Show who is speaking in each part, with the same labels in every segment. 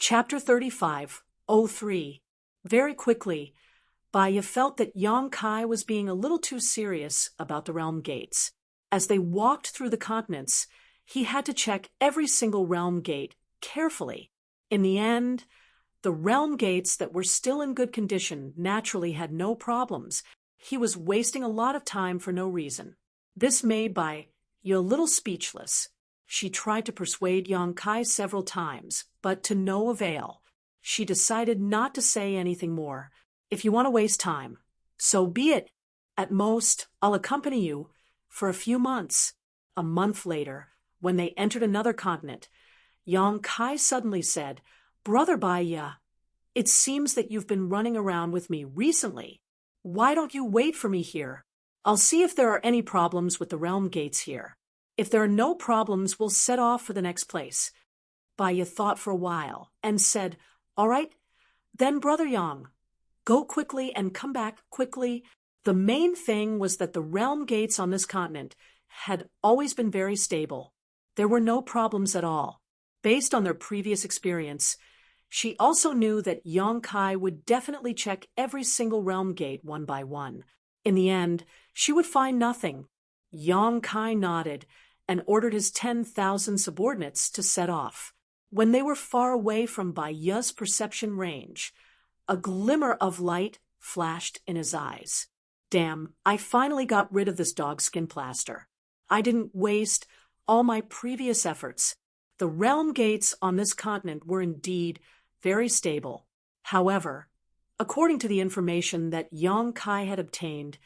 Speaker 1: Chapter 35:03. Very quickly, Baya felt that Yong Kai was being a little too serious about the realm gates. As they walked through the continents, he had to check every single realm gate carefully. In the end, the realm gates that were still in good condition naturally had no problems. He was wasting a lot of time for no reason. This made Baya a little speechless. She tried to persuade Yong Kai several times, but to no avail. She decided not to say anything more. If you want to waste time, so be it. At most, I'll accompany you for a few months. A month later, when they entered another continent, Yong Kai suddenly said, "Brother Baya, it seems that you've been running around with me recently. Why don't you wait for me here? I'll see if there are any problems with the realm gates here. If there are no problems, we'll set off for the next place." Baya thought for a while and said, "All right, then Brother Yang, go quickly and come back quickly." The main thing was that the realm gates on this continent had always been very stable. There were no problems at all. Based on their previous experience, she also knew that Yong Kai would definitely check every single realm gate one by one. In the end, she would find nothing. Yong Kai nodded and ordered his 10,000 subordinates to set off. When they were far away from Baya's perception range, a glimmer of light flashed in his eyes. "Damn, I finally got rid of this dogskin plaster. I didn't waste all my previous efforts." The realm gates on this continent were indeed very stable. However, according to the information that Yong Kai had obtained,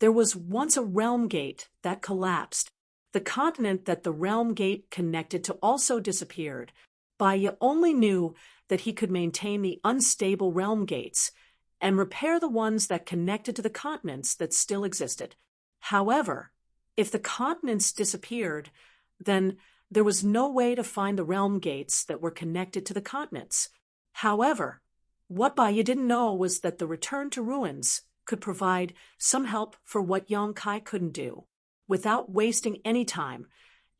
Speaker 1: there was once a realm gate that collapsed. The continent that the realm gate connected to also disappeared. Baya only knew that he could maintain the unstable realm gates and repair the ones that connected to the continents that still existed. However, if the continents disappeared, then there was no way to find the realm gates that were connected to the continents. However, what Baya didn't know was that the return to ruins could provide some help for what Yong Kai couldn't do. Without wasting any time,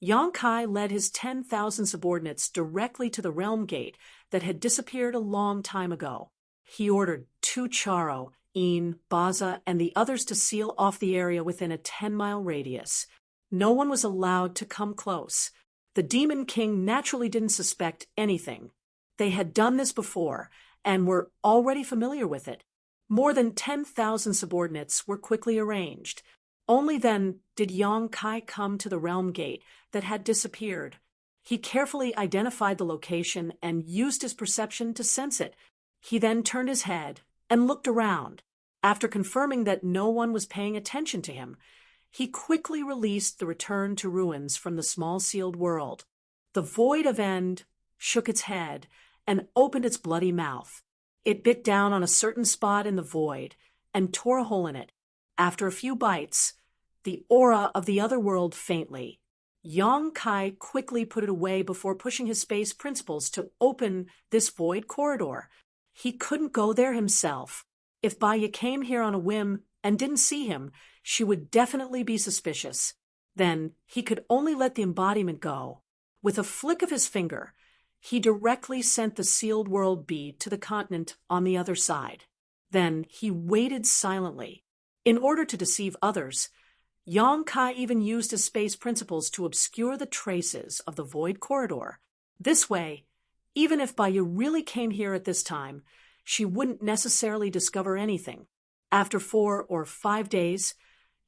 Speaker 1: Yong Kai led his 10,000 subordinates directly to the realm gate that had disappeared a long time ago. He ordered Tu Charo, Een, Baza, and the others to seal off the area within a 10-mile radius. No one was allowed to come close. The Demon King naturally didn't suspect anything. They had done this before and were already familiar with it. More than 10,000 subordinates were quickly arranged. Only then did Yong Kai come to the realm gate that had disappeared. He carefully identified the location and used his perception to sense it. He then turned his head and looked around. After confirming that no one was paying attention to him, he quickly released the return to ruins from the small sealed world. The void of end shook its head and opened its bloody mouth. It bit down on a certain spot in the void and tore a hole in it. After a few bites, the aura of the other world faintly. Yong Kai quickly put it away before pushing his space principles to open this void corridor. He couldn't go there himself. If Baya came here on a whim and didn't see him, she would definitely be suspicious. Then he could only let the embodiment go. With a flick of his finger, he directly sent the sealed world bead to the continent on the other side. Then he waited silently. In order to deceive others, Yong Kai even used his space principles to obscure the traces of the void corridor. This way, even if Baya really came here at this time, she wouldn't necessarily discover anything. After 4 or 5 days,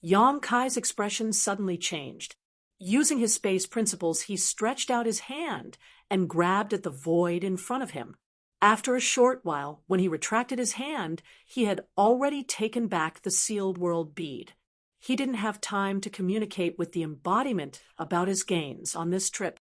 Speaker 1: Yong Kai's expression suddenly changed. Using his space principles, he stretched out his hand and grabbed at the void in front of him. After a short while, when he retracted his hand, he had already taken back the sealed world bead. He didn't have time to communicate with the embodiment about his gains on this trip.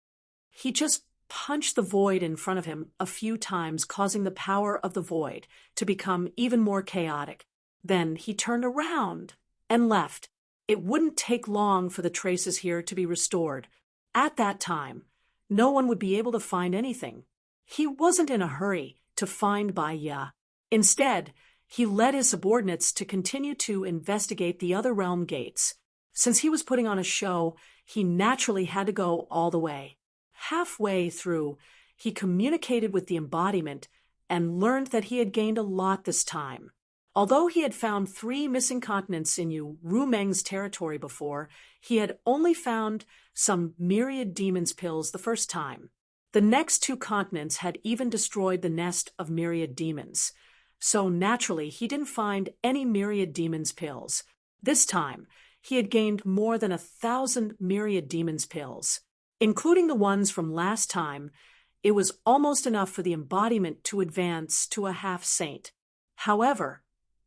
Speaker 1: He just punched the void in front of him a few times, causing the power of the void to become even more chaotic. Then he turned around and left. It wouldn't take long for the traces here to be restored. At that time, no one would be able to find anything. He wasn't in a hurry to find Baya. Instead, he led his subordinates to continue to investigate the other realm gates. Since he was putting on a show, he naturally had to go all the way. Halfway through, He communicated with the embodiment and learned that he had gained a lot this time. Although he had found 3 missing continents in Ru Meng's territory before, he had only found some myriad demons pills the first time. The next 2 continents had even destroyed the nest of myriad demons. So naturally, he didn't find any myriad demons pills. This time, he had gained more than 1,000 myriad demons pills. Including the ones from last time, it was almost enough for the embodiment to advance to a half-saint. However,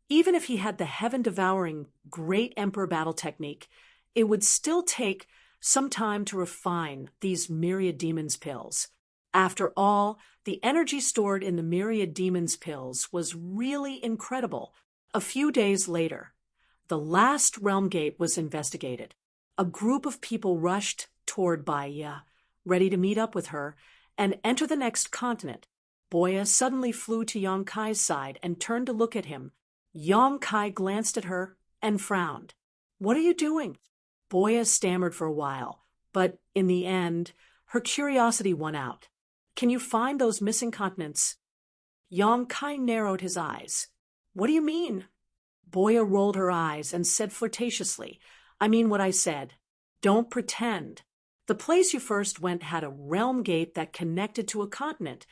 Speaker 1: even if he had the heaven-devouring Great Emperor battle technique, it would still take some time to refine these myriad demons pills. After all, the energy stored in the myriad demons pills was really incredible. A few days later, the last realm gate was investigated. A group of people rushed toward Baiya, ready to meet up with her and enter the next continent. Boya suddenly flew to Yang Kai's side and turned to look at him. Yang Kai glanced at her and frowned. "What are you doing?" Boya stammered for a while, but in the end, her curiosity won out. "Can you find those missing continents?" Yang Kai narrowed his eyes. "What do you mean?" Boya rolled her eyes and said flirtatiously, "I mean what I said. Don't pretend. The place you first went had a realm gate that connected to a continent,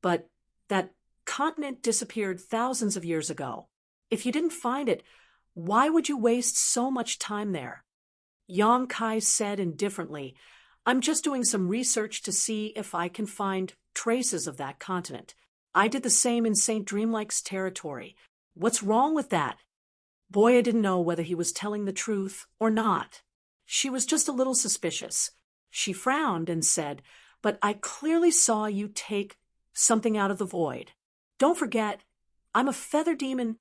Speaker 1: but that continent disappeared thousands of years ago. If you didn't find it, why would you waste so much time there?" Yang Kai said indifferently, "I'm just doing some research to see if I can find traces of that continent. I did the same in St. Dreamlike's territory. What's wrong with that?" Boya didn't know whether he was telling the truth or not. She was just a little suspicious. She frowned and said, "But I clearly saw you take something out of the void. Don't forget, I'm a feather demon."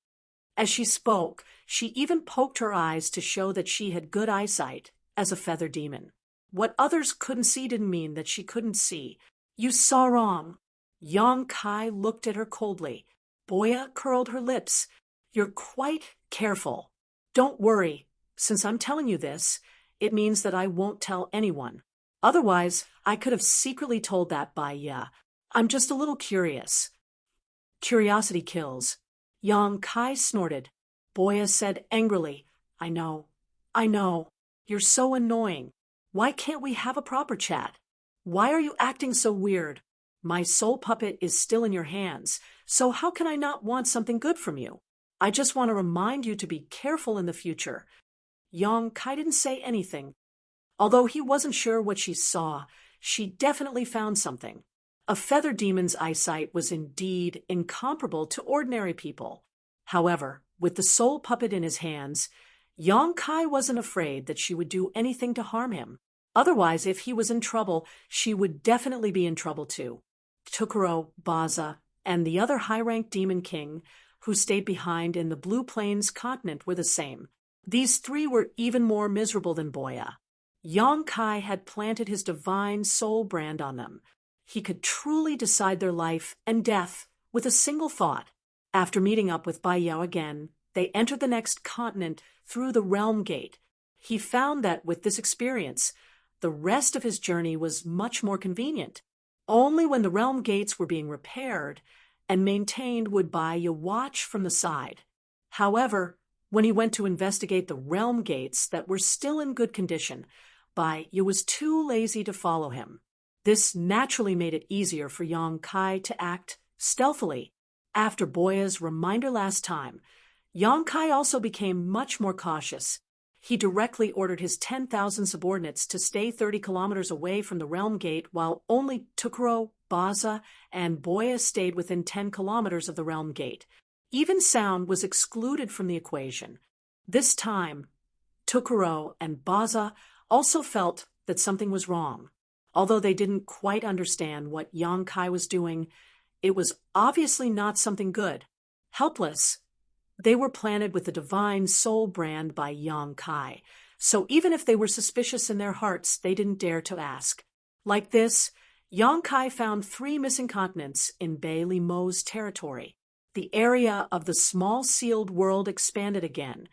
Speaker 1: As she spoke, she even poked her eyes to show that she had good eyesight as a feather demon. What others couldn't see didn't mean that she couldn't see. "You saw wrong." Yang Kai looked at her coldly. Boya curled her lips. "You're quite careful. Don't worry. Since I'm telling you this, it means that I won't tell anyone. Otherwise, I could have secretly told that by I'm just a little curious." Curiosity kills. Yang Kai snorted. Boya said angrily, I know. You're so annoying. Why can't we have a proper chat? Why are you acting so weird? My soul puppet is still in your hands, so how can I not want something good from you? I just want to remind you to be careful in the future." Yang Kai didn't say anything. Although he wasn't sure what she saw, she definitely found something. A feather demon's eyesight was indeed incomparable to ordinary people. However, with the soul puppet in his hands, Yang Kai wasn't afraid that she would do anything to harm him. Otherwise, if he was in trouble, she would definitely be in trouble too. Tukuro, Baza, and the other high-ranked demon king who stayed behind in the Blue Plains continent were the same. These 3 were even more miserable than Boya. Yang Kai had planted his divine soul brand on them. He could truly decide their life and death with a single thought. After meeting up with Bai Yao again, they entered the next continent through the realm gate. He found that with this experience, the rest of his journey was much more convenient. Only when the realm gates were being repaired and maintained would Bai Yao watch from the side. However, when he went to investigate the realm gates that were still in good condition, Bai Yao was too lazy to follow him. This naturally made it easier for Yang Kai to act stealthily. After Boya's reminder last time, Yang Kai also became much more cautious. He directly ordered his 10,000 subordinates to stay 30 kilometers away from the realm gate, while only Tukuro, Baza, and Boya stayed within 10 kilometers of the realm gate. Even sound was excluded from the equation. This time, Tukuro and Baza also felt that something was wrong. Although they didn't quite understand what Yang Kai was doing, it was obviously not something good. Helpless, they were planted with the divine soul brand by Yang Kai, so even if they were suspicious in their hearts, they didn't dare to ask. Like this, Yang Kai found 3 missing continents in Bei Li Mo's territory. The area of the small sealed world expanded again,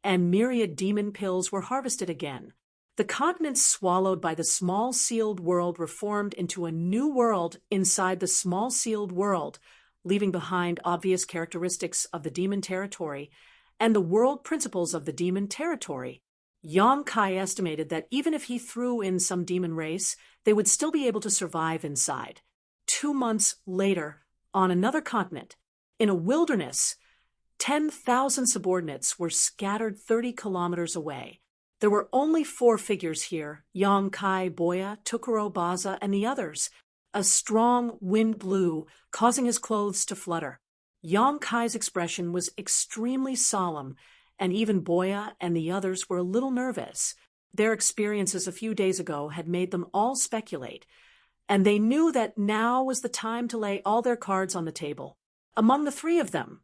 Speaker 1: and myriad demon pills were harvested again. The continents swallowed by the small sealed world reformed into a new world inside the small sealed world, leaving behind obvious characteristics of the demon territory and the world principles of the demon territory. Yang Kai estimated that even if he threw in some demon race, they would still be able to survive inside. 2 months later, on another continent, in a wilderness, 10,000 subordinates were scattered 30 kilometers away. There were only 4 figures here: Yang Kai, Boya, Tukuro, Baza, and the others. A strong wind blew, causing his clothes to flutter. Yang Kai's expression was extremely solemn, and even Boya and the others were a little nervous. Their experiences a few days ago had made them all speculate, and they knew that now was the time to lay all their cards on the table. Among the 3 of them,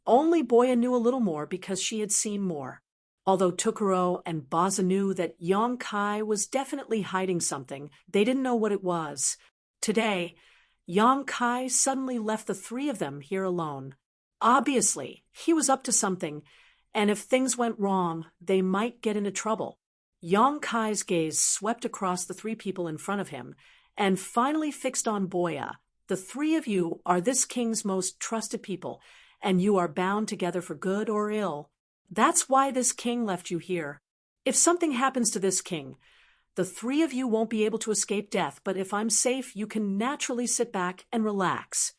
Speaker 1: only Boya knew a little more because she had seen more. Although Tukuro and Baza knew that Yang Kai was definitely hiding something, they didn't know what it was. Today, Yang Kai suddenly left the 3 of them here alone. Obviously, he was up to something, and if things went wrong, they might get into trouble. Yang Kai's gaze swept across the 3 people in front of him, and finally fixed on Boya. The 3 of you are this king's most trusted people, and you are bound together for good or ill. That's why this king left you here. If something happens to this king, the 3 of you won't be able to escape death, but if I'm safe, you can naturally sit back and relax.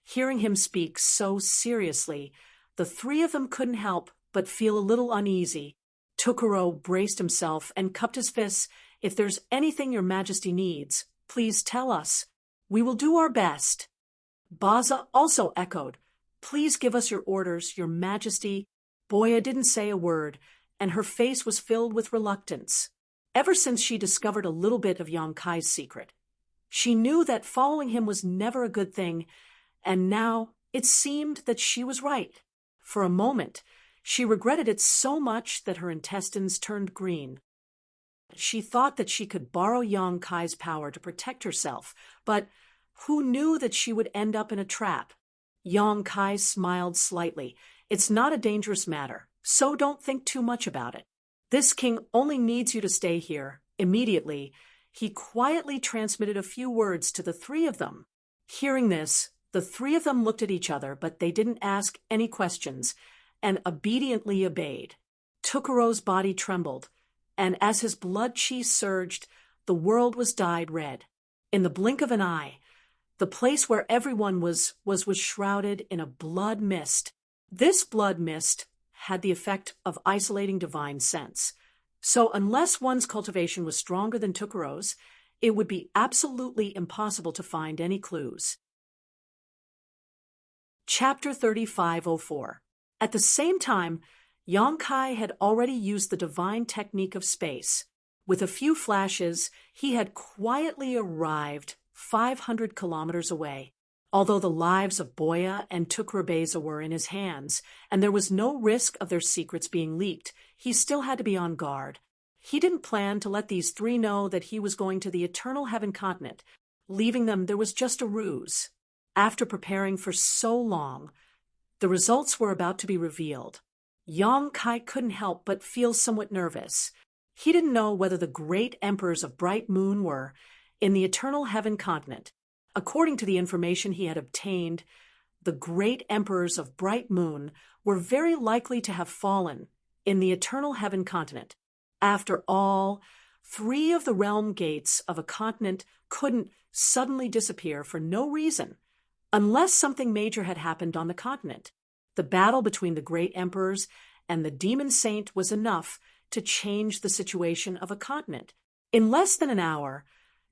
Speaker 1: Hearing him speak so seriously, the 3 of them couldn't help but feel a little uneasy. Tukuro braced himself and cupped his fists. If there's anything your majesty needs, please tell us. We will do our best. Baza also echoed, please give us your orders, your majesty. Boya didn't say a word, and her face was filled with reluctance. Ever since she discovered a little bit of Yang Kai's secret, she knew that following him was never a good thing, and now it seemed that she was right. For a moment, she regretted it so much that her intestines turned green. She thought that she could borrow Yang Kai's power to protect herself, but who knew that she would end up in a trap? Yang Kai smiled slightly. It's not a dangerous matter, so don't think too much about it. This king only needs you to stay here. Immediately, he quietly transmitted a few words to the 3 of them. Hearing this, the 3 of them looked at each other, but they didn't ask any questions, and obediently obeyed. Tukuro's body trembled, and as his blood chi surged, the world was dyed red. In the blink of an eye, the place where everyone was shrouded in a blood mist. This blood mist had the effect of isolating divine sense. So unless one's cultivation was stronger than Tukuro's, it would be absolutely impossible to find any clues. Chapter 3504. At the same time, Yang Kai had already used the divine technique of space. With a few flashes, he had quietly arrived 500 kilometers away. Although the lives of Boya and Tukurabeza were in his hands, and there was no risk of their secrets being leaked, he still had to be on guard. He didn't plan to let these 3 know that he was going to the Eternal Heaven continent. Leaving them, there was just a ruse. After preparing for so long, the results were about to be revealed. Yang Kai couldn't help but feel somewhat nervous. He didn't know whether the great emperors of Bright Moon were in the Eternal Heaven continent. According to the information he had obtained, the great emperors of Bright Moon were very likely to have fallen in the Eternal Heaven continent. After all, 3 of the realm gates of a continent couldn't suddenly disappear for no reason, unless something major had happened on the continent. The battle between the great emperors and the demon saint was enough to change the situation of a continent. In less than an hour,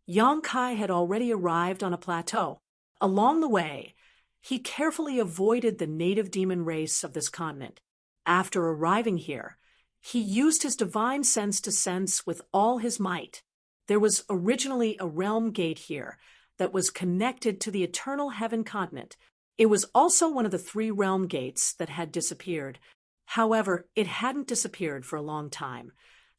Speaker 1: Yang Kai had already arrived on a plateau. Along the way, he carefully avoided the native demon race of this continent. After arriving here, he used his divine sense to sense with all his might. There was originally a realm gate here that was connected to the Eternal Heaven continent. It was also one of the 3 realm gates that had disappeared. However, it hadn't disappeared for a long time.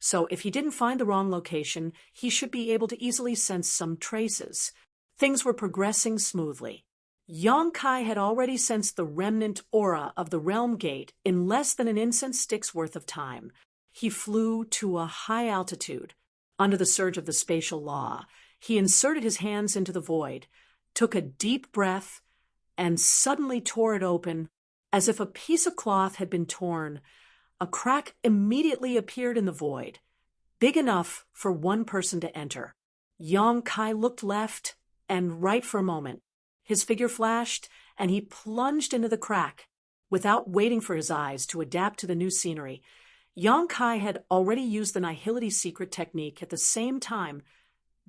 Speaker 1: So if he didn't find the wrong location, he should be able to easily sense some traces. Things were progressing smoothly. Yang Kai had already sensed the remnant aura of the realm gate in less than an incense stick's worth of time. He flew to a high altitude, Under the surge of the spatial law, he inserted his hands into the void, took a deep breath, and suddenly tore it open. As if a piece of cloth had been torn, a crack immediately appeared in the void, big enough for one person to enter. Yong Kai looked left and right for a moment. His figure flashed, and he plunged into the crack. Without waiting for his eyes to adapt to the new scenery, Yong Kai had already used the Nihility secret technique at the same time,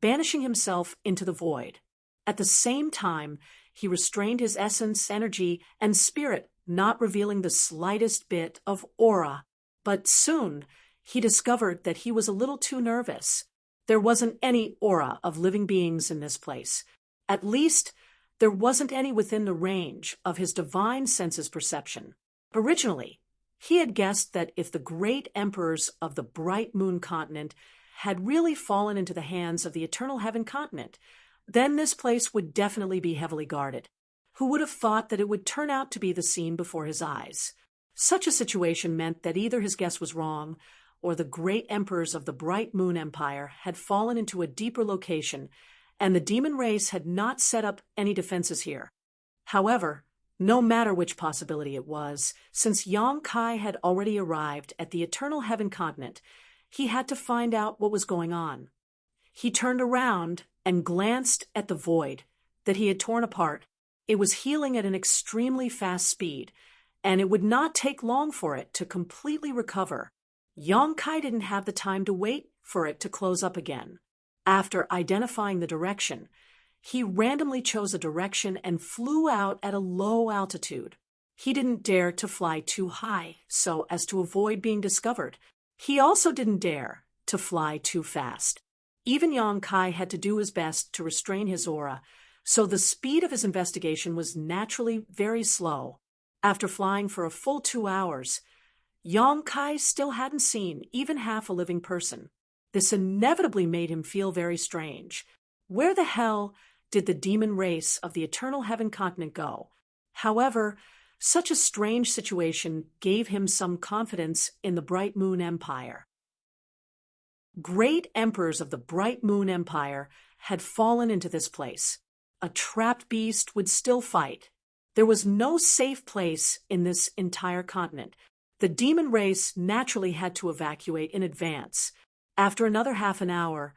Speaker 1: banishing himself into the void. At the same time, he restrained his essence, energy, and spirit, not revealing the slightest bit of aura. But soon, he discovered that he was a little too nervous. There wasn't any aura of living beings in this place. At least, there wasn't any within the range of his divine senses perception. Originally, he had guessed that if the great emperors of the Bright Moon continent had really fallen into the hands of the Eternal Heaven continent, then this place would definitely be heavily guarded. Who would have thought that it would turn out to be the scene before his eyes? Such a situation meant that either his guess was wrong, or the great emperors of the Bright Moon Empire had fallen into a deeper location, and the demon race had not set up any defenses here. However, no matter which possibility it was, since Yong Kai had already arrived at the Eternal Heaven continent, he had to find out what was going on. He turned around and glanced at the void that he had torn apart. It was healing at an extremely fast speed, and it would not take long for it to completely recover. Yong Kai didn't have the time to wait for it to close up again. After identifying the direction, he randomly chose a direction and flew out at a low altitude. He didn't dare to fly too high so as to avoid being discovered. He also didn't dare to fly too fast. Even Yong Kai had to do his best to restrain his aura, so the speed of his investigation was naturally very slow. After flying for a full 2 hours, Yong Kai still hadn't seen even half a living person. This inevitably made him feel very strange. Where the hell did the demon race of the Eternal Heaven continent go? However, such a strange situation gave him some confidence in the Bright Moon Empire. Great emperors of the Bright Moon Empire had fallen into this place. A trapped beast would still fight. There was no safe place in this entire continent. The demon race naturally had to evacuate in advance. After another half an hour,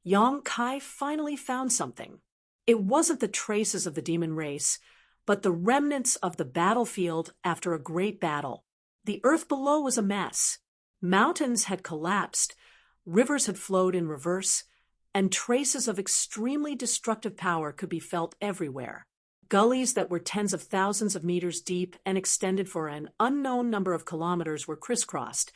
Speaker 1: Yong Kai finally found something. It wasn't the traces of the demon race, but the remnants of the battlefield after a great battle. The earth below was a mess. Mountains had collapsed, rivers had flowed in reverse, and traces of extremely destructive power could be felt everywhere. Gullies that were tens of thousands of meters deep and extended for an unknown number of kilometers were crisscrossed,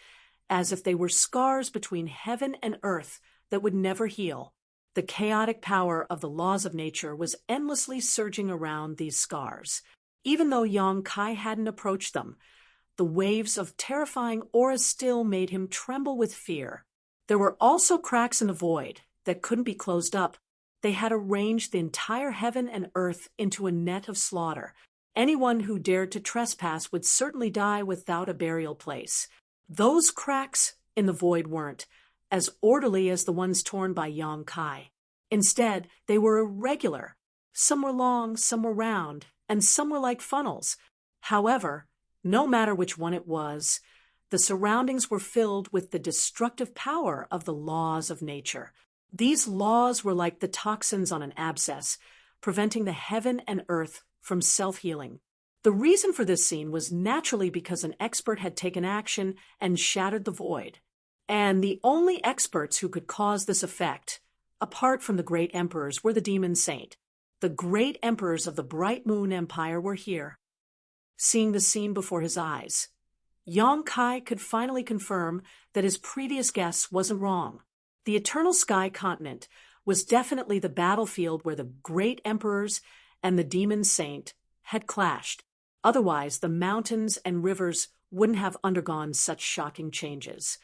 Speaker 1: as if they were scars between heaven and earth that would never heal. The chaotic power of the laws of nature was endlessly surging around these scars. Even though Yong Kai hadn't approached them, the waves of terrifying aura still made him tremble with fear. There were also cracks in the void that couldn't be closed up. They had arranged the entire heaven and earth into a net of slaughter. Anyone who dared to trespass would certainly die without a burial place. Those cracks in the void weren't as orderly as the ones torn by Yong Kai. Instead, they were irregular. Some were long, some were round, and some were like funnels. However, no matter which one it was, the surroundings were filled with the destructive power of the laws of nature. These laws were like the toxins on an abscess, preventing the heaven and earth from self-healing. The reason for this scene was naturally because an expert had taken action and shattered the void. And the only experts who could cause this effect, apart from the great emperors, were the demon saint. The great emperors of the Bright Moon Empire were here. Seeing the scene before his eyes, Yong Kai could finally confirm that his previous guess wasn't wrong. The Eternal Sky continent was definitely the battlefield where the great emperors and the demon saint had clashed. Otherwise, the mountains and rivers wouldn't have undergone such shocking changes.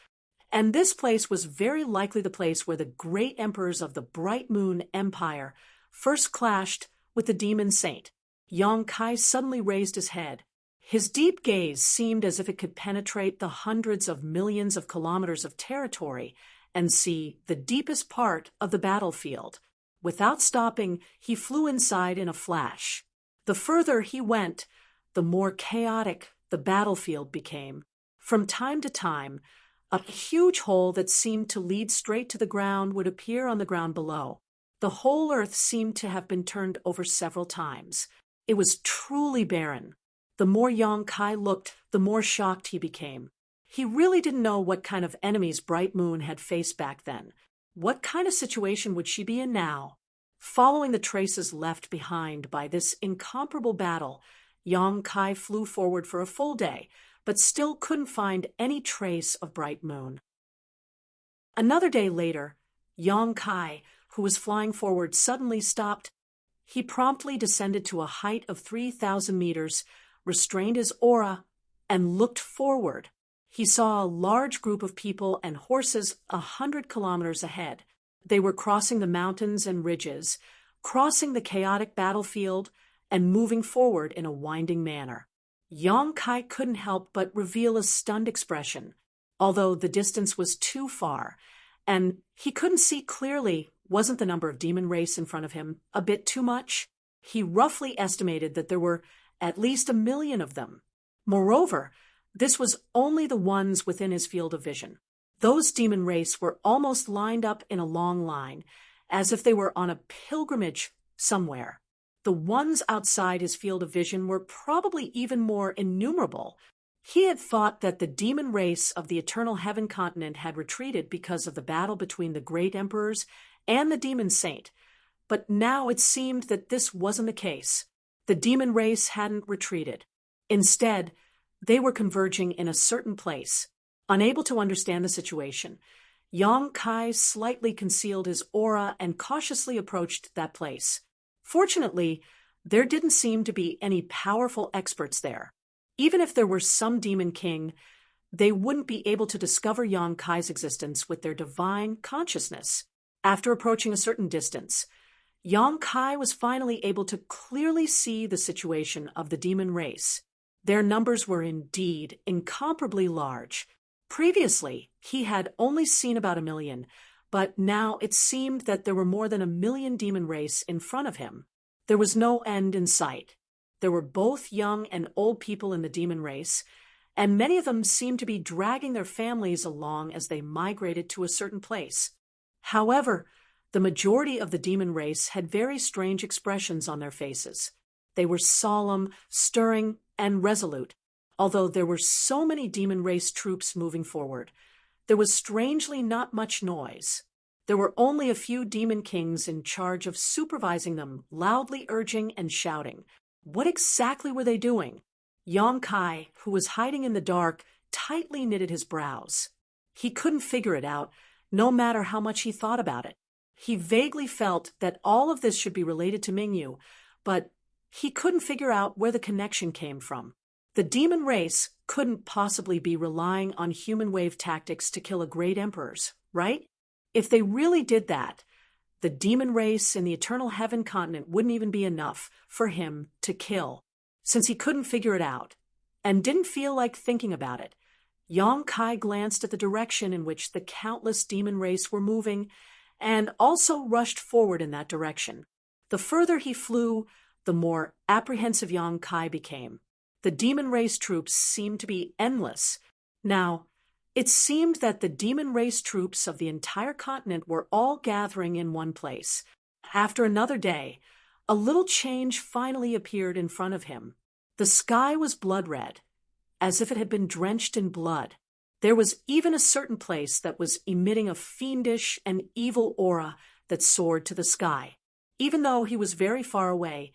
Speaker 1: And this place was very likely the place where the great emperors of the Bright Moon Empire first clashed with the demon saint. Yong Kai suddenly raised his head. His deep gaze seemed as if it could penetrate the hundreds of millions of kilometers of territory and see the deepest part of the battlefield. Without stopping, he flew inside in a flash. The further he went, the more chaotic the battlefield became. From time to time, a huge hole that seemed to lead straight to the ground would appear on the ground below. The whole earth seemed to have been turned over several times. It was truly barren. The more Yang Kai looked, the more shocked he became. He really didn't know what kind of enemies Bright Moon had faced back then. What kind of situation would she be in now? Following the traces left behind by this incomparable battle, Yang Kai flew forward for a full day, but still couldn't find any trace of Bright Moon. Another day later, Yang Kai, who was flying forward, suddenly stopped. He promptly descended to a height of 3,000 meters, restrained his aura, and looked forward. He saw a large group of people and horses 100 kilometers ahead. They were crossing the mountains and ridges, crossing the chaotic battlefield, and moving forward in a winding manner. Yang Kai couldn't help but reveal a stunned expression. Although the distance was too far, and he couldn't see clearly, wasn't the number of demon race in front of him a bit too much? He roughly estimated that there were at least 1 million of them. Moreover, this was only the ones within his field of vision. Those demon race were almost lined up in a long line, as if they were on a pilgrimage somewhere. The ones outside his field of vision were probably even more innumerable. He had thought that the demon race of the Eternal Heaven continent had retreated because of the battle between the great emperors and the demon saint, but now it seemed that this wasn't the case. The demon race hadn't retreated. Instead, they were converging in a certain place. Unable to understand the situation, Yang Kai slightly concealed his aura and cautiously approached that place. Fortunately, there didn't seem to be any powerful experts there. Even if there were some demon king, they wouldn't be able to discover Yang Kai's existence with their divine consciousness. After approaching a certain distance, Yang Kai was finally able to clearly see the situation of the demon race. Their numbers were indeed incomparably large. Previously, he had only seen about 1 million, but now it seemed that there were more than 1 million demon race in front of him. There was no end in sight. There were both young and old people in the demon race, and many of them seemed to be dragging their families along as they migrated to a certain place. However, the majority of the demon race had very strange expressions on their faces. They were solemn, stirring, and resolute. Although there were so many demon race troops moving forward, there was strangely not much noise. There were only a few demon kings in charge of supervising them, loudly urging and shouting. What exactly were they doing? Yang Kai, who was hiding in the dark, tightly knitted his brows. He couldn't figure it out, no matter how much he thought about it. He vaguely felt that all of this should be related to Mingyu, but he couldn't figure out where the connection came from. The demon race couldn't possibly be relying on human wave tactics to kill a great emperors, right? If they really did that, the demon race in the Eternal Heaven continent wouldn't even be enough for him to kill. Since he couldn't figure it out, and didn't feel like thinking about it, Yang Kai glanced at the direction in which the countless demon race were moving, and also rushed forward in that direction. The further he flew, the more apprehensive Yang Kai became. The demon race troops seemed to be endless. Now, it seemed that the demon race troops of the entire continent were all gathering in one place. After another day, a little change finally appeared in front of him. The sky was blood red, as if it had been drenched in blood. There was even a certain place that was emitting a fiendish and evil aura that soared to the sky. Even though he was very far away,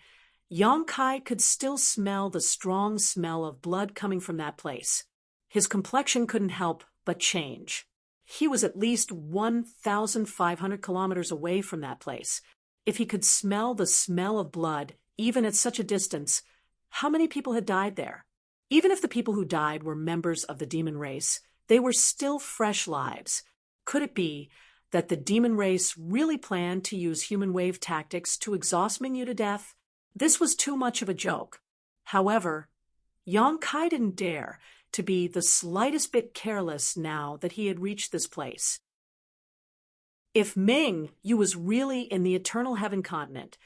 Speaker 1: Yang Kai could still smell the strong smell of blood coming from that place. His complexion couldn't help but change. He was at least 1,500 kilometers away from that place. If he could smell the smell of blood, even at such a distance, how many people had died there? Even if the people who died were members of the demon race, they were still fresh lives. Could it be that the demon race really planned to use human wave tactics to exhaust Mingyu to death? This was too much of a joke. However, Yang Kai didn't dare to be the slightest bit careless now that he had reached this place. If Ming Yu was really in the Eternal Heaven continent,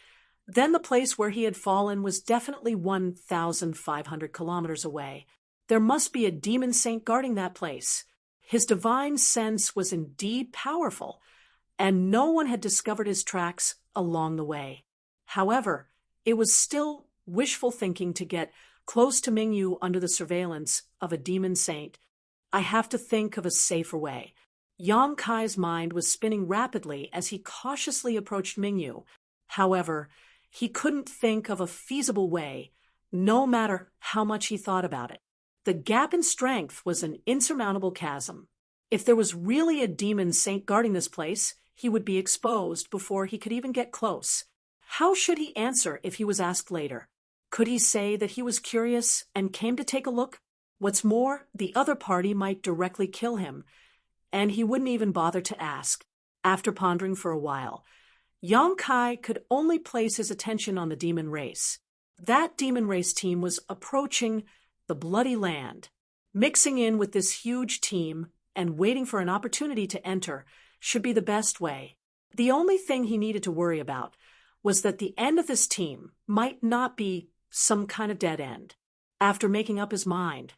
Speaker 1: then the place where he had fallen was definitely 1,500 kilometers away. There must be a demon saint guarding that place. His divine sense was indeed powerful, and no one had discovered his tracks along the way. However, it was still wishful thinking to get close to Mingyu under the surveillance of a demon saint. I have to think of a safer way. Yang Kai's mind was spinning rapidly as he cautiously approached Mingyu. However, he couldn't think of a feasible way, no matter how much he thought about it. The gap in strength was an insurmountable chasm. If there was really a demon saint guarding this place, he would be exposed before he could even get close. How should he answer if he was asked later? Could he say that he was curious and came to take a look? What's more, the other party might directly kill him, and he wouldn't even bother to ask. After pondering for a while, Yang Kai could only place his attention on the demon race. That demon race team was approaching the bloody land. Mixing in with this huge team and waiting for an opportunity to enter should be the best way. The only thing he needed to worry about was that the end of this team might not be some kind of dead end. After making up his mind,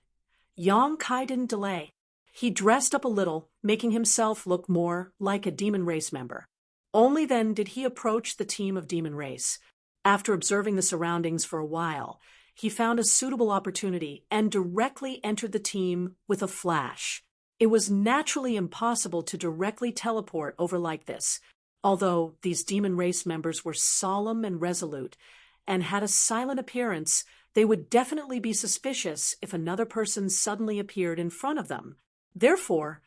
Speaker 1: Yang Kai didn't delay. He dressed up a little, making himself look more like a demon race member. Only then did he approach the team of demon race. After observing the surroundings for a while, he found a suitable opportunity and directly entered the team with a flash. It was naturally impossible to directly teleport over like this, although these demon race members were solemn and resolute and had a silent appearance. They would definitely be suspicious if another person suddenly appeared in front of them. Therefore,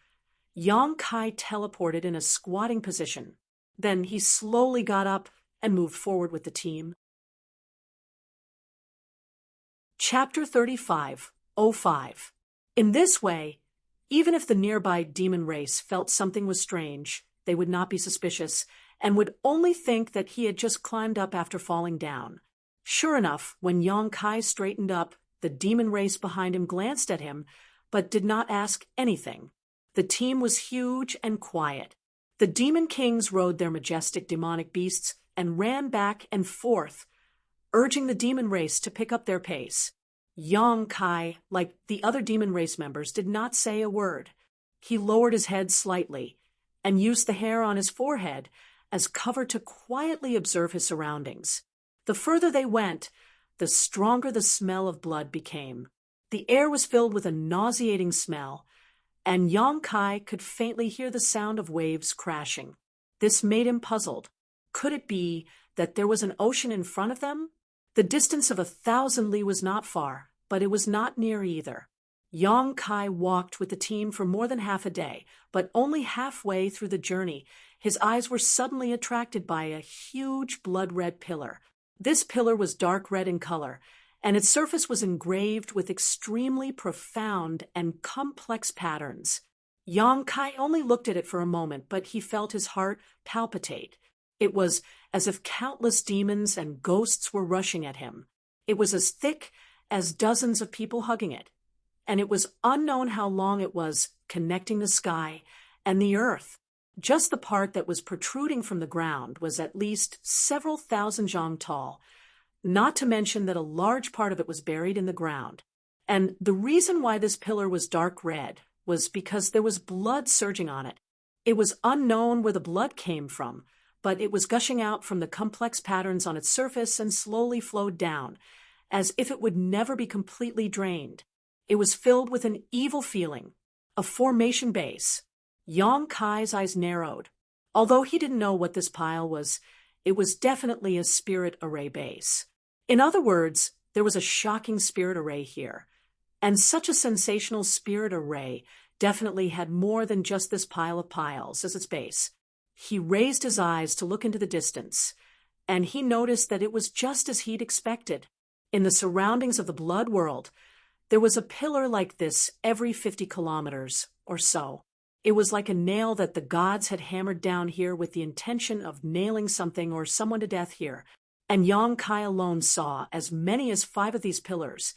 Speaker 1: Yang Kai teleported in a squatting position. Then he slowly got up and moved forward with the team. Chapter 35:05. In this way, even if the nearby demon race felt something was strange, they would not be suspicious and would only think that he had just climbed up after falling down. Sure enough, when Yang Kai straightened up, the demon race behind him glanced at him, but did not ask anything. The team was huge and quiet. The demon kings rode their majestic demonic beasts and ran back and forth, urging the demon race to pick up their pace. Yang Kai, like the other demon race members, did not say a word. He lowered his head slightly and used the hair on his forehead as cover to quietly observe his surroundings. The further they went, the stronger the smell of blood became. The air was filled with a nauseating smell, and Yang Kai could faintly hear the sound of waves crashing. This made him puzzled. Could it be that there was an ocean in front of them? The distance of 1,000 li was not far, but it was not near either. Yang Kai walked with the team for more than half a day, but only halfway through the journey, his eyes were suddenly attracted by a huge blood-red pillar. This pillar was dark red in color, and its surface was engraved with extremely profound and complex patterns. Yang Kai only looked at it for a moment, but he felt his heart palpitate. It was as if countless demons and ghosts were rushing at him. It was as thick as dozens of people hugging it, and it was unknown how long it was connecting the sky and the earth. Just the part that was protruding from the ground was at least several thousand zhang tall, not to mention that a large part of it was buried in the ground. And the reason why this pillar was dark red was because there was blood surging on it. It was unknown where the blood came from, but it was gushing out from the complex patterns on its surface and slowly flowed down, as if it would never be completely drained. It was filled with an evil feeling, a formation base. Yang Kai's eyes narrowed. Although he didn't know what this pile was, it was definitely a spirit array base. In other words, there was a shocking spirit array here. And such a sensational spirit array definitely had more than just this pile of piles as its base. He raised his eyes to look into the distance, and he noticed that it was just as he'd expected. In the surroundings of the blood world, there was a pillar like this every 50 kilometers or so. It was like a nail that the gods had hammered down here with the intention of nailing something or someone to death here. And Yang Kai alone saw as many as 5 of these pillars,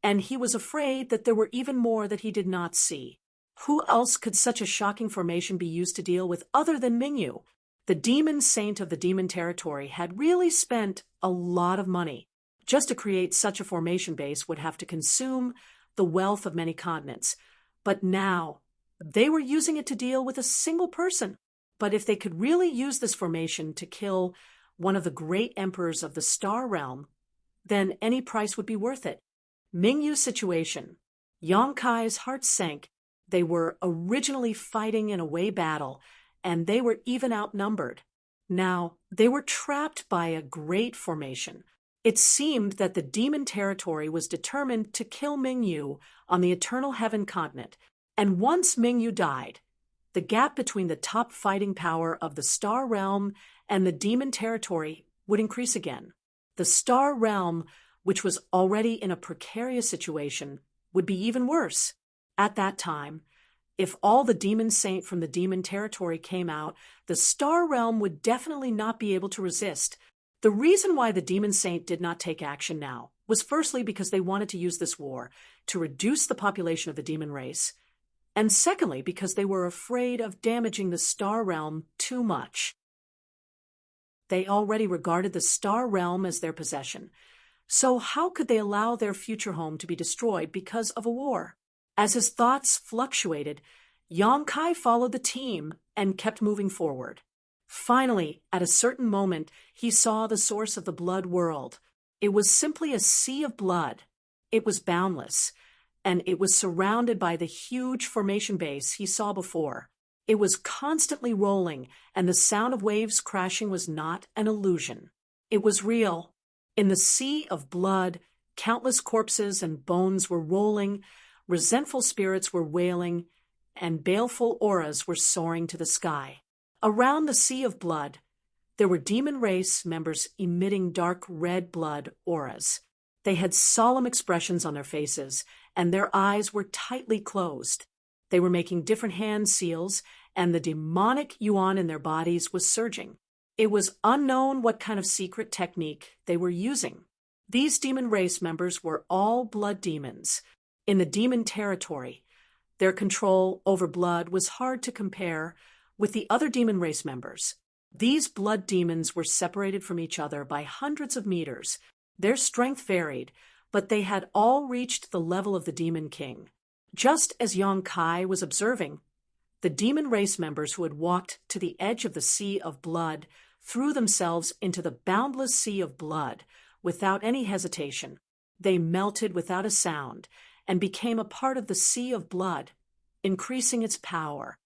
Speaker 1: and he was afraid that there were even more that he did not see. Who else could such a shocking formation be used to deal with other than Mingyu? The demon saint of the demon territory had really spent a lot of money. Just to create such a formation base would have to consume the wealth of many continents. But now, they were using it to deal with a single person. But if they could really use this formation to kill one of the great emperors of the Star Realm, then any price would be worth it. Mingyu's situation. Yonkai's heart sank. They were originally fighting in a way battle, and they were even outnumbered. Now, they were trapped by a great formation. It seemed that the demon territory was determined to kill Mingyu on the Eternal Heaven continent, and once Mingyu died, the gap between the top fighting power of the Star Realm and the demon territory would increase again. The Star Realm, which was already in a precarious situation, would be even worse. At that time, if all the demon saint from the demon territory came out, the Star Realm would definitely not be able to resist. The reason why the demon saint did not take action now was firstly because they wanted to use this war to reduce the population of the demon race, and secondly because they were afraid of damaging the Star Realm too much. They already regarded the Star Realm as their possession, so how could they allow their future home to be destroyed because of a war? As his thoughts fluctuated, Yonkai followed the team and kept moving forward. Finally, at a certain moment, he saw the source of the blood world. It was simply a sea of blood. It was boundless, and it was surrounded by the huge formation base he saw before. It was constantly rolling, and the sound of waves crashing was not an illusion. It was real. In the sea of blood, countless corpses and bones were rolling, resentful spirits were wailing, and baleful auras were soaring to the sky. Around the sea of blood, there were demon race members emitting dark red blood auras. They had solemn expressions on their faces, and their eyes were tightly closed. They were making different hand seals, and the demonic yuan in their bodies was surging. It was unknown what kind of secret technique they were using. These demon race members were all blood demons. In the demon territory, their control over blood was hard to compare with the other demon race members. These blood demons were separated from each other by hundreds of meters. Their strength varied, but they had all reached the level of the Demon King. Just as Yonkai was observing, the demon race members who had walked to the edge of the sea of blood threw themselves into the boundless sea of blood without any hesitation. They melted without a sound and became a part of the sea of blood, increasing its power.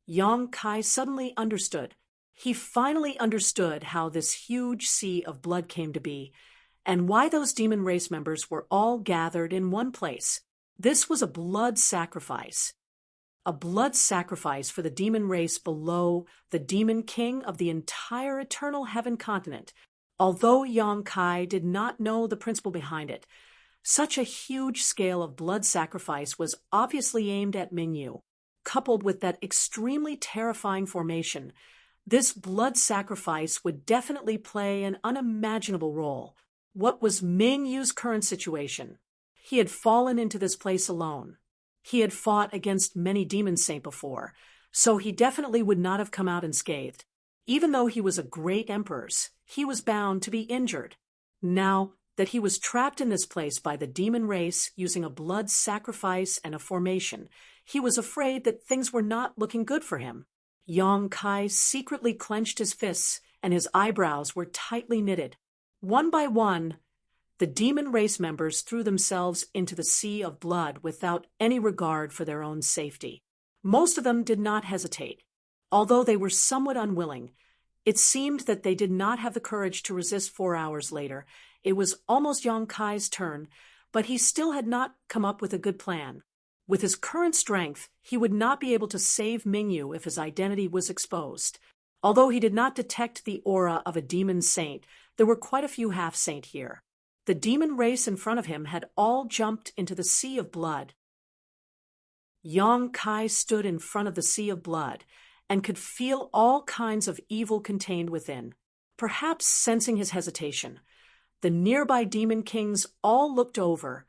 Speaker 1: Yonkai suddenly understood. He finally understood how this huge sea of blood came to be, and why those demon race members were all gathered in one place. This was a blood sacrifice. A blood sacrifice for the demon race below the demon king of the entire Eternal Heaven continent. Although Yonkai did not know the principle behind it, such a huge scale of blood sacrifice was obviously aimed at Mingyu. Coupled with that extremely terrifying formation, this blood sacrifice would definitely play an unimaginable role. What was Mingyu's current situation? He had fallen into this place alone. He had fought against many demon saints before, so he definitely would not have come out unscathed. Even though he was a great emperor, he was bound to be injured. Now that he was trapped in this place by the demon race using a blood sacrifice and a formation, he was afraid that things were not looking good for him. Yonkai secretly clenched his fists, and his eyebrows were tightly knitted. One by one, the demon race members threw themselves into the sea of blood without any regard for their own safety. Most of them did not hesitate. Although they were somewhat unwilling, it seemed that they did not have the courage to resist 4 hours later. It was almost Yonkai's turn, but he still had not come up with a good plan. With his current strength, he would not be able to save Mingyu if his identity was exposed. Although he did not detect the aura of a demon saint, there were quite a few half-saint here. The demon race in front of him had all jumped into the sea of blood. Yonkai stood in front of the sea of blood and could feel all kinds of evil contained within. Perhaps sensing his hesitation, the nearby demon kings all looked over,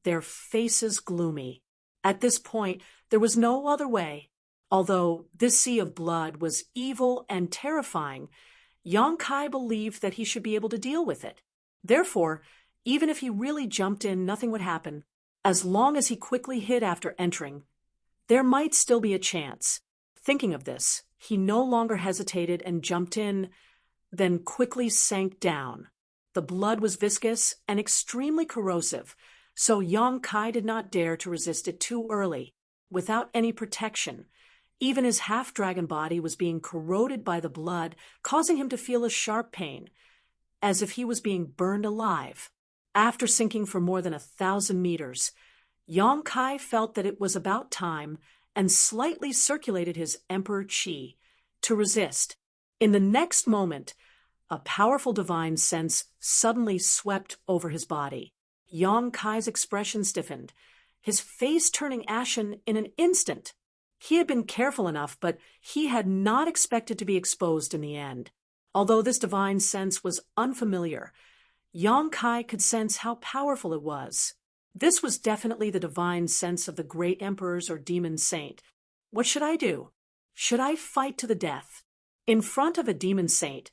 Speaker 1: their faces gloomy. At this point, there was no other way. Although this sea of blood was evil and terrifying, Yang Kai believed that he should be able to deal with it. Therefore, even if he really jumped in, nothing would happen. As long as he quickly hid after entering, there might still be a chance. Thinking of this, he no longer hesitated and jumped in, then quickly sank down. The blood was viscous and extremely corrosive, so Yang Kai did not dare to resist it too early. Without any protection, even his half-dragon body was being corroded by the blood, causing him to feel a sharp pain, as if he was being burned alive. After sinking for more than 1,000 meters, Yang Kai felt that it was about time and slightly circulated his Emperor Qi to resist. In the next moment, a powerful divine sense suddenly swept over his body. Yang Kai's expression stiffened, his face turning ashen in an instant. He had been careful enough, but he had not expected to be exposed in the end. Although this divine sense was unfamiliar, Yang Kai could sense how powerful it was. This was definitely the divine sense of the great emperors or demon saint. What should I do? Should I fight to the death? In front of a demon saint,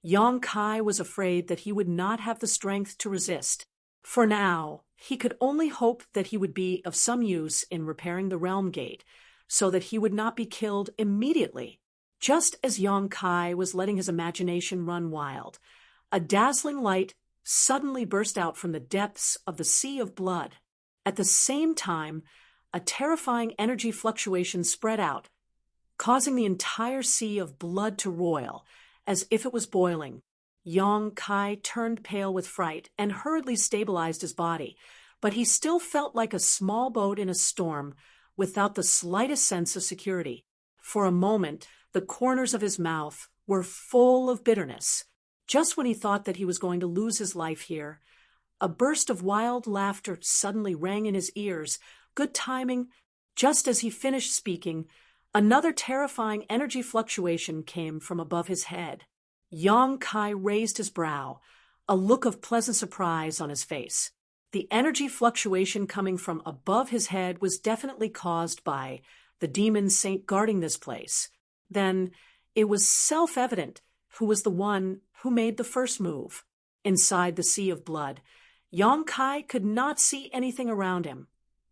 Speaker 1: Yang Kai was afraid that he would not have the strength to resist. For now, he could only hope that he would be of some use in repairing the realm gate, so that he would not be killed immediately. Just as Yang Kai was letting his imagination run wild, a dazzling light suddenly burst out from the depths of the sea of blood. At the same time, a terrifying energy fluctuation spread out, causing the entire sea of blood to roil, as if it was boiling. Yang Kai turned pale with fright and hurriedly stabilized his body, but he still felt like a small boat in a storm, without the slightest sense of security. For a moment, the corners of his mouth were full of bitterness. Just when he thought that he was going to lose his life here, a burst of wild laughter suddenly rang in his ears. Good timing. Just as he finished speaking, another terrifying energy fluctuation came from above his head. Yang Kai raised his brow, a look of pleasant surprise on his face. The energy fluctuation coming from above his head was definitely caused by the demon saint guarding this place. Then it was self-evident who was the one who made the first move. Inside the sea of blood, Yang Kai could not see anything around him,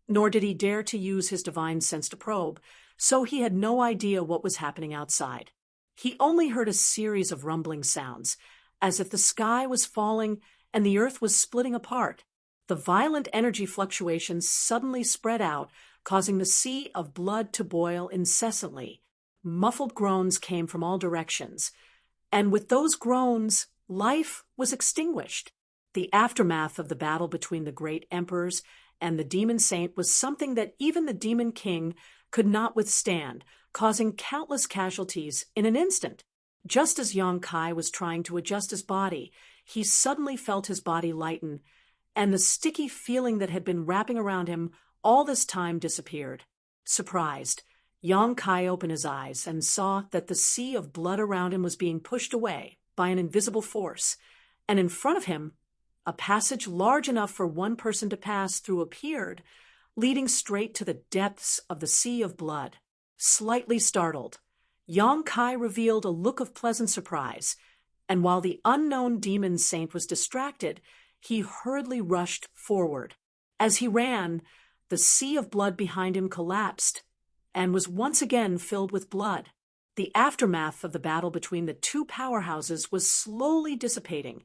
Speaker 1: nor did he dare to use his divine sense to probe, so he had no idea what was happening outside. He only heard a series of rumbling sounds, as if the sky was falling and the earth was splitting apart. The violent energy fluctuations suddenly spread out, causing the sea of blood to boil incessantly. Muffled groans came from all directions, and with those groans, life was extinguished. The aftermath of the battle between the great emperors and the demon saint was something that even the demon king could not withstand, causing countless casualties in an instant. Just as Yang Kai was trying to adjust his body, he suddenly felt his body lighten, and the sticky feeling that had been wrapping around him all this time disappeared. Surprised, Yang Kai opened his eyes and saw that the sea of blood around him was being pushed away by an invisible force, and in front of him, a passage large enough for one person to pass through appeared, leading straight to the depths of the sea of blood. Slightly startled, Yang Kai revealed a look of pleasant surprise, and while the unknown demon saint was distracted, he hurriedly rushed forward. As he ran, the sea of blood behind him collapsed and was once again filled with blood. The aftermath of the battle between the two powerhouses was slowly dissipating,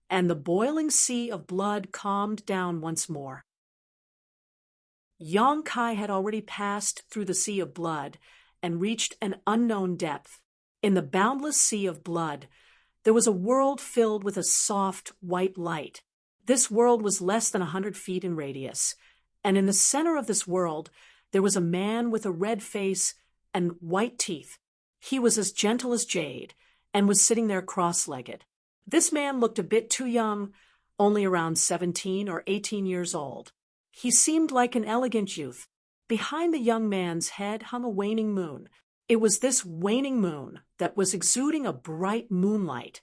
Speaker 1: and the boiling sea of blood calmed down once more. Yang Kai had already passed through the sea of blood and reached an unknown depth. In the boundless sea of blood, there was a world filled with a soft, white light. This world was less than 100 feet in radius, and in the center of this world, there was a man with a red face and white teeth. He was as gentle as jade and was sitting there cross-legged. This man looked a bit too young, only around 17 or 18 years old. He seemed like an elegant youth. Behind the young man's head hung a waning moon. It was this waning moon that was exuding a bright moonlight,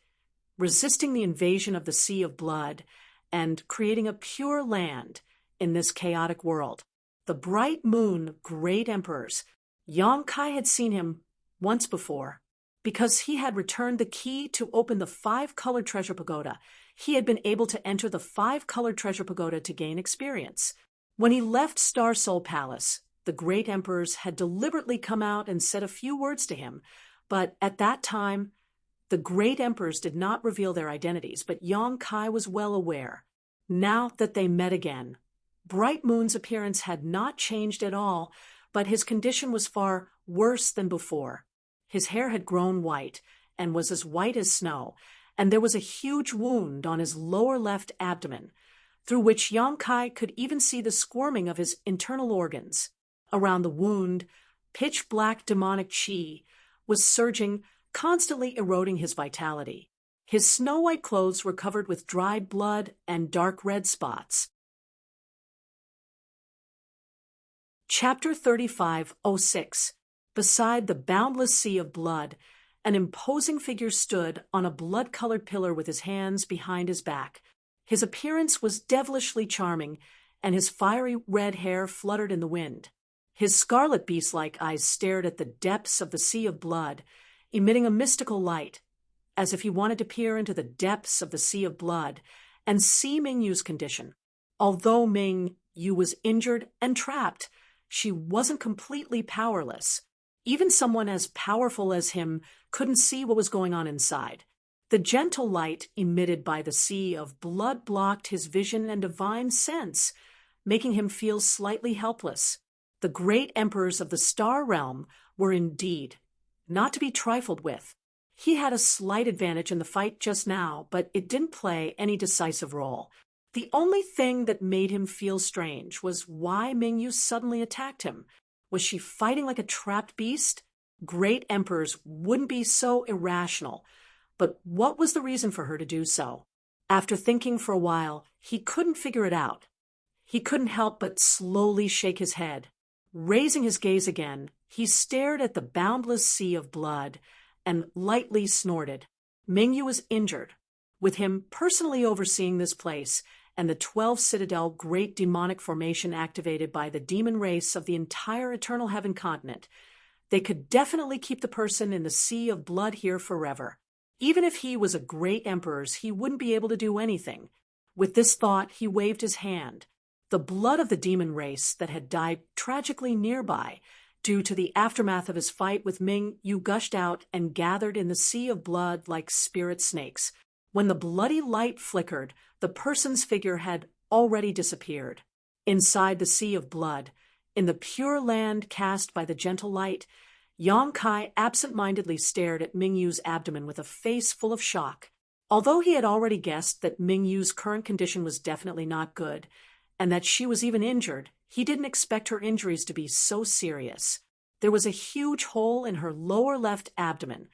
Speaker 1: resisting the invasion of the sea of blood and creating a pure land in this chaotic world. the bright moon great emperors. Yang Kai had seen him once before. Because he had returned the key to open the 5-colored treasure pagoda, he had been able to enter the 5-colored treasure pagoda to gain experience. When he left Star Soul Palace, the great emperors had deliberately come out and said a few words to him, but at that time, the great emperors did not reveal their identities, but Yang Kai was well aware. Now that they met again, Bright Moon's appearance had not changed at all, but his condition was far worse than before. His hair had grown white and was as white as snow, and there was a huge wound on his lower left abdomen, through which Yang Kai could even see the squirming of his internal organs. Around the wound, pitch-black demonic chi was surging, constantly eroding his vitality. His snow-white clothes were covered with dried blood and dark red spots. Chapter 35:06. Beside the boundless sea of blood, an imposing figure stood on a blood-colored pillar with his hands behind his back. His appearance was devilishly charming, and his fiery red hair fluttered in the wind. His scarlet beast-like eyes stared at the depths of the sea of blood, emitting a mystical light, as if he wanted to peer into the depths of the sea of blood and see Ming Yu's condition. Although Ming Yu was injured and trapped, she wasn't completely powerless. Even someone as powerful as him couldn't see what was going on inside. The gentle light emitted by the sea of blood blocked his vision and divine sense, making him feel slightly helpless. The great emperors of the Star Realm were indeed not to be trifled with. He had a slight advantage in the fight just now, but it didn't play any decisive role. The only thing that made him feel strange was why Ming Yu suddenly attacked him. Was she fighting like a trapped beast? Great emperors wouldn't be so irrational. But what was the reason for her to do so? After thinking for a while, he couldn't figure it out. He couldn't help but slowly shake his head. Raising his gaze again, he stared at the boundless sea of blood and lightly snorted. Ming Yu was injured. With him personally overseeing this place and the 12 Citadel great demonic formation activated by the demon race of the entire Eternal Heaven continent, they could definitely keep the person in the sea of blood here forever. Even if he was a great emperor, he wouldn't be able to do anything. With this thought, he waved his hand. The blood of the demon race that had died tragically nearby due to the aftermath of his fight with Ming Yu gushed out and gathered in the sea of blood like spirit snakes. When the bloody light flickered, the person's figure had already disappeared. Inside the sea of blood, in the pure land cast by the gentle light, Yang Kai absent-mindedly stared at Ming Yu's abdomen with a face full of shock. Although he had already guessed that Ming Yu's current condition was definitely not good, and that she was even injured, he didn't expect her injuries to be so serious. There was a huge hole in her lower left abdomen,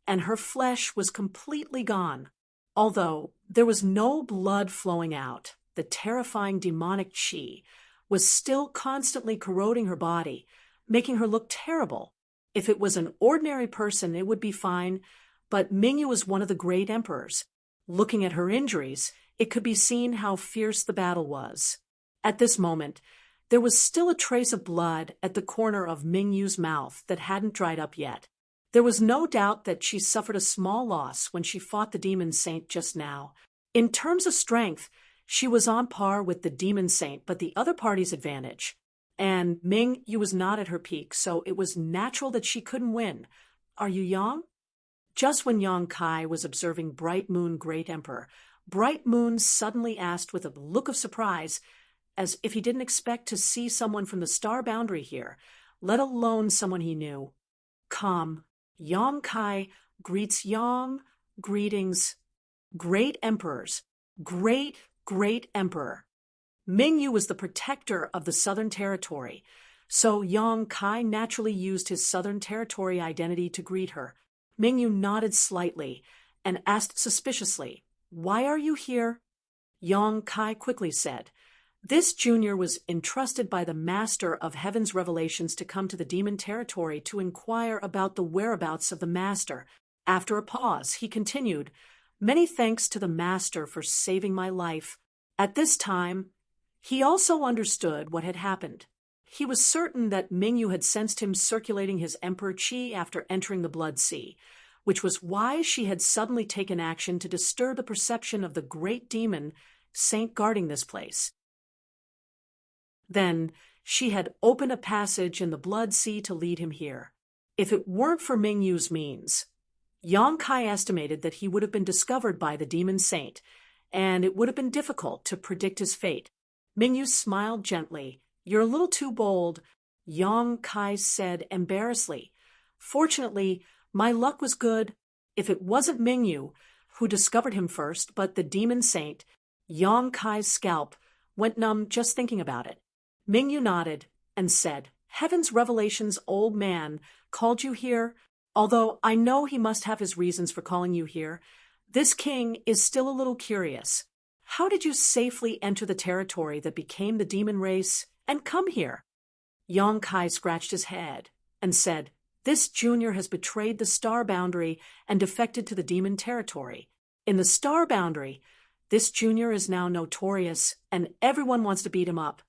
Speaker 1: and her flesh was completely gone. Although there was no blood flowing out, the terrifying demonic chi was still constantly corroding her body, making her look terrible. If it was an ordinary person, it would be fine, but Ming Yu was one of the great emperors. Looking at her injuries, it could be seen how fierce the battle was. At this moment, there was still a trace of blood at the corner of Ming Yu's mouth that hadn't dried up yet. There was no doubt that she suffered a small loss when she fought the demon saint just now. In terms of strength, she was on par with the demon saint, but the other party's advantage. And Ming Yu was not at her peak, so it was natural that she couldn't win. Are you Yang? Just when Yang Kai was observing Bright Moon Great Emperor, Bright Moon suddenly asked with a look of surprise, as if he didn't expect to see someone from the star boundary here, let alone someone he knew. Calm. Yang Kai greets Yang. Greetings. Great emperors. Great emperor. Ming Yu was the protector of the Southern Territory, so Yang Kai naturally used his Southern Territory identity to greet her. Ming Yu nodded slightly and asked suspiciously, "Why are you here?" Yang Kai quickly said, "This junior was entrusted by the Master of Heaven's Revelations to come to the Demon Territory to inquire about the whereabouts of the Master." After a pause, he continued, "Many thanks to the Master for saving my life." At this time, he also understood what had happened. He was certain that Mingyu had sensed him circulating his emperor qi after entering the Blood Sea, which was why she had suddenly taken action to disturb the perception of the great demon saint guarding this place. Then she had opened a passage in the Blood Sea to lead him here. If it weren't for Mingyu's means, Yang Kai estimated that he would have been discovered by the demon saint, and it would have been difficult to predict his fate. Mingyu smiled gently. "You're a little too bold," Yang Kai said embarrassedly. "Fortunately, my luck was good. If it wasn't Mingyu who discovered him first, but the demon saint," Yang Kai's scalp went numb just thinking about it. Mingyu nodded and said, "Heaven's Revelation's old man called you here. Although I know he must have his reasons for calling you here, this king is still a little curious. How did you safely enter the territory that became the demon race and come here?" Yang Kai scratched his head and said, "This junior has betrayed the star boundary and defected to the demon territory. In the star boundary, this junior is now notorious and everyone wants to beat him up."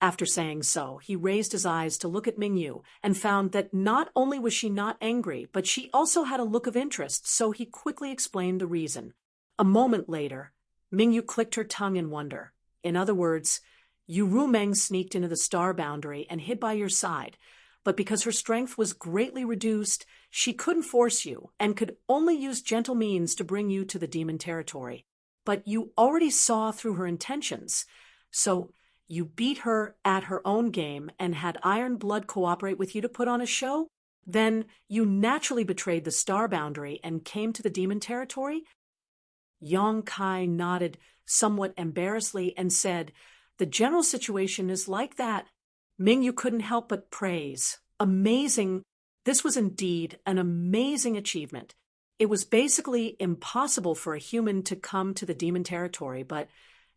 Speaker 1: After saying so, he raised his eyes to look at Mingyu and found that not only was she not angry, but she also had a look of interest, so he quickly explained the reason. A moment later, Mingyu clicked her tongue in wonder. "In other words, Yu Rumeng sneaked into the star boundary and hid by your side, but because her strength was greatly reduced, she couldn't force you and could only use gentle means to bring you to the demon territory. But you already saw through her intentions, so you beat her at her own game and had Iron Blood cooperate with you to put on a show? Then you naturally betrayed the star boundary and came to the demon territory?" Yang Kai nodded somewhat embarrassedly and said, "The general situation is like that." Mingyu couldn't help but praise. Amazing. This was indeed an amazing achievement. It was basically impossible for a human to come to the demon territory, but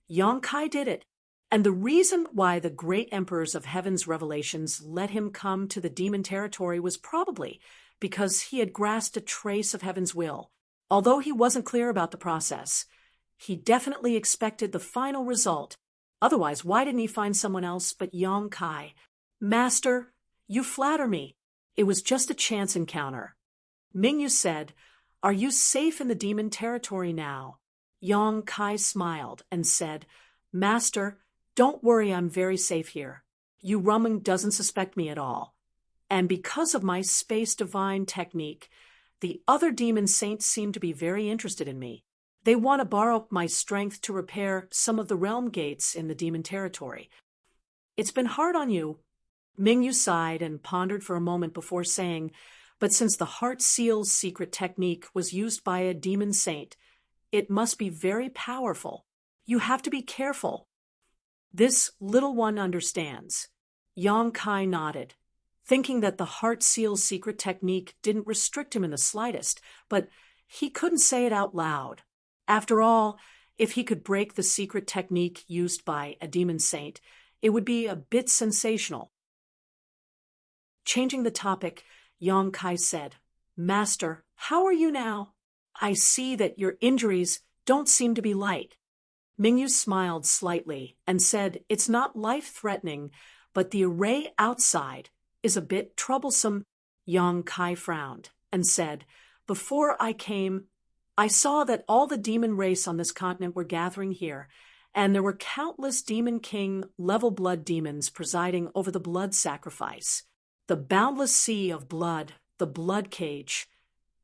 Speaker 1: Yang Kai did it. And the reason why the great emperors of Heaven's Revelations let him come to the demon territory was probably because he had grasped a trace of Heaven's will. Although he wasn't clear about the process, he definitely expected the final result. Otherwise, why didn't he find someone else but Yang Kai? "Master, you flatter me. It was just a chance encounter." Mingyu said, "Are you safe in the demon territory now?" Yang Kai smiled and said, "Master, don't worry, I'm very safe here. Yu Rumeng doesn't suspect me at all. And because of my space divine technique, the other demon saints seem to be very interested in me. They want to borrow my strength to repair some of the realm gates in the demon territory. It's been hard on you." Mingyu sighed and pondered for a moment before saying, "But since the Heart Seal's secret technique was used by a demon saint, it must be very powerful. You have to be careful." "This little one understands." Yang Kai nodded, thinking that the Heart Seal's secret technique didn't restrict him in the slightest, but he couldn't say it out loud. After all, if he could break the secret technique used by a demon saint, it would be a bit sensational. Changing the topic, Yang Kai said, "Master, how are you now? I see that your injuries don't seem to be light." Mingyu smiled slightly and said, "It's not life-threatening, but the array outside is a bit troublesome." Yang Kai frowned and said, "Before I came, I saw that all the demon race on this continent were gathering here, and there were countless Demon King level blood demons presiding over the blood sacrifice. The boundless sea of blood, the blood cage,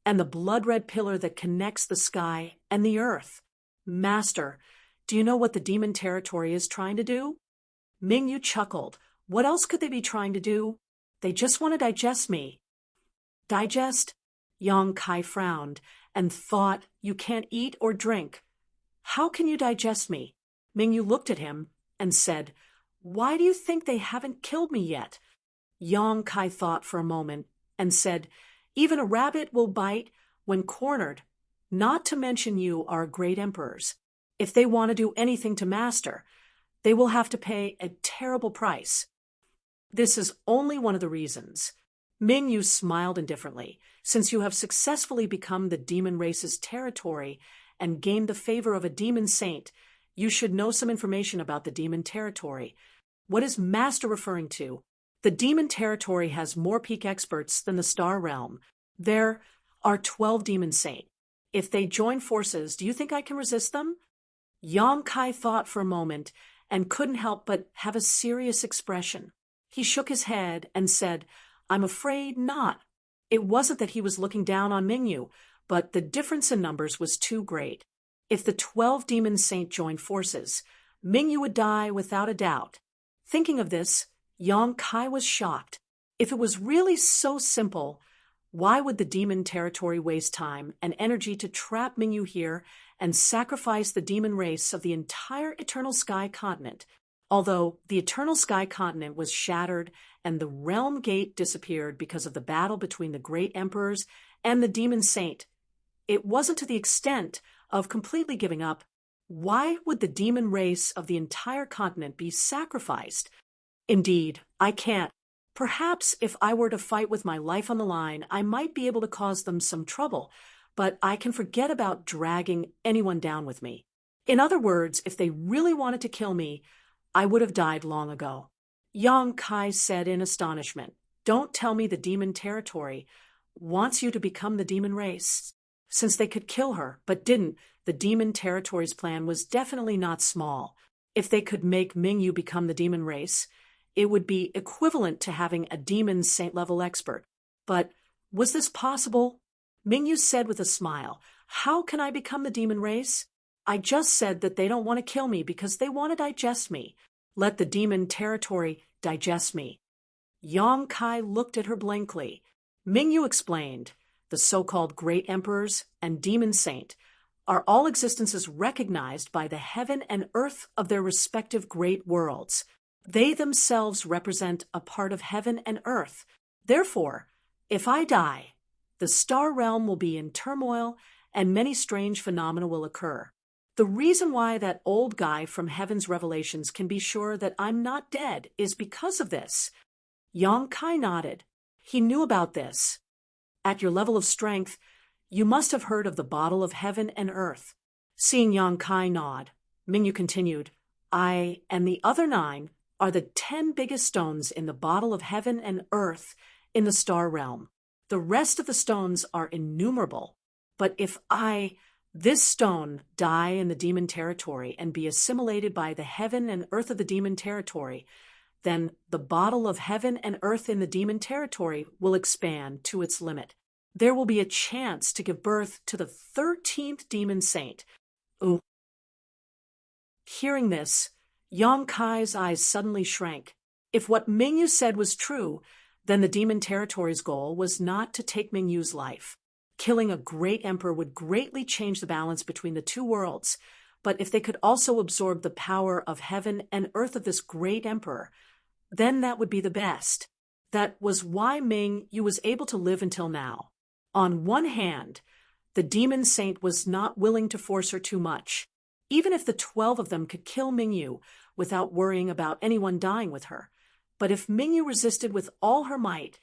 Speaker 1: and the blood-red pillar that connects the sky and the earth. Master, do you know what the demon territory is trying to do?" Mingyu chuckled. "What else could they be trying to do? They just want to digest me." "Digest?" Yang Kai frowned and thought, "You can't eat or drink. How can you digest me?" Mingyu looked at him and said, "Why do you think they haven't killed me yet?" Yang Kai thought for a moment and said, "Even a rabbit will bite when cornered, not to mention you are great emperors. If they want to do anything to Master, they will have to pay a terrible price." "This is only one of the reasons." Mingyu smiled indifferently. "Since you have successfully become the demon race's territory and gained the favor of a demon saint, you should know some information about the demon territory. What is Master referring to? The demon territory has more peak experts than the star realm. There are 12 demon saints. If they join forces, do you think I can resist them? Yang Kai thought for a moment and couldn't help but have a serious expression. He shook his head and said, "I'm afraid not." It wasn't that he was looking down on Mingyu, but the difference in numbers was too great. If the 12 demon saints joined forces, Mingyu would die without a doubt. Thinking of this, Yang Kai was shocked. If it was really so simple, why would the demon territory waste time and energy to trap Mingyu here and sacrifice the demon race of the entire Eternal Sky continent? Although the Eternal Sky continent was shattered and the Realm Gate disappeared because of the battle between the Great Emperors and the Demon Saint, it wasn't to the extent of completely giving up. Why would the demon race of the entire continent be sacrificed? Indeed, I can't. Perhaps if I were to fight with my life on the line, I might be able to cause them some trouble, but I can forget about dragging anyone down with me. In other words, if they really wanted to kill me, I would have died long ago. Yang Kai said in astonishment, "Don't tell me the demon territory wants you to become the demon race." Since they could kill her, but didn't, the demon territory's plan was definitely not small. If they could make Mingyu become the demon race, it would be equivalent to having a demon saint-level expert. But was this possible? Mingyu said with a smile, "How can I become the demon race? I just said that they don't want to kill me because they want to digest me. Let the demon territory digest me." Yang Kai looked at her blankly. Mingyu explained, "The so-called Great Emperors and Demon Saint are all existences recognized by the heaven and earth of their respective great worlds. They themselves represent a part of heaven and earth. Therefore, if I die, the star realm will be in turmoil and many strange phenomena will occur. The reason why that old guy from Heaven's Revelations can be sure that I'm not dead is because of this." Yang Kai nodded. He knew about this. "At your level of strength, you must have heard of the bottle of heaven and earth." Seeing Yang Kai nod, Mingyu continued, "I and the other 9 are the 10 biggest stones in the bottle of heaven and earth in the star realm. The rest of the stones are innumerable. But if this stone, die in the demon territory and be assimilated by the heaven and earth of the demon territory, then the bottle of heaven and earth in the demon territory will expand to its limit. There will be a chance to give birth to the 13th demon saint." Ooh. Hearing this, Yang Kai's eyes suddenly shrank. If what Mingyu said was true, then the demon territory's goal was not to take Mingyu's life. Killing a great emperor would greatly change the balance between the two worlds, but if they could also absorb the power of heaven and earth of this great emperor, then that would be the best. That was why Mingyu was able to live until now. On one hand, the demon saint was not willing to force her too much. Even if the 12 of them could kill Mingyu without worrying about anyone dying with her. But if Mingyu resisted with all her might,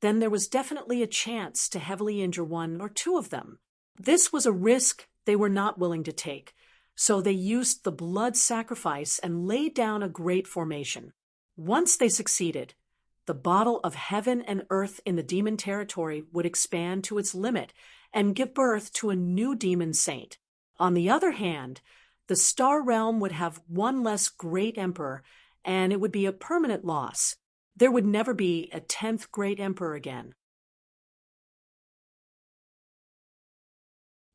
Speaker 1: then there was definitely a chance to heavily injure 1 or 2 of them. This was a risk they were not willing to take, so they used the blood sacrifice and laid down a great formation. Once they succeeded, the bottle of heaven and earth in the demon territory would expand to its limit and give birth to a new demon saint. On the other hand, the star realm would have 1 less great emperor, and it would be a permanent loss. There would never be a 10th great emperor again.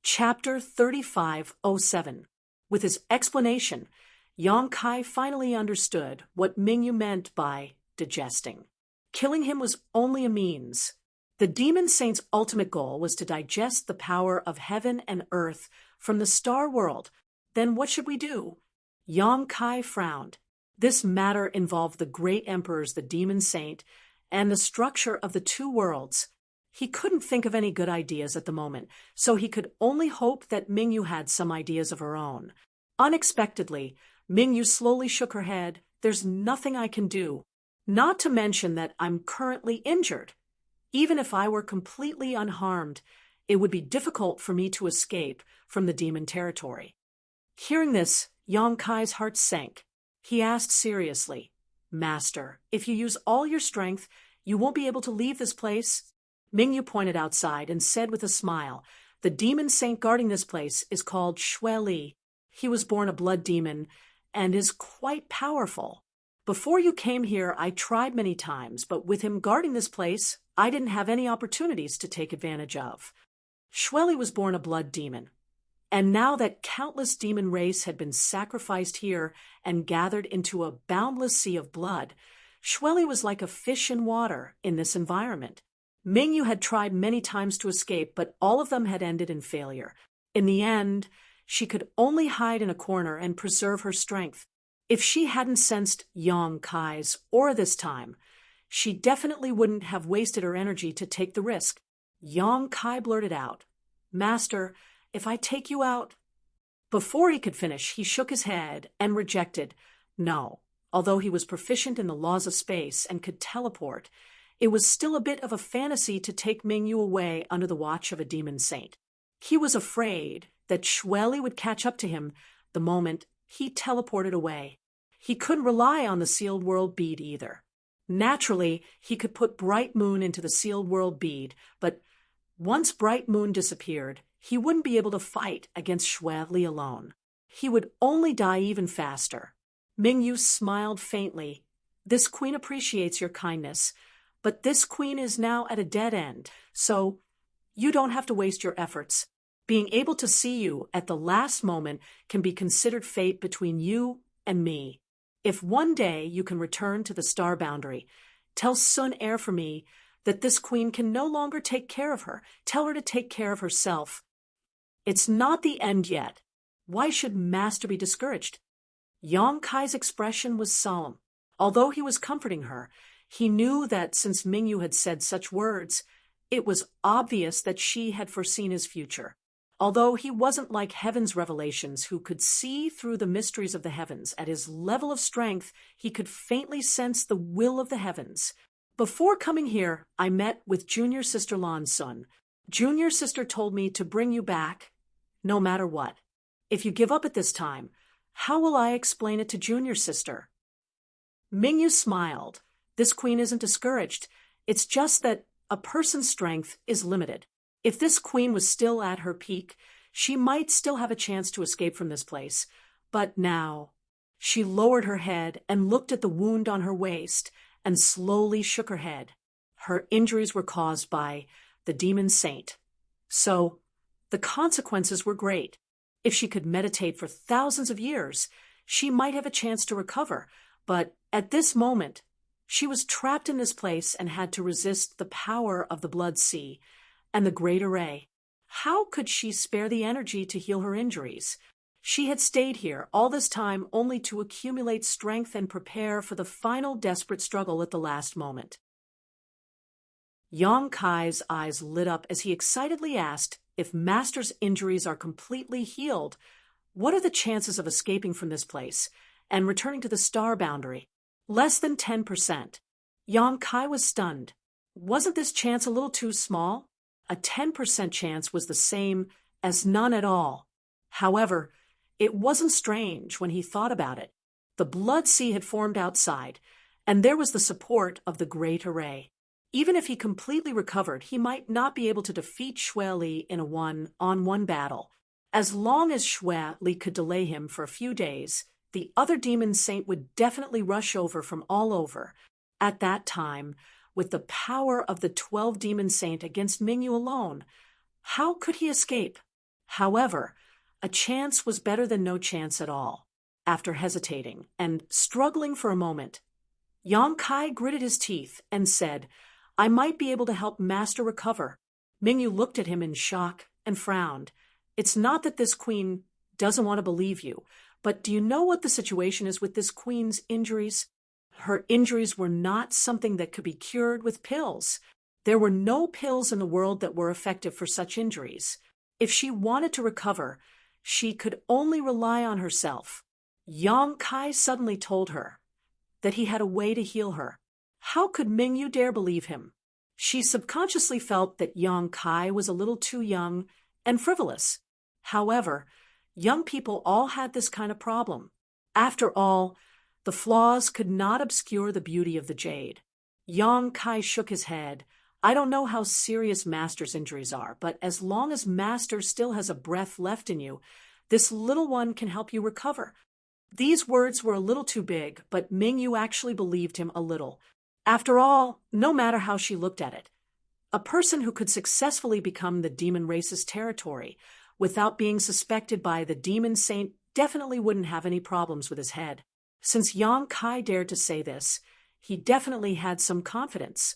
Speaker 1: Chapter 3507. With his explanation, Yang Kai finally understood what Mingyu meant by digesting. Killing him was only a means. The demon saint's ultimate goal was to digest the power of heaven and earth from the star world. Then what should we do? Yang Kai frowned. This matter involved the great emperors, the demon saint, and the structure of the two worlds. He couldn't think of any good ideas at the moment, so he could only hope that Mingyu had some ideas of her own. Unexpectedly, Mingyu slowly shook her head. "There's nothing I can do. Not to mention that I'm currently injured. Even if I were completely unharmed, it would be difficult for me to escape from the demon territory." Hearing this, Yang Kai's heart sank. He asked seriously, Master, if you use all your strength, you won't be able to leave this place. Mingyu pointed outside and said with a smile, the demon saint guarding this place is called Xue Li. He was born a blood demon and is quite powerful. Before you came here, I tried many times, but with him guarding this place, I didn't have any opportunities to take advantage of. Xue Li was born a blood demon. And now that countless demon race had been sacrificed here and gathered into a boundless sea of blood, Xue Li was like a fish in water in this environment. Mingyu had tried many times to escape, but all of them had ended in failure. In the end, she could only hide in a corner and preserve her strength. If she hadn't sensed Yang Kai's aura this time, she definitely wouldn't have wasted her energy to take the risk. Yang Kai blurted out, Master, if I take you out? Before he could finish, he shook his head and rejected, no. Although he was proficient in the laws of space and could teleport, it was still a bit of a fantasy to take Mingyu away under the watch of a demon saint. He was afraid that Xue Li would catch up to him the moment he teleported away. He couldn't rely on the sealed world bead either. Naturally, he could put Bright Moon into the sealed world bead, but once Bright Moon disappeared, he wouldn't be able to fight against Xue Li alone. He would only die even faster. Mingyu smiled faintly. This queen appreciates your kindness, but this queen is now at a dead end, so you don't have to waste your efforts. Being able to see you at the last moment can be considered fate between you and me. If one day you can return to the star boundary, tell Sun Air for me that this queen can no longer take care of her. Tell her to take care of herself. It's not the end yet. Why should Master be discouraged? Yang Kai's expression was solemn. Although he was comforting her, he knew that since Mingyu had said such words, it was obvious that she had foreseen his future. Although he wasn't like Heaven's revelations who could see through the mysteries of the heavens, at his level of strength, he could faintly sense the will of the heavens. Before coming here, I met with Junior Sister Lan's son. Junior Sister told me to bring you back, no matter what. If you give up at this time, how will I explain it to Junior Sister? Mingyu smiled. This queen isn't discouraged. It's just that a person's strength is limited. If this queen was still at her peak, she might still have a chance to escape from this place. But now, she lowered her head and looked at the wound on her waist and slowly shook her head. Her injuries were caused by the demon saint. So, the consequences were great. If she could meditate for thousands of years, she might have a chance to recover. But at this moment, she was trapped in this place and had to resist the power of the blood sea and the great array. How could she spare the energy to heal her injuries? She had stayed here all this time only to accumulate strength and prepare for the final desperate struggle at the last moment. Yang Kai's eyes lit up as he excitedly asked, if Master's injuries are completely healed, what are the chances of escaping from this place and returning to the star boundary? Less than 10%. Yang Kai was stunned. Wasn't this chance a little too small? A 10% chance was the same as none at all. However, it wasn't strange when he thought about it. The blood sea had formed outside, and there was the support of the great array. Even if he completely recovered, he might not be able to defeat Xue Li in a one-on-one battle. As long as Xue Li could delay him for a few days, the other demon saint would definitely rush over from all over. At that time, with the power of the 12 demon saint against Mingyu alone, how could he escape? However, a chance was better than no chance at all. After hesitating and struggling for a moment, Yang Kai gritted his teeth and said, I might be able to help Master recover. Mingyu looked at him in shock and frowned. It's not that this queen doesn't want to believe you, but do you know what the situation is with this queen's injuries? Her injuries were not something that could be cured with pills. There were no pills in the world that were effective for such injuries. If she wanted to recover, she could only rely on herself. Yang Kai suddenly told her that he had a way to heal her. How could Mingyu dare believe him? She subconsciously felt that Yang Kai was a little too young and frivolous. However, young people all had this kind of problem. After all, The flaws could not obscure the beauty of the jade. Yang Kai shook his head. I don't know how serious Master's injuries are, but as long as Master still has a breath left in you, this little one can help you recover. These words were a little too big, but Mingyu actually believed him a little. After all, no matter how she looked at it, a person who could successfully become the demon race's territory without being suspected by the demon saint definitely wouldn't have any problems with his head. Since Yang Kai dared to say this, he definitely had some confidence.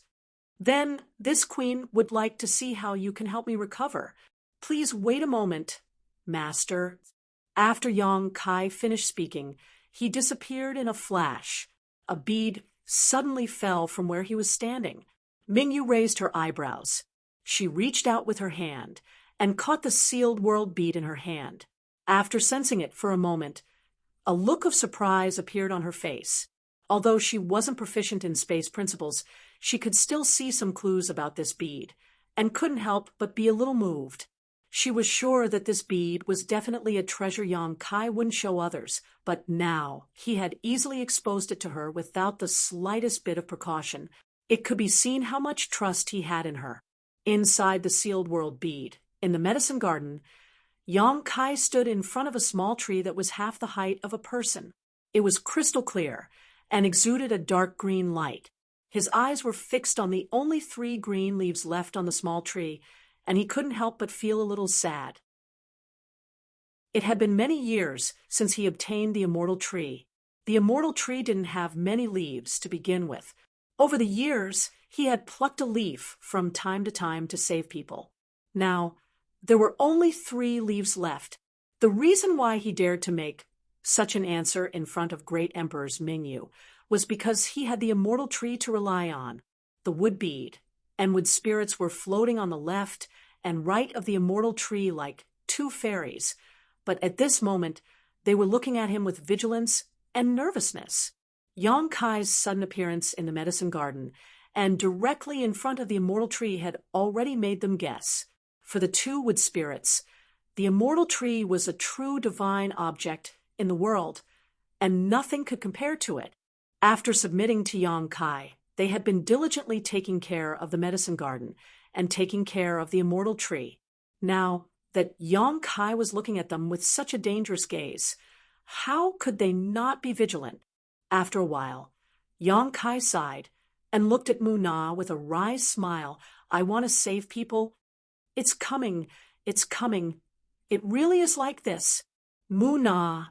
Speaker 1: Then, this queen would like to see how you can help me recover. Please wait a moment, Master. After Yang Kai finished speaking, he disappeared in a flash. A bead suddenly fell from where he was standing. Mingyu raised her eyebrows. She reached out with her hand and caught the sealed world bead in her hand. After sensing it for a moment, a look of surprise appeared on her face. Although she wasn't proficient in space principles, she could still see some clues about this bead, and couldn't help but be a little moved. She was sure that this bead was definitely a treasure Yang Kai wouldn't show others, but now he had easily exposed it to her without the slightest bit of precaution. It could be seen how much trust he had in her. Inside the sealed world bead, in the medicine garden, Yang Kai stood in front of a small tree that was half the height of a person. It was crystal clear and exuded a dark green light. His eyes were fixed on the only 3 green leaves left on the small tree, and he couldn't help but feel a little sad. It had been many years since he obtained the immortal tree. The immortal tree didn't have many leaves to begin with. Over the years, he had plucked a leaf from time to time to save people. Now, there were only 3 leaves left. The reason why he dared to make such an answer in front of great emperors Mingyu was because he had the immortal tree to rely on. The wood bead and wood spirits were floating on the left and right of the immortal tree like 2 fairies, but at this moment they were looking at him with vigilance and nervousness. Yang Kai's sudden appearance in the medicine garden and directly in front of the immortal tree had already made them guess. For the 2 wood spirits, the immortal tree was a true divine object in the world, and nothing could compare to it. After submitting to Yang Kai, they had been diligently taking care of the medicine garden and taking care of the immortal tree. Now that Yang Kai was looking at them with such a dangerous gaze, how could they not be vigilant? After a while, Yang Kai sighed and looked at Mu Na with a wry smile. I want to save people. It's coming. It's coming. It really is like this. Mu Na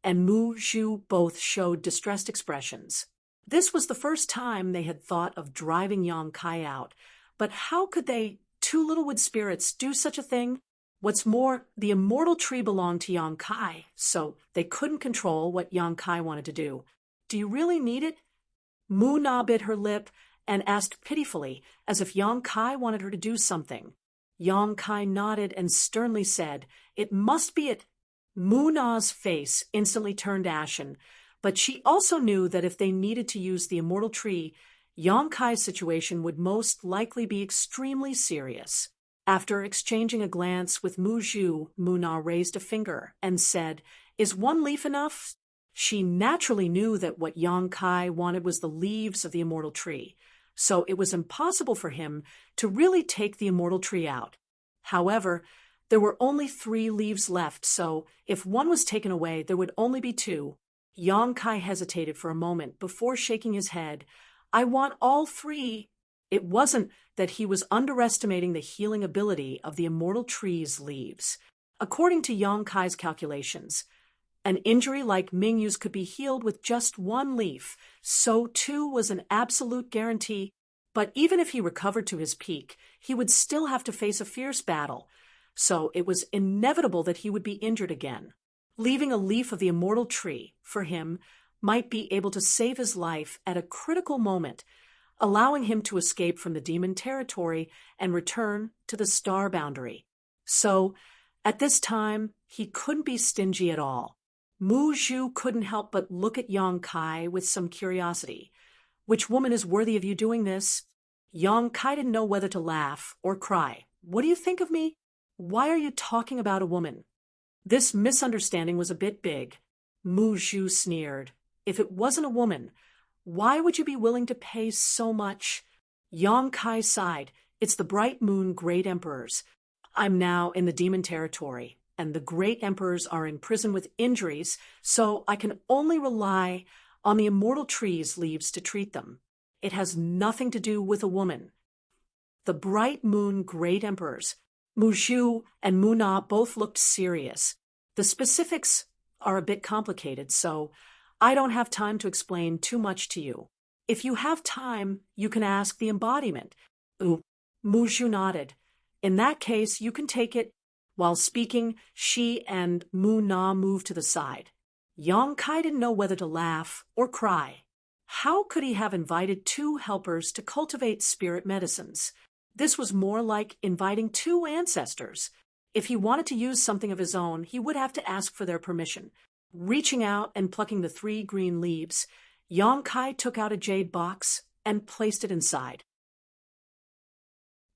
Speaker 1: and Mu Zhu both showed distressed expressions. This was the first time they had thought of driving Yang Kai out, but how could they, 2 little wood spirits, do such a thing? What's more, the immortal tree belonged to Yang Kai, so they couldn't control what Yang Kai wanted to do. Do you really need it? Mu Na bit her lip and asked pitifully, as if Yang Kai wanted her to do something. Yang Kai nodded and sternly said, It must be it. Mu Na's face instantly turned ashen, but she also knew that if they needed to use the immortal tree, Yang Kai's situation would most likely be extremely serious. After exchanging a glance with Mu Zhu, Mu Na raised a finger and said, Is 1 leaf enough? She naturally knew that what Yang Kai wanted was the leaves of the immortal tree, so it was impossible for him to really take the immortal tree out. However, there were only 3 leaves left, so if 1 was taken away, there would only be 2. Yang Kai hesitated for a moment before shaking his head. I want all 3. It wasn't that he was underestimating the healing ability of the immortal tree's leaves. According to Yang Kai's calculations, an injury like Mingyu's could be healed with just 1 leaf, so 2 was an absolute guarantee. But even if he recovered to his peak, he would still have to face a fierce battle, so it was inevitable that he would be injured again. Leaving a leaf of the immortal tree, for him, might be able to save his life at a critical moment, allowing him to escape from the demon territory and return to the star boundary. So, at this time, he couldn't be stingy at all. Mu Zhu couldn't help but look at Yang Kai with some curiosity. Which woman is worthy of you doing this? Yang Kai didn't know whether to laugh or cry. What do you think of me? Why are you talking about a woman? This misunderstanding was a bit big. Mu Zhu sneered. if it wasn't a woman, why would you be willing to pay so much? Yang Kai sighed. It's the bright moon great emperors. I'm now in the demon territory, and the great emperors are in prison with injuries, so I can only rely on the immortal tree's leaves to treat them. It has nothing to do with a woman. The bright moon great emperors, Mu Zhu and Mu Na, both looked serious. The specifics are a bit complicated, so I don't have time to explain too much to you. If you have time, you can ask the embodiment. Mu Zhu nodded. In that case, you can take it. While speaking, she and Mu Na moved to the side. Yang Kai didn't know whether to laugh or cry. How could he have invited two helpers to cultivate spirit medicines? This was more like inviting two ancestors. If he wanted to use something of his own, he would have to ask for their permission. Reaching out and plucking the 3 green leaves, Yang Kai took out a jade box and placed it inside.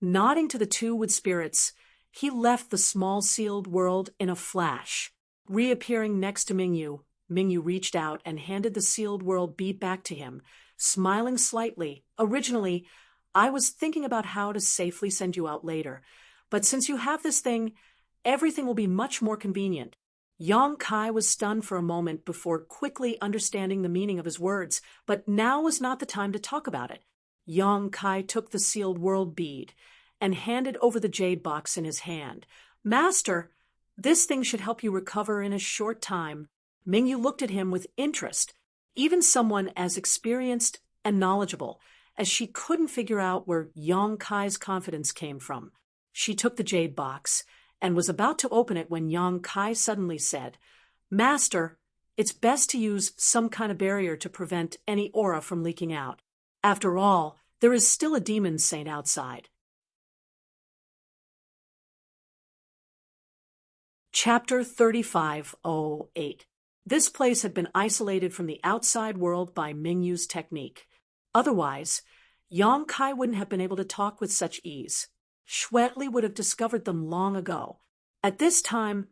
Speaker 1: Nodding to the two wood spirits, he left the small sealed world in a flash. Reappearing next to Mingyu, Mingyu reached out and handed the sealed world bead back to him, smiling slightly. Originally, I was thinking about how to safely send you out later, but since you have this thing, everything will be much more convenient. Yang Kai was stunned for a moment before quickly understanding the meaning of his words, but now was not the time to talk about it. Yang Kai took the sealed world bead and handed over the jade box in his hand. Master, this thing should help you recover in a short time. Mingyu looked at him with interest, even someone as experienced and knowledgeable, as she couldn't figure out where Yang Kai's confidence came from. She took the jade box and was about to open it when Yang Kai suddenly said, Master, it's best to use some kind of barrier to prevent any aura from leaking out. After all, there is still a demon saint outside. Chapter 3508. This place had been isolated from the outside world by Mingyu's technique. Otherwise, Yang Kai wouldn't have been able to talk with such ease. Xuetli would have discovered them long ago. At this time,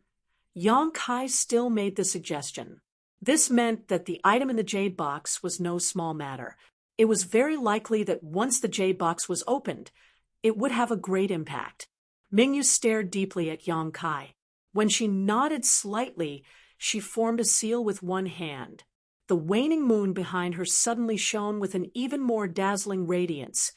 Speaker 1: Yang Kai still made the suggestion. This meant that the item in the jade box was no small matter. It was very likely that once the jade box was opened, it would have a great impact. Mingyu stared deeply at Yang Kai. When she nodded slightly, she formed a seal with one hand. The waning moon behind her suddenly shone with an even more dazzling radiance,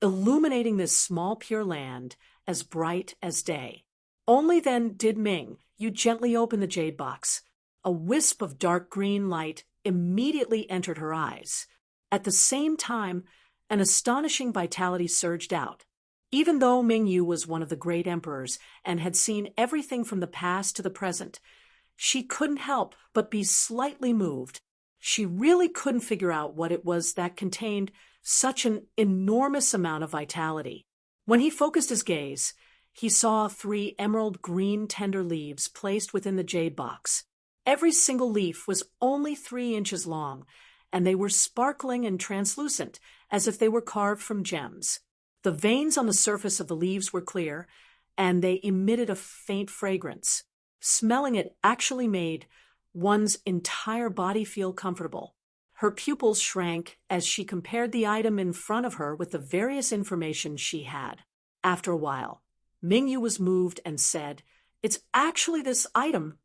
Speaker 1: illuminating this small pure land as bright as day. Only then did Mingyu gently open the jade box. A wisp of dark green light immediately entered her eyes. At the same time, an astonishing vitality surged out. Even though Mingyu was one of the great emperors and had seen everything from the past to the present, she couldn't help but be slightly moved. She really couldn't figure out what it was that contained such an enormous amount of vitality. When he focused his gaze, he saw 3 emerald green tender leaves placed within the jade box. Every single leaf was only 3 inches long, and they were sparkling and translucent, as if they were carved from gems. The veins on the surface of the leaves were clear, and they emitted a faint fragrance. Smelling it actually made one's entire body feel comfortable. Her pupils shrank as she compared the item in front of her with the various information she had. After a while, Mingyu was moved and said, "It's actually this item."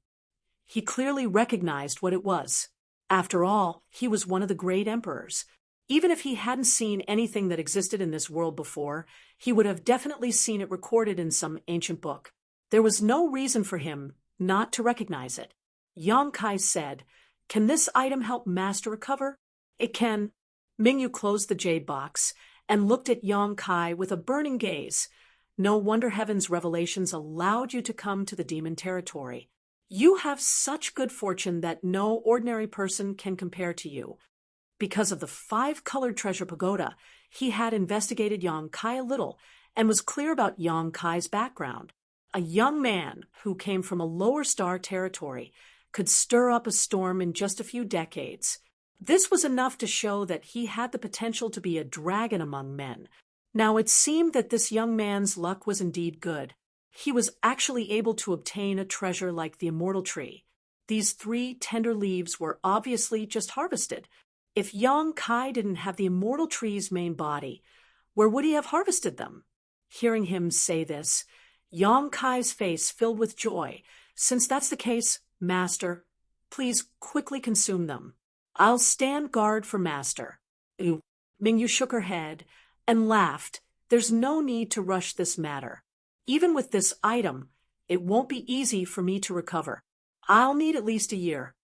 Speaker 1: He clearly recognized what it was. After all, he was one of the great emperors. Even if he hadn't seen anything that existed in this world before, he would have definitely seen it recorded in some ancient book. There was no reason for him not to recognize it. Yang Kai said, "Can this item help Master recover?" "It can." Mingyu closed the jade box and looked at Yang Kai with a burning gaze. No wonder Heaven's revelations allowed you to come to the demon territory. You have such good fortune that no ordinary person can compare to you. Because of the 5-colored treasure pagoda, he had investigated Yang Kai a little and was clear about Yang Kai's background. A young man who came from a lower star territory could stir up a storm in just a few decades. This was enough to show that he had the potential to be a dragon among men. Now it seemed that this young man's luck was indeed good. He was actually able to obtain a treasure like the immortal tree. These 3 tender leaves were obviously just harvested. If young Kai didn't have the immortal tree's main body, where would he have harvested them? Hearing him say this, young Kai's face filled with joy. Since that's the case, Master, please quickly consume them. I'll stand guard for Master. Ooh. Mingyu shook her head and laughed. There's no need to rush this matter. Even with this item, it won't be easy for me to recover. I'll need at least a year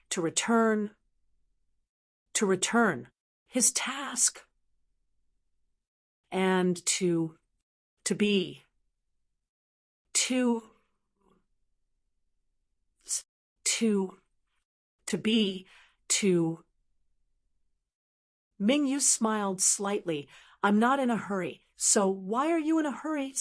Speaker 1: to return his task and to be Mingyu smiled slightly. I'm not in a hurry, so why are you in a hurry?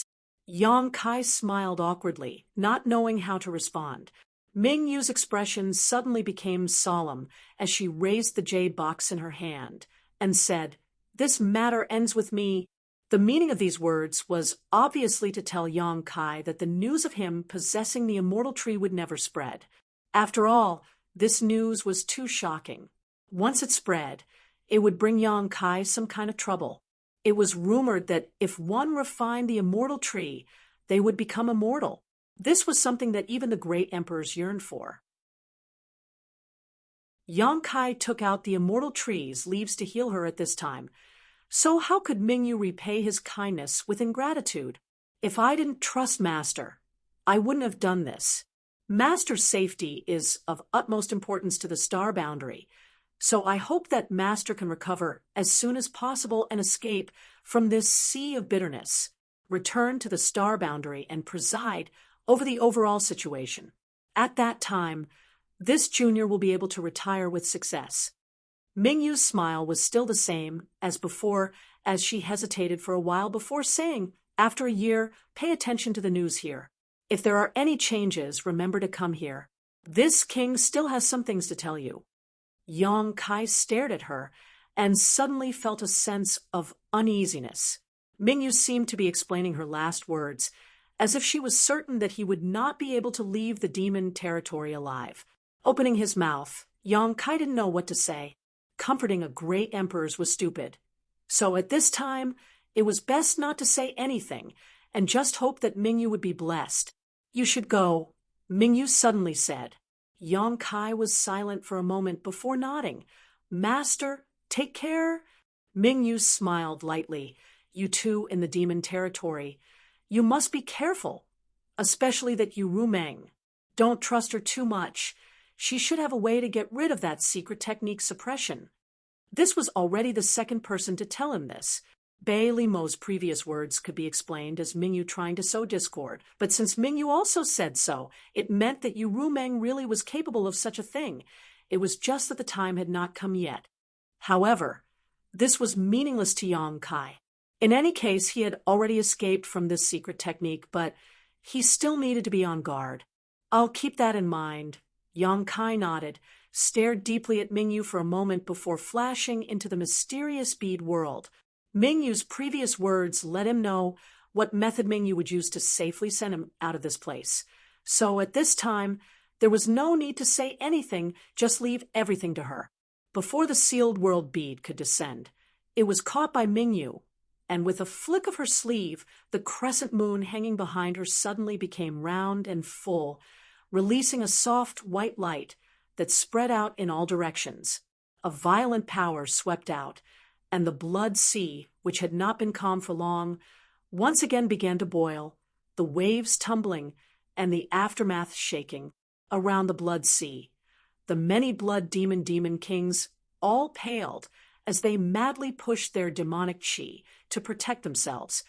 Speaker 1: Yang Kai smiled awkwardly, not knowing how to respond. Mingyu's expression suddenly became solemn as she raised the jade box in her hand and said, "This matter ends with me." The meaning of these words was obviously to tell Yang Kai that the news of him possessing the immortal tree would never spread. After all, this news was too shocking. Once it spread, it would bring Yang Kai some kind of trouble. It was rumored that if one refined the immortal tree, they would become immortal. This was something that even the great emperors yearned for. Yang Kai took out the immortal tree's leaves to heal her at this time. So how could Mingyu repay his kindness with ingratitude? If I didn't trust Master, I wouldn't have done this. Master's safety is of utmost importance to the star boundary, so I hope that Master can recover as soon as possible and escape from this sea of bitterness, return to the star boundary and preside over the overall situation. At that time, this junior will be able to retire with success. Mingyu's smile was still the same as before as she hesitated for a while before saying, after a year, pay attention to the news here. If there are any changes, remember to come here. This king still has some things to tell you. Yang Kai stared at her and suddenly felt a sense of uneasiness. Mingyu seemed to be explaining her last words, as if she was certain that he would not be able to leave the demon territory alive. Opening his mouth, Yang Kai didn't know what to say. Comforting a great emperor was stupid. So at this time, it was best not to say anything and just hope that Mingyu would be blessed. You should go, Mingyu suddenly said. Yang Kai was silent for a moment before nodding. Master, take care. Mingyu smiled lightly. You too in the demon territory. You must be careful, especially that you Rumeng. Don't trust her too much. She should have a way to get rid of that secret technique suppression. This was already the second person to tell him this. Bei Limo's previous words could be explained as Mingyu trying to sow discord, but since Mingyu also said so, it meant that Yu Rumeng really was capable of such a thing. It was just that the time had not come yet. However, this was meaningless to Yang Kai. In any case, he had already escaped from this secret technique, but he still needed to be on guard. I'll keep that in mind. Yang Kai nodded, stared deeply at Mingyu for a moment before flashing into the mysterious bead world. Mingyu's previous words let him know what method Mingyu would use to safely send him out of this place. So at this time, there was no need to say anything, just leave everything to her. Before the sealed world bead could descend, it was caught by Mingyu, and with a flick of her sleeve, the crescent moon hanging behind her suddenly became round and full, releasing a soft white light that spread out in all directions. A violent power swept out, and the blood sea, which had not been calm for long, once again began to boil, the waves tumbling and the aftermath shaking around the blood sea. The many blood demon kings all paled as they madly pushed their demonic chi to protect themselves.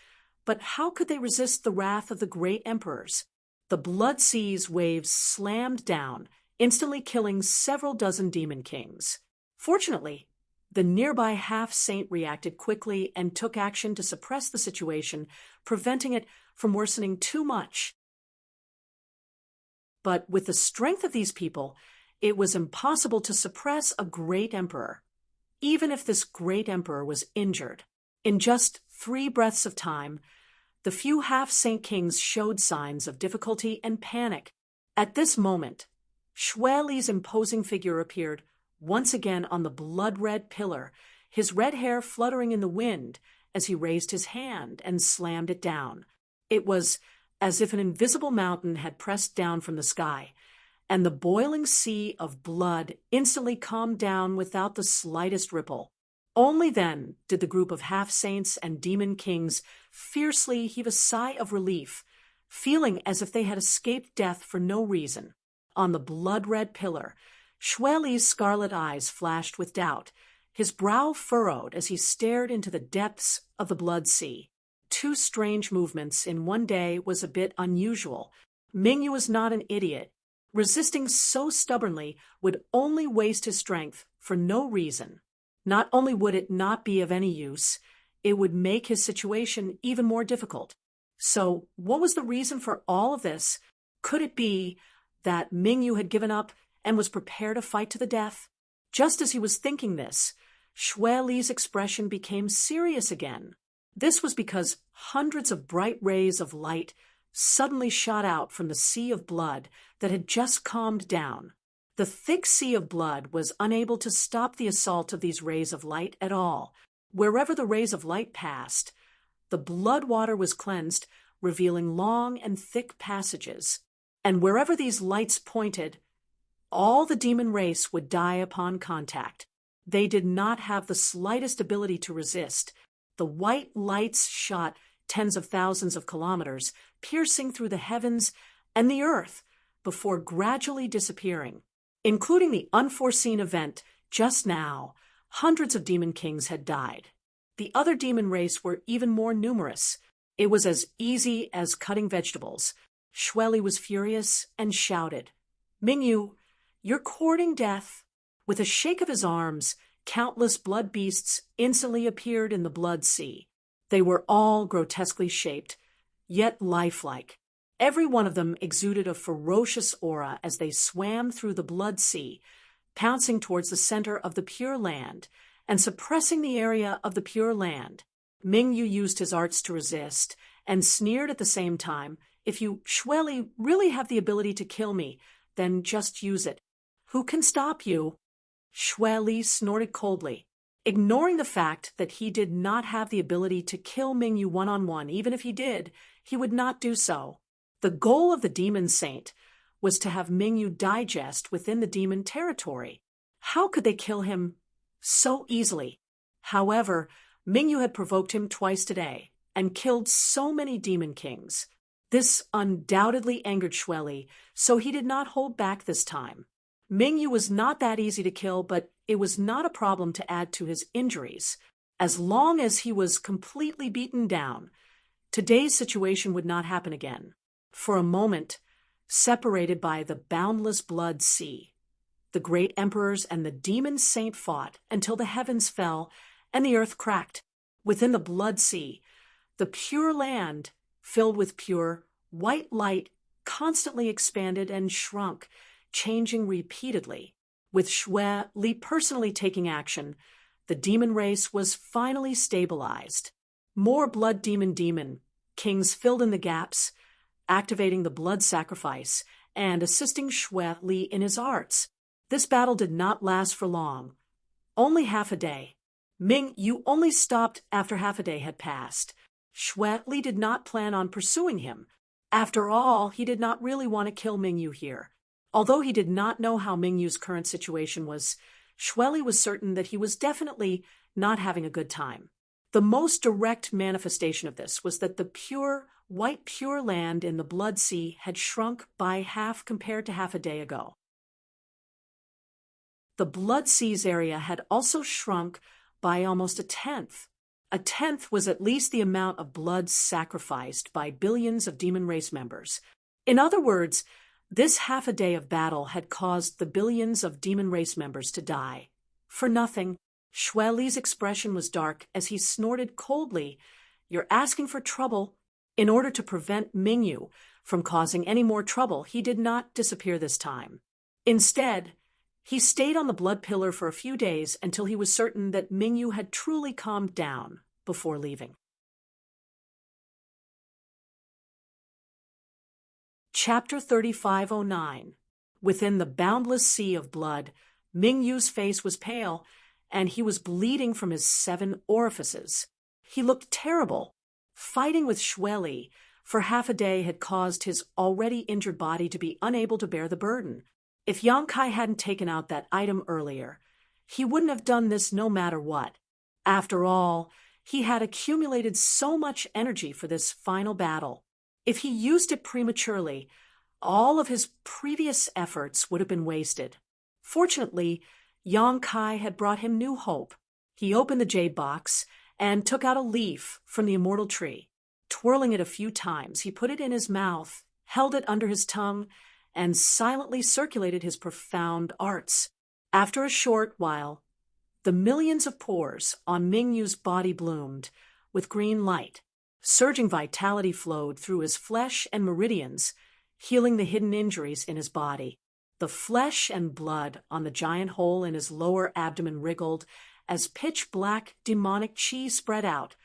Speaker 1: But how could they resist the wrath of the great emperors? The blood sea's waves slammed down, instantly killing several dozen demon kings. Fortunately, the nearby half-saint reacted quickly and took action to suppress the situation, preventing it from worsening too much. But with the strength of these people, it was impossible to suppress a great emperor, even if this great emperor was injured. In just 3 breaths of time, the few half-saint kings showed signs of difficulty and panic. At this moment, Xue Li's imposing figure appeared once again on the blood-red pillar, his red hair fluttering in the wind as he raised his hand and slammed it down. It was as if an invisible mountain had pressed down from the sky, and the boiling sea of blood instantly calmed down without the slightest ripple. Only then did the group of half-saints and demon kings fiercely heave a sigh of relief, feeling as if they had escaped death for no reason. On the blood-red pillar, Xue Li's scarlet eyes flashed with doubt, his brow furrowed as he stared into the depths of the blood sea. Two strange movements in one day was a bit unusual. Mingyu was not an idiot. Resisting so stubbornly would only waste his strength for no reason. Not only would it not be of any use, it would make his situation even more difficult. So, what was the reason for all of this? Could it be that Mingyu had given up and was prepared to fight to the death? Just as he was thinking this, Xue Li's expression became serious again. This was because hundreds of bright rays of light suddenly shot out from the sea of blood that had just calmed down. The thick sea of blood was unable to stop the assault of these rays of light at all. Wherever the rays of light passed, the blood water was cleansed, revealing long and thick passages. And wherever these lights pointed, all the demon race would die upon contact. They did not have the slightest ability to resist. The white lights shot tens of thousands of kilometers, piercing through the heavens and the earth before gradually disappearing. Including the unforeseen event just now, hundreds of demon kings had died. The other demon race were even more numerous. It was as easy as cutting vegetables. Xue Li was furious and shouted, "Mingyu, you're courting death." With a shake of his arms, countless blood beasts instantly appeared in the blood sea. They were all grotesquely shaped, yet lifelike. Every one of them exuded a ferocious aura as they swam through the blood sea, pouncing towards the center of the Pure Land and suppressing the area of the Pure Land. Mingyu used his arts to resist and sneered at the same time, "If you, Xue Li, really have the ability to kill me, then just use it. Who can stop you?" Xue Li snorted coldly, ignoring the fact that he did not have the ability to kill Mingyu one-on-one. Even if he did, he would not do so. The goal of the demon saint was to have Mingyu digest within the demon territory. How could they kill him so easily? However, Mingyu had provoked him twice today and killed so many demon kings. This undoubtedly angered Xue Li, so he did not hold back this time. Mingyu was not that easy to kill, but it was not a problem to add to his injuries. As long as he was completely beaten down, today's situation would not happen again. For a moment, separated by the boundless blood sea, the great emperors and the demon saint fought until the heavens fell and the earth cracked. Within the blood sea, the Pure Land, filled with pure, white light, constantly expanded and shrunk, changing repeatedly. With Xue Li personally taking action, the demon race was finally stabilized. More blood demon kings filled in the gaps, activating the blood sacrifice and assisting Xue Li in his arts. This battle did not last for long, only half a day. Mingyu only stopped after half a day had passed. Xue Li did not plan on pursuing him. After all, he did not really want to kill Mingyu here. Although he did not know how Mingyu's current situation was, Xue Li was certain that he was definitely not having a good time. The most direct manifestation of this was that the white Pure Land in the blood sea had shrunk by half compared to half a day ago. The blood sea's area had also shrunk by almost a tenth. A tenth was at least the amount of blood sacrificed by billions of demon race members. In other words, this half a day of battle had caused the billions of demon race members to die. For nothing. Xue Li's expression was dark as he snorted coldly, "You're asking for trouble." In order to prevent Mingyu from causing any more trouble, he did not disappear this time. Instead, he stayed on the blood pillar for a few days until he was certain that Mingyu had truly calmed down before leaving. Chapter 3509. Within the boundless sea of blood, Ming Yu's face was pale, and he was bleeding from his 7 orifices. He looked terrible. Fighting with Xue Li for half a day had caused his already injured body to be unable to bear the burden. If Yang Kai hadn't taken out that item earlier, he wouldn't have done this no matter what. After all, he had accumulated so much energy for this final battle. If he used it prematurely, all of his previous efforts would have been wasted. Fortunately, Yang Kai had brought him new hope. He opened the jade box and took out a leaf from the immortal tree. Twirling it a few times, he put it in his mouth, held it under his tongue, and silently circulated his profound arts. After a short while, the millions of pores on Ming Yu's body bloomed with green light. Surging vitality flowed through his flesh and meridians, healing the hidden injuries in his body. The flesh and blood on the giant hole in his lower abdomen wriggled as pitch-black demonic chi spread out,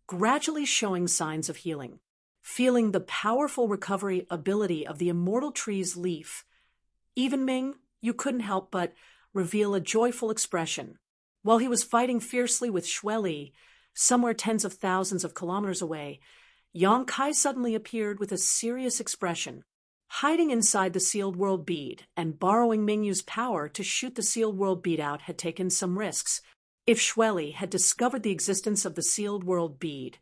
Speaker 1: gradually showing signs of healing. Feeling the powerful recovery ability of the immortal tree's leaf, even Ming Yu couldn't help but reveal a joyful expression. While he was fighting fiercely with Xue Li, somewhere tens of thousands of kilometers away, Yang Kai suddenly appeared with a serious expression. Hiding inside the sealed world bead and borrowing Ming Yu's power to shoot the sealed world bead out had taken some risks. If Xue Li had discovered the existence of the sealed world bead,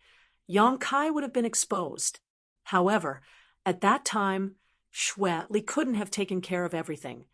Speaker 1: Yang Kai would have been exposed. However, at that time, Xue Li couldn't have taken care of everything,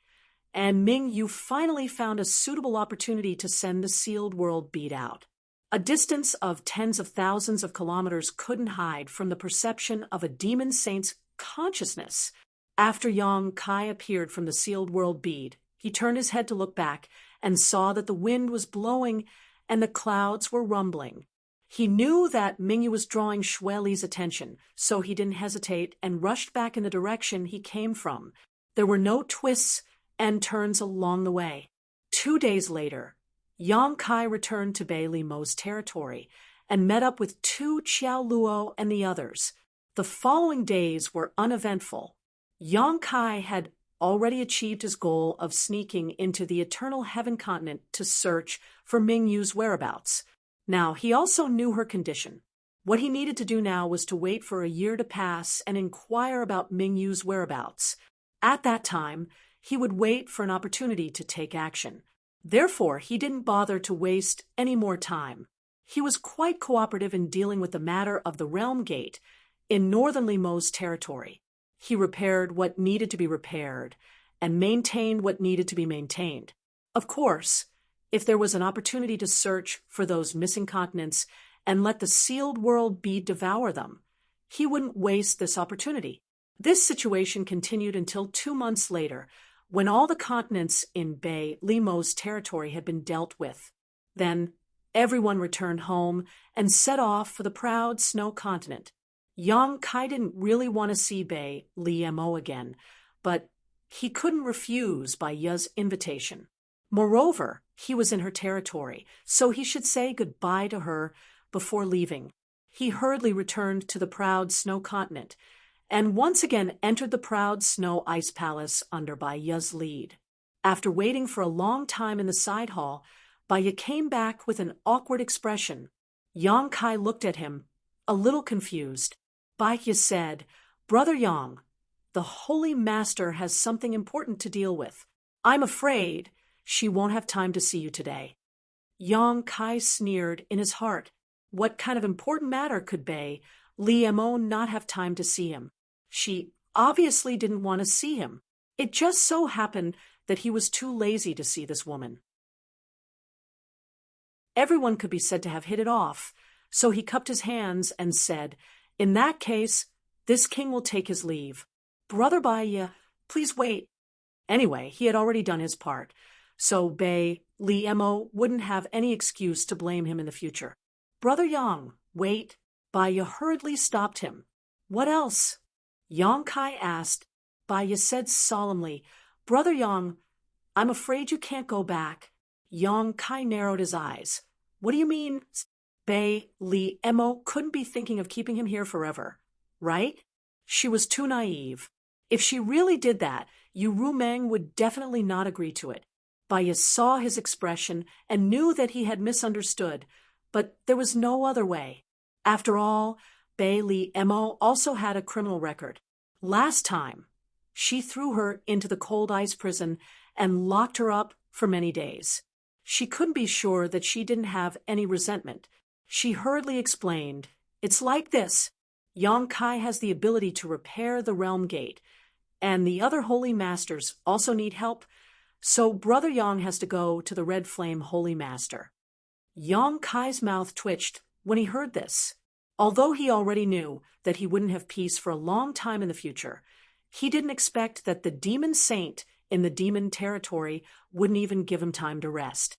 Speaker 1: and Ming Yu finally found a suitable opportunity to send the sealed world bead out. A distance of tens of thousands of kilometers couldn't hide from the perception of a demon saint's consciousness. After Yang Kai appeared from the sealed world bead, he turned his head to look back and saw that the wind was blowing and the clouds were rumbling. He knew that Ming Yu was drawing Xue Li's attention, so he didn't hesitate and rushed back in the direction he came from. There were no twists and turns along the way. 2 days later, Yang Kai returned to Bei Li Mo's territory and met up with Tu Qiao Luo and the others. The following days were uneventful. Yang Kai had already achieved his goal of sneaking into the Eternal Heaven continent to search for Ming Yu's whereabouts. Now, he also knew her condition. What he needed to do now was to wait for a year to pass and inquire about Ming Yu's whereabouts. At that time, he would wait for an opportunity to take action. Therefore, he didn't bother to waste any more time. He was quite cooperative in dealing with the matter of the Realm Gate in Northern Limo's territory. He repaired what needed to be repaired and maintained what needed to be maintained. Of course, if there was an opportunity to search for those missing continents and let the sealed world bead devour them, he wouldn't waste this opportunity. This situation continued until 2 months later, when all the continents in Bei Li Mo's territory had been dealt with. Then everyone returned home and set off for the proud snow continent. Yang Kai didn't really want to see Bei Li Mo again, but he couldn't refuse Bai Ye's invitation. Moreover, he was in her territory, so he should say goodbye to her before leaving. He hurriedly returned to the proud snow continent, and once again entered the proud snow ice palace under Bai Ye's lead. After waiting for a long time in the side hall, Bai Ye came back with an awkward expression. Yang Kai looked at him, a little confused. Bai Ye said, "Brother Yang, the Holy Master has something important to deal with. I'm afraid she won't have time to see you today." Yang Kai sneered in his heart. What kind of important matter could Bei Li Mo not have time to see him? She obviously didn't want to see him. It just so happened that he was too lazy to see this woman. Everyone could be said to have hit it off, so he cupped his hands and said, "In that case, this king will take his leave. Brother Bai Ye, please wait." Anyway, he had already done his part, so Bei Li Mo wouldn't have any excuse to blame him in the future. "Brother Yang, wait." Bai Ye hurriedly stopped him. "What else?" Yang Kai asked. Bai Ye said solemnly, "Brother Yang, I'm afraid you can't go back." Yang Kai narrowed his eyes. "What do you mean?" Bei Li Mo couldn't be thinking of keeping him here forever, right? She was too naive. If she really did that, Yu Rumeng would definitely not agree to it. Baiya saw his expression and knew that he had misunderstood, but there was no other way. After all, Bei Li Mo also had a criminal record. Last time, she threw her into the cold ice prison and locked her up for many days. She couldn't be sure that she didn't have any resentment. She hurriedly explained, "It's like this. Yang Kai has the ability to repair the realm gate, and the other holy masters also need help, so Brother Yang has to go to the Red Flame Holy Master." Yang Kai's mouth twitched when he heard this. Although he already knew that he wouldn't have peace for a long time in the future, he didn't expect that the demon saint in the demon territory wouldn't even give him time to rest.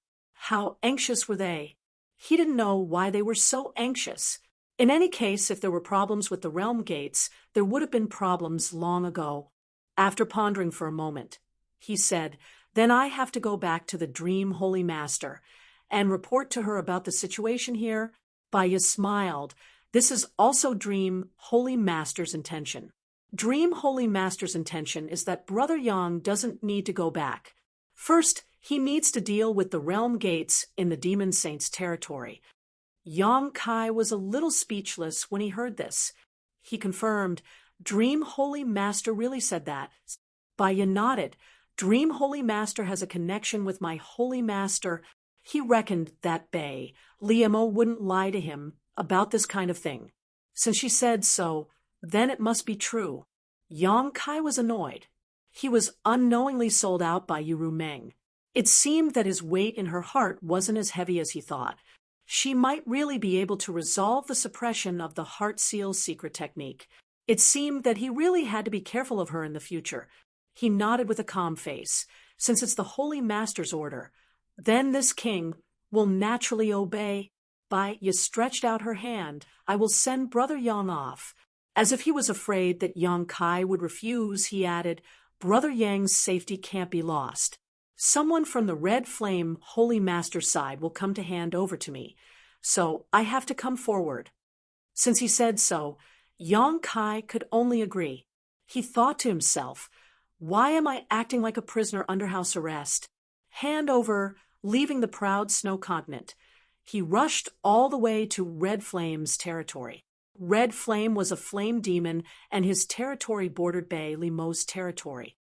Speaker 1: How anxious were they? He didn't know why they were so anxious. In any case, if there were problems with the realm gates, there would have been problems long ago. After pondering for a moment, he said, "Then I have to go back to the Dream Holy Master and report to her about the situation here." Baiya smiled. This is also Dream Holy Master's intention. Dream Holy Master's intention is that Brother Yang doesn't need to go back. First, he needs to deal with the realm gates in the Demon Saint's territory. Yang Kai was a little speechless when he heard this. He confirmed, "Dream Holy Master really said that." Baiya nodded. "Dream Holy Master has a connection with my Holy Master." He reckoned that Bei Li Mo wouldn't lie to him about this kind of thing. Since she said so, then it must be true. Yang Kai was annoyed. He was unknowingly sold out by Yu Rumeng. It seemed that his weight in her heart wasn't as heavy as he thought. She might really be able to resolve the suppression of the heart seal secret technique. It seemed that he really had to be careful of her in the future. He nodded with a calm face. Since it's the Holy Master's order, then this king will naturally obey. Baiya stretched out her hand. "I will send Brother Yang off." As if he was afraid that Yang Kai would refuse, he added, "Brother Yang's safety can't be lost. Someone from the Red Flame Holy Master's side will come to hand over to me, so I have to come forward." Since he said so, Yang Kai could only agree. He thought to himself, "Why am I acting like a prisoner under house arrest?" Hand over, leaving the proud snow continent, he rushed all the way to Red Flame's territory. Red Flame was a flame demon, and his territory bordered Bei Li Mo's territory.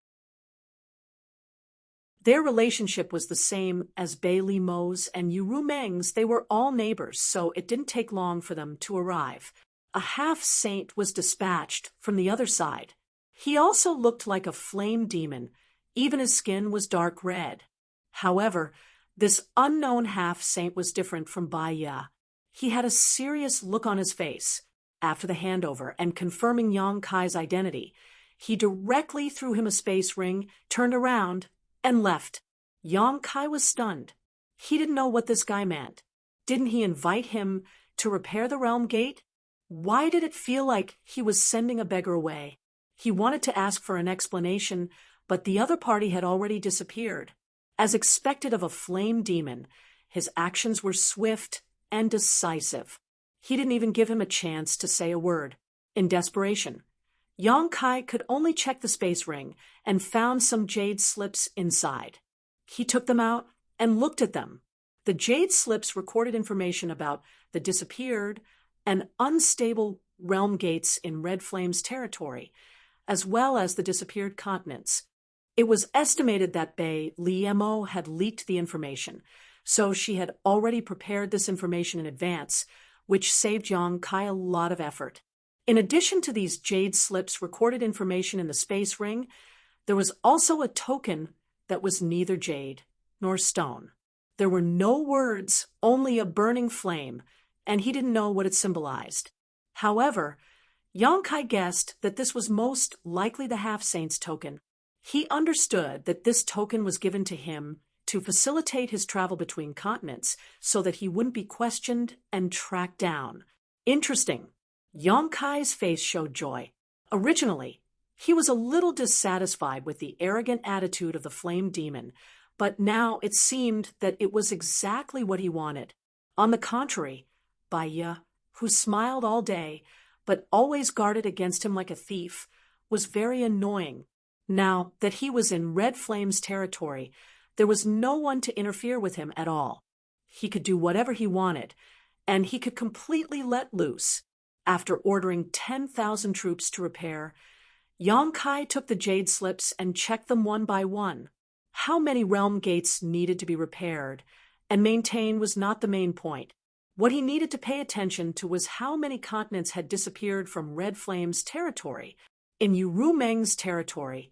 Speaker 1: Their relationship was the same as Bei Li Mo's and Yu Rumeng's. They were all neighbors, so it didn't take long for them to arrive. A half-saint was dispatched from the other side. He also looked like a flame demon. Even his skin was dark red. However, this unknown half-saint was different from Baiya. He had a serious look on his face. After the handover and confirming Yang Kai's identity, he directly threw him a space ring, turned around, and left. Yang Kai was stunned. He didn't know what this guy meant. Didn't he invite him to repair the realm gate? Why did it feel like he was sending a beggar away? He wanted to ask for an explanation, but the other party had already disappeared. As expected of a flame demon, his actions were swift and decisive. He didn't even give him a chance to say a word. In desperation, Yang Kai could only check the space ring and found some jade slips inside. He took them out and looked at them. The jade slips recorded information about the disappeared and unstable realm gates in Red Flame's territory, as well as the disappeared continents. It was estimated that Bei Li Mo had leaked the information, so she had already prepared this information in advance, which saved Yang Kai a lot of effort. In addition to these jade slips recorded information in the space ring, there was also a token that was neither jade nor stone. There were no words, only a burning flame, and he didn't know what it symbolized. However, Yang Kai guessed that this was most likely the half-saint's token. He understood that this token was given to him to facilitate his travel between continents so that he wouldn't be questioned and tracked down. Interesting. Yang Kai's face showed joy. Originally, he was a little dissatisfied with the arrogant attitude of the flame demon, but now it seemed that it was exactly what he wanted. On the contrary, Baiya, who smiled all day, but always guarded against him like a thief, was very annoying. Now that he was in Red Flame's territory, there was no one to interfere with him at all. He could do whatever he wanted, and he could completely let loose. After ordering 10,000 troops to repair, Yang Kai took the jade slips and checked them one by one. How many realm gates needed to be repaired and maintained was not the main point. What he needed to pay attention to was how many continents had disappeared from Red Flame's territory. In Yurumeng's territory,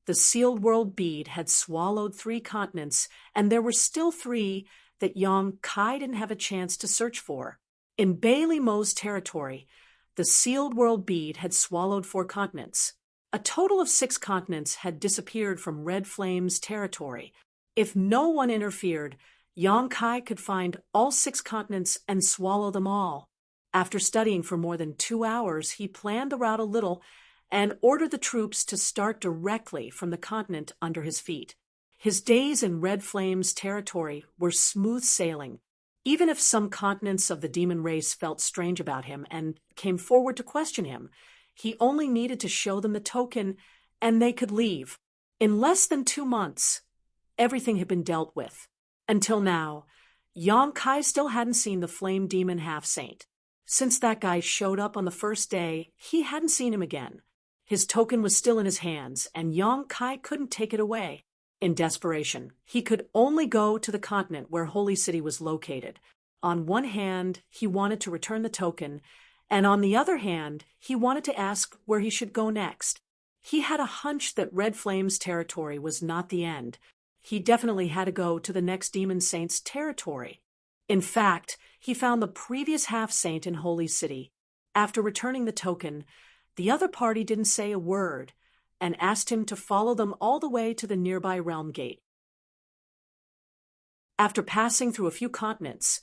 Speaker 1: the sealed world bead had swallowed 3 continents, and there were still 3 that Yang Kai didn't have a chance to search for. In Bailey Mo's territory, the sealed world bead had swallowed 4 continents. A total of 6 continents had disappeared from Red Flame's territory. If no one interfered, Yang Kai could find all 6 continents and swallow them all. After studying for more than 2 hours, he planned the route a little and ordered the troops to start directly from the continent under his feet. His days in Red Flame's territory were smooth sailing. Even if some continents of the demon race felt strange about him and came forward to question him, he only needed to show them the token and they could leave. In less than 2 months, everything had been dealt with. Until now, Yang Kai still hadn't seen the flame demon half-saint. Since that guy showed up on the first day, he hadn't seen him again. His token was still in his hands, and Yang Kai couldn't take it away. In desperation, he could only go to the continent where Holy City was located. On one hand, he wanted to return the token, and on the other hand, he wanted to ask where he should go next. He had a hunch that Red Flame's territory was not the end. He definitely had to go to the next Demon Saint's territory. In fact, he found the previous half-saint in Holy City. After returning the token, the other party didn't say a word and asked him to follow them all the way to the nearby realm gate. After passing through a few continents,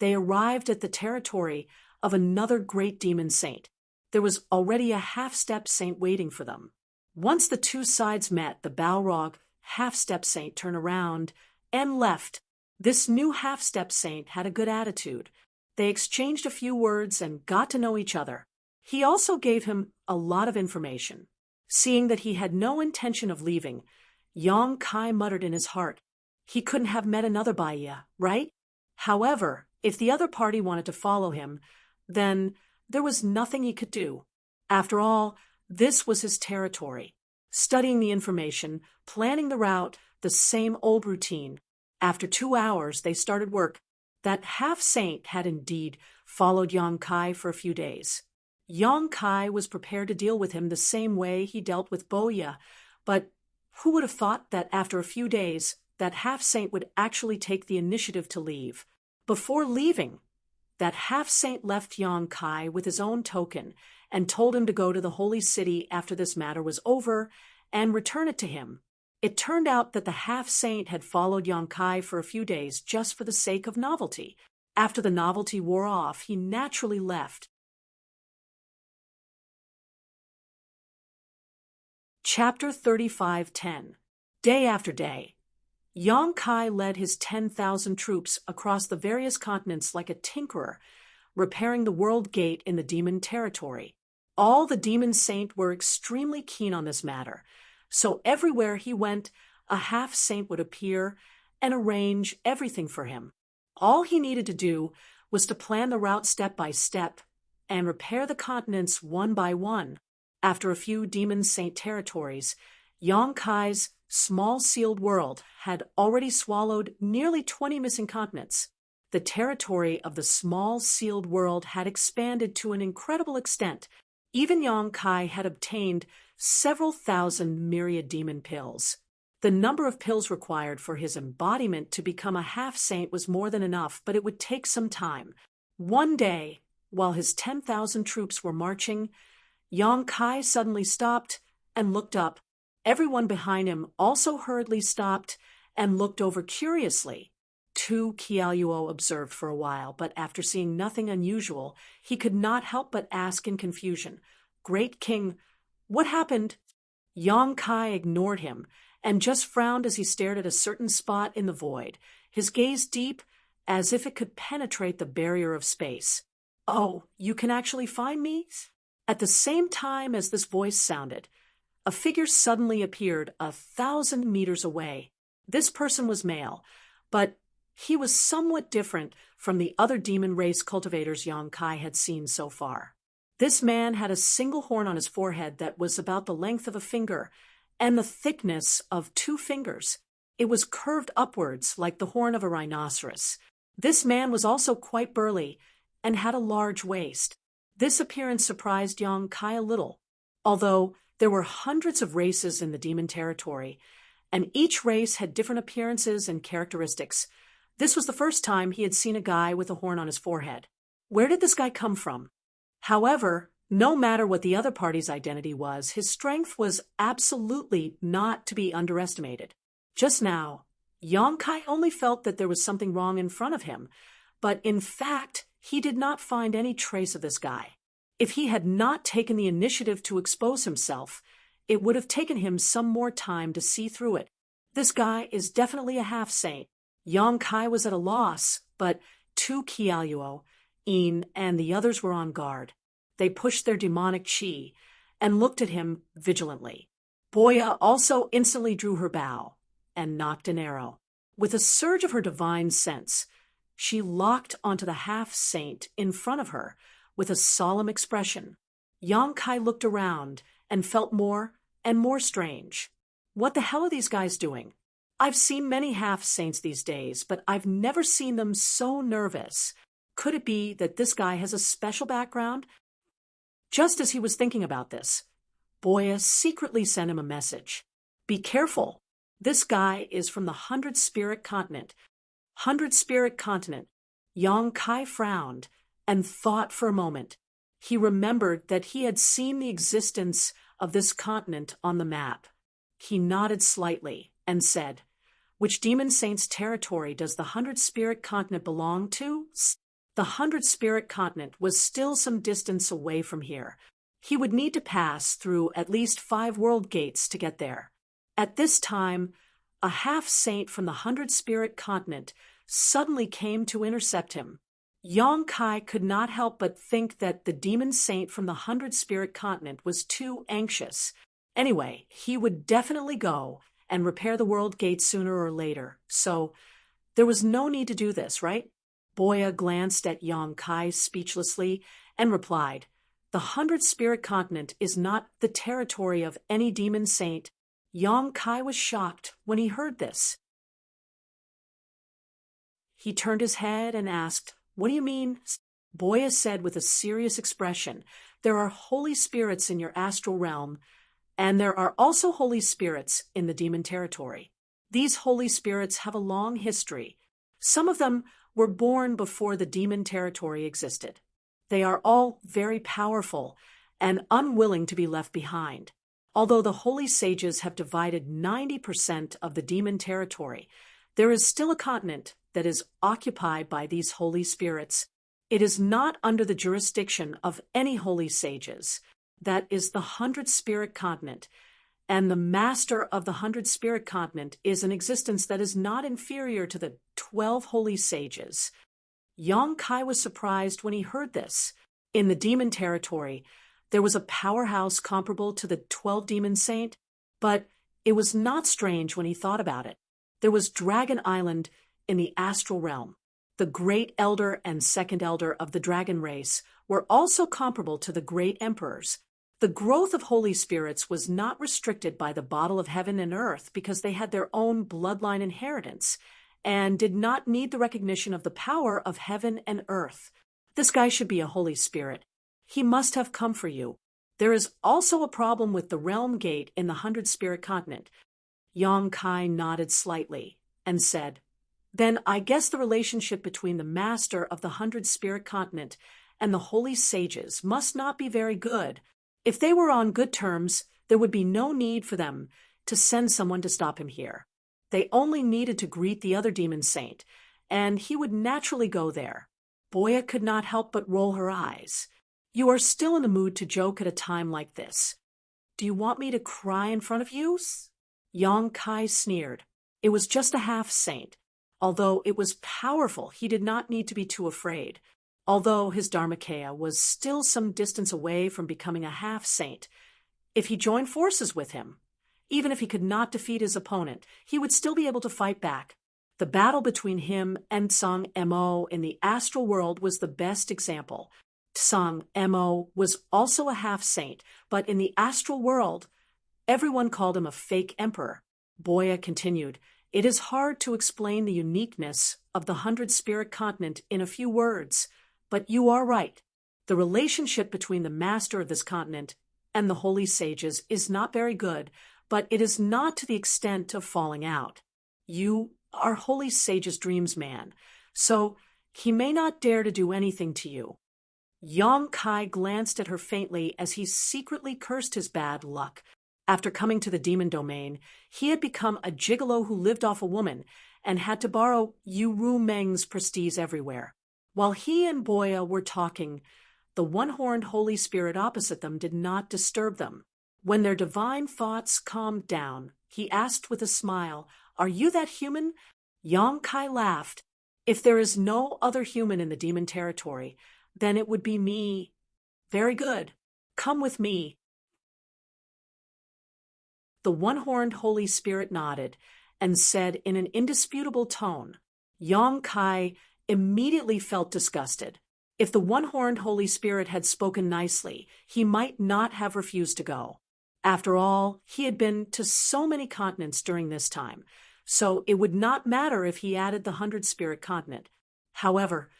Speaker 1: they arrived at the territory of another great demon saint. There was already a half-step saint waiting for them. Once the 2 sides met, the Balrog half-step saint turned around and left. This new half-step saint had a good attitude. They exchanged a few words and got to know each other. He also gave him a lot of information. Seeing that he had no intention of leaving, Yang Kai muttered in his heart, he couldn't have met another Baiya, right? However, if the other party wanted to follow him, then there was nothing he could do. After all, this was his territory. Studying the information, planning the route, the same old routine. After 2 hours, they started work. That half-saint had indeed followed Yang Kai for a few days. Yang Kai was prepared to deal with him the same way he dealt with Boya, but who would have thought that after a few days, that half-saint would actually take the initiative to leave? Before leaving, that half-saint left Yang Kai with his own token and told him to go to the Holy City after this matter was over and return it to him. It turned out that the half-saint had followed Yang Kai for a few days just for the sake of novelty. After the novelty wore off, he naturally left. Chapter 35:10. Day after day, Yang Kai led his 10,000 troops across the various continents like a tinkerer, repairing the world gate in the demon territory. All the demon saint were extremely keen on this matter, so everywhere he went, a half-saint would appear and arrange everything for him. All he needed to do was to plan the route step by step and repair the continents one by one. After a few demon saint territories, Yang Kai's small sealed world had already swallowed nearly 20 missing continents. The territory of the small sealed world had expanded to an incredible extent. Even Yang Kai had obtained several thousand myriad demon pills. The number of pills required for his embodiment to become a half-saint was more than enough, but it would take some time. One day, while his 10,000 troops were marching, Yang Kai suddenly stopped and looked up. Everyone behind him also hurriedly stopped and looked over curiously. Tu Qiaoyuo observed for a while, but after seeing nothing unusual, he could not help but ask in confusion, "Great King, what happened?" Yang Kai ignored him and just frowned as he stared at a certain spot in the void, his gaze deep as if it could penetrate the barrier of space. "Oh, you can actually find me?" At the same time as this voice sounded, a figure suddenly appeared 1,000 meters away. This person was male, but he was somewhat different from the other demon race cultivators Yang Kai had seen so far. This man had a single horn on his forehead that was about the length of a finger and the thickness of 2 fingers. It was curved upwards like the horn of a rhinoceros. This man was also quite burly and had a large waist. This appearance surprised Yang Kai a little, although there were hundreds of races in the demon territory, and each race had different appearances and characteristics. This was the first time he had seen a guy with a horn on his forehead. Where did this guy come from? However, no matter what the other party's identity was, his strength was absolutely not to be underestimated. Just now, Yang Kai only felt that there was something wrong in front of him, but in fact, he did not find any trace of this guy. If he had not taken the initiative to expose himself, it would have taken him some more time to see through it. This guy is definitely a half-saint. Yang Kai was at a loss, but Tu Qiaoluo, Yin, and the others were on guard. They pushed their demonic chi and looked at him vigilantly. Boya also instantly drew her bow and nocked an arrow. With a surge of her divine sense, she locked onto the half-saint in front of her with a solemn expression. Yang Kai looked around and felt more and more strange. What the hell are these guys doing? I've seen many half-saints these days, but I've never seen them so nervous. Could it be that this guy has a special background? Just as he was thinking about this, Boya secretly sent him a message. Be careful. This guy is from the 100 Spirit Continent. 100 Spirit Continent. Yang Kai frowned and thought for a moment. He remembered that he had seen the existence of this continent on the map. He nodded slightly and said, "Which demon saint's territory does the 100 Spirit Continent belong to?" The 100 Spirit Continent was still some distance away from here. He would need to pass through at least 5 world gates to get there. At this time, a half-saint from the 100 Spirit Continent suddenly came to intercept him. Yang Kai could not help but think that the demon saint from the 100 Spirit Continent was too anxious. Anyway, he would definitely go and repair the world gate sooner or later, so there was no need to do this, right? Boya glanced at Yang Kai speechlessly and replied, "The 100 Spirit Continent is not the territory of any demon saint." Yang Kai was shocked when he heard this. He turned his head and asked, "What do you mean?" Boya said with a serious expression, "There are holy spirits in your astral realm, and there are also holy spirits in the demon territory. These holy spirits have a long history. Some of them were born before the demon territory existed. They are all very powerful and unwilling to be left behind. Although the holy sages have divided 90% of the demon territory, there is still a continent that is occupied by these holy spirits. It is not under the jurisdiction of any holy sages. That is the 100 Spirit Continent, and the master of the 100 Spirit Continent is an existence that is not inferior to the 12 holy sages." Yang Kai was surprised when he heard this. In the demon territory, there was a powerhouse comparable to the 12 demon saint, but it was not strange when he thought about it. There was Dragon Island in the astral realm. The Great Elder and Second Elder of the dragon race were also comparable to the Great Emperors. The growth of holy spirits was not restricted by the bottle of heaven and earth because they had their own bloodline inheritance and did not need the recognition of the power of heaven and earth. This guy should be a holy spirit. He must have come for you. There is also a problem with the realm gate in the 100 Spirit Continent. Yang Kai nodded slightly and said, "Then I guess the relationship between the master of the 100 Spirit Continent and the holy sages must not be very good. If they were on good terms, there would be no need for them to send someone to stop him here. They only needed to greet the other demon saint, and he would naturally go there." Boya could not help but roll her eyes. "You are still in the mood to joke at a time like this. Do you want me to cry in front of you?" Yang Kai sneered. It was just a half-saint. Although it was powerful, he did not need to be too afraid. Although his Dharmakaya was still some distance away from becoming a half-saint, if he joined forces with him. Even if he could not defeat his opponent, he would still be able to fight back. The battle between him and Tsang Mo in the astral world was the best example. Tsang Mo was also a half-saint, but in the astral world, everyone called him a fake emperor. Boya continued, "It is hard to explain the uniqueness of the 100-spirit continent in a few words, but you are right. The relationship between the master of this continent and the holy sages is not very good, but it is not to the extent of falling out. You are holy sage's dreams man, so he may not dare to do anything to you." Yang Kai glanced at her faintly as he secretly cursed his bad luck. After coming to the demon domain, he had become a gigolo who lived off a woman and had to borrow Yu Ru Meng's prestige everywhere. While he and Boya were talking, the one-horned Holy Spirit opposite them did not disturb them. When their divine thoughts calmed down, he asked with a smile, "Are you that human?" Yang Kai laughed. "If there is no other human in the demon territory, then it would be me." "Very good. Come with me." The one-horned Holy Spirit nodded and said in an indisputable tone. Yang Kai immediately felt disgusted. If the one-horned Holy Spirit had spoken nicely, he might not have refused to go. After all, he had been to so many continents during this time, so it would not matter if he added the 100-spirit continent. However,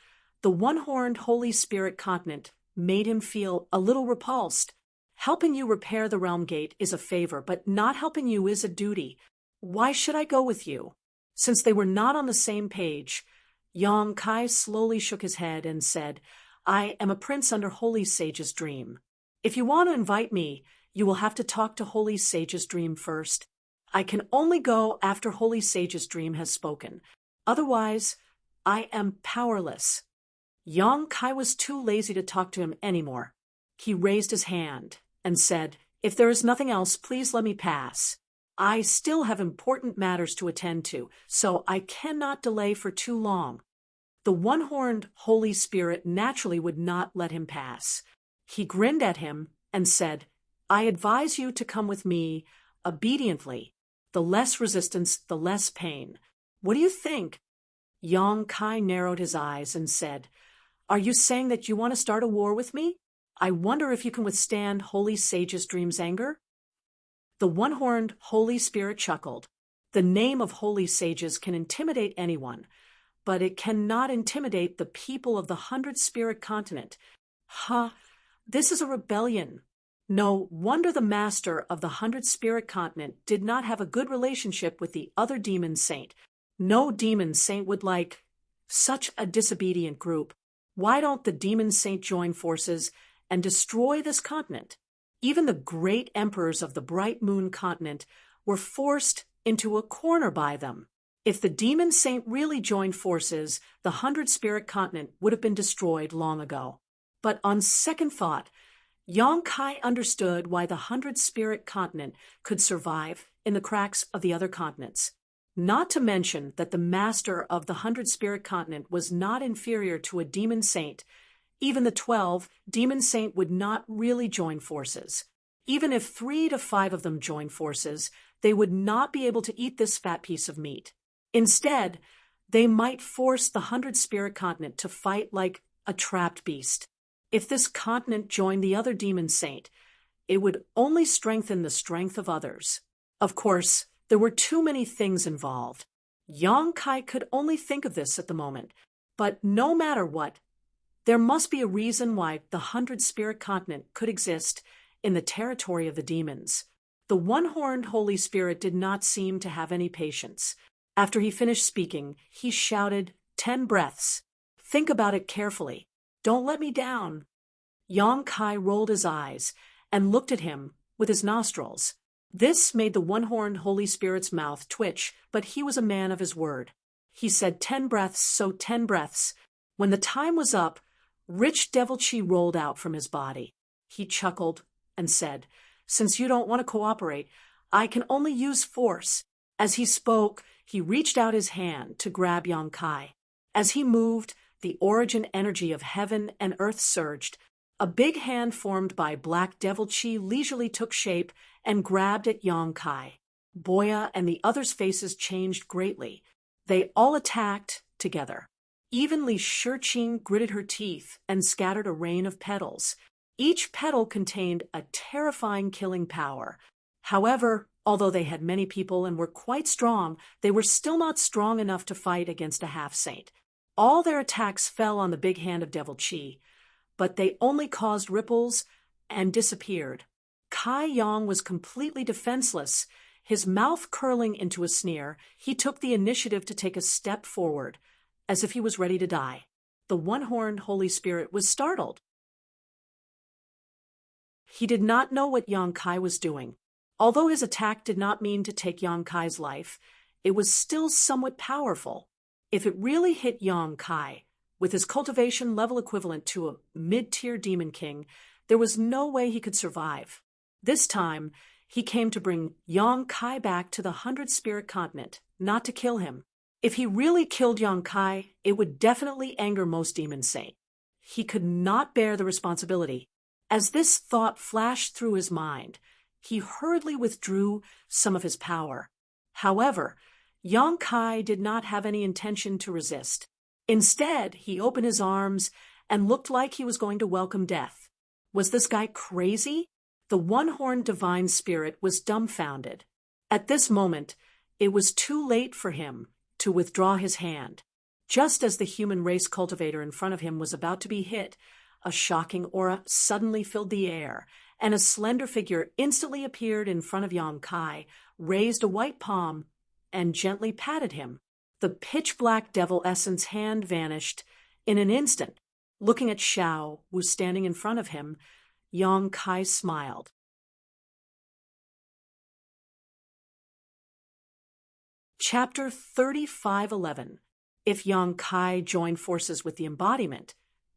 Speaker 1: the one-horned Holy Spirit continent made him feel a little repulsed. Helping you repair the realm gate is a favor, but not helping you is a duty. Why should I go with you? Since they were not on the same page, Yang Kai slowly shook his head and said, "I am a prince under Holy Sage's dream. If you want to invite me, you will have to talk to Holy Sage's dream first. I can only go after Holy Sage's dream has spoken. Otherwise, I am powerless." Yang Kai was too lazy to talk to him anymore. He raised his hand and said, "If there is nothing else, please let me pass. I still have important matters to attend to, so I cannot delay for too long." The one-horned Holy Spirit naturally would not let him pass. He grinned at him and said, "I advise you to come with me obediently. The less resistance, the less pain. What do you think?" Yang Kai narrowed his eyes and said, "Are you saying that you want to start a war with me? I wonder if you can withstand Holy Sage's dream's anger?" The one-horned Holy Spirit chuckled. The name of Holy Sages can intimidate anyone, but it cannot intimidate the people of the 100-spirit continent. This is a rebellion. No wonder the master of the 100-spirit continent did not have a good relationship with the other demon saint. No demon saint would like such a disobedient group. Why don't the demon saint join forces and destroy this continent? Even the great emperors of the Bright Moon continent were forced into a corner by them. If the demon saint really joined forces, the 100-spirit continent would have been destroyed long ago. But on second thought, Yang Kai understood why the 100-spirit continent could survive in the cracks of the other continents. Not to mention that the master of the 100-spirit continent was not inferior to a demon saint. Even the 12 demon saint would not really join forces. Even if 3 to 5 of them joined forces, they would not be able to eat this fat piece of meat. Instead, they might force the 100-spirit continent to fight like a trapped beast. If this continent joined the other demon saint, it would only strengthen the strength of others. Of course, there were too many things involved. Yang Kai could only think of this at the moment, but no matter what, there must be a reason why the 100-spirit continent could exist in the territory of the demons. The one-horned Holy Spirit did not seem to have any patience. After he finished speaking, he shouted, 10 breaths. Think about it carefully. Don't let me down. Yang Kai rolled his eyes and looked at him with his nostrils. This made the one-horned Holy Spirit's mouth twitch, but he was a man of his word. He said 10 breaths, so 10 breaths. When the time was up, rich devil chi rolled out from his body. He chuckled and said, "Since you don't want to cooperate, I can only use force." As he spoke, he reached out his hand to grab Yang Kai. As he moved, the origin energy of heaven and earth surged. A big hand formed by Black Devil Chi leisurely took shape and grabbed at Yang Kai. Boya and the others' faces changed greatly. They all attacked together. Even Li Shiqing gritted her teeth and scattered a rain of petals. Each petal contained a terrifying killing power. However, although they had many people and were quite strong, they were still not strong enough to fight against a half-saint. All their attacks fell on the big hand of Devil Chi, but they only caused ripples and disappeared. Kai Yang was completely defenseless. His mouth curling into a sneer, he took the initiative to take a step forward, as if he was ready to die. The one-horned Holy Spirit was startled. He did not know what Yang Kai was doing. Although his attack did not mean to take Yang Kai's life, it was still somewhat powerful. If it really hit Yang Kai, with his cultivation level equivalent to a mid-tier demon king, there was no way he could survive. This time, he came to bring Yang Kai back to the 100-spirit continent, not to kill him. If he really killed Yang Kai, it would definitely anger most demon saints. He could not bear the responsibility. As this thought flashed through his mind, he hurriedly withdrew some of his power. However, Yang Kai did not have any intention to resist. Instead, he opened his arms and looked like he was going to welcome death. Was this guy crazy? The one-horned divine spirit was dumbfounded. At this moment, it was too late for him to withdraw his hand. Just as the human race cultivator in front of him was about to be hit, a shocking aura suddenly filled the air, and a slender figure instantly appeared in front of Yang Kai, raised a white palm, and gently patted him. The pitch-black devil essence hand vanished in an instant. Looking at Xiao, who was standing in front of him, Yang Kai smiled. Chapter 35:11. If Yang Kai joined forces with the embodiment,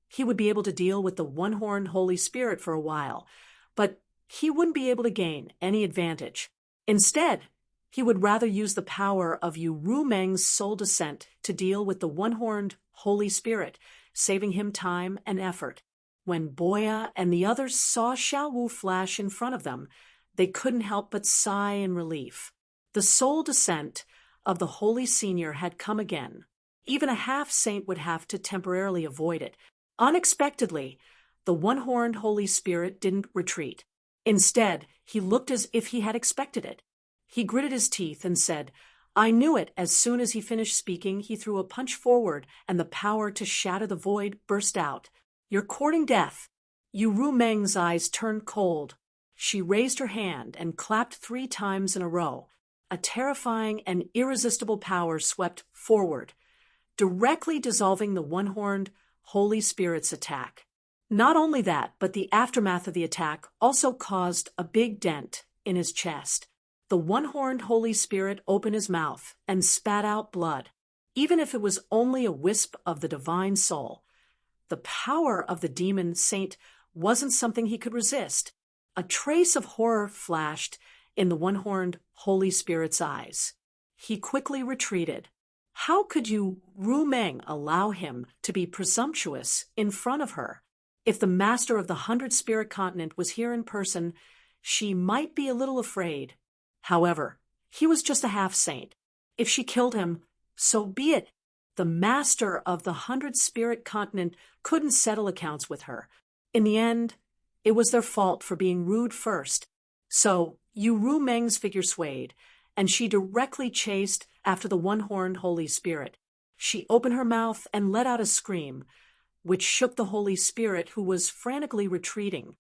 Speaker 1: he would be able to deal with the one-horned Holy Spirit for a while, but he wouldn't be able to gain any advantage. Instead, he would rather use the power of Yu Rumeng's soul descent to deal with the one-horned Holy Spirit, saving him time and effort. When Boya and the others saw Xiao Wu flash in front of them, they couldn't help but sigh in relief. The soul descent of the Holy Senior had come again. Even a half-saint would have to temporarily avoid it. Unexpectedly, the one-horned Holy Spirit didn't retreat. Instead, he looked as if he had expected it. He gritted his teeth and said, "I knew it." As soon as he finished speaking, he threw a punch forward, and the power to shatter the void burst out. "You're courting death." Yu Rumeng's eyes turned cold. She raised her hand and clapped 3 times in a row. A terrifying and irresistible power swept forward, directly dissolving the one-horned Holy Spirit's attack. Not only that, but the aftermath of the attack also caused a big dent in his chest. The one-horned Holy Spirit opened his mouth and spat out blood. Even if it was only a wisp of the divine soul, the power of the demon saint wasn't something he could resist. A trace of horror flashed in the one-horned Holy Spirit's eyes. He quickly retreated. How could Yu Rumeng allow him to be presumptuous in front of her? If the master of the 100-spirit continent was here in person, she might be a little afraid. However, he was just a half-saint. If she killed him, so be it. The master of the 100-spirit continent couldn't settle accounts with her. In the end, it was their fault for being rude first. So Yu Rumeng's figure swayed, and she directly chased after the one-horned Holy Spirit. She opened her mouth and let out a scream, which shook the Holy Spirit, who was frantically retreating.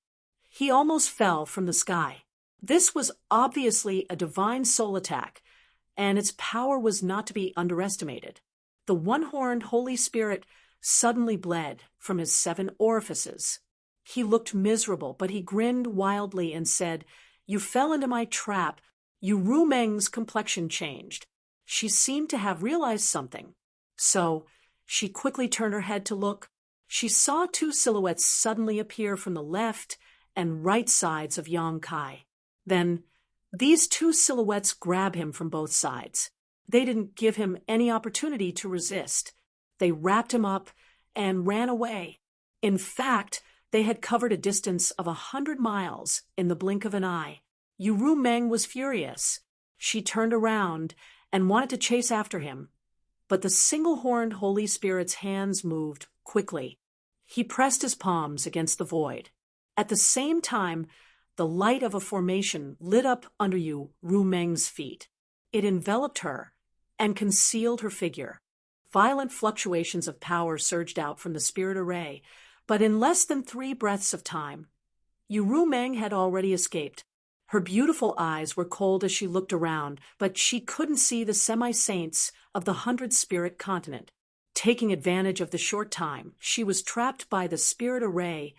Speaker 1: He almost fell from the sky. This was obviously a divine soul attack, and its power was not to be underestimated. The one-horned Holy Spirit suddenly bled from his 7 orifices. He looked miserable, but he grinned wildly and said, "You fell into my trap." Yu Rumeng's complexion changed. She seemed to have realized something. So she quickly turned her head to look. She saw 2 silhouettes suddenly appear from the left and right sides of Yang Kai. Then these 2 silhouettes grabbed him from both sides. They didn't give him any opportunity to resist. They wrapped him up and ran away. In fact, They had covered a distance of 100 miles in the blink of an eye. Yu Meng was furious. She turned around and wanted to chase after him, but the single-horned Holy Spirit's hands moved quickly. He pressed his palms against the void. At the same time, the light of a formation lit up under Yu Meng's feet. It enveloped her and concealed her figure. Violent fluctuations of power surged out from the spirit array, but in less than 3 breaths of time, Yu Meng had already escaped. Her beautiful eyes were cold as she looked around, but she couldn't see the semi-saints of the 100-spirit continent. Taking advantage of the short time she was trapped by the spirit array,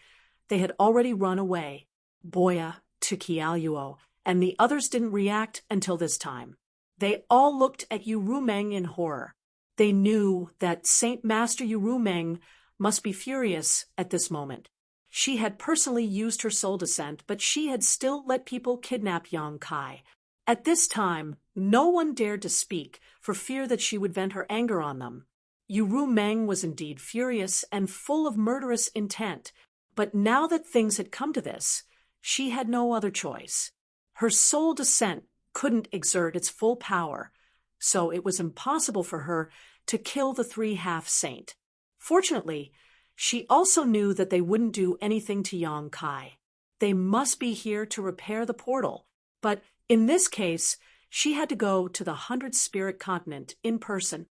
Speaker 1: they had already run away. Boya, Tukialuo, and the others didn't react until this time. They all looked at Yu Meng in horror. They knew that Saint Master Yu Meng must be furious at this moment. She had personally used her soul descent, but she had still let people kidnap Yang Kai. At this time, no one dared to speak for fear that she would vent her anger on them. Yu Meng was indeed furious and full of murderous intent, but now that things had come to this, she had no other choice. Her soul descent couldn't exert its full power, so it was impossible for her to kill the 3 half-saint. Fortunately, she also knew that they wouldn't do anything to Yang Kai. They must be here to repair the portal, but in this case, she had to go to the 100-spirit continent in person.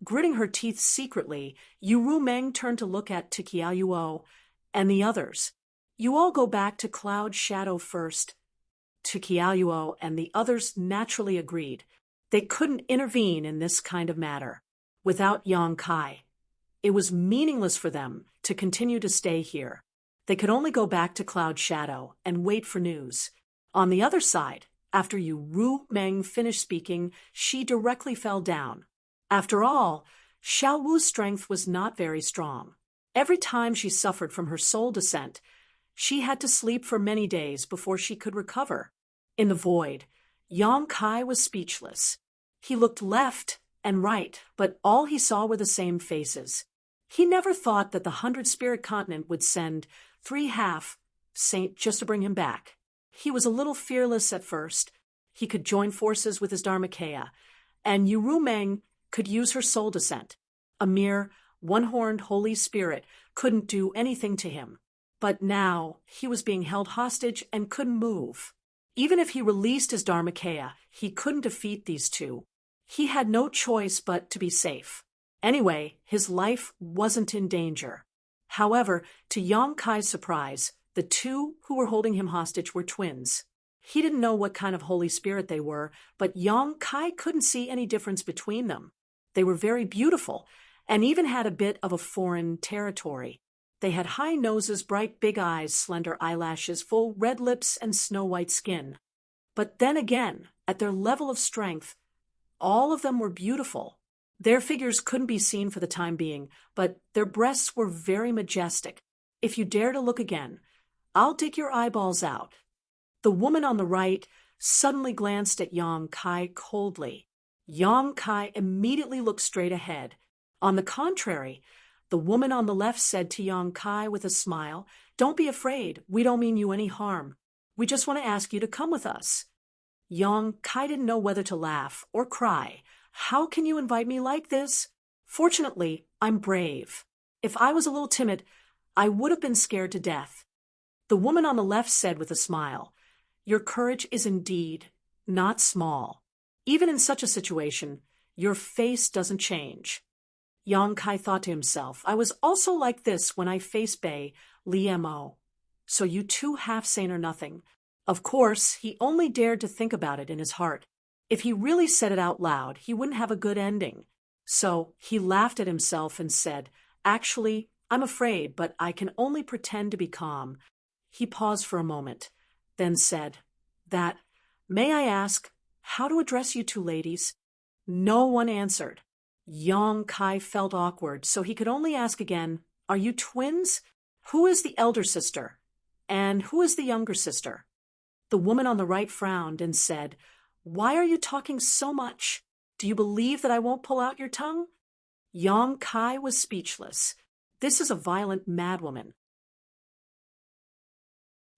Speaker 1: Gritting her teeth secretly, Yu Meng turned to look at Tukialuo and the others. "You all go back to Cloud Shadow first." Tukialuo and the others naturally agreed. They couldn't intervene in this kind of matter. Without Yang Kai, it was meaningless for them to continue to stay here. They could only go back to Cloud Shadow and wait for news. On the other side, after Yu Meng finished speaking, she directly fell down. After all, Xiao Wu's strength was not very strong. Every time she suffered from her soul descent, she had to sleep for many days before she could recover. In the void, Yang Kai was speechless. He looked left and right, but all he saw were the same faces. He never thought that the 100-spirit continent would send 3 half-saint just to bring him back. He was a little fearless at first. He could join forces with his Dharmakaya, and Yu Meng could use her soul descent. A mere one-horned Holy Spirit couldn't do anything to him. But now he was being held hostage and couldn't move. Even if he released his Dharmakaya, he couldn't defeat these two. He had no choice but to be safe. Anyway, his life wasn't in danger. However, to Yang Kai's surprise, the 2 who were holding him hostage were twins. He didn't know what kind of Holy Spirit they were, but Yang Kai couldn't see any difference between them. They were very beautiful, and even had a bit of a foreign territory. They had high noses, bright big eyes, slender eyelashes, full red lips, and snow-white skin. But then again, at their level of strength, all of them were beautiful. Their figures couldn't be seen for the time being, but their breasts were very majestic. If you dare to look again, I'll dig your eyeballs out. The woman on the right suddenly glanced at Yang Kai coldly. Yang Kai immediately looked straight ahead. On the contrary, the woman on the left said to Yang Kai with a smile, "Don't be afraid, we don't mean you any harm. We just want to ask you to come with us." Yang Kai didn't know whether to laugh or cry. "How can you invite me like this? Fortunately, I'm brave. If I was a little timid, I would have been scared to death." The woman on the left said with a smile, "Your courage is indeed not small. Even in such a situation, your face doesn't change." Yang Kai thought to himself, "I was also like this when I faced Bei Liemo. So you 2 half-saint are nothing." Of course, he only dared to think about it in his heart. If he really said it out loud, he wouldn't have a good ending. So he laughed at himself and said, "Actually, I'm afraid, but I can only pretend to be calm." He paused for a moment, then said, "May I ask how to address you 2 ladies?" No one answered. Yang Kai felt awkward, so he could only ask again, "Are you twins? Who is the elder sister? And who is the younger sister?" The woman on the right frowned and said, "Why are you talking so much? Do you believe that I won't pull out your tongue?" Yang Kai was speechless. This is a violent madwoman.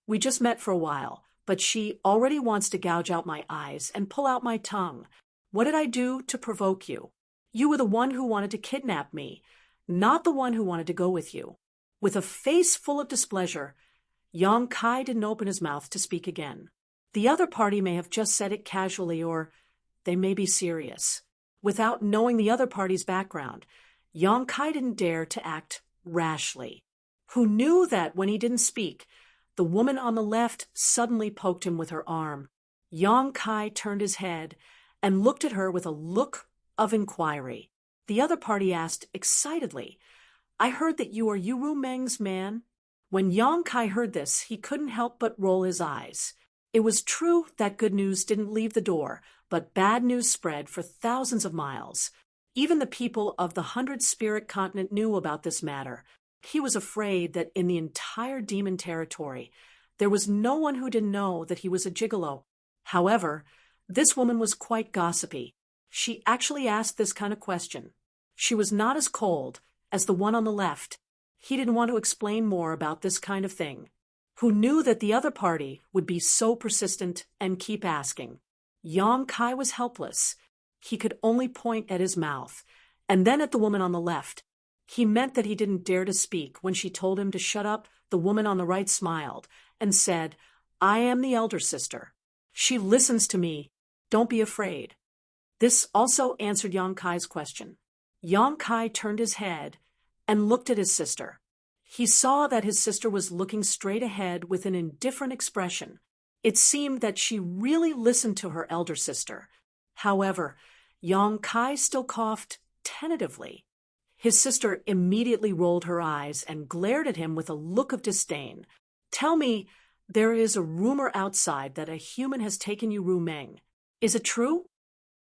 Speaker 1: We just met for a while, but she already wants to gouge out my eyes and pull out my tongue. What did I do to provoke you? You were the one who wanted to kidnap me, not the one who wanted to go with you." With a face full of displeasure, Yang Kai didn't open his mouth to speak again. The other party may have just said it casually, or they may be serious. Without knowing the other party's background, Yang Kai didn't dare to act rashly. Who knew that when he didn't speak, the woman on the left suddenly poked him with her arm. Yang Kai turned his head and looked at her with a look of inquiry. The other party asked excitedly, "I heard that you are Yuru Meng's man?" When Yang Kai heard this, he couldn't help but roll his eyes. It was true that good news didn't leave the door, but bad news spread for thousands of miles. Even the people of the 100-spirit continent knew about this matter. He was afraid that in the entire demon territory, there was no one who didn't know that he was a gigolo. However, this woman was quite gossipy. She actually asked this kind of question. She was not as cold as the one on the left. He didn't want to explain more about this kind of thing. Who knew that the other party would be so persistent and keep asking? Yang Kai was helpless. He could only point at his mouth, and then at the woman on the left. He meant that he didn't dare to speak. When she told him to shut up, the woman on the right smiled and said, "I am the elder sister. She listens to me. Don't be afraid." This also answered Yang Kai's question. Yang Kai turned his head and looked at his sister. He saw that his sister was looking straight ahead with an indifferent expression. It seemed that she really listened to her elder sister. However, Yang Kai still coughed tentatively. His sister immediately rolled her eyes and glared at him with a look of disdain. "Tell me, there is a rumor outside that a human has taken you Ru Meng. Is it true?"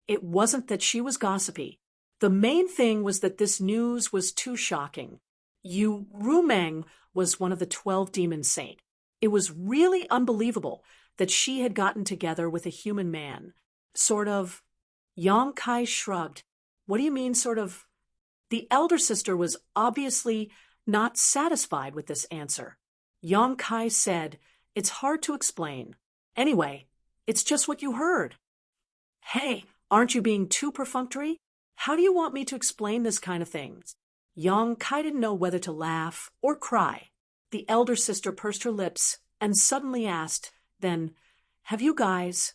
Speaker 1: It wasn't that she was gossipy. The main thing was that this news was too shocking. Yu Rumeng was one of the 12 demon saints. It was really unbelievable that she had gotten together with a human man. Sort of. Yang Kai shrugged. "What do you mean, sort of?" The elder sister was obviously not satisfied with this answer. Yang Kai said, "It's hard to explain. Anyway, it's just what you heard." "Hey, aren't you being too perfunctory? How do you want me to explain this kind of thing?" Yang Kai didn't know whether to laugh or cry. The elder sister pursed her lips and suddenly asked, then, "Have you guys?"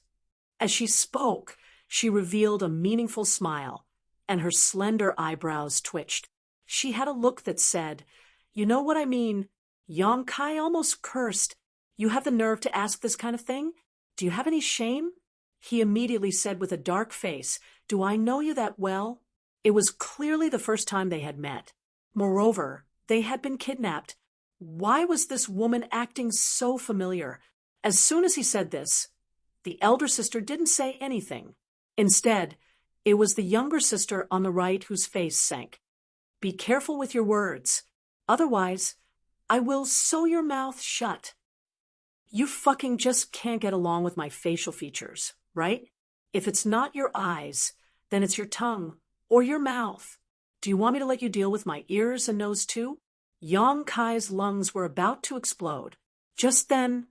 Speaker 1: As she spoke, she revealed a meaningful smile, and her slender eyebrows twitched. She had a look that said, "You know what I mean?" Yang Kai almost cursed. "You have the nerve to ask this kind of thing? Do you have any shame?" He immediately said with a dark face, "Do I know you that well?" It was clearly the first time they had met. Moreover, they had been kidnapped. Why was this woman acting so familiar? As soon as he said this, the elder sister didn't say anything. Instead, it was the younger sister on the right whose face sank. "Be careful with your words. Otherwise, I will sew your mouth shut. You fucking just can't get along with my facial features, right? If it's not your eyes, then it's your tongue or your mouth. Do you want me to let you deal with my ears and nose too?" Yang Kai's lungs were about to explode. Just then,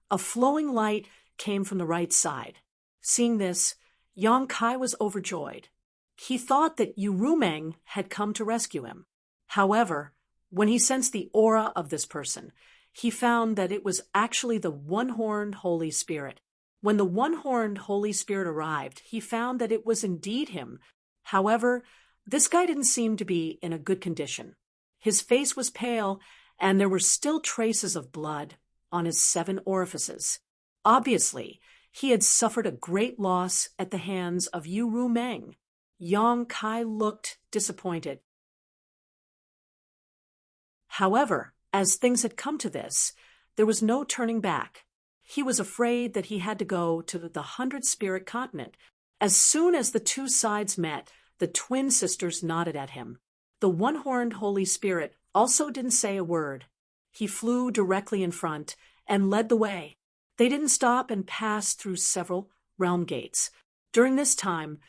Speaker 1: a flowing light came from the right side. Seeing this, Yang Kai was overjoyed. He thought that Yu Rumeng had come to rescue him. However, when he sensed the aura of this person, he found that it was actually the one-horned Holy Spirit. When the one-horned Holy Spirit arrived, he found that it was indeed him. However, this guy didn't seem to be in a good condition. His face was pale, and there were still traces of blood on his 7 orifices. Obviously, he had suffered a great loss at the hands of Yu Rumeng. Yang Kai looked disappointed. However, as things had come to this, there was no turning back. He was afraid that he had to go to the 100-spirit continent. As soon as the two sides met, the twin sisters nodded at him. The one-horned Holy Spirit also didn't say a word. He flew directly in front and led the way. They didn't stop and passed through several realm gates. During this time,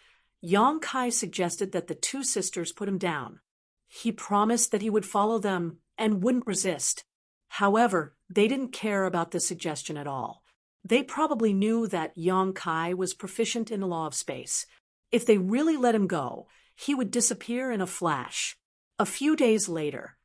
Speaker 1: Yang Kai suggested that the two sisters put him down. He promised that he would follow them and wouldn't resist. However, they didn't care about this suggestion at all. They probably knew that Yang Kai was proficient in the law of space. If they really let him go, he would disappear in a flash. A few days later,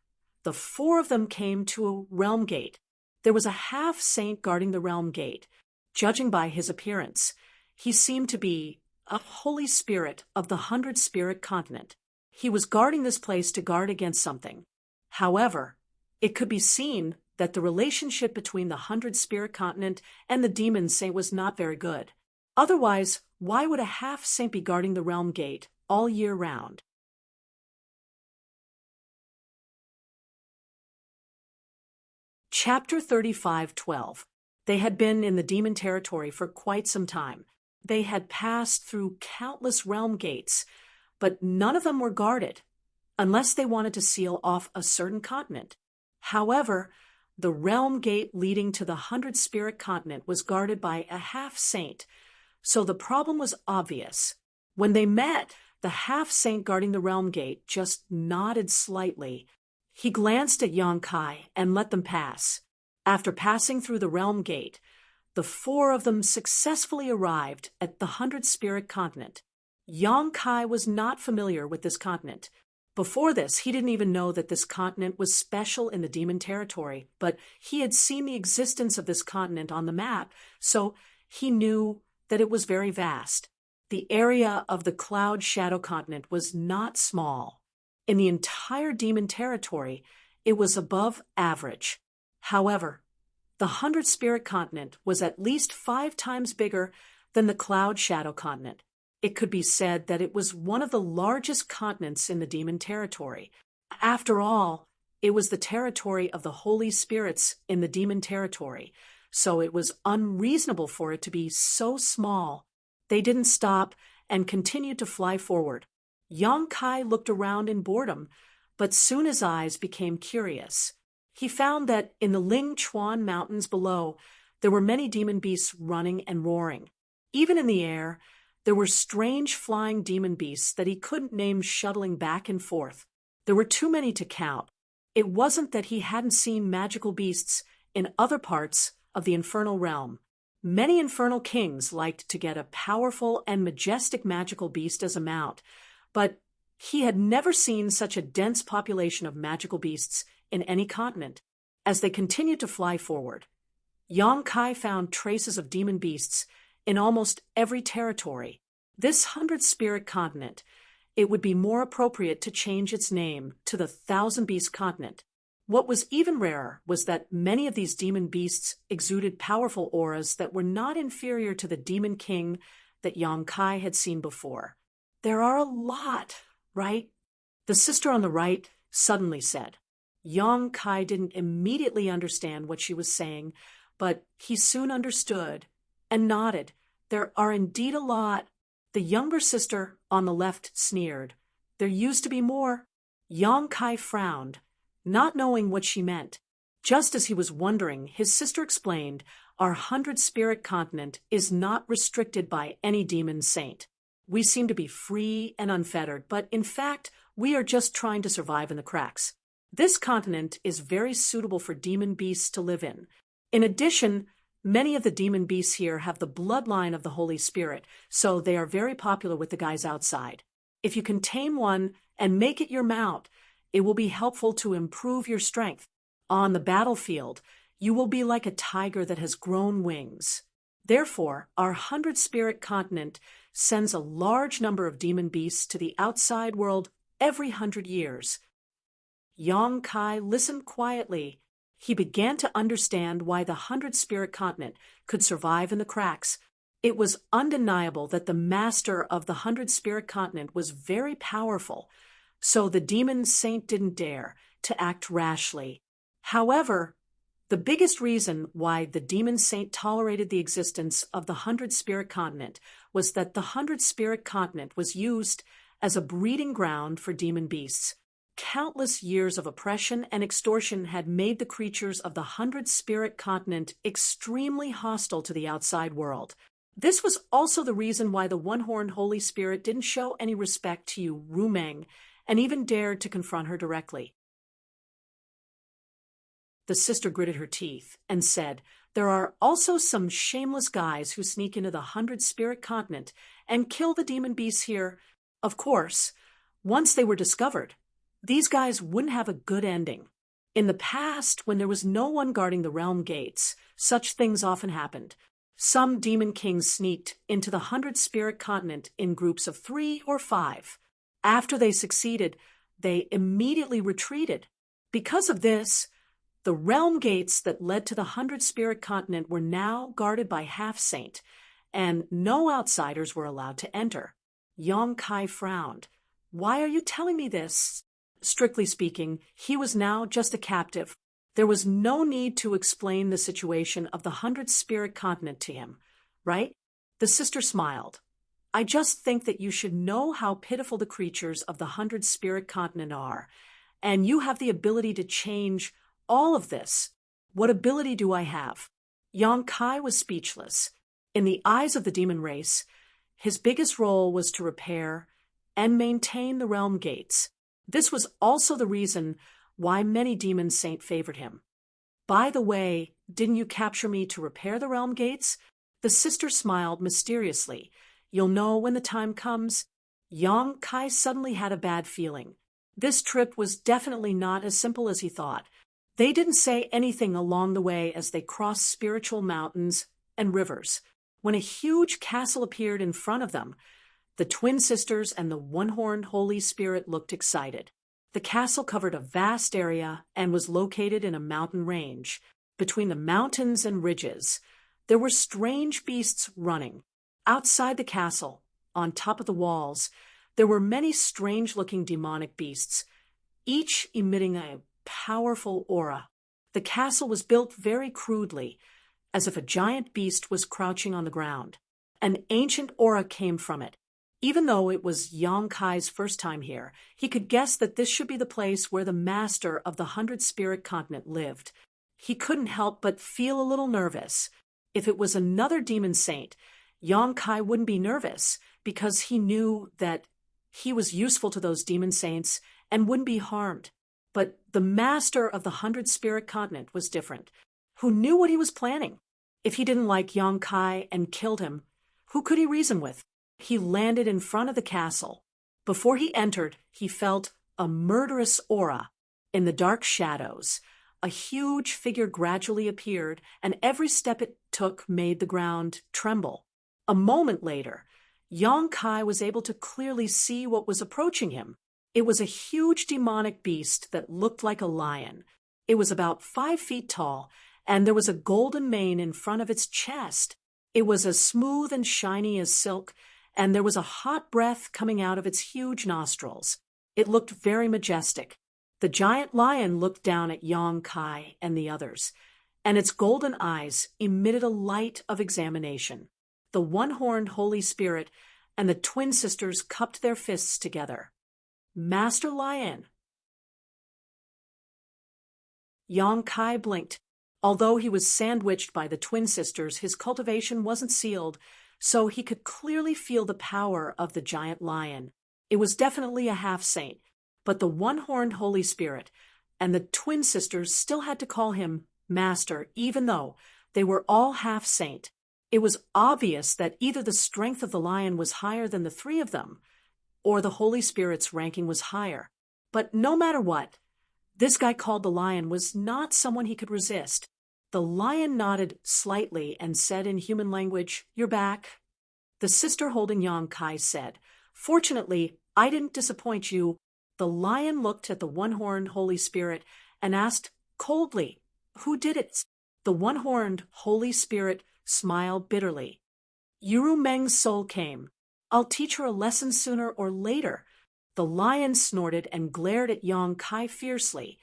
Speaker 1: the four of them came to a realm gate. There was a half-saint guarding the realm gate. Judging by his appearance, he seemed to be a holy spirit of the 100-spirit continent. He was guarding this place to guard against something. However, it could be seen that the relationship between the 100-spirit continent and the demon saint was not very good. Otherwise, why would a half-saint be guarding the realm gate all year round? Chapter 35:12. They had been in the demon territory for quite some time. They had passed through countless realm gates, but none of them were guarded, unless they wanted to seal off a certain continent. However, the realm gate leading to the 100-spirit continent was guarded by a half-saint, so the problem was obvious. When they met, the half-saint guarding the realm gate just nodded slightly. He glanced at Yang Kai and let them pass. After passing through the realm gate, the four of them successfully arrived at the 100-spirit continent. Yang Kai was not familiar with this continent. Before this, he didn't even know that this continent was special in the demon territory, but he had seen the existence of this continent on the map, so he knew that it was very vast. The area of the Cloud Shadow continent was not small. In the entire demon territory, it was above average. However, the 100-spirit continent was at least 5 times bigger than the Cloud Shadow continent. It could be said that it was one of the largest continents in the demon territory. After all, it was the territory of the holy spirits in the demon territory, so it was unreasonable for it to be so small. They didn't stop and continued to fly forward. Yang Kai looked around in boredom, but soon his eyes became curious. He found that in the Ling Chuan mountains below, there were many demon beasts running and roaring. Even in the air, there were strange flying demon beasts that he couldn't name shuttling back and forth. There were too many to count. It wasn't that he hadn't seen magical beasts in other parts of the infernal realm. Many infernal kings liked to get a powerful and majestic magical beast as a mount, but he had never seen such a dense population of magical beasts in any continent. As they continued to fly forward, Yang Kai found traces of demon beasts in almost every territory. This 100-spirit continent, it would be more appropriate to change its name to the 1,000-beast continent. What was even rarer was that many of these demon beasts exuded powerful auras that were not inferior to the demon king that Yang Kai had seen before. There are a lot, right? The sister on the right suddenly said. Yang Kai didn't immediately understand what she was saying, but he soon understood and nodded. There are indeed a lot. The younger sister on the left sneered. There used to be more. Yang Kai frowned, not knowing what she meant. Just as he was wondering, his sister explained, our 100-spirit continent is not restricted by any demon saint. We seem to be free and unfettered, but in fact, we are just trying to survive in the cracks. This continent is very suitable for demon beasts to live in. In addition, many of the demon beasts here have the bloodline of the Holy Spirit, so they are very popular with the guys outside. If you can tame one and make it your mount, it will be helpful to improve your strength. On the battlefield, you will be like a tiger that has grown wings. Therefore, our 100-spirit continent sends a large number of demon beasts to the outside world every 100 years. Yang Kai listened quietly. He began to understand why the 100-spirit continent could survive in the cracks. It was undeniable that the master of the 100-spirit continent was very powerful, so the demon saint didn't dare to act rashly. However, the biggest reason why the demon saint tolerated the existence of the 100-spirit continent was that the 100-spirit continent was used as a breeding ground for demon beasts. Countless years of oppression and extortion had made the creatures of the 100-spirit continent extremely hostile to the outside world. This was also the reason why the one-horned Holy Spirit didn't show any respect to you Rumeng and even dared to confront her directly. The sister gritted her teeth and said, "There are also some shameless guys who sneak into the 100-spirit continent and kill the demon beasts here. Of course, once they were discovered, these guys wouldn't have a good ending. In the past, when there was no one guarding the realm gates, such things often happened. Some demon kings sneaked into the 100-spirit continent in groups of 3 or 5. After they succeeded, they immediately retreated. Because of this, the realm gates that led to the 100-spirit continent were now guarded by half-saint, and no outsiders were allowed to enter." Yong Kai frowned. "Why are you telling me this?" Strictly speaking, he was now just a captive. There was no need to explain the situation of the 100-spirit continent to him, right? The sister smiled. "I just think that you should know how pitiful the creatures of the 100-spirit continent are, and you have the ability to change all of this. What ability do I have?" Yong Kai was speechless. In the eyes of the demon race, his biggest role was to repair and maintain the realm gates. This was also the reason why many demon saints favored him. "By the way, didn't you capture me to repair the realm gates?" The sister smiled mysteriously. "You'll know when the time comes." Yong Kai suddenly had a bad feeling. This trip was definitely not as simple as he thought. They didn't say anything along the way as they crossed spiritual mountains and rivers. When a huge castle appeared in front of them, the twin sisters and the one-horned Holy Spirit looked excited. The castle covered a vast area and was located in a mountain range. Between the mountains and ridges, there were strange beasts running. Outside the castle, on top of the walls, there were many strange-looking demonic beasts, each emitting a powerful aura. The castle was built very crudely, as if a giant beast was crouching on the ground. An ancient aura came from it. Even though it was Yong Kai's first time here, he could guess that this should be the place where the master of the 100-spirit continent lived. He couldn't help but feel a little nervous. If it was another demon saint, Yong Kai wouldn't be nervous because he knew that he was useful to those demon saints and wouldn't be harmed. But the master of the 100-spirit continent was different. Who knew what he was planning? If he didn't like Yong Kai and killed him, who could he reason with? He landed in front of the castle. Before he entered, he felt a murderous aura. In the dark shadows, a huge figure gradually appeared, and every step it took made the ground tremble. A moment later, Yong Kai was able to clearly see what was approaching him. It was a huge demonic beast that looked like a lion. It was about 5 feet tall, and there was a golden mane in front of its chest. It was as smooth and shiny as silk, and there was a hot breath coming out of its huge nostrils. It looked very majestic. The giant lion looked down at Yong Kai and the others, and its golden eyes emitted a light of examination. The one-horned Holy Spirit and the twin sisters cupped their fists together. "Master Lion." Yong Kai blinked. Although he was sandwiched by the twin sisters, his cultivation wasn't sealed, so he could clearly feel the power of the giant lion. It was definitely a half-saint, but the one-horned Holy Spirit and the twin sisters still had to call him Master, even though they were all half-saint. It was obvious that either the strength of the lion was higher than the 3 of them, or the Holy Spirit's ranking was higher. But no matter what, this guy called the lion was not someone he could resist. The lion nodded slightly and said in human language, "You're back." The sister holding Yong Kai said, "Fortunately, I didn't disappoint you." The lion looked at the one-horned Holy Spirit and asked coldly, "Who did it?" The one-horned Holy Spirit smiled bitterly. "Yuru Meng's soul came. I'll teach her a lesson sooner or later." The lion snorted and glared at Yong Kai fiercely,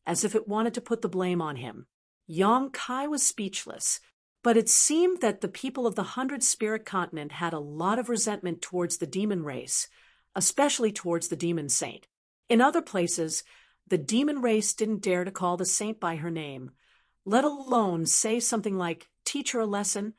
Speaker 1: as if it wanted to put the blame on him. Yong Kai was speechless, but it seemed that the people of the 100-spirit continent had a lot of resentment towards the demon race, especially towards the demon saint. In other places, the demon race didn't dare to call the saint by her name, let alone say something like, "Teach her a lesson."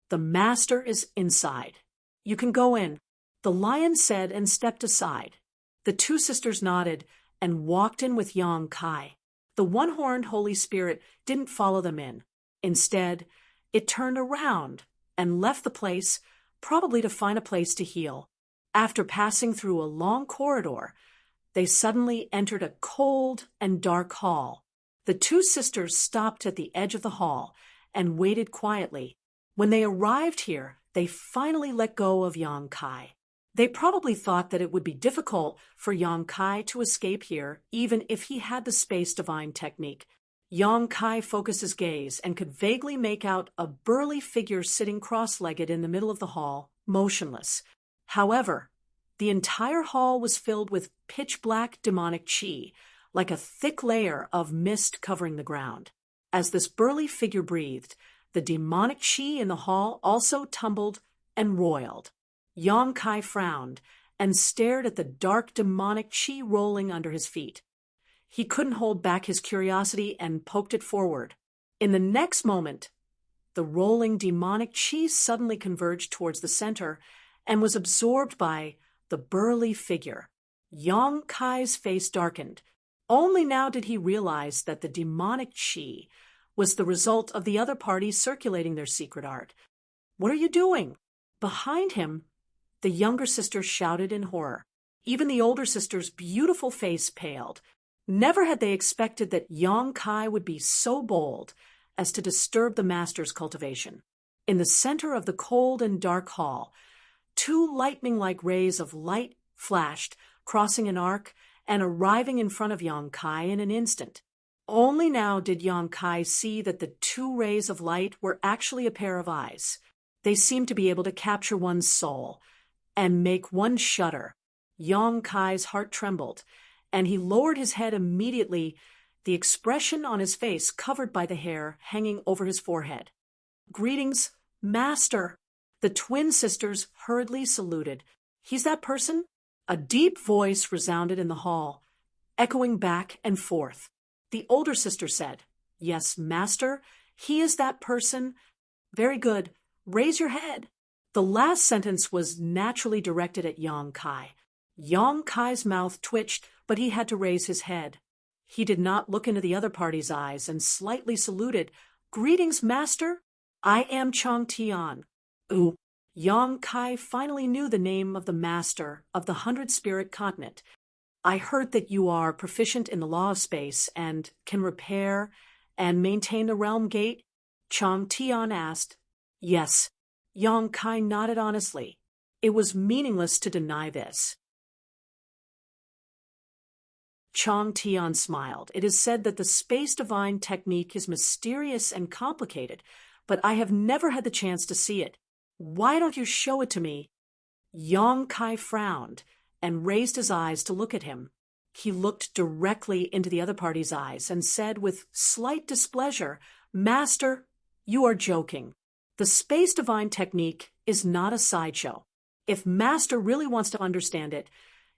Speaker 1: "The master is inside. You can go in," the lion said and stepped aside. The two sisters nodded and walked in with Yang Kai. The one-horned Holy Spirit didn't follow them in. Instead, it turned around and left the place, probably to find a place to heal. After passing through a long corridor, they suddenly entered a cold and dark hall. The two sisters stopped at the edge of the hall and waited quietly. When they arrived here, they finally let go of Yang Kai. They probably thought that it would be difficult for Yang Kai to escape here, even if he had the space divine technique. Yang Kai focused his gaze and could vaguely make out a burly figure sitting cross-legged in the middle of the hall, motionless. However, the entire hall was filled with pitch-black demonic chi, like a thick layer of mist covering the ground. As this burly figure breathed, the demonic chi in the hall also tumbled and roiled. Yang Kai frowned and stared at the dark demonic chi rolling under his feet. He couldn't hold back his curiosity and poked it forward. In the next moment, the rolling demonic chi suddenly converged towards the center and was absorbed by the burly figure. Yang Kai's face darkened. Only now did he realize that the demonic chi was the result of the other parties circulating their secret art. "What are you doing?" Behind him, the younger sister shouted in horror. Even the older sister's beautiful face paled. Never had they expected that Yang Kai would be so bold as to disturb the master's cultivation. In the center of the cold and dark hall, two lightning-like rays of light flashed, crossing an arc and arriving in front of Yang Kai in an instant. Only now did Yang Kai see that the two rays of light were actually a pair of eyes. They seemed to be able to capture one's soul and make one shudder. Yang Kai's heart trembled, and he lowered his head immediately, the expression on his face covered by the hair hanging over his forehead. "Greetings, Master." The twin sisters hurriedly saluted. "He's that person?" A deep voice resounded in the hall, echoing back and forth. The older sister said, "Yes, Master, he is that person." "Very good. Raise your head." The last sentence was naturally directed at Yang Kai. Yang Kai's mouth twitched, but he had to raise his head. He did not look into the other party's eyes and slightly saluted. "Greetings, Master. I am Chang Tian." "Ooh." Yang Kai finally knew the name of the master of the 100-spirit continent. "I heard that you are proficient in the law of space and can repair and maintain the realm gate?" Chang Tian asked. "Yes." Yang Kai nodded honestly. It was meaningless to deny this. Chang Tian smiled. "It is said that the space divine technique is mysterious and complicated, but I have never had the chance to see it. Why don't you show it to me?" Yang Kai frowned and raised his eyes to look at him. He looked directly into the other party's eyes and said with slight displeasure, "Master, you are joking. The space divine technique is not a sideshow. If Master really wants to understand it,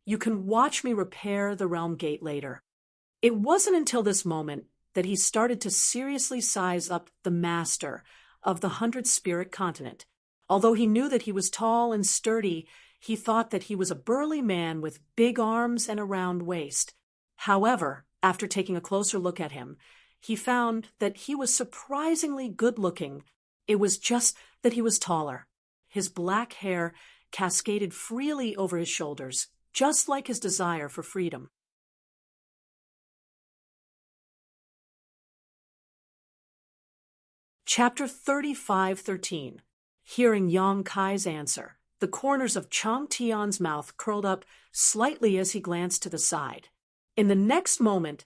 Speaker 1: you can watch me repair the realm gate later." It wasn't until this moment that he started to seriously size up the master of the 100-spirit continent. Although he knew that he was tall and sturdy, he thought that he was a burly man with big arms and a round waist. However, after taking a closer look at him, he found that he was surprisingly good-looking. It was just that he was taller. His black hair cascaded freely over his shoulders, just like his desire for freedom. Chapter 35:13. Hearing Yang Kai's answer, the corners of Chang Tian's mouth curled up slightly as he glanced to the side. In the next moment,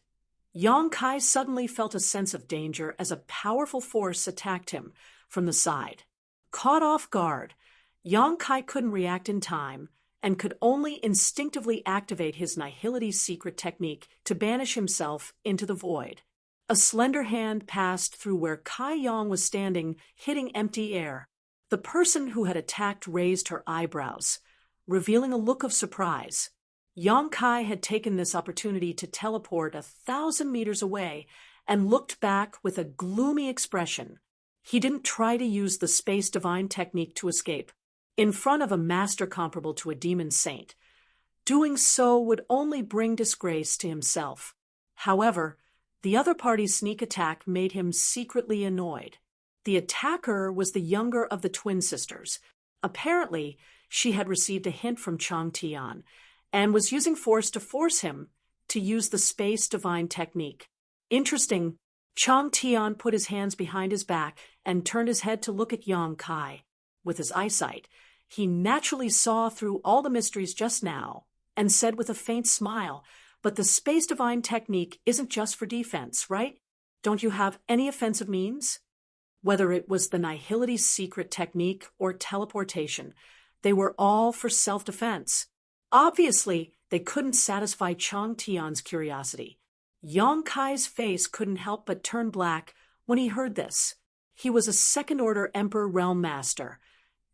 Speaker 1: Yang Kai suddenly felt a sense of danger as a powerful force attacked him from the side. Caught off guard, Yang Kai couldn't react in time and could only instinctively activate his Nihility's secret technique to banish himself into the void. A slender hand passed through where Kai Yang was standing, hitting empty air. The person who had attacked raised her eyebrows, revealing a look of surprise. Yang Kai had taken this opportunity to teleport 1,000 meters away and looked back with a gloomy expression. He didn't try to use the space divine technique to escape. In front of a master comparable to a demon saint, Doing so would only bring disgrace to himself. However, the other party's sneak attack made him secretly annoyed. The attacker was the younger of the twin sisters. Apparently, she had received a hint from Chang Tian and was using force to force him to use the space divine technique. Interesting, Chang Tian put his hands behind his back and turned his head to look at Yang Kai. With his eyesight, he naturally saw through all the mysteries just now and said with a faint smile, "But the space divine technique isn't just for defense, right? Don't you have any offensive means?" Whether it was the Nihility's secret technique or teleportation, they were all for self-defense. Obviously, they couldn't satisfy Chang Tian's curiosity. Yang Kai's face couldn't help but turn black when he heard this. He was a second-order Emperor Realm Master,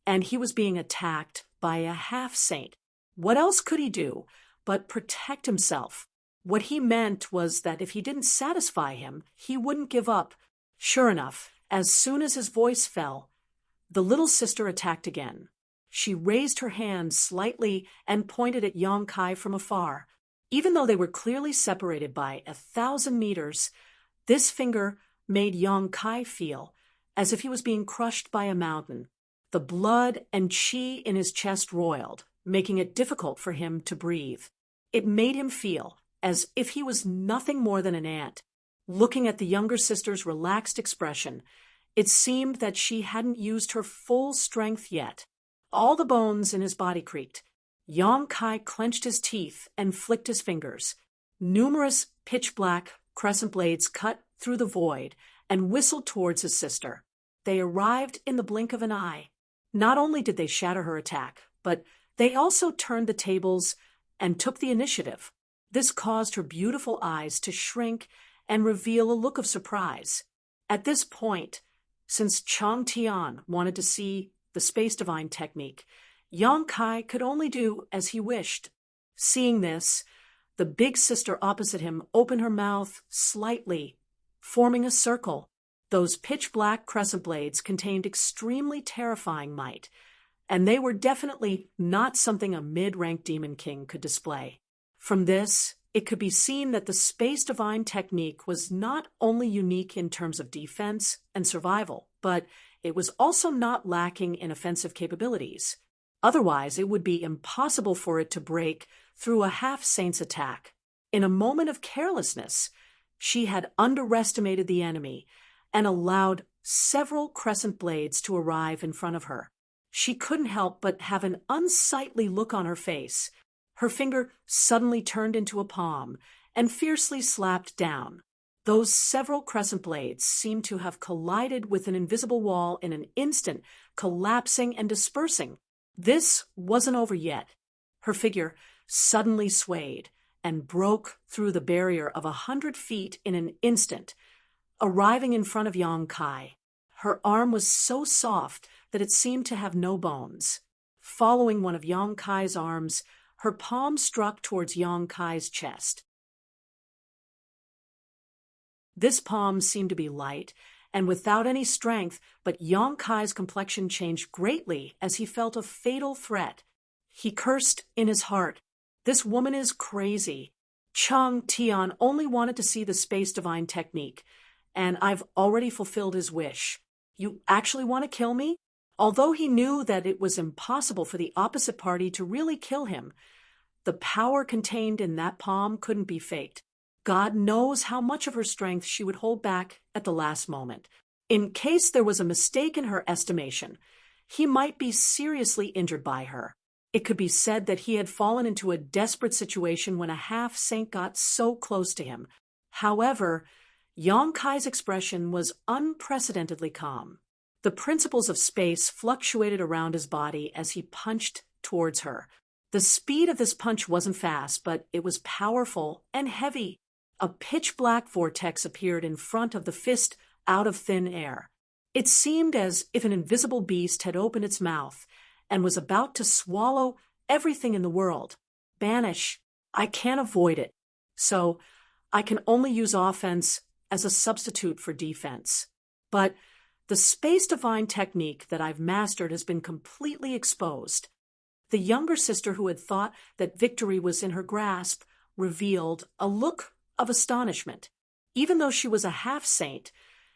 Speaker 1: and he was being attacked by a half-saint. What else could he do but protect himself? What he meant was that if he didn't satisfy him, he wouldn't give up. Sure enough, as soon as his voice fell, the little sister attacked again. She raised her hand slightly and pointed at Yang Kai from afar. Even though they were clearly separated by 1,000 meters, this finger made Yang Kai feel as if he was being crushed by a mountain. The blood and qi in his chest roiled, making it difficult for him to breathe. It made him feel as if he was nothing more than an ant. Looking at the younger sister's relaxed expression, it seemed that she hadn't used her full strength yet. All the bones in his body creaked. Yang Kai clenched his teeth and flicked his fingers. Numerous pitch-black crescent blades cut through the void and whistled towards his sister. They arrived in the blink of an eye. Not only did they shatter her attack, but they also turned the tables and took the initiative. This caused her beautiful eyes to shrink and reveal a look of surprise. At this point, since Chang Tian wanted to see the space divine technique, Yang Kai could only do as he wished. Seeing this, the big sister opposite him opened her mouth slightly, forming a circle. Those pitch-black crescent blades contained extremely terrifying might, and they were definitely not something a mid-rank demon king could display. From this, it could be seen that the space divine technique was not only unique in terms of defense and survival, but it was also not lacking in offensive capabilities. Otherwise, it would be impossible for it to break through a half-saint's attack. In a moment of carelessness, she had underestimated the enemy and allowed several crescent blades to arrive in front of her. She couldn't help but have an unsightly look on her face. Her finger suddenly turned into a palm and fiercely slapped down. Those several crescent blades seemed to have collided with an invisible wall in an instant, collapsing and dispersing. This wasn't over yet. Her figure suddenly swayed and broke through the barrier of 100 feet in an instant, arriving in front of Yang Kai. Her arm was so soft that it seemed to have no bones. Following one of Yang Kai's arms, her palm struck towards Yang Kai's chest. This palm seemed to be light and without any strength, but Yang Kai's complexion changed greatly as he felt a fatal threat. He cursed in his heart, "This woman is crazy. Chang Tian only wanted to see the space divine technique, and I've already fulfilled his wish. You actually want to kill me?" Although he knew that it was impossible for the opposite party to really kill him, the power contained in that palm couldn't be faked. God knows how much of her strength she would hold back at the last moment. In case there was a mistake in her estimation, he might be seriously injured by her. It could be said that he had fallen into a desperate situation when a half-saint got so close to him. However, Yang Kai's expression was unprecedentedly calm. The principles of space fluctuated around his body as he punched towards her. The speed of this punch wasn't fast, but it was powerful and heavy. A pitch-black vortex appeared in front of the fist out of thin air. It seemed as if an invisible beast had opened its mouth and was about to swallow everything in the world. Banish. I can't avoid it. So I can only use offense as a substitute for defense. But the space divine technique that I've mastered has been completely exposed. The younger sister, who had thought that victory was in her grasp, revealed a look of astonishment. Even though she was a half-saint,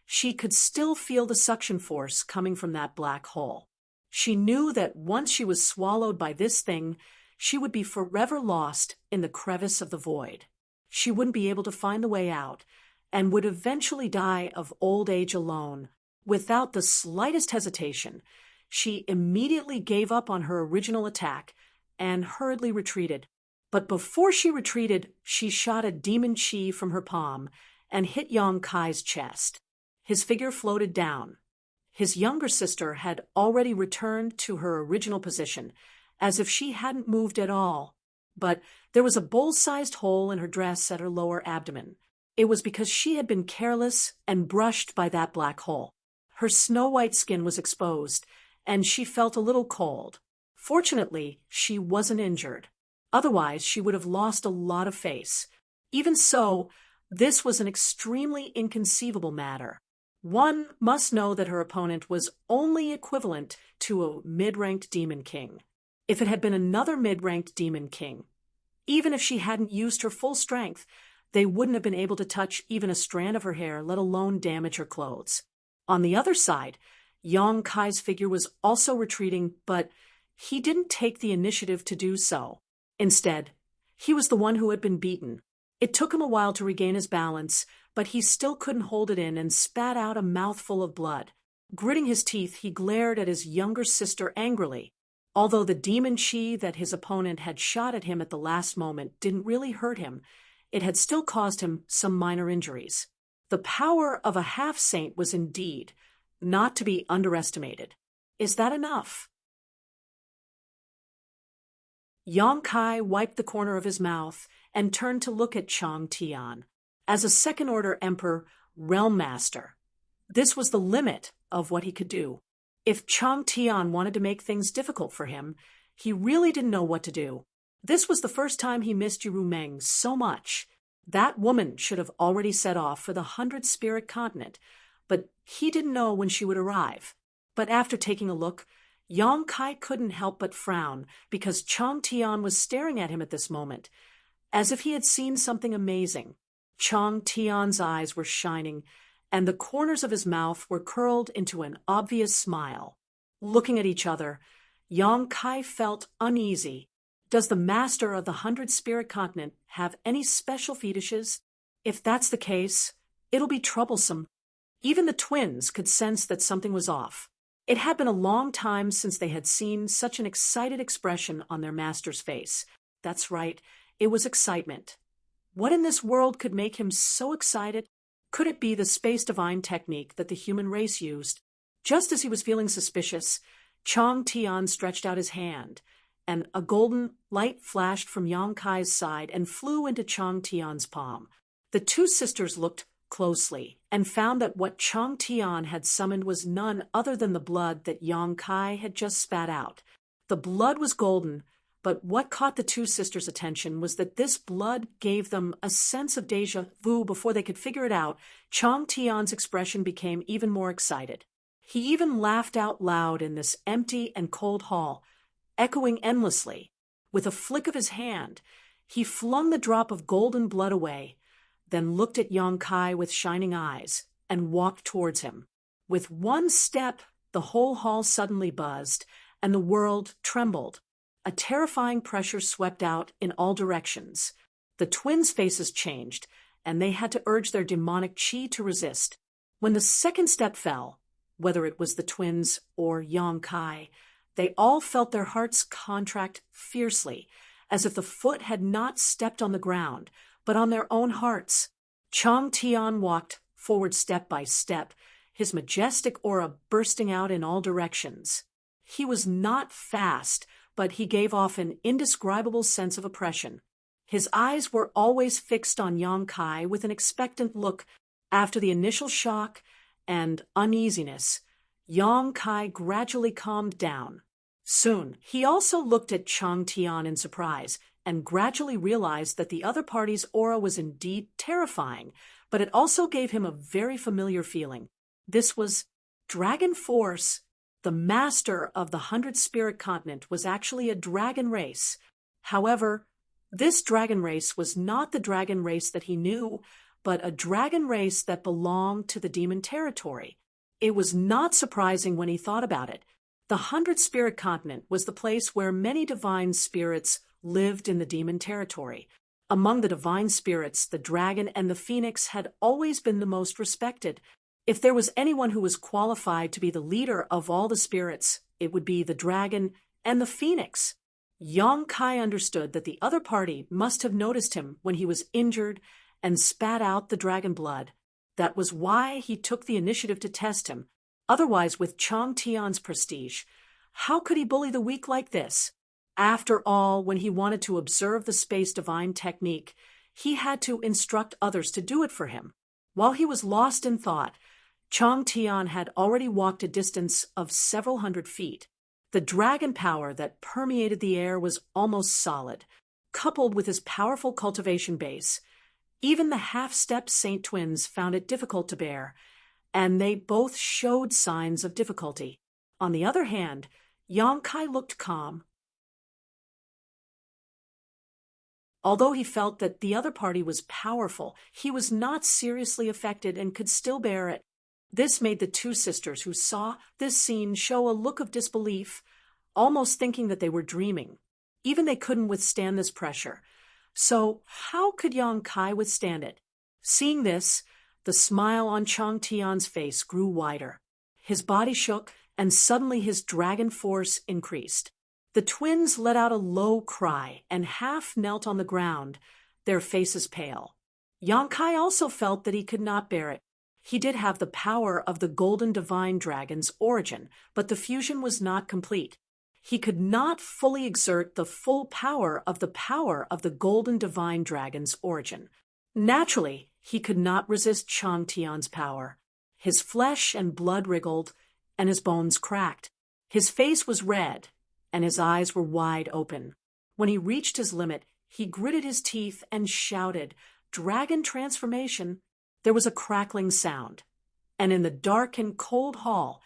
Speaker 1: she could still feel the suction force coming from that black hole. She knew that once she was swallowed by this thing, she would be forever lost in the crevice of the void. She wouldn't be able to find the way out, and would eventually die of old age alone. Without the slightest hesitation, she immediately gave up on her original attack and hurriedly retreated. But before she retreated, she shot a demon chi from her palm and hit Yang Kai's chest. His figure floated down. His younger sister had already returned to her original position, as if she hadn't moved at all. But there was a bowl-sized hole in her dress at her lower abdomen. It was because she had been careless and brushed by that black hole. Her snow-white skin was exposed, and she felt a little cold. Fortunately, she wasn't injured. Otherwise, she would have lost a lot of face. Even so, this was an extremely inconceivable matter. One must know that her opponent was only equivalent to a mid-ranked demon king. If it had been another mid-ranked demon king, even if she hadn't used her full strength, they wouldn't have been able to touch even a strand of her hair, let alone damage her clothes. On the other side, Yang Kai's figure was also retreating, but he didn't take the initiative to do so. Instead, he was the one who had been beaten. It took him a while to regain his balance, but he still couldn't hold it in and spat out a mouthful of blood. Gritting his teeth, he glared at his younger sister angrily. Although the demon chi that his opponent had shot at him at the last moment didn't really hurt him, it had still caused him some minor injuries. The power of a half-saint was indeed not to be underestimated. Is that enough? Yang Kai wiped the corner of his mouth and turned to look at Chang Tian. As a second-order emperor, realm master, this was the limit of what he could do. If Chang Tian wanted to make things difficult for him, he really didn't know what to do. This was the first time he missed Yuru Meng so much. That woman should have already set off for the 100-spirit continent, but he didn't know when she would arrive. But after taking a look, Yang Kai couldn't help but frown, because Chang Tian was staring at him at this moment, as if he had seen something amazing. Chang Tian's eyes were shining, and the corners of his mouth were curled into an obvious smile. Looking at each other, Yang Kai felt uneasy. Does the master of the 100-spirit continent have any special fetishes? If that's the case, it'll be troublesome. Even the twins could sense that something was off. It had been a long time since they had seen such an excited expression on their master's face. That's right, it was excitement. What in this world could make him so excited? Could it be the space divine technique that the human race used? Just as he was feeling suspicious, Chang Tian stretched out his hand, and a golden light flashed from Yang Kai's side and flew into Chang Tian's palm. The two sisters looked closely and found that what Chang Tian had summoned was none other than the blood that Yang Kai had just spat out. The blood was golden, but what caught the two sisters' attention was that this blood gave them a sense of déjà vu. Before they could figure it out, Chang Tian's expression became even more excited. He even laughed out loud in this empty and cold hall, echoing endlessly. With a flick of his hand, he flung the drop of golden blood away, then looked at Yang Kai with shining eyes and walked towards him. With one step, the whole hall suddenly buzzed, and the world trembled. A terrifying pressure swept out in all directions. The twins' faces changed, and they had to urge their demonic chi to resist. When the second step fell, whether it was the twins or Yang Kai, they all felt their hearts contract fiercely, as if the foot had not stepped on the ground, but on their own hearts. Chang Tian walked forward step by step, his majestic aura bursting out in all directions. He was not fast, but he gave off an indescribable sense of oppression. His eyes were always fixed on Yang Kai with an expectant look. After the initial shock and uneasiness, Yang Kai gradually calmed down. Soon, he also looked at Chang Tian in surprise and gradually realized that the other party's aura was indeed terrifying, but it also gave him a very familiar feeling. This was dragon force. the master of the 100-spirit continent was actually a dragon race. However, this dragon race was not the dragon race that he knew, but a dragon race that belonged to the demon territory. It was not surprising when he thought about it. The 100-spirit continent was the place where many divine spirits lived in the demon territory. Among the divine spirits, the dragon and the phoenix had always been the most respected. If there was anyone who was qualified to be the leader of all the spirits, it would be the dragon and the phoenix. Yang Kai understood that the other party must have noticed him when he was injured and spat out the dragon blood. That was why he took the initiative to test him. Otherwise, with Chang Tian's prestige, how could he bully the weak like this? After all, when he wanted to observe the space divine technique, he had to instruct others to do it for him. While he was lost in thought, Chang Tian had already walked a distance of several hundred feet. The dragon power that permeated the air was almost solid, coupled with his powerful cultivation base. Even the half-step Saint twins found it difficult to bear, and they both showed signs of difficulty. On the other hand, Yang Kai looked calm. Although he felt that the other party was powerful, he was not seriously affected and could still bear it. This made the two sisters who saw this scene show a look of disbelief, almost thinking that they were dreaming. Even they couldn't withstand this pressure. So how could Yang Kai withstand it? Seeing this, the smile on Chang Tian's face grew wider. His body shook, and suddenly his dragon force increased. The twins let out a low cry and half knelt on the ground, their faces pale. Yang Kai also felt that he could not bear it. He did have the power of the golden divine dragon's origin, but the fusion was not complete. He could not fully exert the full power of the golden divine dragon's origin. Naturally, he could not resist Chang Tian's power. His flesh and blood wriggled, and his bones cracked. His face was red, and his eyes were wide open. When he reached his limit, he gritted his teeth and shouted, "Dragon transformation!" There was a crackling sound, and in the dark and cold hall,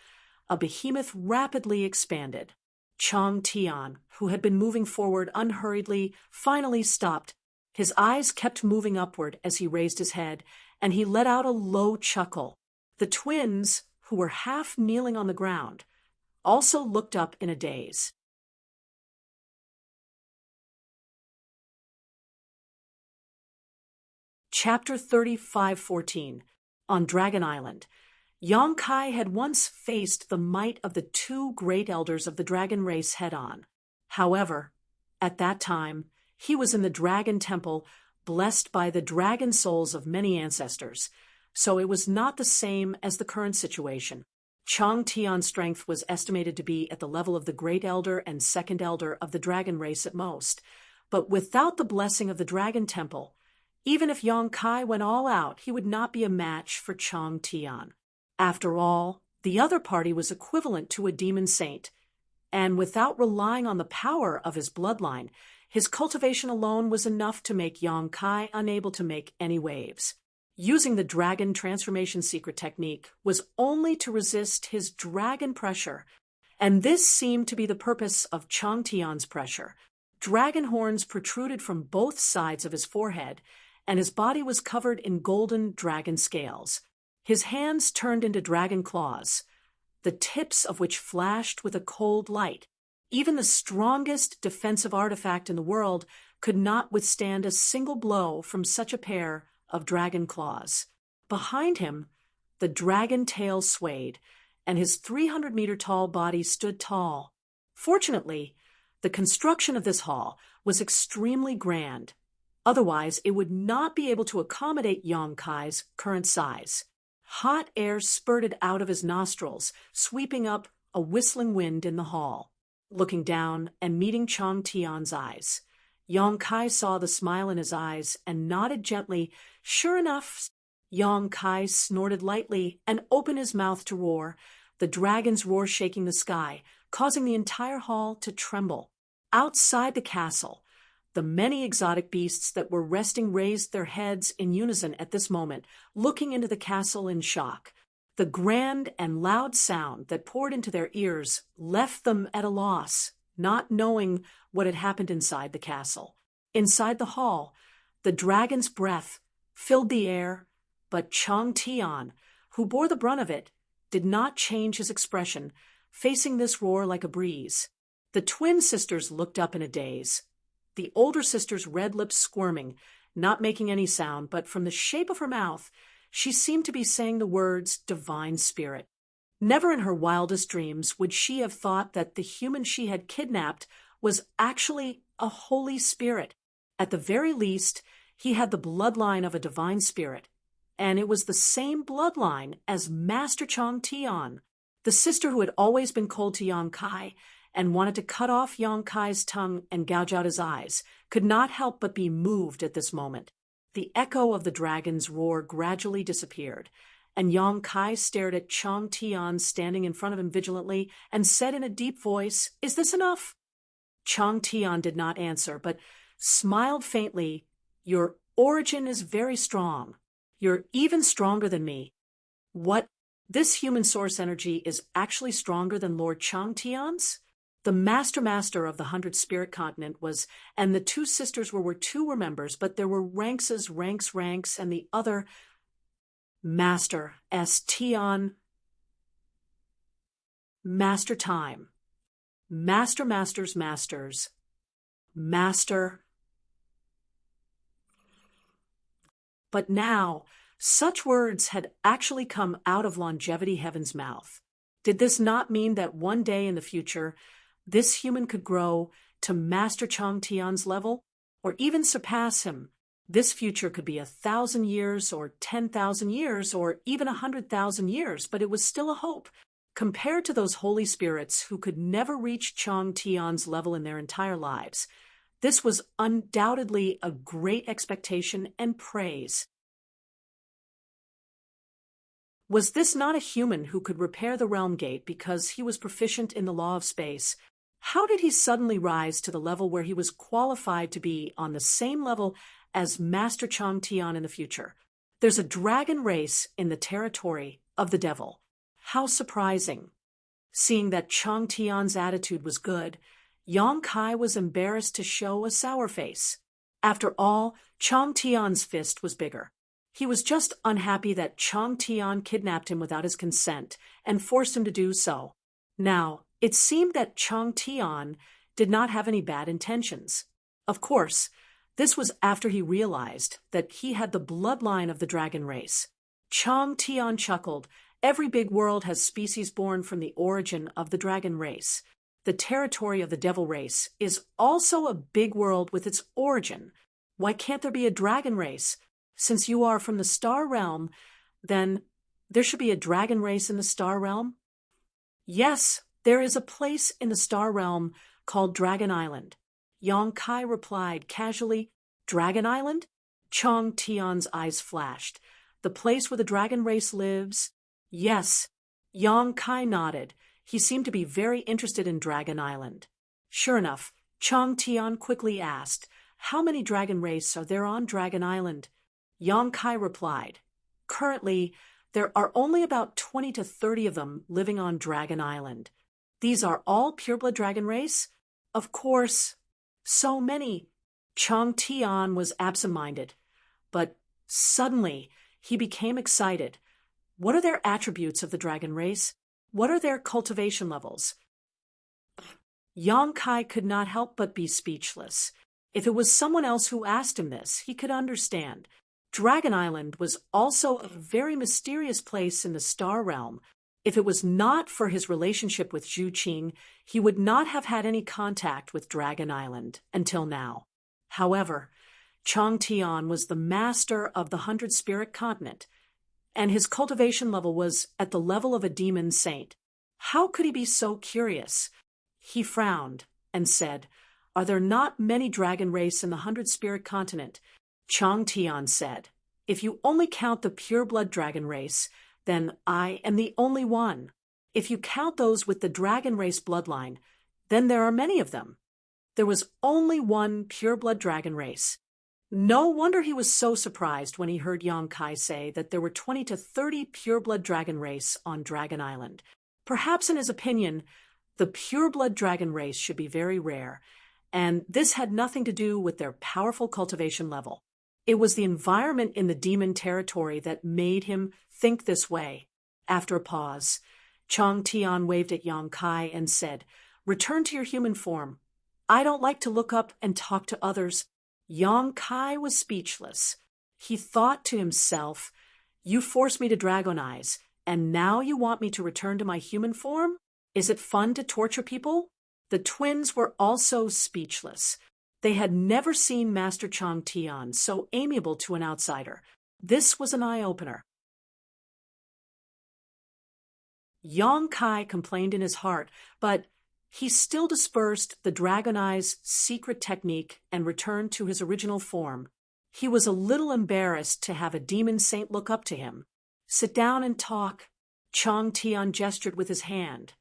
Speaker 1: a behemoth rapidly expanded. Chang Tian, who had been moving forward unhurriedly, finally stopped. His eyes kept moving upward as he raised his head, and he let out a low chuckle. The twins, who were half kneeling on the ground, also looked up in a daze. Chapter 35:14. On Dragon Island. Yang Kai had once faced the might of the two great elders of the dragon race head-on. However, at that time, he was in the dragon temple, blessed by the dragon souls of many ancestors, so it was not the same as the current situation. Chang Tian's strength was estimated to be at the level of the great elder and second elder of the dragon race at most, but without the blessing of the dragon temple, even if Yang Kai went all out, he would not be a match for Chang Tian. After all, the other party was equivalent to a demon saint, and without relying on the power of his bloodline, his cultivation alone was enough to make Yang Kai unable to make any waves. Using the dragon transformation secret technique was only to resist his dragon pressure, and this seemed to be the purpose of Chang Tian's pressure. Dragon horns protruded from both sides of his forehead, and his body was covered in golden dragon scales. His hands turned into dragon claws, the tips of which flashed with a cold light. Even the strongest defensive artifact in the world could not withstand a single blow from such a pair of dragon claws. Behind him, the dragon tail swayed, and his 300-meter-tall body stood tall. Fortunately, the construction of this hall was extremely grand. Otherwise, it would not be able to accommodate Yang Kai's current size. Hot air spurted out of his nostrils, sweeping up a whistling wind in the hall. Looking down and meeting Chang Tian's eyes, Yang Kai saw the smile in his eyes and nodded gently. Sure enough, Yang Kai snorted lightly and opened his mouth to roar, the dragon's roar shaking the sky, causing the entire hall to tremble. Outside the castle, the many exotic beasts that were resting raised their heads in unison at this moment, looking into the castle in shock. The grand and loud sound that poured into their ears left them at a loss, not knowing what had happened inside the castle. Inside the hall, the dragon's breath filled the air, but Chang Tian, who bore the brunt of it, did not change his expression, facing this roar like a breeze. The twin sisters looked up in a daze, the older sister's red lips squirming, not making any sound, but from the shape of her mouth, she seemed to be saying the words divine spirit. Never in her wildest dreams would she have thought that the human she had kidnapped was actually a holy spirit. At the very least, he had the bloodline of a divine spirit, and it was the same bloodline as Master Chang Tian, the sister who had always been cold to Yang Kai and wanted to cut off Yang Kai's tongue and gouge out his eyes, could not help but be moved at this moment. The echo of the dragon's roar gradually disappeared, and Yang Kai stared at Chang Tian standing in front of him vigilantly and said in a deep voice, "Is this enough?" Chang Tian did not answer, but smiled faintly. "Your origin is very strong. You're even stronger than me." What? This human source energy is actually stronger than Lord Chang Tian's? The master of the 100 Spirit Continent was, and the two sisters were two members, but there were ranks, and the other Master S. Tian. Master time. Masters. Master. But now, such words had actually come out of Longevity Heaven's mouth. Did this not mean that one day in the future, this human could grow to Master Chang Tian's level, or even surpass him? This future could be 1,000 years, or 10,000 years, or even 100,000 years, but it was still a hope. Compared to those holy spirits who could never reach Chang Tian's level in their entire lives, this was undoubtedly a great expectation and praise. Was this not a human who could repair the realm gate because he was proficient in the law of space? How did he suddenly rise to the level where he was qualified to be on the same level as Master Chang Tian in the future? There's a dragon race in the territory of the devil. How surprising. Seeing that Chang Tian's attitude was good, Yang Kai was embarrassed to show a sour face. After all, Chang Tian's fist was bigger. He was just unhappy that Chang Tian kidnapped him without his consent and forced him to do so. Now, it seemed that Chang Tian did not have any bad intentions. Of course, this was after he realized that he had the bloodline of the dragon race. Chang Tian chuckled. Every big world has species born from the origin of the dragon race. The territory of the devil race is also a big world with its origin. Why can't there be a dragon race? Since you are from the star realm, then there should be a dragon race in the star realm? Yes, there is a place in the star realm called Dragon Island. Yang Kai replied casually. Dragon Island? Chang Tian's eyes flashed. The place where the dragon race lives? Yes. Yang Kai nodded. He seemed to be very interested in Dragon Island. Sure enough, Chang Tian quickly asked, "How many dragon race are there on Dragon Island?" Yang Kai replied, "Currently, there are only about 20 to 30 of them living on Dragon Island. These are all pureblood dragon race?" "Of course." "So many." Chang Tian was absent-minded, but suddenly he became excited. What are their attributes of the dragon race? What are their cultivation levels? Yang Kai could not help but be speechless. If it was someone else who asked him this, he could understand. Dragon Island was also a very mysterious place in the star realm. If it was not for his relationship with Zhu Qing, he would not have had any contact with Dragon Island until now. However, Chang Tian was the master of the 100 Spirit Continent, and his cultivation level was at the level of a demon saint. How could he be so curious? He frowned and said, "Are there not many dragon race in the 100 Spirit Continent?" Chang Tian said, "If you only count the pure-blood dragon race, then I am the only one. If you count those with the dragon race bloodline, then there are many of them. There was only one pure-blood dragon race. No wonder he was so surprised when he heard Yang Kai say that there were 20 to 30 pureblood dragon race on Dragon Island. Perhaps in his opinion, the pureblood dragon race should be very rare, and this had nothing to do with their powerful cultivation level. It was the environment in the demon territory that made him think this way. After a pause, Chang Tian waved at Yang Kai and said, "Return to your human form. I don't like to look up and talk to others." Yang Kai was speechless. He thought to himself, "You forced me to dragonize, and now you want me to return to my human form? Is it fun to torture people?" The twins were also speechless. They had never seen Master Chang Tian so amiable to an outsider. This was an eye-opener. Yang Kai complained in his heart, but he still dispersed the Dragonize secret technique and returned to his original form. He was a little embarrassed to have a demon saint look up to him. "Sit down and talk." Chang Tian gestured with his hand,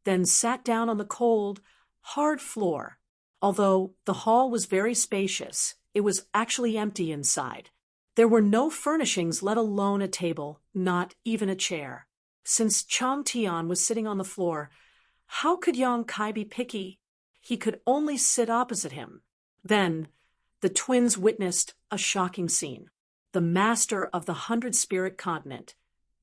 Speaker 1: then sat down on the cold, hard floor. Although the hall was very spacious, it was actually empty inside. There were no furnishings, let alone a table, not even a chair. Since Chang Tian was sitting on the floor, how could Yang Kai be picky? He could only sit opposite him. Then, the twins witnessed a shocking scene. The master of the 100-spirit continent,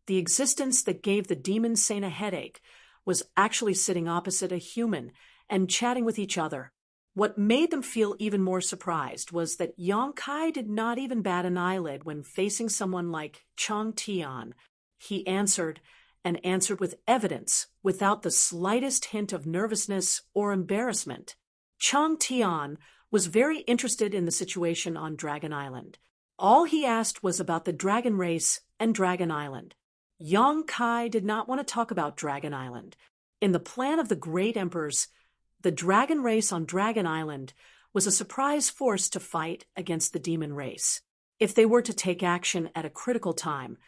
Speaker 1: the existence that gave the demon saint a headache, was actually sitting opposite a human and chatting with each other. What made them feel even more surprised was that Yang Kai did not even bat an eyelid when facing someone like Chang Tian. He answered, and answered with evidence, without the slightest hint of nervousness or embarrassment. Chang Tian was very interested in the situation on Dragon Island. All he asked was about the dragon race and Dragon Island. Yang Kai did not want to talk about Dragon Island. In the plan of the Great Emperors, the dragon race on Dragon Island was a surprise force to fight against the demon race. If they were to take action at a critical time,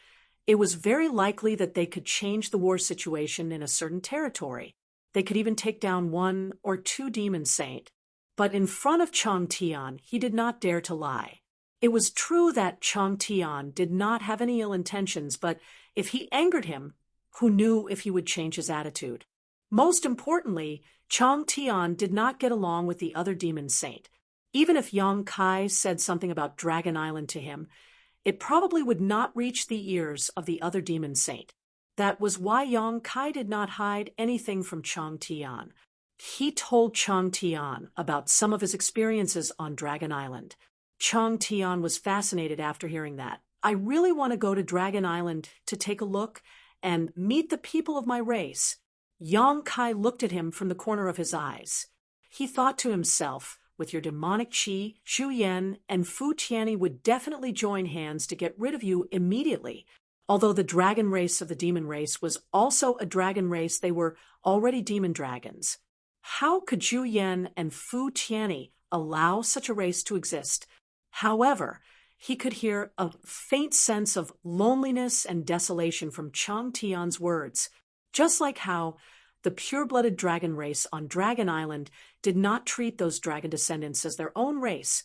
Speaker 1: it was very likely that they could change the war situation in a certain territory. They could even take down 1 or 2 demon saint. But in front of Chang Tian, he did not dare to lie. It was true that Chang Tian did not have any ill intentions, but if he angered him, who knew if he would change his attitude? Most importantly, Chang Tian did not get along with the other demon saint. Even if Yang Kai said something about Dragon Island to him, it probably would not reach the ears of the other demon saint. That was why Yang Kai did not hide anything from Chang Tian. He told Chang Tian about some of his experiences on Dragon Island. Chang Tian was fascinated after hearing that. "I really want to go to Dragon Island to take a look and meet the people of my race." Yang Kai looked at him from the corner of his eyes. He thought to himself, with your demonic qi, Xu Yan and Fu Tianyi would definitely join hands to get rid of you immediately. Although the dragon race of the demon race was also a dragon race, they were already demon dragons. How could Xu Yan and Fu Tianyi allow such a race to exist? However, he could hear a faint sense of loneliness and desolation from Chang Tian's words, just like how the pure-blooded dragon race on Dragon Island did not treat those dragon descendants as their own race.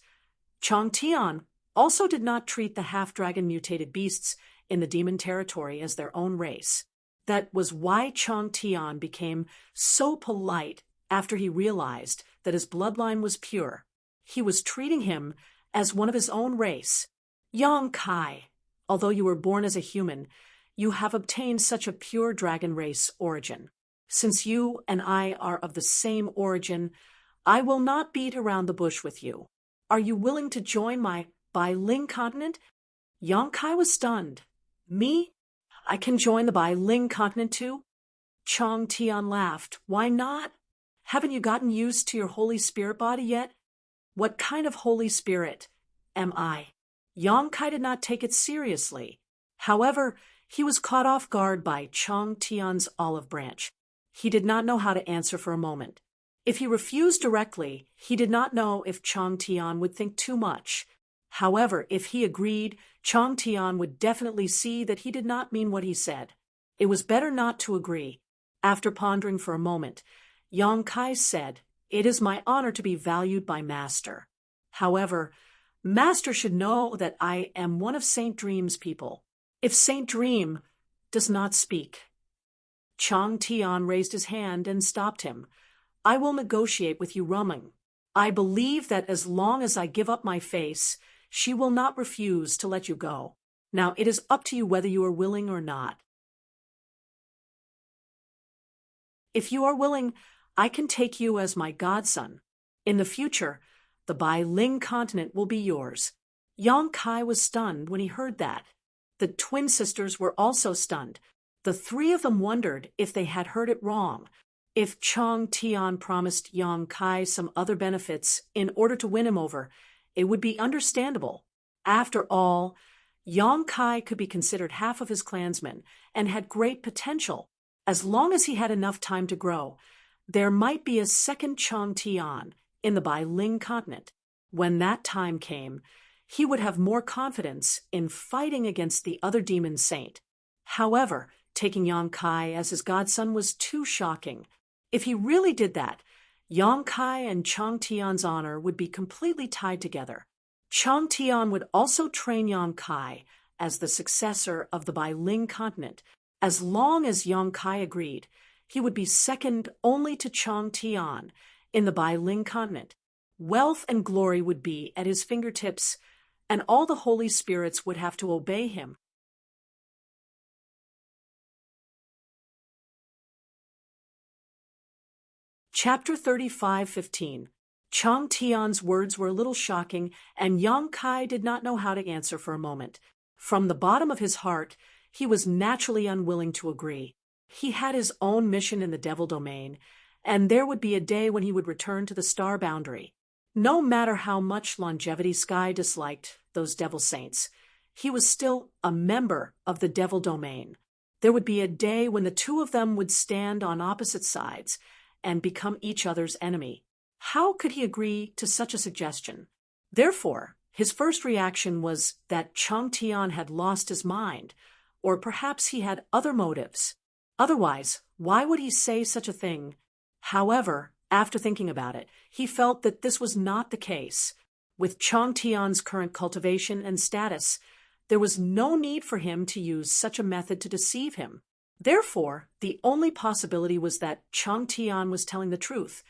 Speaker 1: Chang Tian also did not treat the half-dragon mutated beasts in the demon territory as their own race. That was why Chang Tian became so polite after he realized that his bloodline was pure. He was treating him as one of his own race. "Yang Kai, although you were born as a human, you have obtained such a pure dragon race origin. Since you and I are of the same origin, I will not beat around the bush with you. Are you willing to join my Bai Ling continent?" Yang Kai was stunned. "Me? I can join the Bai Ling continent too?" Chang Tian laughed. "Why not? Haven't you gotten used to your Holy Spirit body yet?" "What kind of Holy Spirit am I?" Yang Kai did not take it seriously. However, he was caught off guard by Chang Tian's olive branch. He did not know how to answer for a moment. If he refused directly, he did not know if Chang Tian would think too much. However, if he agreed, Chang Tian would definitely see that he did not mean what he said. It was better not to agree. After pondering for a moment, Yang Kai said, "It is my honor to be valued by Master. However, Master should know that I am one of Saint Dream's people. If Saint Dream does not speak. Chang Tian raised his hand and stopped him. I will negotiate with you, Ruming. I believe that as long as I give up my face, she will not refuse to let you go. Now it is up to you whether you are willing or not. If you are willing, I can take you as my godson. In the future, the Bai Ling continent will be yours. Yang Kai was stunned when he heard that. The twin sisters were also stunned. The three of them wondered if they had heard it wrong. If Chang Tian promised Yang Kai some other benefits in order to win him over, it would be understandable. After all, Yang Kai could be considered half of his clansmen and had great potential. As long as he had enough time to grow, there might be a second Chang Tian in the Bai Ling continent. When that time came, he would have more confidence in fighting against the other demon saint. However, taking Yang Kai as his godson was too shocking. If he really did that, Yang Kai and Chang Tian's honor would be completely tied together. Chang Tian would also train Yang Kai as the successor of the Bai Ling continent. As long as Yang Kai agreed, he would be second only to Chang Tian in the Bai Ling continent. Wealth and glory would be at his fingertips, and all the holy spirits would have to obey him. Chapter 35:15. Chang Tian's words were a little shocking, and Yang Kai did not know how to answer for a moment. From the bottom of his heart, he was naturally unwilling to agree. He had his own mission in the devil domain, and there would be a day when he would return to the star boundary. No matter how much Longevity Sky disliked those devil saints, he was still a member of the devil domain. There would be a day when the two of them would stand on opposite sides and become each other's enemy. How could he agree to such a suggestion? Therefore, his first reaction was that Chang Tian had lost his mind, or perhaps he had other motives. Otherwise, why would he say such a thing? However, after thinking about it, he felt that this was not the case. With Chang Tian's current cultivation and status, there was no need for him to use such a method to deceive him. Therefore, the only possibility was that Chang Tian was telling the truth,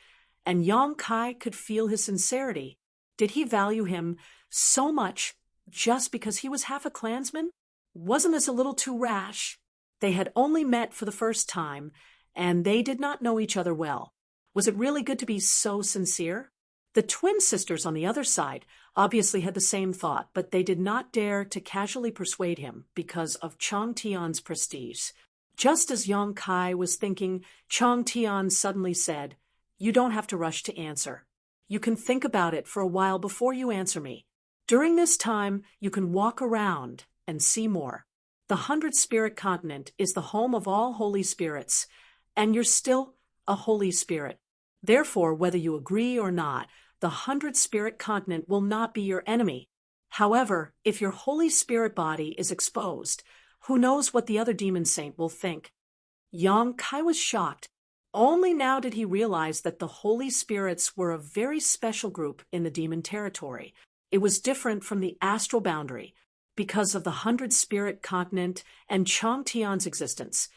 Speaker 1: and Yang Kai could feel his sincerity. Did he value him so much just because he was half a clansman? Wasn't this a little too rash? They had only met for the first time, and they did not know each other well. Was it really good to be so sincere? The twin sisters on the other side obviously had the same thought, but they did not dare to casually persuade him because of Chang Tian's prestige. Just as Yang Kai was thinking, Chang Tian suddenly said, "You don't have to rush to answer. You can think about it for a while before you answer me. During this time, you can walk around and see more. The 100 Spirit Continent is the home of all holy spirits, and you're still a holy spirit. Therefore, whether you agree or not, the 100 Spirit Continent will not be your enemy. However, if your holy spirit body is exposed, who knows what the other demon saint will think?" Yang Kai was shocked. Only now did he realize that the holy spirits were a very special group in the demon territory. It was different from the astral boundary because of the 100 Spirit Continent and Chang Tian's existence.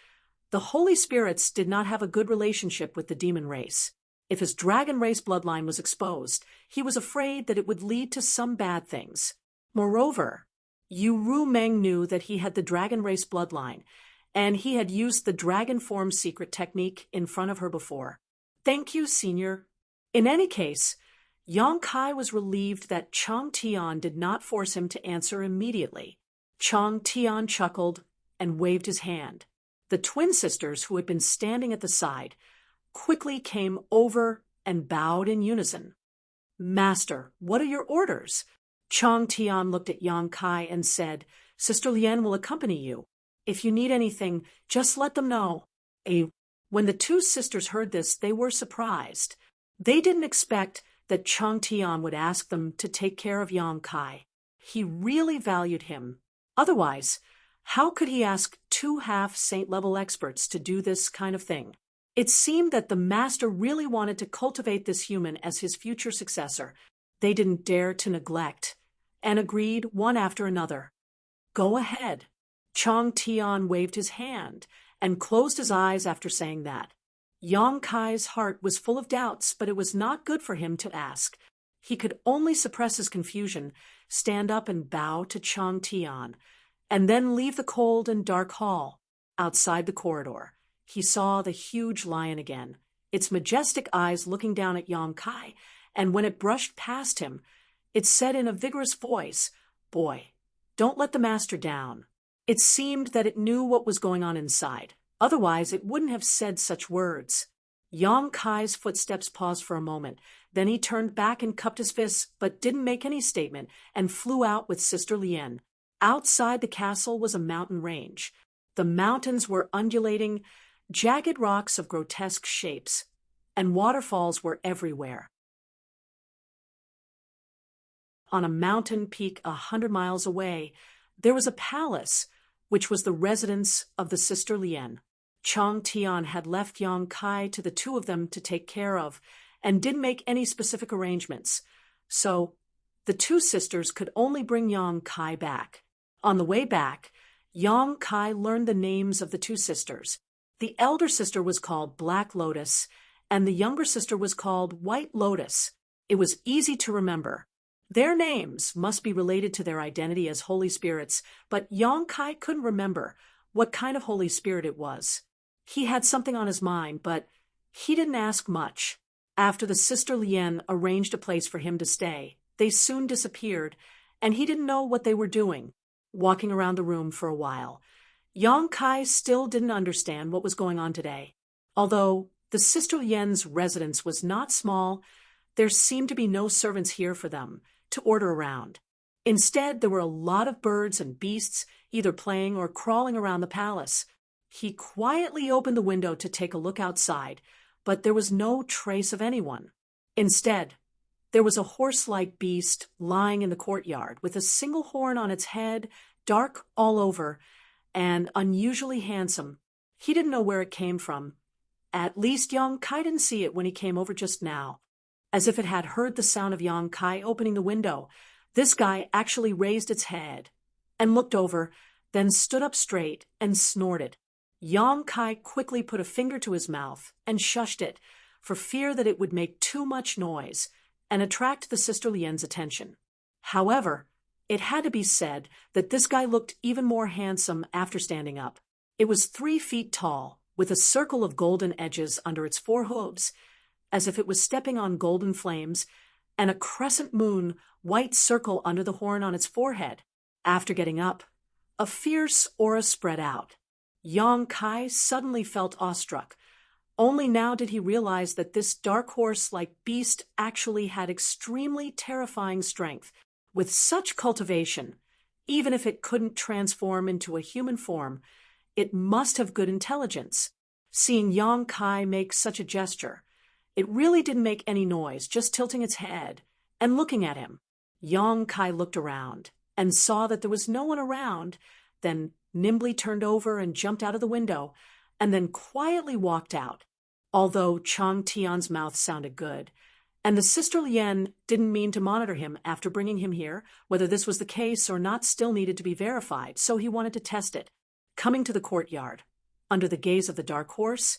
Speaker 1: The holy spirits did not have a good relationship with the demon race. If his dragon race bloodline was exposed, he was afraid that it would lead to some bad things. Moreover, Yu Rumeng knew that he had the dragon race bloodline, and he had used the dragon form secret technique in front of her before. "Thank you, Senior." In any case, Yang Kai was relieved that Chang Tian did not force him to answer immediately. Chang Tian chuckled and waved his hand. The twin sisters, who had been standing at the side, quickly came over and bowed in unison. "Master, what are your orders?" Chang Tian looked at Yang Kai and said, "Sister Lian will accompany you. If you need anything, just let them know." When the two sisters heard this, they were surprised. They didn't expect that Chang Tian would ask them to take care of Yang Kai. He really valued him. Otherwise, how could he ask two half-saint-level experts to do this kind of thing? It seemed that the master really wanted to cultivate this human as his future successor. They didn't dare to neglect and agreed one after another. Go ahead. Chang Tian waved his hand and closed his eyes after saying that. Yang Kai's heart was full of doubts, but it was not good for him to ask. He could only suppress his confusion, stand up and bow to Chang Tian, and then leave the cold and dark hall. Outside the corridor, he saw the huge lion again, its majestic eyes looking down at Yang Kai, and when it brushed past him, it said in a vigorous voice, "Boy, don't let the master down." It seemed that it knew what was going on inside. Otherwise, it wouldn't have said such words. Yang Kai's footsteps paused for a moment. Then he turned back and cupped his fists, but didn't make any statement, and flew out with Sister Lien. Outside the castle was a mountain range. The mountains were undulating, jagged rocks of grotesque shapes, and waterfalls were everywhere. On a mountain peak 100 miles away, there was a palace, which was the residence of the Sister Lien. Chang Tian had left Yang Kai to the two of them to take care of, and didn't make any specific arrangements. So, the two sisters could only bring Yang Kai back. On the way back, Yang Kai learned the names of the two sisters. The elder sister was called Black Lotus, and the younger sister was called White Lotus. It was easy to remember. Their names must be related to their identity as Holy Spirits, but Yang Kai couldn't remember what kind of Holy Spirit it was. He had something on his mind, but he didn't ask much. After the Sister Lien arranged a place for him to stay, they soon disappeared, and he didn't know what they were doing, walking around the room for a while. Yang Kai still didn't understand what was going on today. Although the Sister Lien's residence was not small, there seemed to be no servants here for them to order around. Instead, there were a lot of birds and beasts, either playing or crawling around the palace. He quietly opened the window to take a look outside, but there was no trace of anyone. Instead, there was a horse-like beast lying in the courtyard with a single horn on its head, dark all over, and unusually handsome. He didn't know where it came from. At least Yang Kai didn't see it when he came over just now. As if it had heard the sound of Yang Kai opening the window, this guy actually raised its head and looked over, then stood up straight and snorted. Yang Kai quickly put a finger to his mouth and shushed it, for fear that it would make too much noise and attract the Sister Lien's attention. However, it had to be said that this guy looked even more handsome after standing up. It was 3 feet tall, with a circle of golden edges under its 4 hooves, as if it was stepping on golden flames, and a crescent moon white circle under the horn on its forehead. After getting up, a fierce aura spread out. Yang Kai suddenly felt awestruck. Only now did he realize that this dark horse-like beast actually had extremely terrifying strength. With such cultivation, even if it couldn't transform into a human form, it must have good intelligence. Seeing Yang Kai make such a gesture, it really didn't make any noise, just tilting its head and looking at him. Yang Kai looked around and saw that there was no one around, then nimbly turned over and jumped out of the window, and then quietly walked out. Although Chang Tian's mouth sounded good, and the Sister Lien didn't mean to monitor him after bringing him here, whether this was the case or not still needed to be verified, so he wanted to test it. Coming to the courtyard, under the gaze of the dark horse,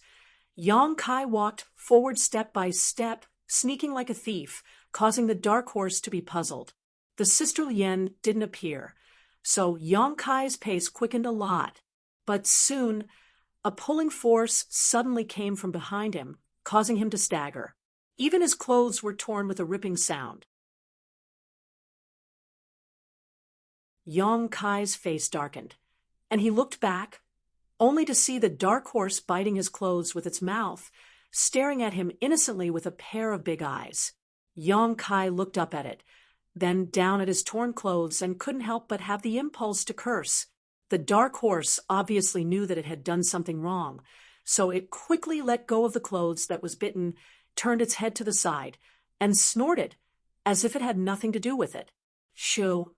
Speaker 1: Yang Kai walked forward step by step, sneaking like a thief, causing the dark horse to be puzzled. The Sister Lien didn't appear, so Yang Kai's pace quickened a lot. But soon, a pulling force suddenly came from behind him, causing him to stagger. Even his clothes were torn with a ripping sound. Yang Kai's face darkened, and he looked back, only to see the dark horse biting his clothes with its mouth, staring at him innocently with a pair of big eyes. Yang Kai looked up at it, then down at his torn clothes, and couldn't help but have the impulse to curse. The dark horse obviously knew that it had done something wrong, so it quickly let go of the clothes that was bitten, turned its head to the side, and snorted, as if it had nothing to do with it. Shoo!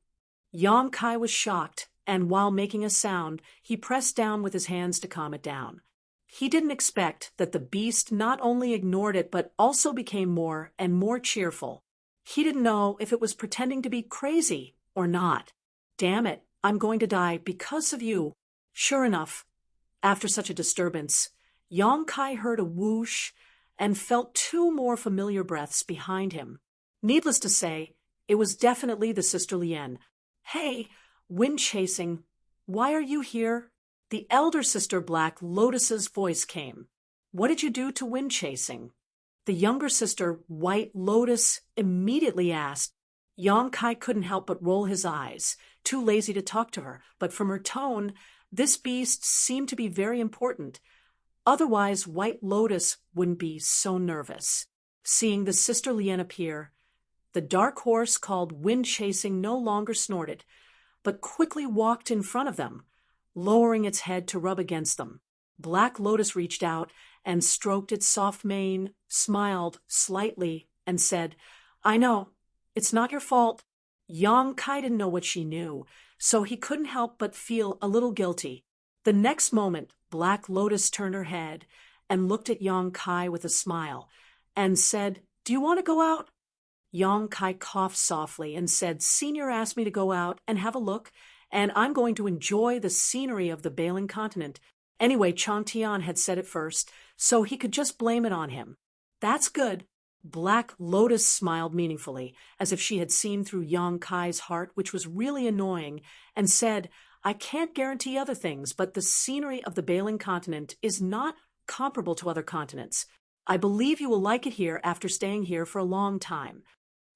Speaker 1: Yang Kai was shocked, and while making a sound, he pressed down with his hands to calm it down. He didn't expect that the beast not only ignored it but also became more and more cheerful. He didn't know if it was pretending to be crazy or not. Damn it, I'm going to die because of you. Sure enough, after such a disturbance, Yong Kai heard a whoosh and felt two more familiar breaths behind him. Needless to say, it was definitely the Sister Lien. Hey, wind chasing, why are you here? The elder sister Black Lotus's voice came. What did you do to wind chasing? The younger sister, White Lotus, immediately asked. Yong Kai couldn't help but roll his eyes, too lazy to talk to her, but from her tone, this beast seemed to be very important. Otherwise, White Lotus wouldn't be so nervous. Seeing the Sister Lien appear, the dark horse called Wind Chasing no longer snorted, but quickly walked in front of them, lowering its head to rub against them. Black Lotus reached out and stroked its soft mane, smiled slightly, and said, I know, it's not your fault. Yong Kai didn't know what she knew, so he couldn't help but feel a little guilty. The next moment, Black Lotus turned her head and looked at Yong Kai with a smile and said, Do you want to go out? Yong Kai coughed softly and said, Senior asked me to go out and have a look, and I'm going to enjoy the scenery of the Bailing Continent. Anyway, Chang Tian had said it first, so he could just blame it on him. That's good. Black Lotus smiled meaningfully, as if she had seen through Yong Kai's heart, which was really annoying, and said, I can't guarantee other things, but the scenery of the Bailing Continent is not comparable to other continents. I believe you will like it here after staying here for a long time.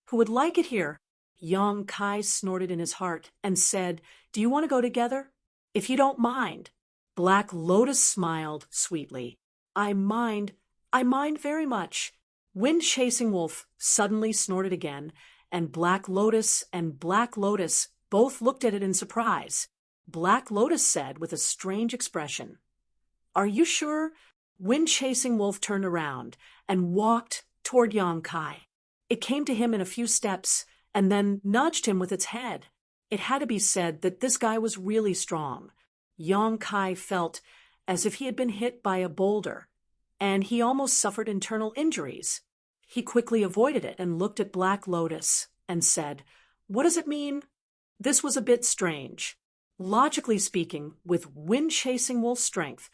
Speaker 1: Who would like it here? Yong Kai snorted in his heart and said, Do you want to go together? If you don't mind. Black Lotus smiled sweetly. I mind very much. Wind Chasing Wolf suddenly snorted again, and Black Lotus both looked at it in surprise. Black Lotus said with a strange expression, Are you sure? Wind Chasing Wolf turned around and walked toward Yong Kai. It came to him in a few steps and then nudged him with its head. It had to be said that this guy was really strong. Yong Kai felt as if he had been hit by a boulder, and he almost suffered internal injuries. He quickly avoided it and looked at Black Lotus and said, What does it mean? This was a bit strange. Logically speaking, with Wind Chasing Wolf's strength,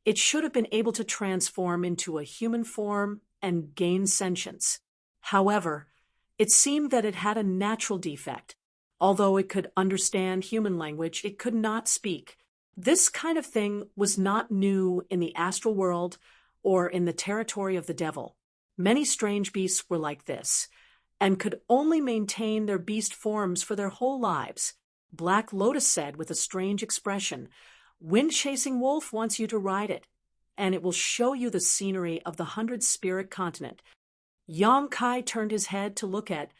Speaker 1: it should have been able to transform into a human form and gain sentience. However, it seemed that it had a natural defect. Although it could understand human language, it could not speak. This kind of thing was not new in the astral world or in the territory of the devil. Many strange beasts were like this, and could only maintain their beast forms for their whole lives. Black Lotus said with a strange expression, Wind Chasing Wolf wants you to ride it, and it will show you the scenery of the 100-spirit continent. Yong Kai turned his head to look at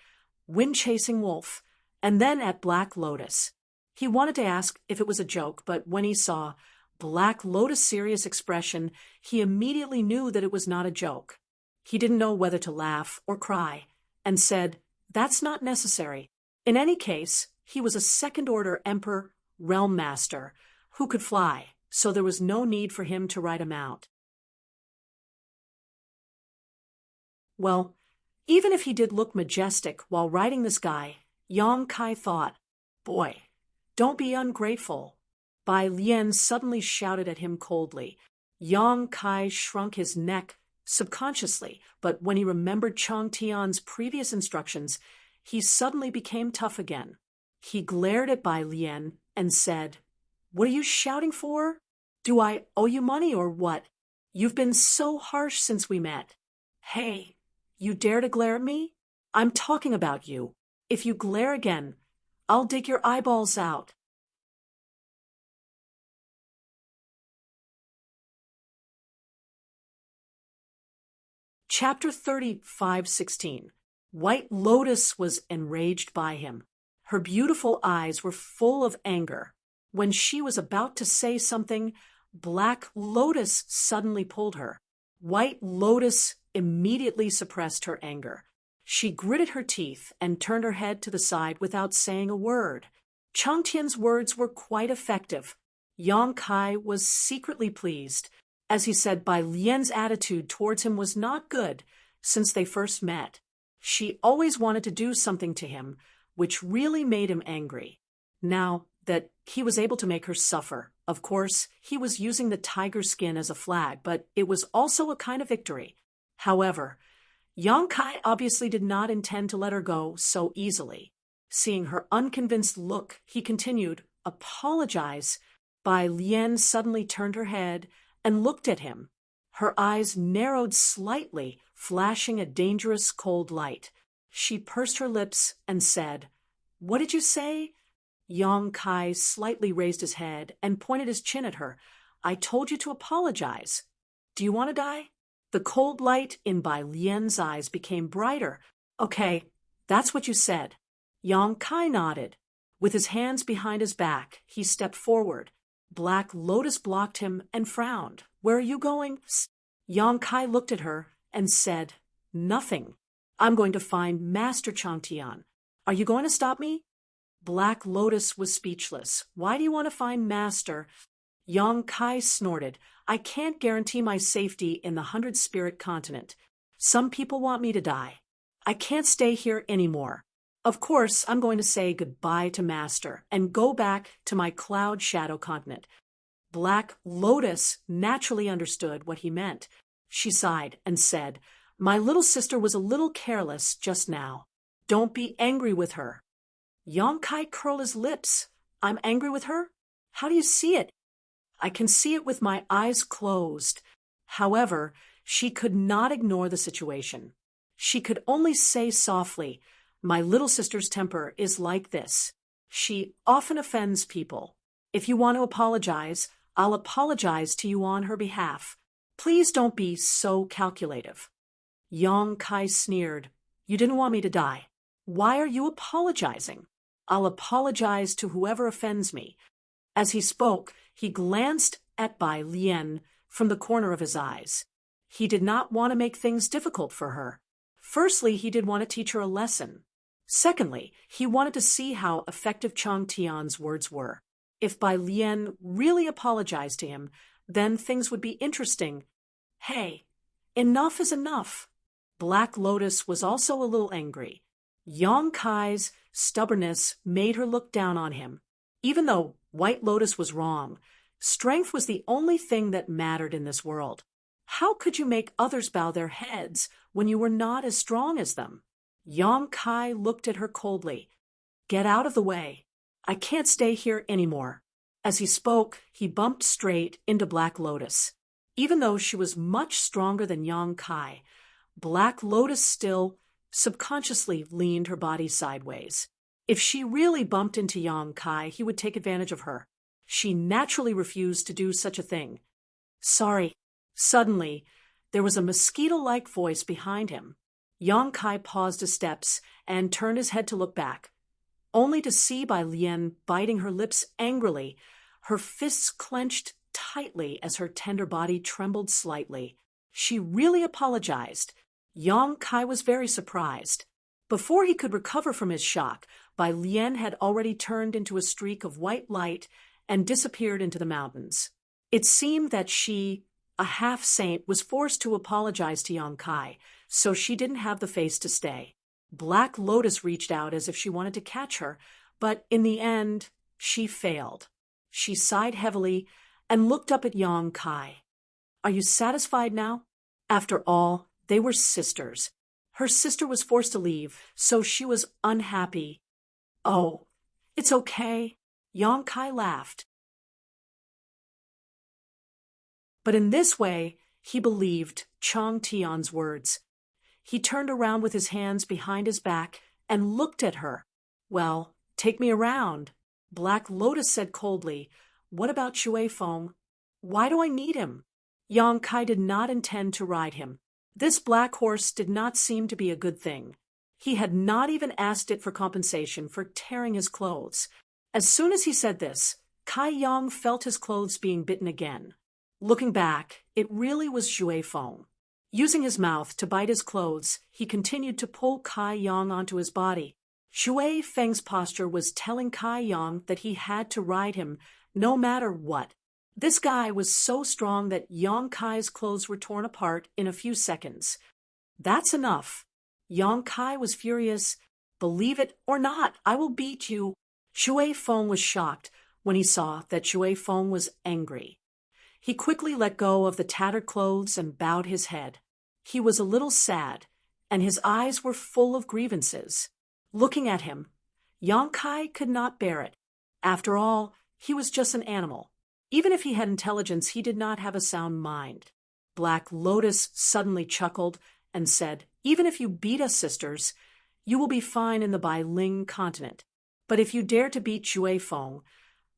Speaker 1: Wind Chasing Wolf, and then at Black Lotus. He wanted to ask if it was a joke, but when he saw Black Lotus' serious expression, he immediately knew that it was not a joke. He didn't know whether to laugh or cry, and said, That's not necessary. In any case, he was a second-order Emperor Realm Master who could fly, so there was no need for him to ride a mount. Well, even if he did look majestic while riding this guy, Yong Kai thought, Boy, don't be ungrateful. Bai Lian suddenly shouted at him coldly. Yong Kai shrunk his neck subconsciously, but when he remembered Chang Tian's previous instructions, he suddenly became tough again. He glared at Bai Lian and said, What are you shouting for? Do I owe you money or what? You've been so harsh since we met. Hey, you dare to glare at me? I'm talking about you. If you glare again, I'll dig your eyeballs out. Chapter 35:16. White Lotus was enraged by him. Her beautiful eyes were full of anger. When she was about to say something, Black Lotus suddenly pulled her. White Lotus immediately suppressed her anger. She gritted her teeth and turned her head to the side without saying a word. Chang Tian's words were quite effective. Yong Kai was secretly pleased. As he said, Bai Lian's attitude towards him was not good since they first met. She always wanted to do something to him, which really made him angry. Now that he was able to make her suffer, of course, he was using the tiger skin as a flag, but it was also a kind of victory. However, Yang Kai obviously did not intend to let her go so easily. Seeing her unconvinced look, he continued, "Apologize." Bai Lian suddenly turned her head and looked at him. Her eyes narrowed slightly, flashing a dangerous cold light. She pursed her lips and said, "What did you say?" Yang Kai slightly raised his head and pointed his chin at her. "I told you to apologize. Do you want to die?" The cold light in Bai Lian's eyes became brighter. "Okay, that's what you said." Yang Kai nodded. With his hands behind his back, he stepped forward. Black Lotus blocked him and frowned. "Where are you going?" Yang Kai looked at her and said, "Nothing. I'm going to find Master Changtian. Are you going to stop me?" Black Lotus was speechless. "Why do you want to find Master?" Yang Kai snorted. "I can't guarantee my safety in the 100-spirit continent. Some people want me to die. I can't stay here anymore. Of course, I'm going to say goodbye to Master and go back to my Cloud Shadow continent." Black Lotus naturally understood what he meant. She sighed and said, "My little sister was a little careless just now. Don't be angry with her." Yang Kai curled his lips. "I'm angry with her? How do you see it?" "I can see it with my eyes closed." However, she could not ignore the situation. She could only say softly, "My little sister's temper is like this. She often offends people. If you want to apologize, I'll apologize to you on her behalf. Please don't be so calculative." Yang Kai sneered. "You didn't want me to die. Why are you apologizing?" "I'll apologize to whoever offends me." As he spoke, he glanced at Bai Lian from the corner of his eyes. He did not want to make things difficult for her. Firstly, he did want to teach her a lesson. Secondly, he wanted to see how effective Chang Tian's words were. If Bai Lian really apologized to him, then things would be interesting. Hey, enough is enough. Black Lotus was also a little angry. Yang Kai's stubbornness made her look down on him. Even though White Lotus was wrong, strength was the only thing that mattered in this world. How could you make others bow their heads when you were not as strong as them? Yang Kai looked at her coldly. "Get out of the way. I can't stay here anymore." As he spoke, he bumped straight into Black Lotus. Even though she was much stronger than Yang Kai, Black Lotus still subconsciously leaned her body sideways. If she really bumped into Yang Kai, he would take advantage of her. She naturally refused to do such a thing. "Sorry." Suddenly, there was a mosquito-like voice behind him. Yang Kai paused his steps and turned his head to look back, only to see Bai Lian biting her lips angrily, her fists clenched tightly as her tender body trembled slightly. She really apologized. Yang Kai was very surprised. Before he could recover from his shock, Bai Lian had already turned into a streak of white light and disappeared into the mountains. It seemed that she, a half-saint, was forced to apologize to Yang Kai, so she didn't have the face to stay. Black Lotus reached out as if she wanted to catch her, but in the end, she failed. She sighed heavily and looked up at Yang Kai. "Are you satisfied now?" After all, they were sisters. Her sister was forced to leave, so she was unhappy. "Oh, it's okay." Yang Kai laughed. But in this way, he believed Chang Tian's words. He turned around with his hands behind his back and looked at her. "Well, take me around." Black Lotus said coldly, "What about Shui Feng? Why do I need him?" Yang Kai did not intend to ride him. This black horse did not seem to be a good thing. He had not even asked it for compensation for tearing his clothes. As soon as he said this, Kai Yang felt his clothes being bitten again. Looking back, it really was Shui Feng. Using his mouth to bite his clothes, he continued to pull Kai Yang onto his body. Shui Feng's posture was telling Kai Yang that he had to ride him no matter what. This guy was so strong that Yang Kai's clothes were torn apart in a few seconds. "That's enough." Yang Kai was furious, Believe it or not, I will beat you. Shui Feng was shocked when he saw that Shui Feng was angry. He quickly let go of the tattered clothes and bowed his head. He was a little sad, and his eyes were full of grievances. Looking at him, Yang Kai could not bear it. After all, he was just an animal. Even if he had intelligence, he did not have a sound mind. Black Lotus suddenly chuckled and said, "Even if you beat us, sisters, you will be fine in the Bailing continent. But if you dare to beat Shui Feng,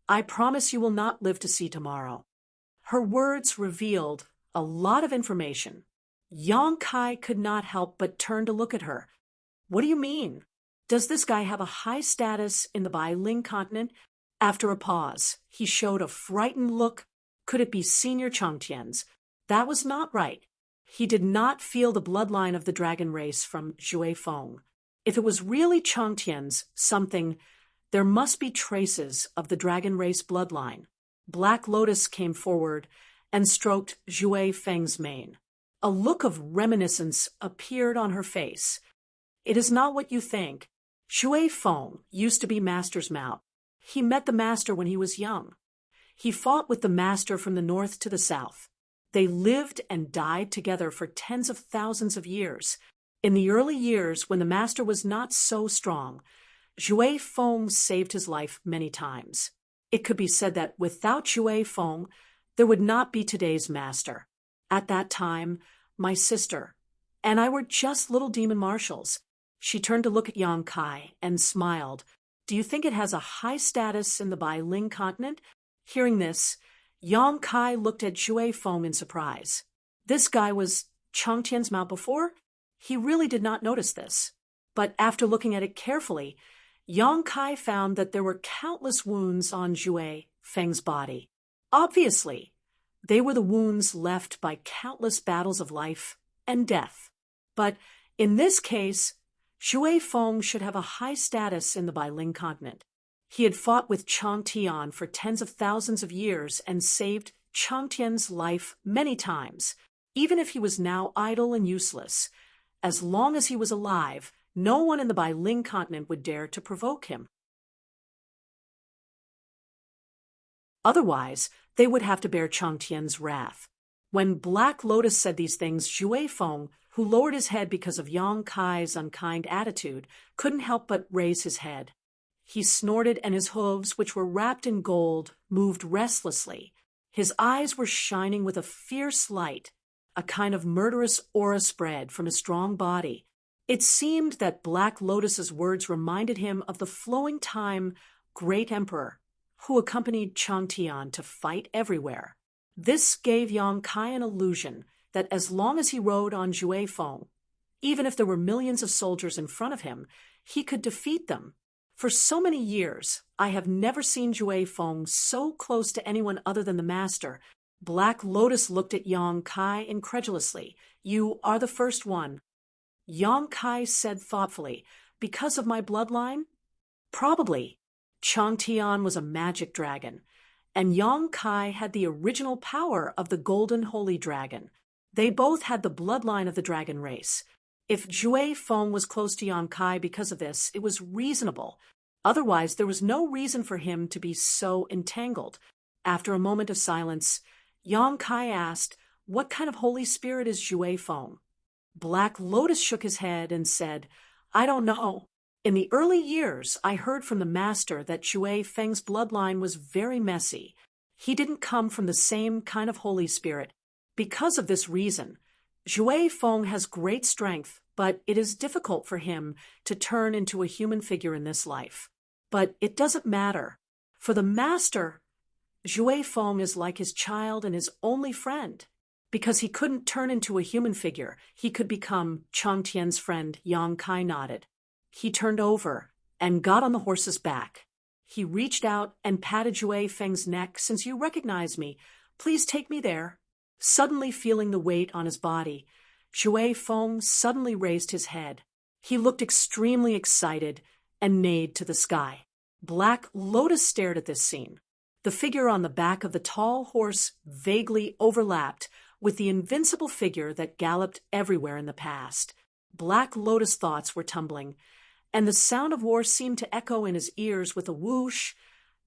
Speaker 1: I promise you will not live to see tomorrow." Her words revealed a lot of information. Yang Kai could not help but turn to look at her. "What do you mean? Does this guy have a high status in the Bailing continent?" After a pause, he showed a frightened look. Could it be Senior Changtian's? That was not right. He did not feel the bloodline of the dragon race from Shui Feng. If it was really Changtian's something, there must be traces of the dragon race bloodline. Black Lotus came forward and stroked Shui Feng's mane. A look of reminiscence appeared on her face. "It is not what you think. Shui Feng used to be Master's mount. He met the Master when he was young. He fought with the Master from the north to the south. They lived and died together for tens of thousands of years. In the early years, when the Master was not so strong, Shui Feng saved his life many times. It could be said that without Shui Feng, there would not be today's Master. At that time, my sister and I were just little demon marshals." She turned to look at Yang Kai and smiled. "Do you think it has a high status in the Bailing continent?" Hearing this, Yang Kai looked at Shui Feng in surprise. This guy was Changtian's mount before? He really did not notice this. But after looking at it carefully, Yang Kai found that there were countless wounds on Shui Feng's body. Obviously, they were the wounds left by countless battles of life and death. But in this case, Shui Feng should have a high status in the Bailing continent. He had fought with Changtian for tens of thousands of years and saved Changtian's life many times. Even if he was now idle and useless, as long as he was alive, no one in the Bailing continent would dare to provoke him. Otherwise, they would have to bear Changtian's wrath. When Black Lotus said these things, Shui Feng, who lowered his head because of Yang Kai's unkind attitude, couldn't help but raise his head. He snorted, and his hooves, which were wrapped in gold, moved restlessly. His eyes were shining with a fierce light. A kind of murderous aura spread from his strong body. It seemed that Black Lotus's words reminded him of the flowing time great emperor who accompanied Changtian to fight everywhere. This gave Yang Kai an illusion that as long as he rode on Shui Feng, even if there were millions of soldiers in front of him, he could defeat them. For so many years, I have never seen Shui Feng so close to anyone other than the Master. Black Lotus looked at Yang Kai incredulously. "You are the first one." Yang Kai said thoughtfully, "Because of my bloodline?" "Probably. Changtian was a magic dragon, and Yang Kai had the original power of the golden holy dragon. They both had the bloodline of the dragon race. If Shui Feng was close to Yang Kai because of this, it was reasonable. Otherwise, there was no reason for him to be so entangled." After a moment of silence, Yang Kai asked, "What kind of holy spirit is Shui Feng?" Black Lotus shook his head and said, "I don't know. In the early years, I heard from the Master that Shui Feng's bloodline was very messy. He didn't come from the same kind of holy spirit. Because of this reason, Shui Feng has great strength, but it is difficult for him to turn into a human figure in this life. But it doesn't matter. For the Master, Shui Feng is like his child and his only friend. Because he couldn't turn into a human figure, he could become Changtian's friend." Yang Kai nodded. He turned over and got on the horse's back. He reached out and patted Shui Feng's neck. "Since you recognize me, please take me there." Suddenly feeling the weight on his body, Shui Feng suddenly raised his head. He looked extremely excited and neighed to the sky. Black Lotus stared at this scene. The figure on the back of the tall horse vaguely overlapped with the invincible figure that galloped everywhere in the past. Black Lotus thoughts were tumbling, and the sound of war seemed to echo in his ears with a whoosh.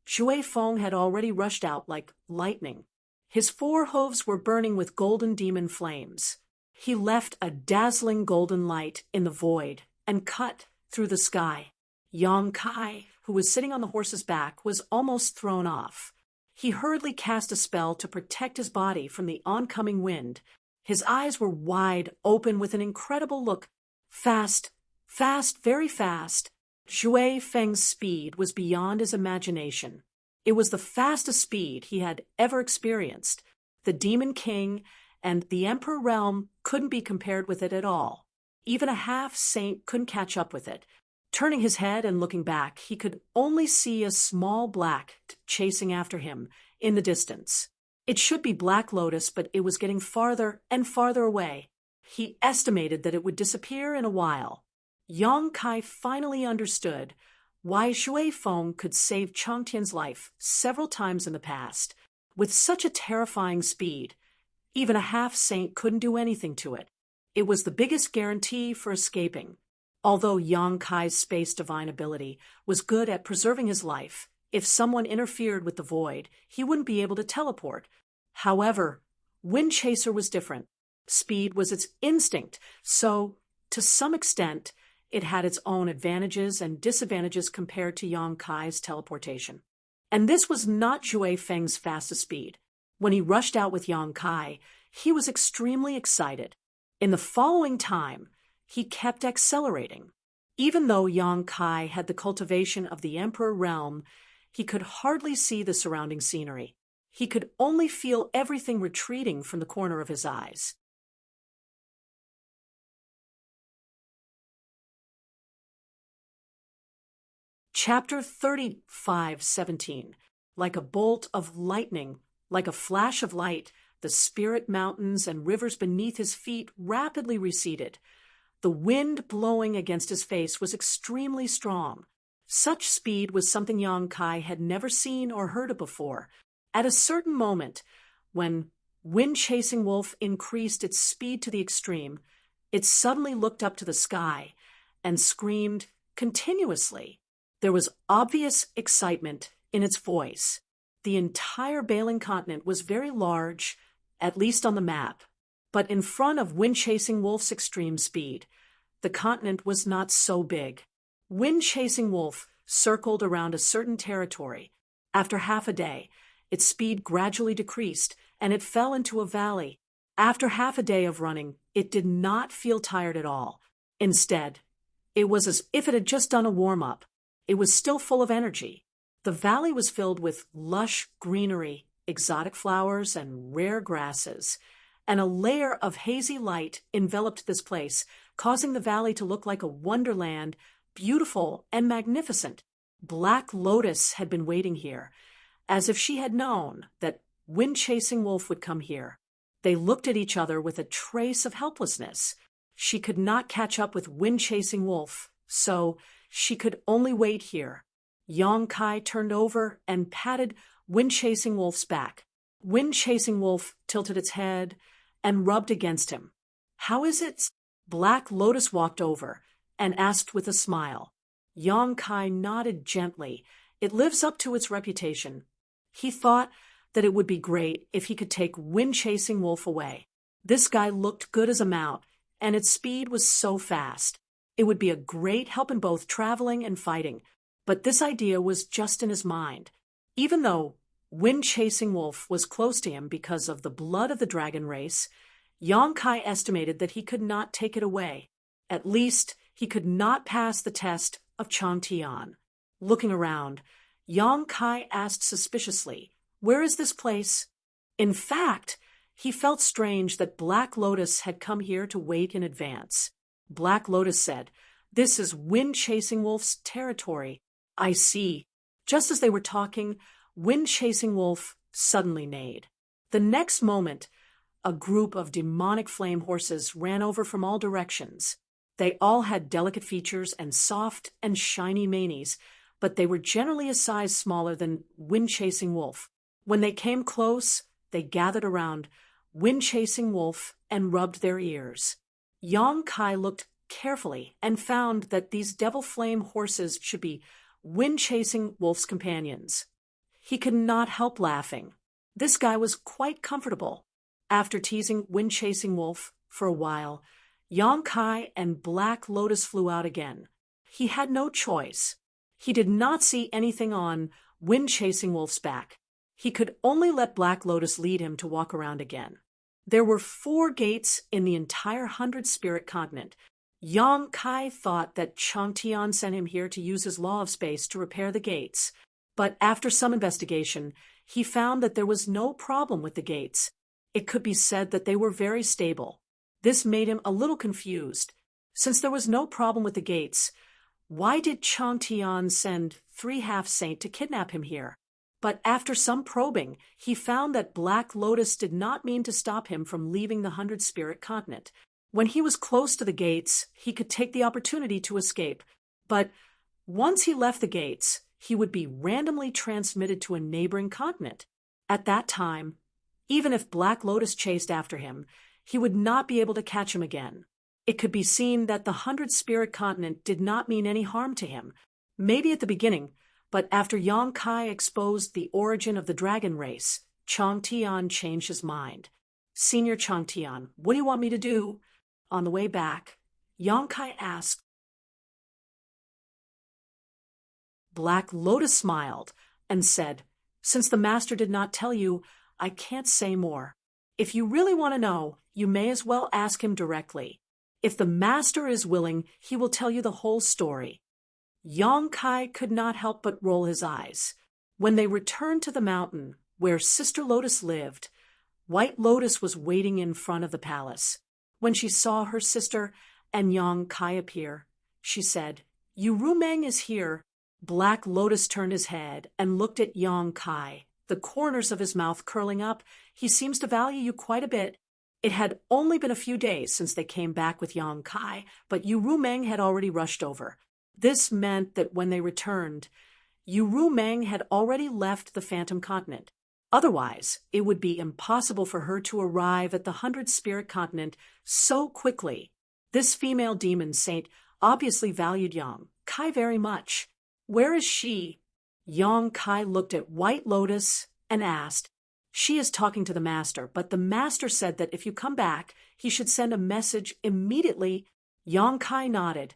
Speaker 1: Shui Feng had already rushed out like lightning. His four hooves were burning with golden demon flames. He left a dazzling golden light in the void and cut through the sky. Yang Kai, who was sitting on the horse's back, was almost thrown off. He hurriedly cast a spell to protect his body from the oncoming wind. His eyes were wide open with an incredible look. Fast, fast, very fast. Shui Feng's speed was beyond his imagination. It was the fastest speed he had ever experienced. The Demon King and the Emperor Realm couldn't be compared with it at all. Even a half-saint couldn't catch up with it. Turning his head and looking back, he could only see a small black chasing after him in the distance. It should be Black Lotus, but it was getting farther and farther away. He estimated that it would disappear in a while. Yang Kai finally understood why Shui Feng could save Changtian's life several times in the past. With such a terrifying speed, even a half-saint couldn't do anything to it. It was the biggest guarantee for escaping. Although Yang Kai's space divine ability was good at preserving his life, if someone interfered with the void, he wouldn't be able to teleport. However, Wind Chaser was different. Speed was its instinct, so, to some extent, it had its own advantages and disadvantages compared to Yang Kai's teleportation. And this was not Shui Feng's fastest speed. When he rushed out with Yang Kai, he was extremely excited. In the following time, he kept accelerating. Even though Yang Kai had the cultivation of the Emperor Realm, he could hardly see the surrounding scenery. He could only feel everything retreating from the corner of his eyes. Chapter 35:17. Like a bolt of lightning, like a flash of light, the spirit mountains and rivers beneath his feet rapidly receded. The wind blowing against his face was extremely strong. Such speed was something Yang Kai had never seen or heard of before. At a certain moment, when Wind-Chasing Wolf increased its speed to the extreme, it suddenly looked up to the sky and screamed continuously. There was obvious excitement in its voice. The entire Bailing continent was very large, at least on the map. But in front of Wind-Chasing Wolf's extreme speed, the continent was not so big. Wind-Chasing Wolf circled around a certain territory. After half a day, its speed gradually decreased, and it fell into a valley. After half a day of running, it did not feel tired at all. Instead, it was as if it had just done a warm-up. It was still full of energy. The valley was filled with lush greenery, exotic flowers, and rare grasses, and a layer of hazy light enveloped this place, causing the valley to look like a wonderland, beautiful and magnificent. Black Lotus had been waiting here, as if she had known that Wind-Chasing Wolf would come here. They looked at each other with a trace of helplessness. She could not catch up with Wind-Chasing Wolf, so she could only wait here. Yang Kai turned over and patted Wind-Chasing Wolf's back. Wind-Chasing Wolf tilted its head and rubbed against him. "How is it?" Black Lotus walked over and asked with a smile. Yang Kai nodded gently. It lives up to its reputation. He thought that it would be great if he could take Wind-Chasing Wolf away. This guy looked good as a mount, and its speed was so fast. It would be a great help in both traveling and fighting. But this idea was just in his mind. Even though Wind-Chasing Wolf was close to him because of the blood of the dragon race, Yang Kai estimated that he could not take it away. At least, he could not pass the test of Changtian. Looking around, Yang Kai asked suspiciously, "Where is this place?" In fact, he felt strange that Black Lotus had come here to wait in advance. Black Lotus said, "This is Wind-Chasing Wolf's territory." "I see." Just as they were talking, Wind-Chasing Wolf suddenly neighed. The next moment, a group of demonic flame horses ran over from all directions. They all had delicate features and soft and shiny manes, but they were generally a size smaller than Wind-Chasing Wolf. When they came close, they gathered around Wind-Chasing Wolf and rubbed their ears. Yang Kai looked carefully and found that these devil flame horses should be wind-chasing Wolf's companions. He could not help laughing. This guy was quite comfortable. After teasing wind-chasing Wolf for a while, Yong-kai and Black Lotus flew out again. He had no choice. He did not see anything on wind-chasing Wolf's back. He could only let Black Lotus lead him to walk around again. There were 4 gates in the entire 100-spirit continent. Yong-kai thought that Changtian sent him here to use his law of space to repair the gates. But after some investigation, he found that there was no problem with the gates. It could be said that they were very stable. This made him a little confused. Since there was no problem with the gates, why did Changtian send 3 half-saint to kidnap him here? But after some probing, he found that Black Lotus did not mean to stop him from leaving the 100-spirit continent. When he was close to the gates, he could take the opportunity to escape. But once he left the gates, he would be randomly transmitted to a neighboring continent. At that time, even if Black Lotus chased after him, he would not be able to catch him again. It could be seen that the 100-spirit continent did not mean any harm to him. Maybe at the beginning, but after Yong-kai exposed the origin of the dragon race, Changtian changed his mind. "Senior Changtian, what do you want me to do?" On the way back, Yong-kai asked. Black Lotus smiled and said, "Since the master did not tell you, I can't say more. If you really want to know, you may as well ask him directly. If the master is willing, he will tell you the whole story." Yong-kai could not help but roll his eyes. When they returned to the mountain where Sister Lotus lived, White Lotus was waiting in front of the palace. When she saw her sister and Yong-kai appear, she said, "Yu Rumeng is here." Black Lotus turned his head and looked at Yong-kai, the corners of his mouth curling up. "He seems to value you quite a bit." It had only been a few days since they came back with Yong-kai, but Yu Rumeng had already rushed over. This meant that when they returned, Yu Rumeng had already left the Phantom Continent. Otherwise, it would be impossible for her to arrive at the 100-spirit continent so quickly. This female demon saint obviously valued Yong-kai very much. "Where is she?" Yong-kai looked at White Lotus and asked. "She is talking to the master, but the master said that if you come back, he should send a message immediately." Yong-kai nodded,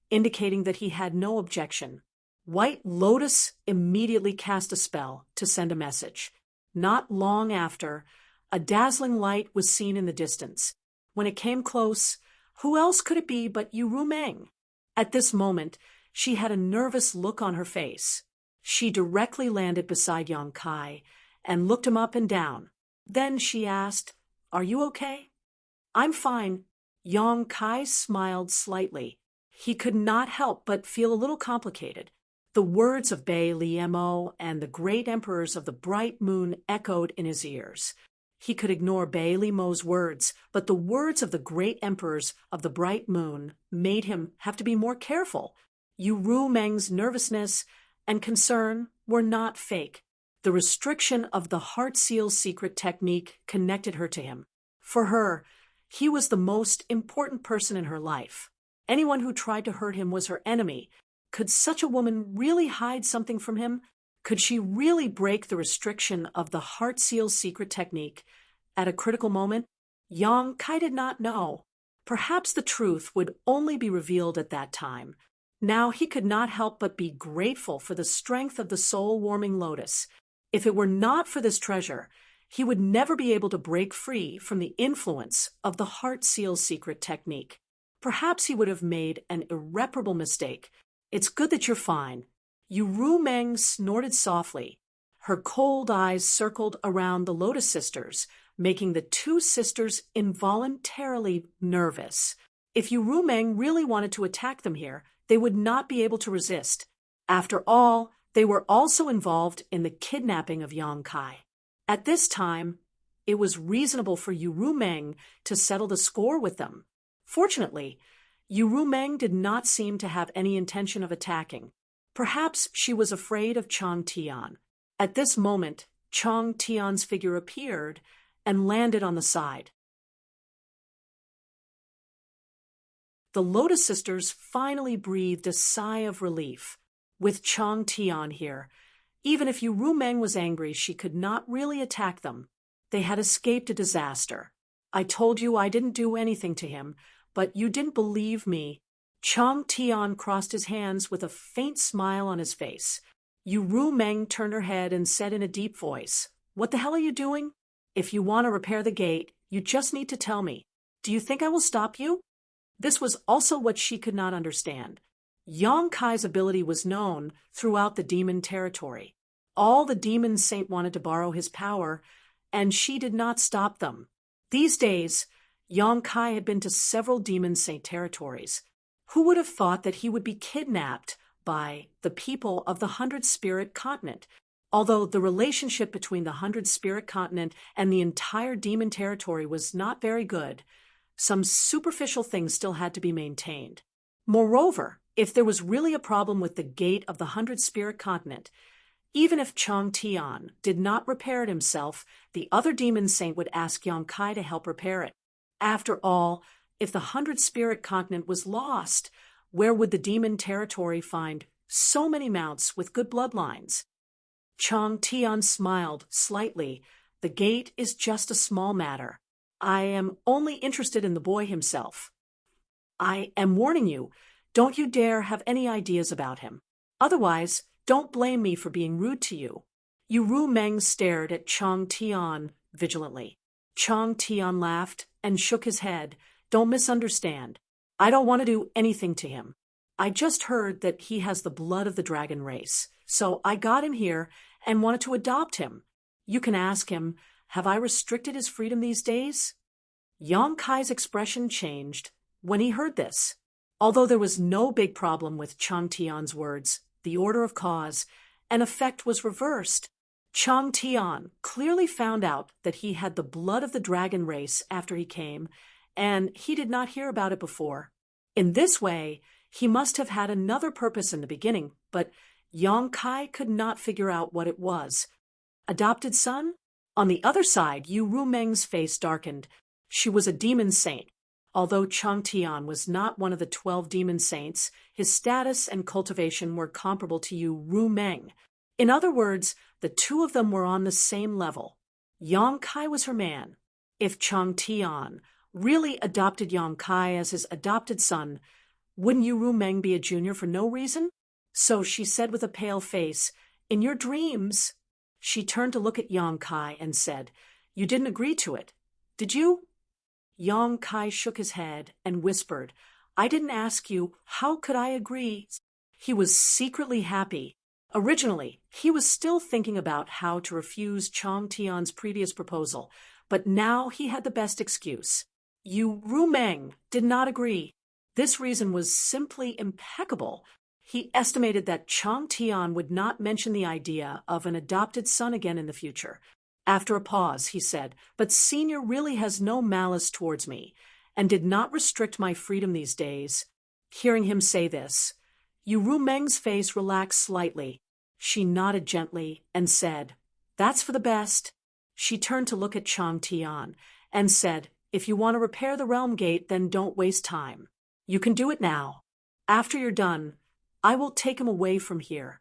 Speaker 1: indicating that he had no objection. White Lotus immediately cast a spell to send a message. Not long after, a dazzling light was seen in the distance. When it came close, who else could it be but Yu Rumeng? At this moment, she had a nervous look on her face. She directly landed beside Yong-kai and looked him up and down. Then she asked, "Are you okay?" "I'm fine." Yong-kai smiled slightly. He could not help but feel a little complicated. The words of Bei Liemo and the great emperors of the bright moon echoed in his ears. He could ignore Bei Liemo's words, but the words of the great emperors of the bright moon made him have to be more careful. Yu Rumeng's nervousness and concern were not fake. The restriction of the heart seal secret technique connected her to him. For her, he was the most important person in her life. Anyone who tried to hurt him was her enemy. Could such a woman really hide something from him? Could she really break the restriction of the heart seal secret technique at a critical moment? Yong-kai did not know. Perhaps the truth would only be revealed at that time. Now he could not help but be grateful for the strength of the soul-warming lotus. If it were not for this treasure, he would never be able to break free from the influence of the heart seal secret technique. Perhaps he would have made an irreparable mistake. "It's good that you're fine." Yu Rumeng snorted softly. Her cold eyes circled around the Lotus sisters, making the 2 sisters involuntarily nervous. If Yu Rumeng really wanted to attack them here, they would not be able to resist. After all, they were also involved in the kidnapping of Yong-kai. At this time, it was reasonable for Yu Rumeng to settle the score with them. Fortunately, Yu Rumeng did not seem to have any intention of attacking. Perhaps she was afraid of Changtian. At this moment, Changtian's figure appeared and landed on the side. The Lotus sisters finally breathed a sigh of relief. With Chang Tian here, even if Yu Rumeng was angry, she could not really attack them. They had escaped a disaster. I told you I didn't do anything to him, but you didn't believe me. Chang Tian crossed his hands with a faint smile on his face. Yu Rumeng turned her head and said in a deep voice, "What the hell are you doing? If you want to repair the gate, you just need to tell me. Do you think I will stop you?" This was also what she could not understand. Yang Kai's ability was known throughout the demon territory. All the demon saint wanted to borrow his power, and she did not stop them. These days, Yang Kai had been to several demon saint territories. Who would have thought that he would be kidnapped by the people of the 100-spirit continent? Although the relationship between the 100-spirit continent and the entire demon territory was not very good, some superficial things still had to be maintained. Moreover, if there was really a problem with the gate of the 100-spirit continent, even if Chang Tian did not repair it himself, the other demon saint would ask Yang Kai to help repair it. After all, if the 100-spirit continent was lost, where would the demon territory find so many mounts with good bloodlines? Chang Tian smiled slightly. "The gate is just a small matter. I am only interested in the boy himself. I am warning you, don't you dare have any ideas about him. Otherwise, don't blame me for being rude to you." Yu Rumeng stared at Chang Tian vigilantly. Chang Tian laughed and shook his head. "Don't misunderstand. I don't want to do anything to him. I just heard that he has the blood of the dragon race, so I got him here and wanted to adopt him. You can ask him, have I restricted his freedom these days?" Yang Kai's expression changed when he heard this. Although there was no big problem with Chang Tian's words, the order of cause and effect was reversed. Chang Tian clearly found out that he had the blood of the dragon race after he came, and he did not hear about it before. In this way, he must have had another purpose in the beginning, but Yang Kai could not figure out what it was. Adopted son? On the other side, Yu Rumeng's face darkened. She was a demon saint. Although Chang Tian was not one of the 12 demon saints, his status and cultivation were comparable to Yu Rumeng. In other words, the two of them were on the same level. Yang Kai was her man. If Chang Tian really adopted Yang Kai as his adopted son, wouldn't Yu Rumeng be a junior for no reason? So she said with a pale face, "In your dreams." She turned to look at Yang Kai and said, "You didn't agree to it, did you?" Yang Kai shook his head and whispered, "I didn't ask you. How could I agree?" He was secretly happy. Originally, he was still thinking about how to refuse Chang Tian's previous proposal, but now he had the best excuse. Yu Rumeng did not agree. This reason was simply impeccable. He estimated that Chang Tian would not mention the idea of an adopted son again in the future. After a pause, he said, "But Senior really has no malice towards me, and did not restrict my freedom these days." Hearing him say this, Yu Rumeng's face relaxed slightly. She nodded gently and said, "That's for the best." She turned to look at Chang Tian and said, "If you want to repair the realm gate, then don't waste time. You can do it now. After you're done, I will take him away from here."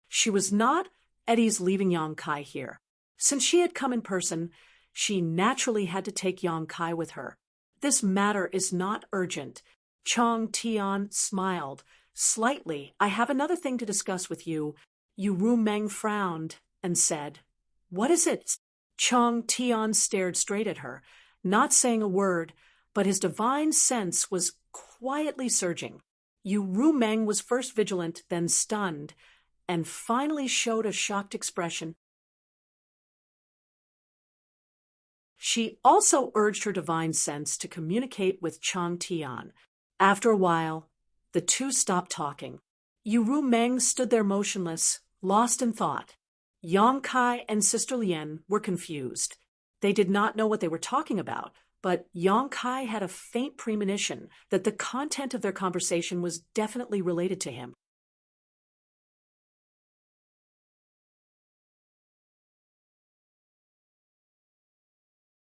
Speaker 1: She was not at ease leaving Yang Kai here. Since she had come in person, she naturally had to take Yang Kai with her. "This matter is not urgent." Chang Tian smiled slightly. "I have another thing to discuss with you." Yu Rumeng frowned and said, "What is it?" Chang Tian stared straight at her, not saying a word, but his divine sense was quietly surging. Yu Rumeng was first vigilant, then stunned, and finally showed a shocked expression. She also urged her divine sense to communicate with Chang Tian. After a while, the two stopped talking. Yu Rumeng stood there motionless, lost in thought. Yang Kai and Sister Lien were confused. They did not know what they were talking about, but Yang Kai had a faint premonition that the content of their conversation was definitely related to him.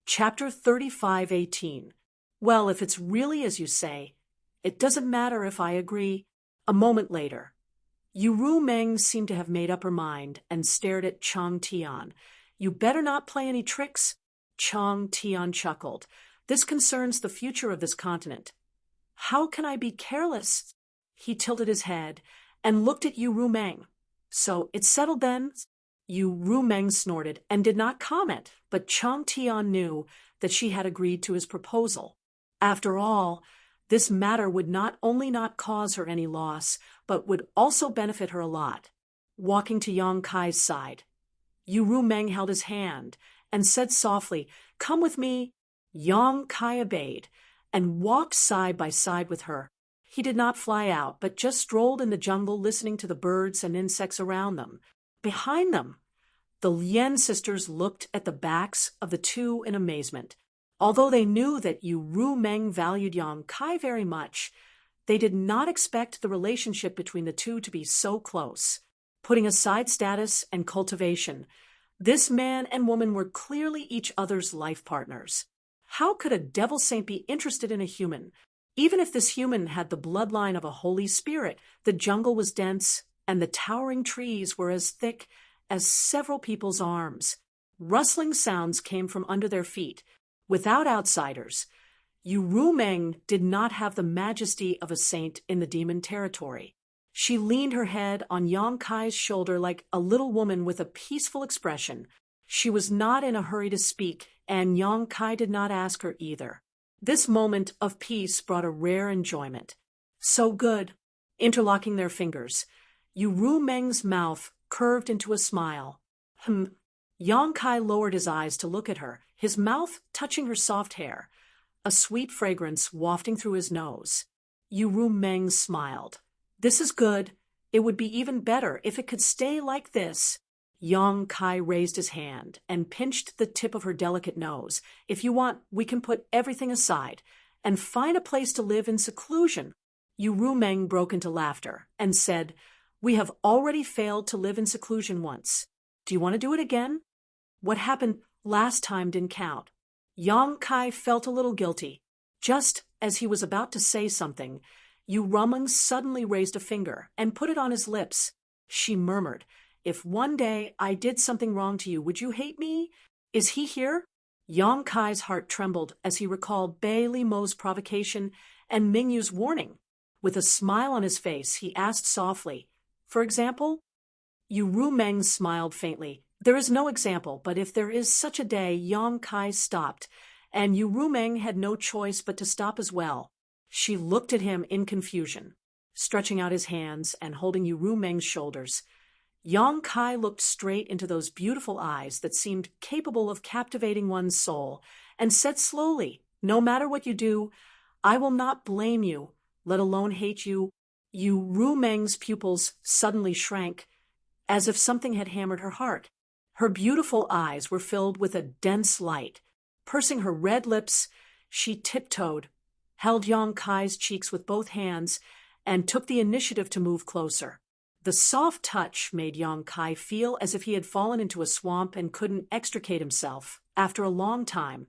Speaker 1: Chapter 35:18. Well, if it's really as you say, It doesn't matter if I agree. A moment later, Yu Meng seemed to have made up her mind and stared at Chang Tian. You better not play any tricks. Chang Tian chuckled. This concerns the future of this continent. How can I be careless? He tilted his head and looked at Yu Meng. So it's settled then? Yu Meng snorted and did not comment, but Chang Tian knew that she had agreed to his proposal. After all, this matter would not only not cause her any loss, but would also benefit her a lot. Walking to Yang Kai's side, Yu Meng held his hand and said softly, "Come with me." Yang Kai obeyed and walked side by side with her. He did not fly out, but just strolled in the jungle listening to the birds and insects around them. Behind them, the Lien sisters looked at the backs of the two in amazement. Although they knew that Yu Meng valued Yang Kai very much, they did not expect the relationship between the two to be so close. Putting aside status and cultivation, this man and woman were clearly each other's life partners. How could a devil saint be interested in a human? Even if this human had the bloodline of a holy spirit, the jungle was dense, and the towering trees were as thick as several people's arms. Rustling sounds came from under their feet. Without outsiders, Yu Meng did not have the majesty of a saint in the demon territory. She leaned her head on Yang Kai's shoulder like a little woman with a peaceful expression. She was not in a hurry to speak, and Yang Kai did not ask her either. This moment of peace brought a rare enjoyment. So good. Interlocking their fingers, Yu Meng's mouth curved into a smile. Yang Kai lowered his eyes to look at her, his mouth touching her soft hair, a sweet fragrance wafting through his nose. Yu Meng smiled. This is good. It would be even better if it could stay like this. Yang Kai raised his hand and pinched the tip of her delicate nose. If you want, we can put everything aside and find a place to live in seclusion. Yu Meng broke into laughter and said, "We have already failed to live in seclusion once. Do you want to do it again? What happened last time didn't count." Yang Kai felt a little guilty. Just as he was about to say something, Yu Meng suddenly raised a finger and put it on his lips. She murmured, "If one day I did something wrong to you, would you hate me? Is he here?" Yang Kai's heart trembled as he recalled Bai Li Mo's provocation and Mingyu's warning. With a smile on his face, he asked softly, "For example?" Yu Meng smiled faintly. "There is no example, but if there is such a day," Yang Kai stopped, and Yu Meng had no choice but to stop as well. She looked at him in confusion, stretching out his hands and holding Yu Meng's shoulders. Yang Kai looked straight into those beautiful eyes that seemed capable of captivating one's soul, and said slowly, "No matter what you do, I will not blame you, let alone hate you." Yu Meng's pupils suddenly shrank, as if something had hammered her heart. Her beautiful eyes were filled with a dense light. Pursing her red lips, she tiptoed, held Yang Kai's cheeks with both hands, and took the initiative to move closer. The soft touch made Yang Kai feel as if he had fallen into a swamp and couldn't extricate himself. After a long time,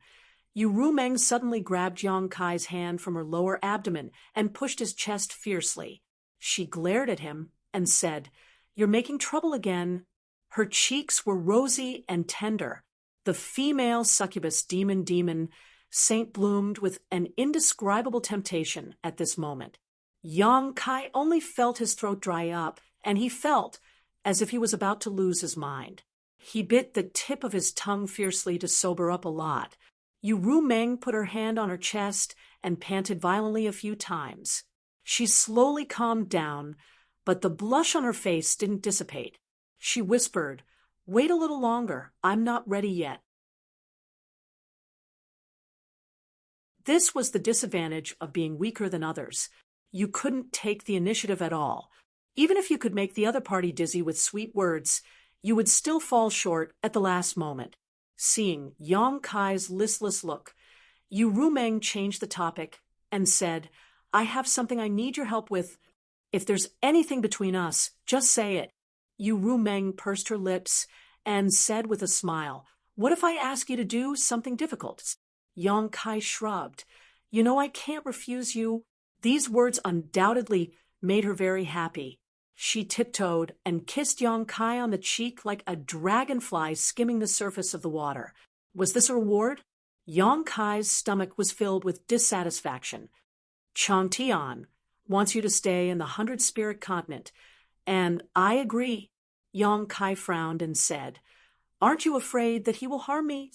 Speaker 1: Yu Meng suddenly grabbed Yang Kai's hand from her lower abdomen and pushed his chest fiercely. She glared at him and said, "You're making trouble again." Her cheeks were rosy and tender. The female succubus demon saint bloomed with an indescribable temptation at this moment. Yang Kai only felt his throat dry up, and he felt as if he was about to lose his mind. He bit the tip of his tongue fiercely to sober up a lot. Yu Meng put her hand on her chest and panted violently a few times. She slowly calmed down, but the blush on her face didn't dissipate. She whispered, "Wait a little longer. I'm not ready yet." This was the disadvantage of being weaker than others. You couldn't take the initiative at all. Even if you could make the other party dizzy with sweet words, you would still fall short at the last moment. Seeing Yang Kai's listless look, Yu Meng changed the topic and said, "I have something I need your help with. If there's anything between us, just say it." Yu Meng pursed her lips and said with a smile, "What if I ask you to do something difficult?" Yang Kai shrugged. "You know I can't refuse you." These words undoubtedly made her very happy. She tiptoed and kissed Yong Kai on the cheek like a dragonfly skimming the surface of the water. Was this a reward? Yong Kai's stomach was filled with dissatisfaction. Chang Tian wants you to stay in the 100-spirit continent, and I agree. Yong Kai frowned and said, Aren't you afraid that he will harm me?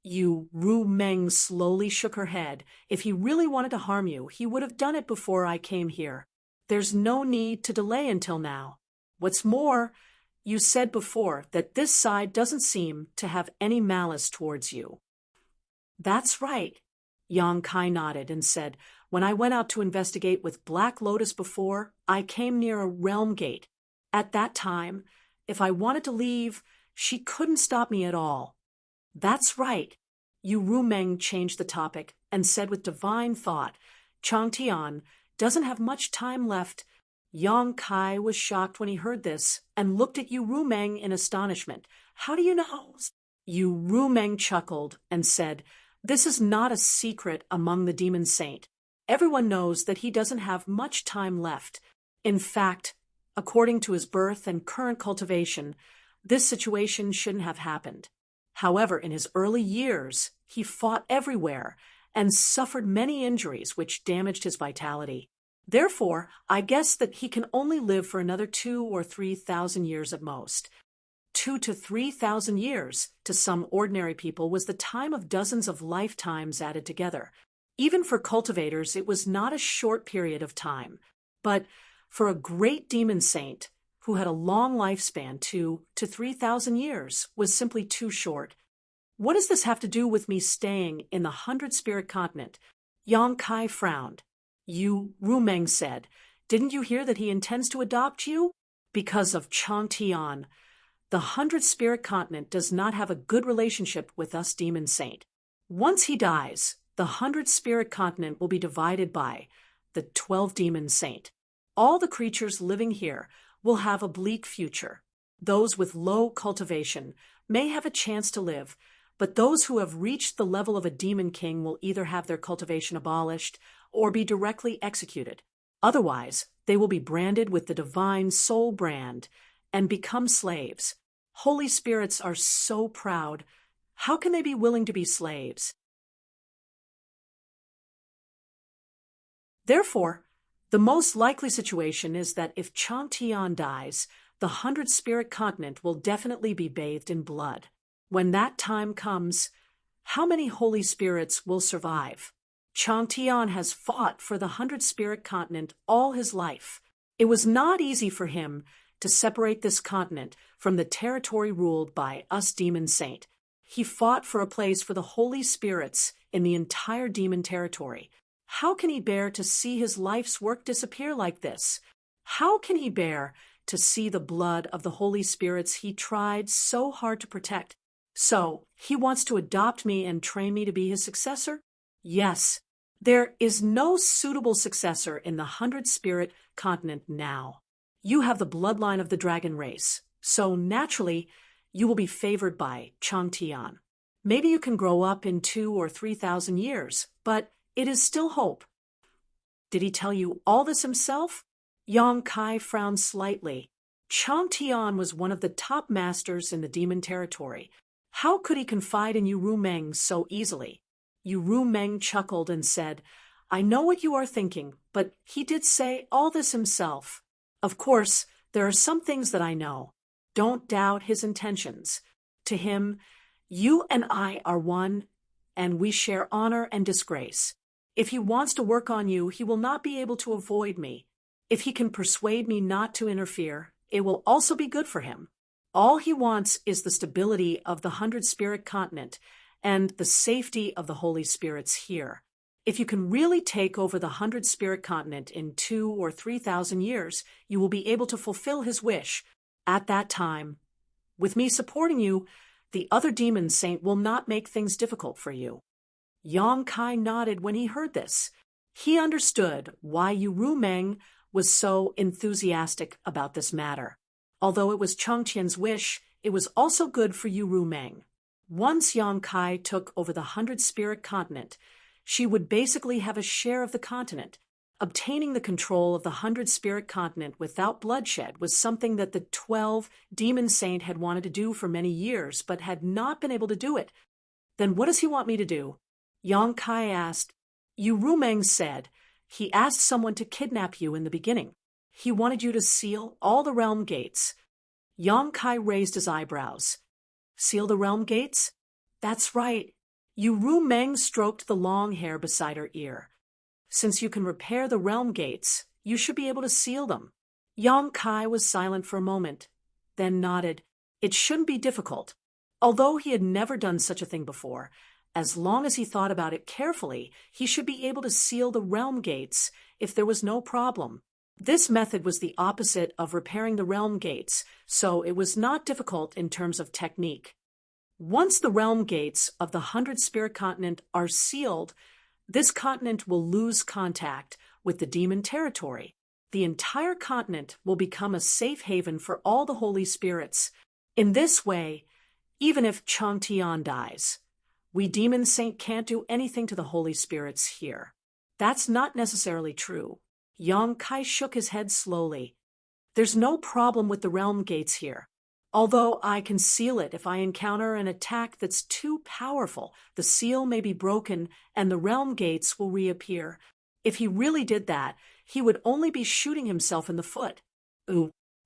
Speaker 1: Ru Meng slowly shook her head. If he really wanted to harm you, he would have done it before I came here. There's no need to delay until now. What's more, you said before that this side doesn't seem to have any malice towards you. That's right. Yong Kai nodded and said, When I went out to investigate with Black Lotus before, I came near a realm gate. At that time, if I wanted to leave, she couldn't stop me at all. That's right. Ru Meng changed the topic and said with divine thought, Chang Tian doesn't have much time left. Yong Kai was shocked when he heard this and looked at Ru Meng in astonishment. How do you know? Ru Meng chuckled and said, This is not a secret among the demon saint. Everyone knows that he doesn't have much time left. In fact, according to his birth and current cultivation, this situation shouldn't have happened. However, in his early years, he fought everywhere and suffered many injuries which damaged his vitality. Therefore, I guess that he can only live for another 2,000 or 3,000 years at most. 2,000 to 3,000 years, to some ordinary people, was the time of dozens of lifetimes added together. Even for cultivators, it was not a short period of time. But for a great demon saint, who had a long lifespan, 2,000 to 3,000 years was simply too short. What does this have to do with me staying in the 100-spirit continent? Yong Kai frowned. Ru Meng said, Didn't you hear that he intends to adopt you? Because of Chang Tian. The 100-spirit continent does not have a good relationship with us, demon saint. Once he dies, the 100-spirit continent will be divided by the 12 demon saint. All the creatures living here will have a bleak future. Those with low cultivation may have a chance to live, but those who have reached the level of a demon king will either have their cultivation abolished or be directly executed. Otherwise, they will be branded with the divine soul brand and become slaves. Holy spirits are so proud. How can they be willing to be slaves? Therefore, the most likely situation is that if Chang Tian dies, the 100-spirit continent will definitely be bathed in blood. When that time comes, how many holy spirits will survive? Chang Tian has fought for the 100-spirit continent all his life. It was not easy for him to separate this continent from the territory ruled by us demon saint. He fought for a place for the holy spirits in the entire demon territory. How can he bear to see his life's work disappear like this? How can he bear to see the blood of the holy spirits he tried so hard to protect? So, he wants to adopt me and train me to be his successor? Yes. There is no suitable successor in the 100-spirit continent now. You have the bloodline of the dragon race, so naturally, you will be favored by Chang Tian. Maybe you can grow up in 2,000 or 3,000 years, but it is still hope. Did he tell you all this himself? Yong Kai frowned slightly. Chang Tian was one of the top masters in the demon territory. How could he confide in Ru Meng so easily? Ru Meng chuckled and said, I know what you are thinking, but he did say all this himself. Of course, there are some things that I know. Don't doubt his intentions. To him, you and I are one, and we share honor and disgrace. If he wants to work on you, he will not be able to avoid me. If he can persuade me not to interfere, it will also be good for him. All he wants is the stability of the 100-spirit continent and the safety of the holy spirits here. If you can really take over the 100-spirit continent in 2,000 or 3,000 years, you will be able to fulfill his wish. At that time, with me supporting you, the other demon saint will not make things difficult for you. Yong Kai nodded when he heard this. He understood why Ru Meng was so enthusiastic about this matter. Although it was Chang Tian's wish, it was also good for Ru Meng. Once Yong Kai took over the 100-spirit continent, she would basically have a share of the continent. Obtaining the control of the 100-spirit continent without bloodshed was something that the 12 demon saint had wanted to do for many years, but had not been able to do it. Then what does he want me to do? Yang Kai asked. Yu Rumeng said, he asked someone to kidnap you in the beginning. He wanted you to seal all the realm gates. Yang Kai raised his eyebrows. Seal the realm gates? That's right. Yu Rumeng stroked the long hair beside her ear. Since you can repair the realm gates, you should be able to seal them. Yang Kai was silent for a moment, then nodded. It shouldn't be difficult. Although he had never done such a thing before, as long as he thought about it carefully, he should be able to seal the realm gates if there was no problem. This method was the opposite of repairing the realm gates, so it was not difficult in terms of technique. Once the realm gates of the 100-spirit continent are sealed, this continent will lose contact with the demon territory. The entire continent will become a safe haven for all the holy spirits. In this way, even if Chang Tian dies, we demon saint can't do anything to the holy spirits here. That's not necessarily true. Yang Kai shook his head slowly. There's no problem with the realm gates here. Although I can seal it if I encounter an attack that's too powerful, the seal may be broken and the realm gates will reappear. If he really did that, he would only be shooting himself in the foot.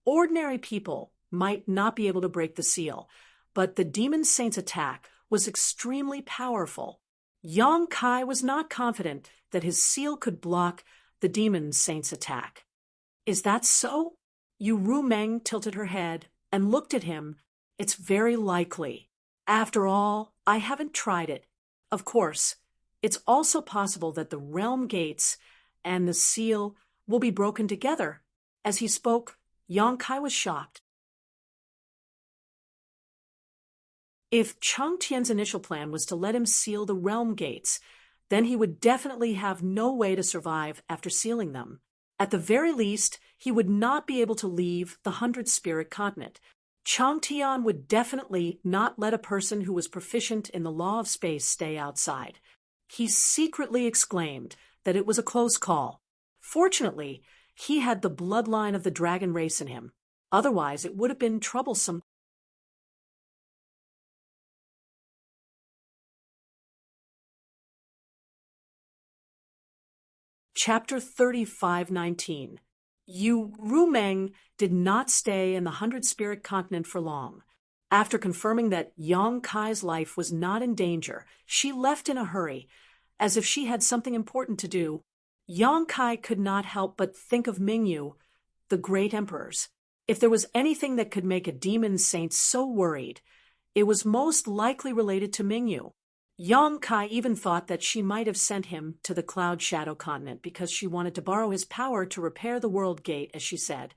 Speaker 1: Ordinary people might not be able to break the seal, but the demon saint's attack was extremely powerful. Yang Kai was not confident that his seal could block the demon saint's attack. Is that so? Yu Rumeng tilted her head and looked at him. It's very likely. After all, I haven't tried it. Of course, it's also possible that the realm gates and the seal will be broken together. As he spoke, Yang Kai was shocked. If Chang Tian's initial plan was to let him seal the realm gates, then he would definitely have no way to survive after sealing them. At the very least, he would not be able to leave the 100-spirit continent. Chang Tian would definitely not let a person who was proficient in the law of space stay outside. He secretly exclaimed that it was a close call. Fortunately, he had the bloodline of the dragon race in him. Otherwise, it would have been troublesome. Chapter 35:19. Yu Rumeng did not stay in the 100-spirit continent for long. After confirming that Yang Kai's life was not in danger, she left in a hurry, as if she had something important to do. Yang Kai could not help but think of Mingyu, the great emperors. If there was anything that could make a demon saint so worried, it was most likely related to Mingyu. Yang Kai even thought that she might have sent him to the Cloud Shadow continent because she wanted to borrow his power to repair the world gate, as she said,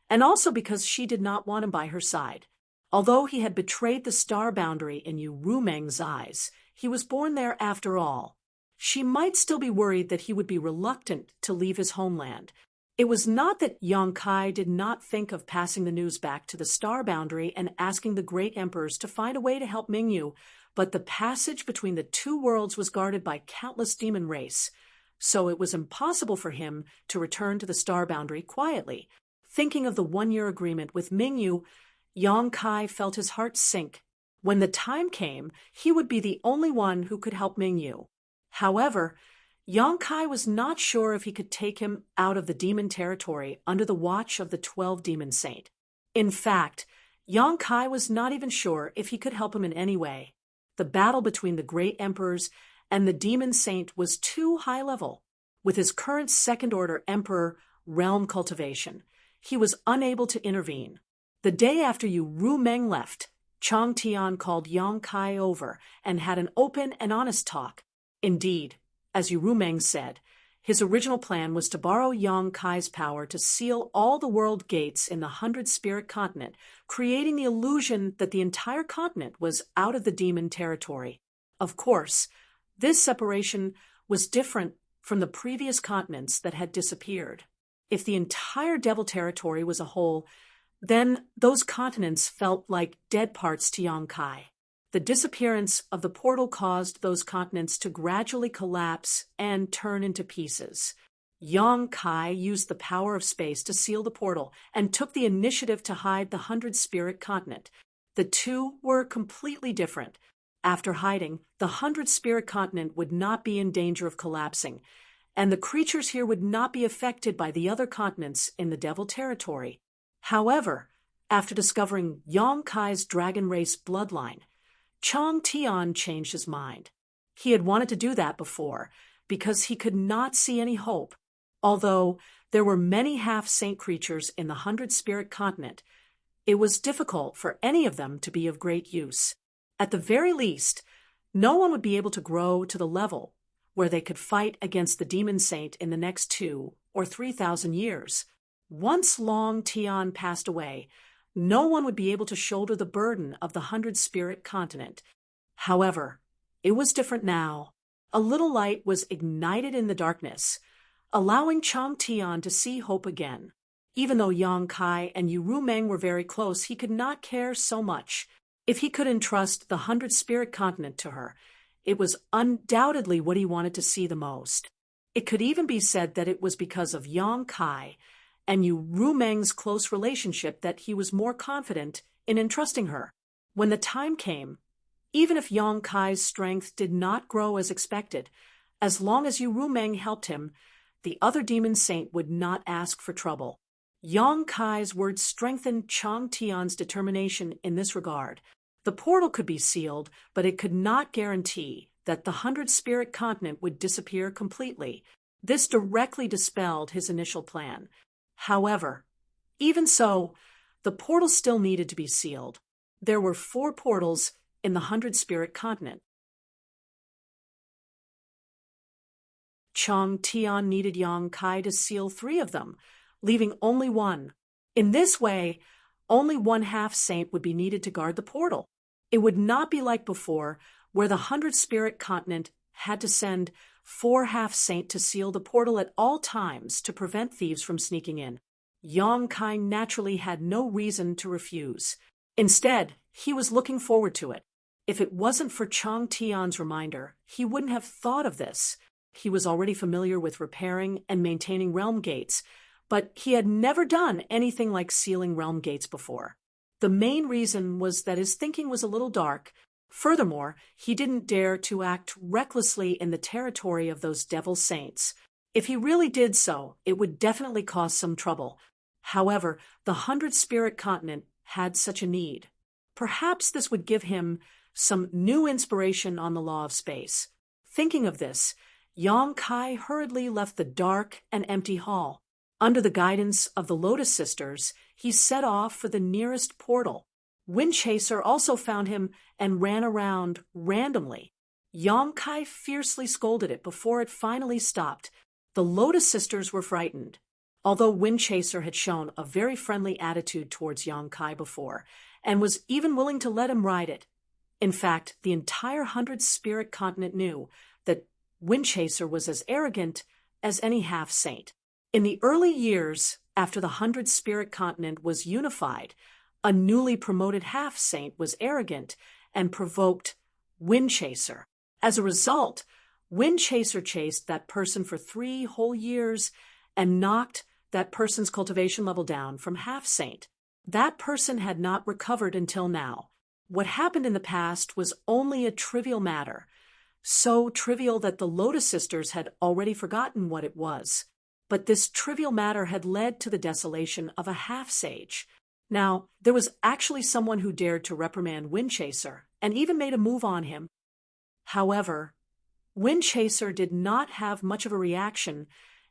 Speaker 1: and also because she did not want him by her side. Although he had betrayed the star boundary in Yu Rumeng's eyes, he was born there after all. She might still be worried that he would be reluctant to leave his homeland. It was not that Yang Kai did not think of passing the news back to the star boundary and asking the great emperors to find a way to help Mingyu, but the passage between the two worlds was guarded by countless demon race, so it was impossible for him to return to the star boundary quietly. Thinking of the one-year agreement with Mingyu, Yang Kai felt his heart sink. When the time came, he would be the only one who could help Mingyu. However, Yang Kai was not sure if he could take him out of the demon territory under the watch of the 12 demon saint. In fact, Yang Kai was not even sure if he could help him in any way. The battle between the great emperors and the demon saint was too high level. With his current second-order emperor realm cultivation, he was unable to intervene. The day after Yu Rumeng left, Chang Tian called Yang Kai over and had an open and honest talk. Indeed, as Yu Rumeng said, his original plan was to borrow Yang Kai's power to seal all the world gates in the 100-spirit continent, creating the illusion that the entire continent was out of the demon territory. Of course, this separation was different from the previous continents that had disappeared. If the entire devil territory was a whole, then those continents felt like dead parts to Yang Kai. The disappearance of the portal caused those continents to gradually collapse and turn into pieces. Yang Kai used the power of space to seal the portal and took the initiative to hide the 100-spirit continent. The two were completely different. After hiding, the 100-spirit continent would not be in danger of collapsing, and the creatures here would not be affected by the other continents in the Devil territory. However, after discovering Yang Kai's dragon race bloodline, Chang Tian changed his mind. He had wanted to do that before, because he could not see any hope. Although there were many half-saint creatures in the 100-spirit continent, it was difficult for any of them to be of great use. At the very least, no one would be able to grow to the level where they could fight against the demon saint in the next 2,000 or 3,000 years. Once Long Tian passed away, no one would be able to shoulder the burden of the 100-spirit continent. However, it was different now. A little light was ignited in the darkness, allowing Chang Tian to see hope again. Even though Yang Kai and Yu Rumeng were very close, he could not care so much. If he could entrust the 100-spirit continent to her, it was undoubtedly what he wanted to see the most. It could even be said that it was because of Yang Kai and Yu Rumeng's close relationship that he was more confident in entrusting her. When the time came, even if Yang Kai's strength did not grow as expected, as long as Yu Rumeng helped him, the other demon saint would not ask for trouble. Yang Kai's words strengthened Chang Tian's determination in this regard. The portal could be sealed, but it could not guarantee that the 100-spirit continent would disappear completely. This directly dispelled his initial plan. However, even so, the portal still needed to be sealed. There were 4 portals in the 100-spirit continent. Chang Tian needed Yang Kai to seal 3 of them, leaving only 1. In this way, only 1 half-saint would be needed to guard the portal. It would not be like before, where the 100-spirit continent had to send 4 half-saint to seal the portal at all times to prevent thieves from sneaking in. Yang Kai naturally had no reason to refuse. Instead, he was looking forward to it. If it wasn't for Chang Tian's reminder, he wouldn't have thought of this. He was already familiar with repairing and maintaining realm gates, but he had never done anything like sealing realm gates before. The main reason was that his thinking was a little dark. Furthermore, he didn't dare to act recklessly in the territory of those devil saints. If he really did so, it would definitely cause some trouble. However, the 100-spirit continent had such a need. Perhaps this would give him some new inspiration on the law of space. Thinking of this, Yang Kai hurriedly left the dark and empty hall. Under the guidance of the Lotus Sisters, he set off for the nearest portal. Windchaser also found him and ran around randomly. Yang Kai fiercely scolded it before it finally stopped. The Lotus Sisters were frightened. Although Windchaser had shown a very friendly attitude towards Yang Kai before, and was even willing to let him ride it. In fact, the entire 100-spirit continent knew that Windchaser was as arrogant as any half-saint. In the early years after the 100-spirit continent was unified, a newly promoted half-saint was arrogant and provoked Windchaser. As a result, Windchaser chased that person for 3 whole years and knocked that person's cultivation level down from half-saint. That person had not recovered until now. What happened in the past was only a trivial matter, so trivial that the Lotus Sisters had already forgotten what it was. But this trivial matter had led to the desolation of a half-sage. Now, there was actually someone who dared to reprimand Windchaser and even made a move on him. However, Windchaser did not have much of a reaction.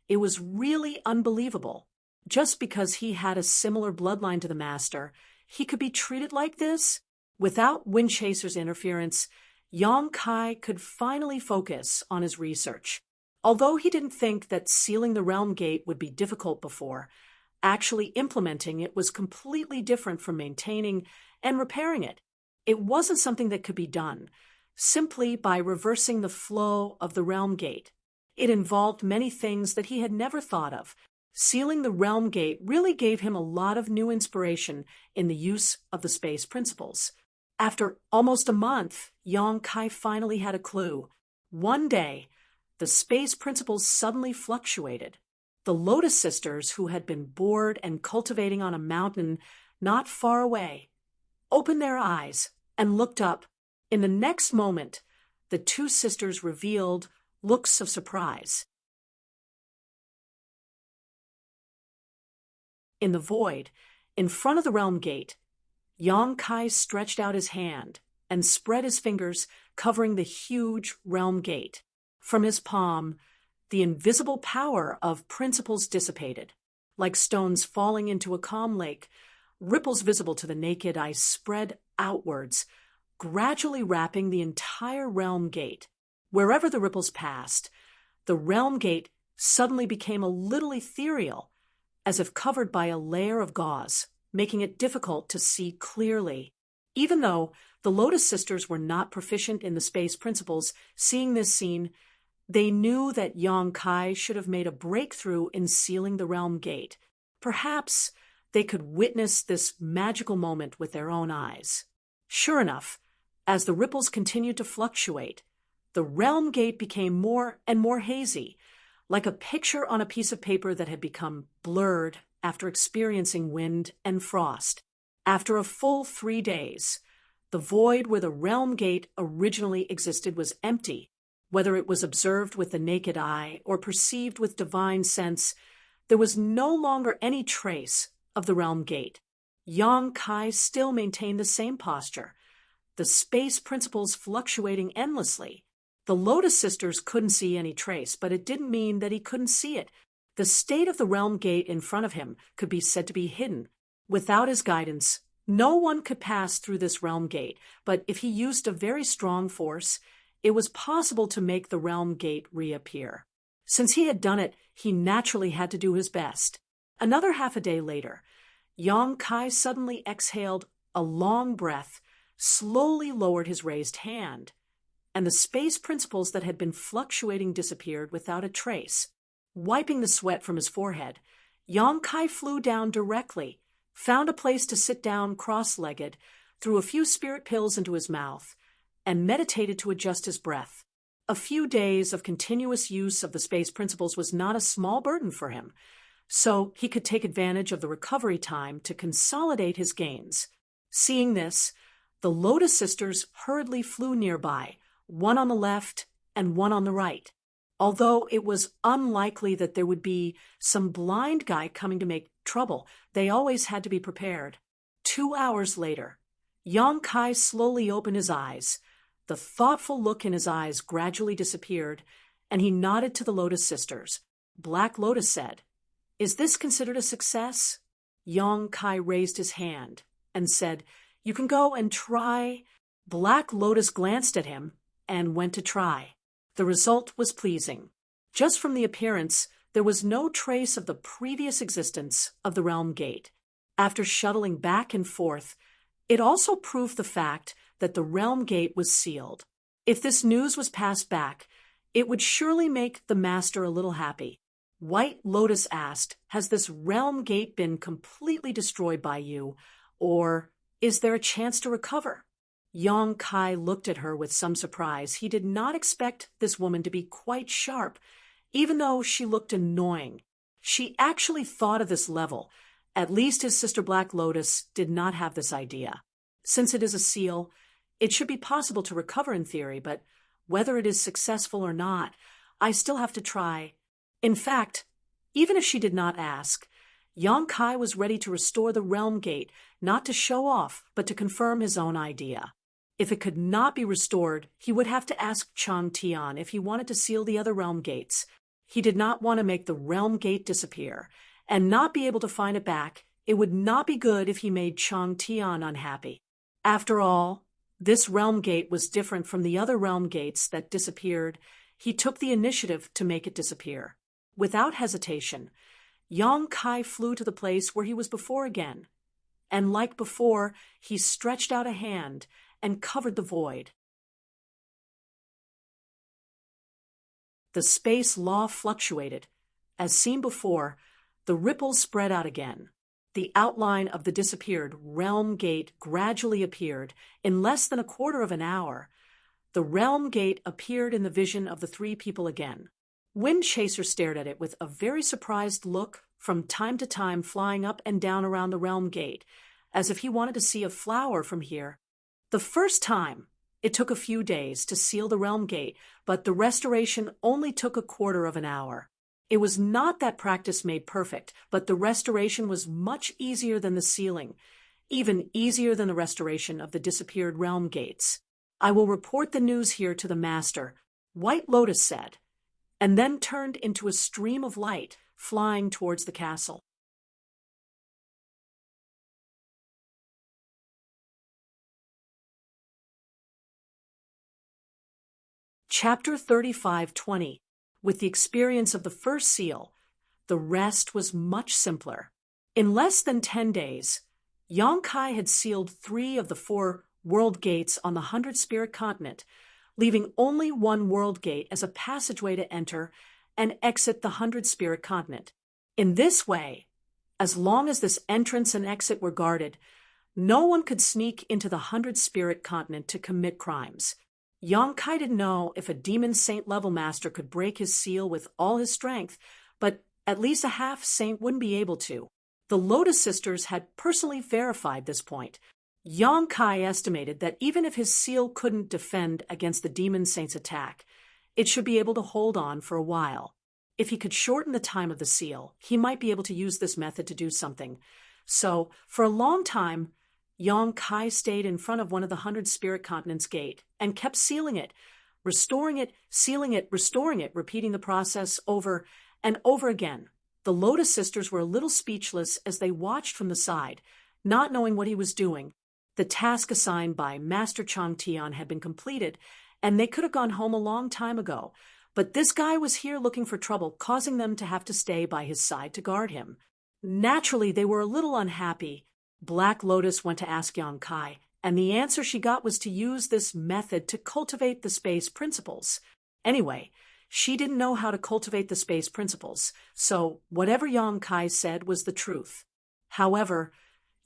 Speaker 1: It was really unbelievable. Just because he had a similar bloodline to the Master, he could be treated like this? Without Windchaser's interference, Yang Kai could finally focus on his research. Although he didn't think that sealing the realm gate would be difficult before, actually implementing it was completely different from maintaining and repairing it. It wasn't something that could be done simply by reversing the flow of the realm gate. It involved many things that he had never thought of. Sealing the realm gate really gave him a lot of new inspiration in the use of the space principles. After almost a month, Yang Kai finally had a clue. One day, the space principles suddenly fluctuated. The Lotus sisters, who had been bored and cultivating on a mountain not far away, opened their eyes and looked up. In the next moment, the two sisters revealed looks of surprise. In the void, in front of the realm gate, Yang Kai stretched out his hand and spread his fingers, covering the huge realm gate. From his palm, the invisible power of principles dissipated. Like stones falling into a calm lake, ripples visible to the naked eye spread outwards, gradually wrapping the entire realm gate. Wherever the ripples passed, the realm gate suddenly became a little ethereal, as if covered by a layer of gauze, making it difficult to see clearly. Even though the Lotus sisters were not proficient in the space principles, seeing this scene, they knew that Yang Kai should have made a breakthrough in sealing the realm gate. Perhaps they could witness this magical moment with their own eyes. Sure enough, as the ripples continued to fluctuate, the realm gate became more and more hazy, like a picture on a piece of paper that had become blurred after experiencing wind and frost. After a full 3 days, the void where the realm gate originally existed was empty. Whether it was observed with the naked eye or perceived with divine sense, there was no longer any trace of the realm gate. Yang Kai still maintained the same posture, the space principles fluctuating endlessly. The Lotus sisters couldn't see any trace, but it didn't mean that he couldn't see it. The state of the realm gate in front of him could be said to be hidden. Without his guidance, no one could pass through this realm gate, but if he used a very strong force, it was possible to make the realm gate reappear. Since he had done it, he naturally had to do his best. Another half a day later, Yang Kai suddenly exhaled a long breath, slowly lowered his raised hand, and the space principles that had been fluctuating disappeared without a trace. Wiping the sweat from his forehead, Yang Kai flew down directly, found a place to sit down cross-legged, threw a few spirit pills into his mouth, and meditated to adjust his breath. A few days of continuous use of the space principles was not a small burden for him, so he could take advantage of the recovery time to consolidate his gains. Seeing this, the Lotus sisters hurriedly flew nearby, one on the left and one on the right. Although it was unlikely that there would be some blind guy coming to make trouble, they always had to be prepared. 2 hours later, Yang Kai slowly opened his eyes. The thoughtful look in his eyes gradually disappeared, and he nodded to the Lotus sisters. Black Lotus said, "Is this considered a success?" Yang Kai raised his hand and said, "You can go and try." Black Lotus glanced at him and went to try. The result was pleasing. Just from the appearance, there was no trace of the previous existence of the realm gate. After shuttling back and forth, it also proved the fact that the realm gate was sealed. If this news was passed back, it would surely make the master a little happy. White Lotus asked, "Has this realm gate been completely destroyed by you, or is there a chance to recover?" Yang Kai looked at her with some surprise. He did not expect this woman to be quite sharp, even though she looked annoying. She actually thought of this level. At least his sister Black Lotus did not have this idea. Since it is a seal, it should be possible to recover in theory, but whether it is successful or not, I still have to try. In fact, even if she did not ask, Yang Kai was ready to restore the realm gate, not to show off, but to confirm his own idea. If it could not be restored, he would have to ask Chang Tian if he wanted to seal the other realm gates. He did not want to make the realm gate disappear and not be able to find it back. It would not be good if he made Chang Tian unhappy. After all, this realm gate was different from the other realm gates that disappeared. He took the initiative to make it disappear. Without hesitation, Yang Kai flew to the place where he was before again, and like before, he stretched out a hand and covered the void. The space law fluctuated. As seen before, the ripples spread out again. The outline of the disappeared realm gate gradually appeared. In less than a quarter of an hour, the realm gate appeared in the vision of the three people again. Wind Chaser stared at it with a very surprised look, from time to time flying up and down around the realm gate, as if he wanted to see a flower from here. The first time, it took a few days to seal the realm gate, but the restoration only took a quarter of an hour. It was not that practice made perfect, but the restoration was much easier than the sealing, even easier than the restoration of the disappeared realm gates. "I will report the news here to the master," White Lotus said, and then turned into a stream of light flying towards the castle. Chapter 35:20. With the experience of the first seal, the rest was much simpler. In less than 10 days, Yongkai had sealed 3 of the 4 world gates on the 100-spirit continent, leaving only one world gate as a passageway to enter and exit the 100-spirit continent. In this way, as long as this entrance and exit were guarded, no one could sneak into the 100-spirit continent to commit crimes. Yongkai didn't know if a demon saint level master could break his seal with all his strength, but at least a half saint wouldn't be able to. The Lotus Sisters had personally verified this point. Yongkai estimated that even if his seal couldn't defend against the demon saint's attack, it should be able to hold on for a while. If he could shorten the time of the seal, he might be able to use this method to do something. So, for a long time, Yongkai stayed in front of one of the 100-spirit continents' gate and kept sealing it, restoring it, sealing it, restoring it, repeating the process over and over again. The Lotus Sisters were a little speechless as they watched from the side, not knowing what he was doing. The task assigned by Master Chang Tian had been completed, and they could have gone home a long time ago, but this guy was here looking for trouble, causing them to have to stay by his side to guard him. Naturally, they were a little unhappy. Black Lotus went to ask Yongkai, and the answer she got was to use this method to cultivate the space principles. Anyway, she didn't know how to cultivate the space principles, so whatever Yongkai said was the truth. However,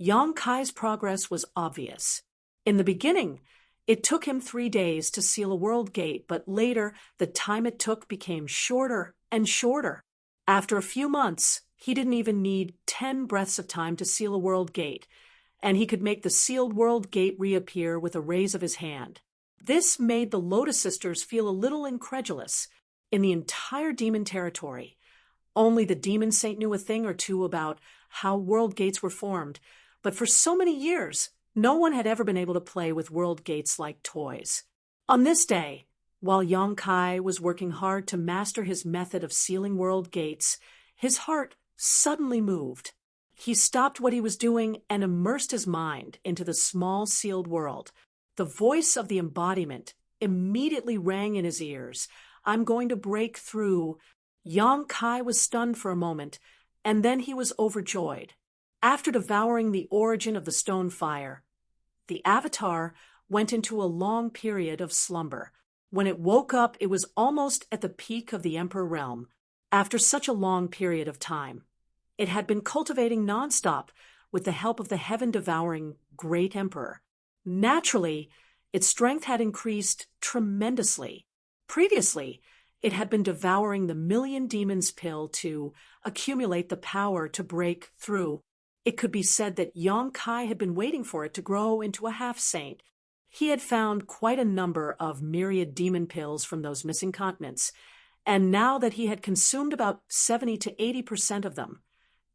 Speaker 1: Yongkai's progress was obvious. In the beginning, it took him 3 days to seal a world gate, but later the time it took became shorter and shorter. After a few months, he didn't even need 10 breaths of time to seal a world gate, and he could make the sealed world gate reappear with a raise of his hand. This made the Lotus Sisters feel a little incredulous. In the entire demon territory, only the demon saint knew a thing or two about how world gates were formed, but for so many years, no one had ever been able to play with world gates like toys. On this day, while Yongkai was working hard to master his method of sealing world gates, his heart suddenly moved. He stopped what he was doing and immersed his mind into the small sealed world. The voice of the embodiment immediately rang in his ears. "I'm going to break through." Yongkai was stunned for a moment, and then he was overjoyed. After devouring the origin of the stone fire, the avatar went into a long period of slumber. When it woke up, it was almost at the peak of the Emperor realm. After such a long period of time, it had been cultivating nonstop with the help of the heaven-devouring Great Emperor. Naturally, its strength had increased tremendously. Previously, it had been devouring the Million Demons pill to accumulate the power to break through. It could be said that Yongkai had been waiting for it to grow into a half-saint. He had found quite a number of myriad demon pills from those missing continents, and now that he had consumed about 70 to 80% of them,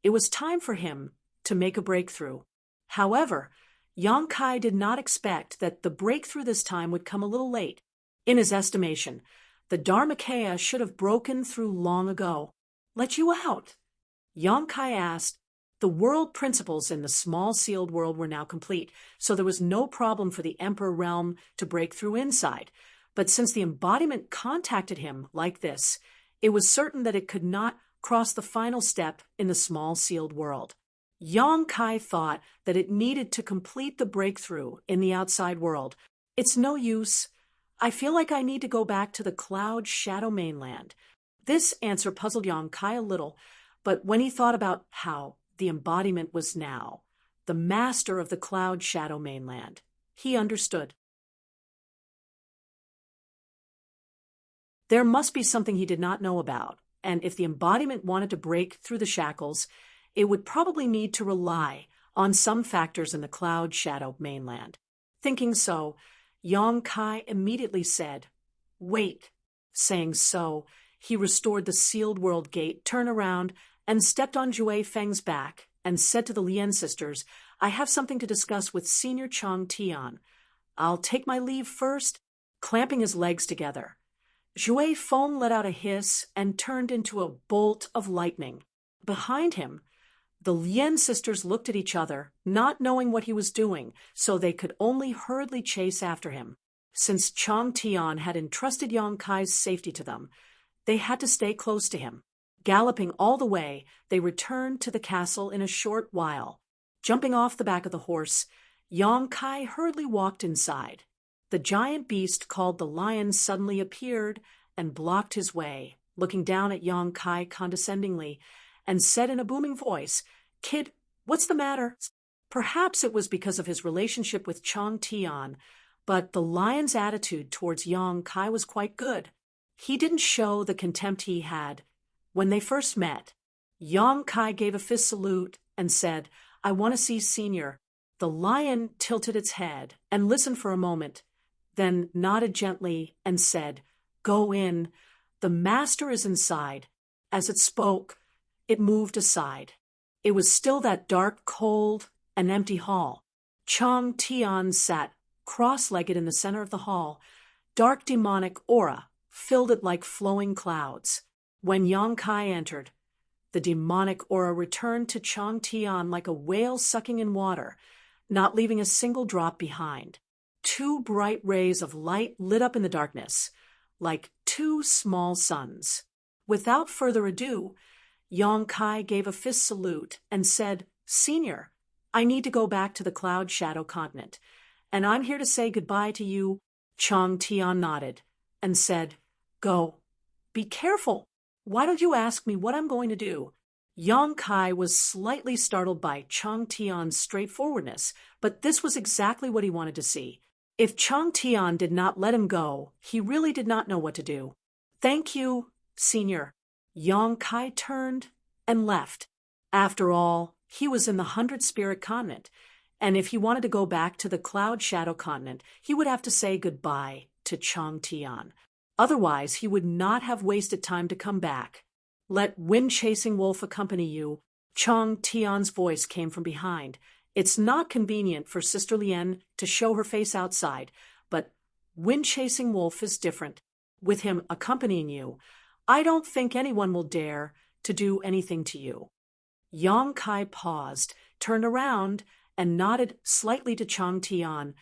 Speaker 1: it was time for him to make a breakthrough. However, Yongkai did not expect that the breakthrough this time would come a little late. In his estimation, the Dharmakaya should have broken through long ago. "Let you out?" Yongkai asked. The world principles in the small sealed world were now complete, so there was no problem for the Emperor realm to break through inside. But since the embodiment contacted him like this, it was certain that it could not cross the final step in the small sealed world. Yongkai thought that it needed to complete the breakthrough in the outside world. "It's no use. I feel like I need to go back to the Cloud Shadow mainland." This answer puzzled Yongkai a little, but when he thought about how the embodiment was now the master of the Cloud Shadow mainland, he understood. There must be something he did not know about, and if the embodiment wanted to break through the shackles, it would probably need to rely on some factors in the cloud shadow mainland. Thinking so, Yong Kai immediately said, "Wait." Saying so, he restored the sealed world gate, turned around, and stepped on Jue Feng's back and said to the Lien sisters, "I have something to discuss with Senior Chang Tian. I'll take my leave first," clamping his legs together. Jue Feng let out a hiss and turned into a bolt of lightning. Behind him, the Lien sisters looked at each other, not knowing what he was doing, so they could only hurriedly chase after him. Since Chang Tian had entrusted Yong Kai's safety to them, they had to stay close to him. Galloping all the way, they returned to the castle in a short while. Jumping off the back of the horse, Yong Kai hurriedly walked inside. The giant beast called the lion suddenly appeared and blocked his way, looking down at Yong Kai condescendingly, and said in a booming voice, "Kid, what's the matter?" Perhaps it was because of his relationship with Chang Tian, but the lion's attitude towards Yong Kai was quite good. He didn't show the contempt he had when they first met. Yong Kai gave a fist salute and said, "I want to see Senior." The lion tilted its head and listened for a moment, then nodded gently and said, "Go in. The master is inside." As it spoke, it moved aside. It was still that dark, cold, and empty hall. Chang Tian sat cross-legged in the center of the hall. Dark demonic aura filled it like flowing clouds. When Yong Kai entered, the demonic aura returned to Chang Tian like a whale sucking in water, not leaving a single drop behind. Two bright rays of light lit up in the darkness, like two small suns. Without further ado, Yong Kai gave a fist salute and said, "Senior, I need to go back to the Cloud Shadow Continent, and I'm here to say goodbye to you." Chang Tian nodded and said, "Go. Be careful. Why don't you ask me what I'm going to do?" Yong Kai was slightly startled by Chang Tian's straightforwardness, but this was exactly what he wanted to see. If Chang Tian did not let him go, he really did not know what to do. "Thank you, Senior." Yong Kai turned and left. After all, he was in the 100-Spirit Continent, and if he wanted to go back to the Cloud Shadow Continent, he would have to say goodbye to Chang Tian. Otherwise, he would not have wasted time to come back. "Let Wind-Chasing Wolf accompany you." Chang Tian's voice came from behind. "It's not convenient for Sister Lien to show her face outside, but Wind-Chasing Wolf is different. With him accompanying you, I don't think anyone will dare to do anything to you." Yong Kai paused, turned around, and nodded slightly to Chang Tian,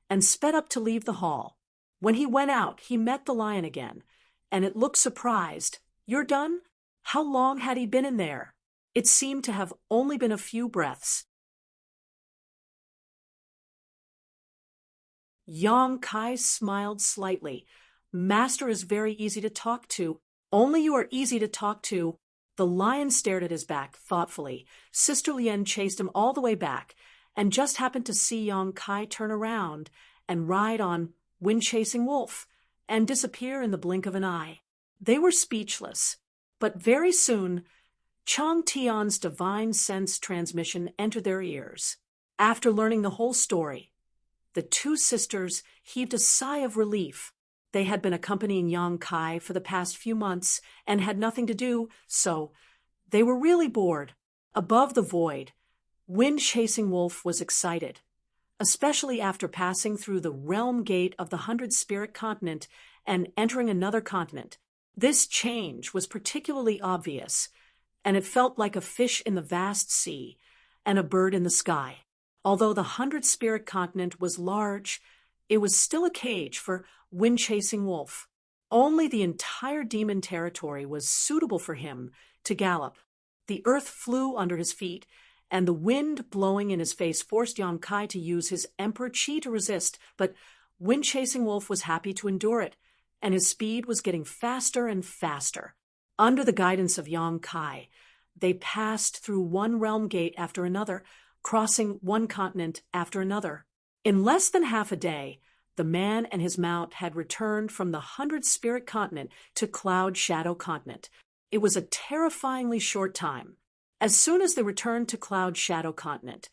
Speaker 1: and sped up to leave the hall. When he went out, he met the lion again, and it looked surprised. "You're done?" How long had he been in there? It seemed to have only been a few breaths. Yong Kai smiled slightly. "Master is very easy to talk to." "Only you are easy to talk to." The lion stared at his back thoughtfully. Sister Lien chased him all the way back, and just happened to see Yong Kai turn around and ride on Wind-Chasing Wolf and disappear in the blink of an eye. They were speechless, but very soon Chang Tian's divine sense transmission entered their ears. After learning the whole story, the two sisters heaved a sigh of relief. They had been accompanying Yong Kai for the past few months and had nothing to do, so they were really bored. Above the void, Wind-Chasing Wolf was excited, especially after passing through the realm gate of the 100-Spirit Continent and entering another continent. This change was particularly obvious, and it felt like a fish in the vast sea and a bird in the sky. Although the 100-Spirit Continent was large, it was still a cage for Wind-Chasing Wolf. Only the entire demon territory was suitable for him to gallop. The earth flew under his feet, and the wind blowing in his face forced Yong Kai to use his Emperor Chi to resist, but Wind-Chasing Wolf was happy to endure it, and his speed was getting faster and faster. Under the guidance of Yong Kai, they passed through one realm gate after another, crossing one continent after another. In less than half a day, the man and his mount had returned from the 100-spirit continent to Cloud Shadow Continent. It was a terrifyingly short time. As soon as they returned to Cloud Shadow Continent,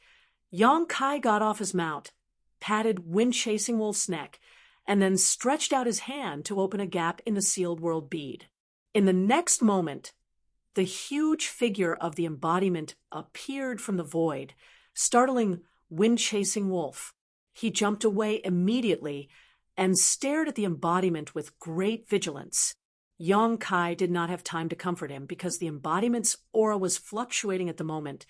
Speaker 1: Yong Kai got off his mount, patted Wind-Chasing Wolf's neck, and then stretched out his hand to open a gap in the sealed world bead. In the next moment, the huge figure of the embodiment appeared from the void, startling Wind-Chasing Wolf. He jumped away immediately and stared at the embodiment with great vigilance. Yong Kai did not have time to comfort him because the embodiment's aura was fluctuating at the moment,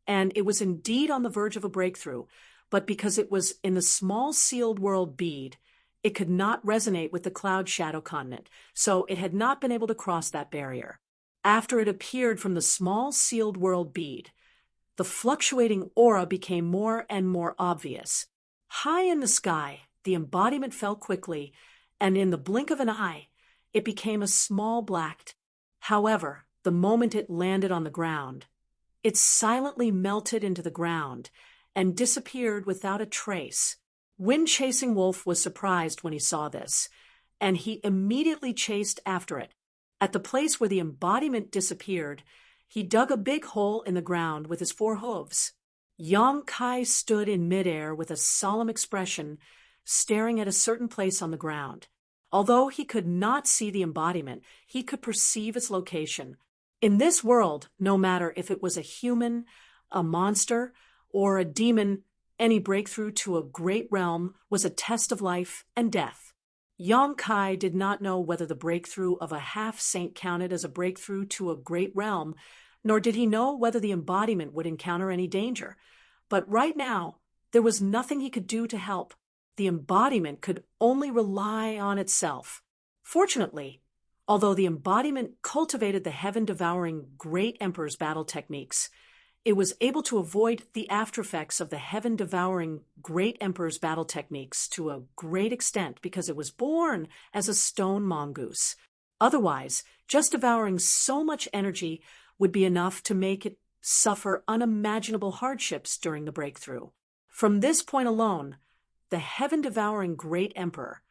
Speaker 1: and it was indeed on the verge of a breakthrough, but because it was in the small sealed world bead, it could not resonate with the Cloud Shadow Continent, so it had not been able to cross that barrier. After it appeared from the small sealed world bead, the fluctuating aura became more and more obvious. High in the sky, the embodiment fell quickly, and in the blink of an eye, it became a small black. However, the moment it landed on the ground, it silently melted into the ground and disappeared without a trace. Wind-Chasing Wolf was surprised when he saw this, and he immediately chased after it. At the place where the embodiment disappeared, he dug a big hole in the ground with his 4 hooves. Yong Kai stood in midair with a solemn expression, staring at a certain place on the ground. Although he could not see the embodiment, he could perceive its location. In this world, no matter if it was a human, a monster, or a demon, any breakthrough to a great realm was a test of life and death. Yong Kai did not know whether the breakthrough of a half-saint counted as a breakthrough to a great realm, nor did he know whether the embodiment would encounter any danger. But right now, there was nothing he could do to help. The embodiment could only rely on itself. Fortunately, although the embodiment cultivated the heaven-devouring Great Emperor's battle techniques, it was able to avoid the aftereffects of the heaven-devouring Great Emperor's battle techniques to a great extent because it was born as a stone mongoose. Otherwise, just devouring so much energy would be enough to make it suffer unimaginable hardships during the breakthrough. From this point alone, the heaven-devouring Great Emperor,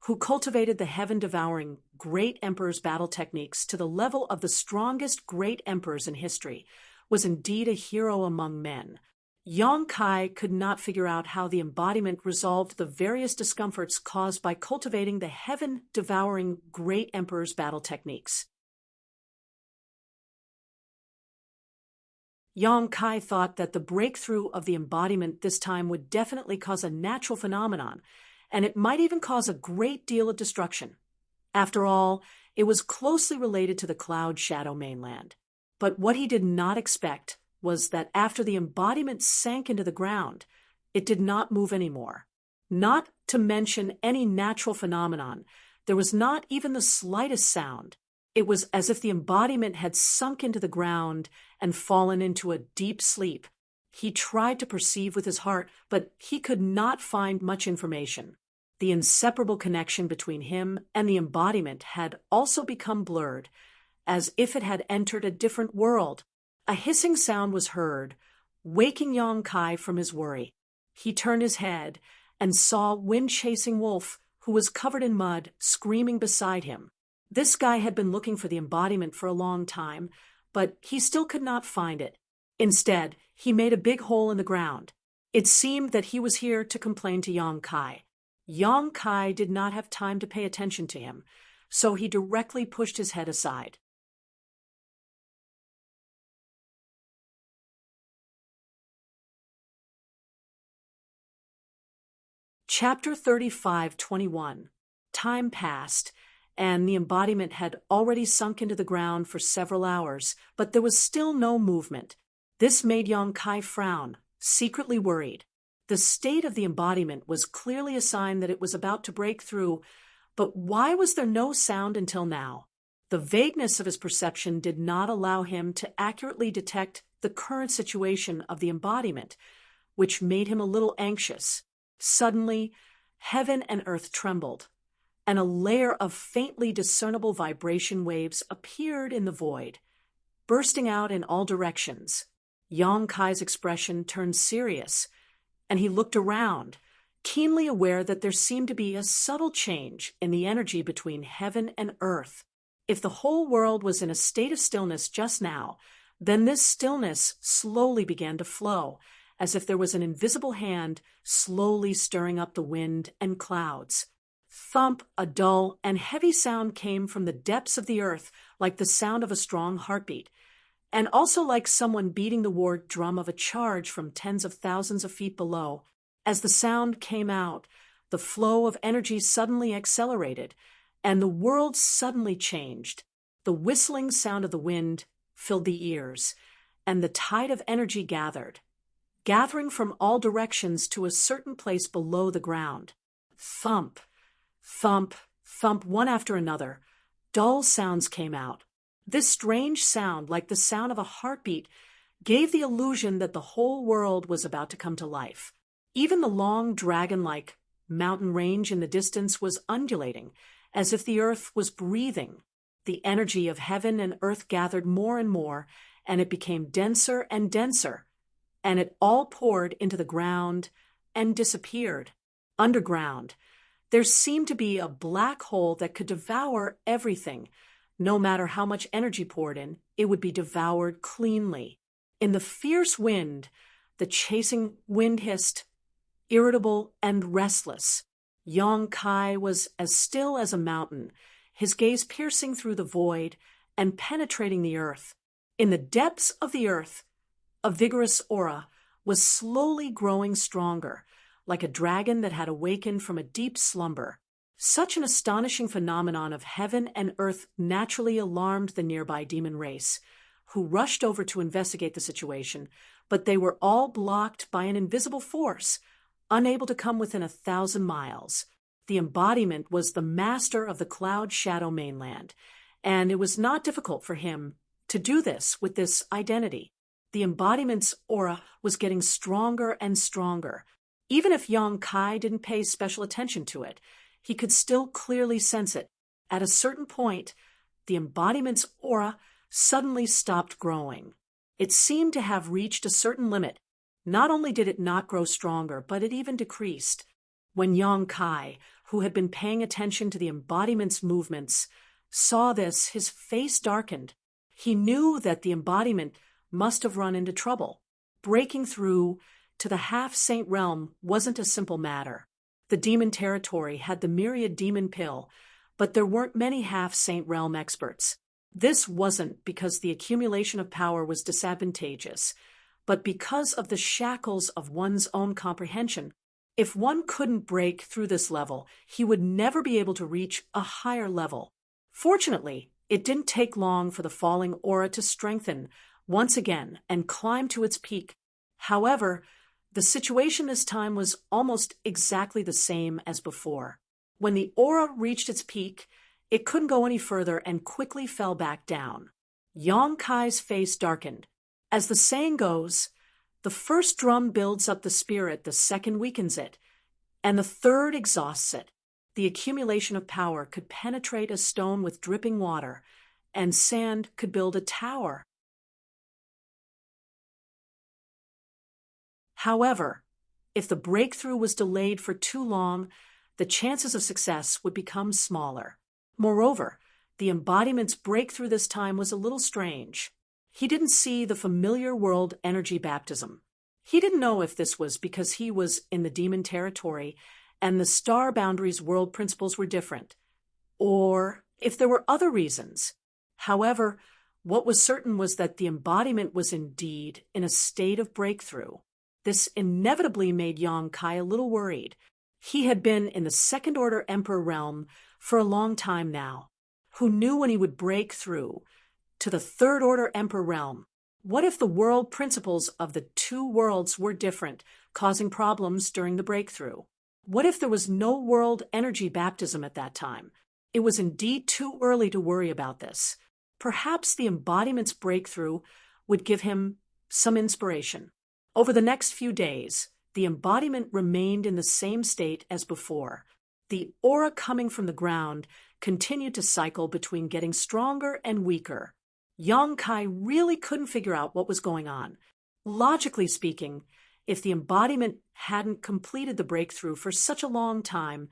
Speaker 1: who cultivated the heaven-devouring Great Emperor's battle techniques to the level of the strongest Great Emperors in history, was indeed a hero among men. Yong Kai could not figure out how the embodiment resolved the various discomforts caused by cultivating the heaven-devouring Great Emperor's battle techniques. Yong Kai thought that the breakthrough of the embodiment this time would definitely cause a natural phenomenon, and it might even cause a great deal of destruction. After all, it was closely related to the Cloud Shadow mainland. But what he did not expect was that after the embodiment sank into the ground, it did not move anymore. Not to mention any natural phenomenon, there was not even the slightest sound. It was as if the embodiment had sunk into the ground and fallen into a deep sleep. He tried to perceive with his heart, but he could not find much information. The inseparable connection between him and the embodiment had also become blurred, as if it had entered a different world. A hissing sound was heard, waking Yong Kai from his worry. He turned his head and saw Wind-Chasing Wolf, who was covered in mud, screaming beside him. This guy had been looking for the embodiment for a long time, but he still could not find it. Instead, he made a big hole in the ground. It seemed that he was here to complain to Yong Kai. Yong Kai did not have time to pay attention to him, so he directly pushed his head aside. Chapter 35:21. Time passed, and the embodiment had already sunk into the ground for several hours, but there was still no movement. This made Yong Kai frown, secretly worried. The state of the embodiment was clearly a sign that it was about to break through, but why was there no sound until now? The vagueness of his perception did not allow him to accurately detect the current situation of the embodiment, which made him a little anxious. Suddenly, heaven and earth trembled, and a layer of faintly discernible vibration waves appeared in the void, bursting out in all directions. Yong Kai's expression turned serious, and he looked around, keenly aware that there seemed to be a subtle change in the energy between heaven and earth. If the whole world was in a state of stillness just now, then this stillness slowly began to flow, as if there was an invisible hand slowly stirring up the wind and clouds. Thump, a dull and heavy sound came from the depths of the earth, like the sound of a strong heartbeat, and also like someone beating the war drum of a charge from tens of thousands of feet below. As the sound came out, the flow of energy suddenly accelerated, and the world suddenly changed. The whistling sound of the wind filled the ears, and the tide of energy gathering from all directions to a certain place below the ground. Thump, thump, thump, one after another, dull sounds came out. This strange sound, like the sound of a heartbeat, gave the illusion that the whole world was about to come to life. Even the long, dragon-like mountain range in the distance was undulating, as if the earth was breathing. The energy of heaven and earth gathered more and more, and it became denser and denser, and it all poured into the ground and disappeared. Underground, there seemed to be a black hole that could devour everything. No matter how much energy poured in, it would be devoured cleanly. In the fierce wind, the chasing wind hissed, irritable and restless. Yong Kai was as still as a mountain, his gaze piercing through the void and penetrating the earth. In the depths of the earth, a vigorous aura was slowly growing stronger, like a dragon that had awakened from a deep slumber. Such an astonishing phenomenon of heaven and earth naturally alarmed the nearby demon race, who rushed over to investigate the situation, but they were all blocked by an invisible force, unable to come within 1,000 miles. The embodiment was the master of the Cloud Shadow mainland, and it was not difficult for him to do this with this identity. The embodiment's aura was getting stronger and stronger. Even if Yong Kai didn't pay special attention to it, he could still clearly sense it. At a certain point, the embodiment's aura suddenly stopped growing. It seemed to have reached a certain limit. Not only did it not grow stronger, but it even decreased. When Yong Kai, who had been paying attention to the embodiment's movements, saw this, his face darkened. He knew that the embodiment must have run into trouble. Breaking through to the half-saint realm wasn't a simple matter. The demon territory had the myriad demon pill, but there weren't many half-saint realm experts. This wasn't because the accumulation of power was disadvantageous, but because of the shackles of one's own comprehension. If one couldn't break through this level, he would never be able to reach a higher level. Fortunately, it didn't take long for the falling aura to strengthen once again and climb to its peak. However, the situation this time was almost exactly the same as before. When the aura reached its peak, it couldn't go any further and quickly fell back down. Yong Kai's face darkened. As the saying goes, the first drum builds up the spirit, the second weakens it, and the third exhausts it. The accumulation of power could penetrate a stone with dripping water, and sand could build a tower. However, if the breakthrough was delayed for too long, the chances of success would become smaller. Moreover, the embodiment's breakthrough this time was a little strange. He didn't see the familiar world energy baptism. He didn't know if this was because he was in the demon territory and the star boundaries world principles were different, or if there were other reasons. However, what was certain was that the embodiment was indeed in a state of breakthrough. This inevitably made Yong Kai a little worried. He had been in the second-order Emperor realm for a long time now. Who knew when he would break through to the third-order Emperor realm? What if the world principles of the two worlds were different, causing problems during the breakthrough? What if there was no world energy baptism at that time? It was indeed too early to worry about this. Perhaps the embodiment's breakthrough would give him some inspiration. Over the next few days, the embodiment remained in the same state as before. The aura coming from the ground continued to cycle between getting stronger and weaker. Yong Kai really couldn't figure out what was going on. Logically speaking, if the embodiment hadn't completed the breakthrough for such a long time,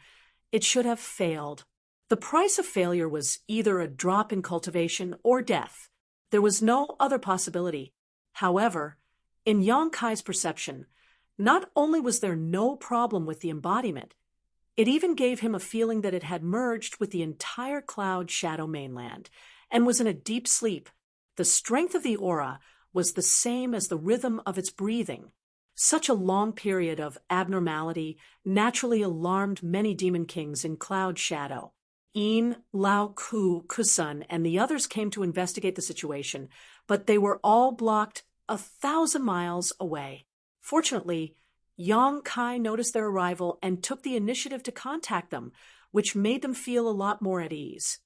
Speaker 1: it should have failed. The price of failure was either a drop in cultivation or death. There was no other possibility. However, in Yang Kai's perception, not only was there no problem with the embodiment, it even gave him a feeling that it had merged with the entire cloud shadow mainland and was in a deep sleep. The strength of the aura was the same as the rhythm of its breathing. Such a long period of abnormality naturally alarmed many demon kings in cloud shadow. Yin, Lao Ku, Kusun, and the others came to investigate the situation, but they were all blocked 1,000 miles away. Fortunately, Yang Kai noticed their arrival and took the initiative to contact them, which made them feel a lot more at ease.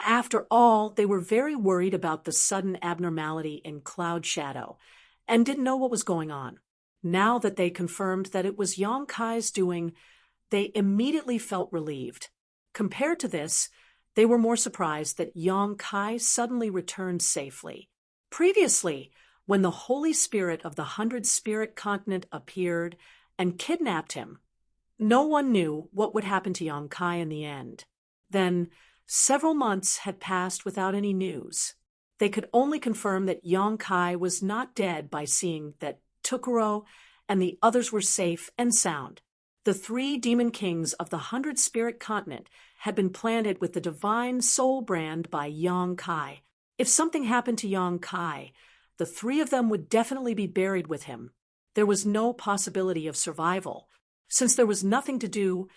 Speaker 1: After all, they were very worried about the sudden abnormality in cloud shadow and didn't know what was going on. Now that they confirmed that it was Yang Kai's doing, they immediately felt relieved. Compared to this, they were more surprised that Yang Kai suddenly returned safely. Previously, when the Holy Spirit of the 100 Spirit Continent appeared and kidnapped him, no one knew what would happen to Yang Kai in the end. Then, several months had passed without any news. They could only confirm that Yang Kai was not dead by seeing that Tukuro and the others were safe and sound. The 3 demon kings of the 100 Spirit Continent had been planted with the divine soul brand by Yang Kai. If something happened to Yang Kai, the 3 of them would definitely be buried with him. There was no possibility of survival. Since there was nothing to do,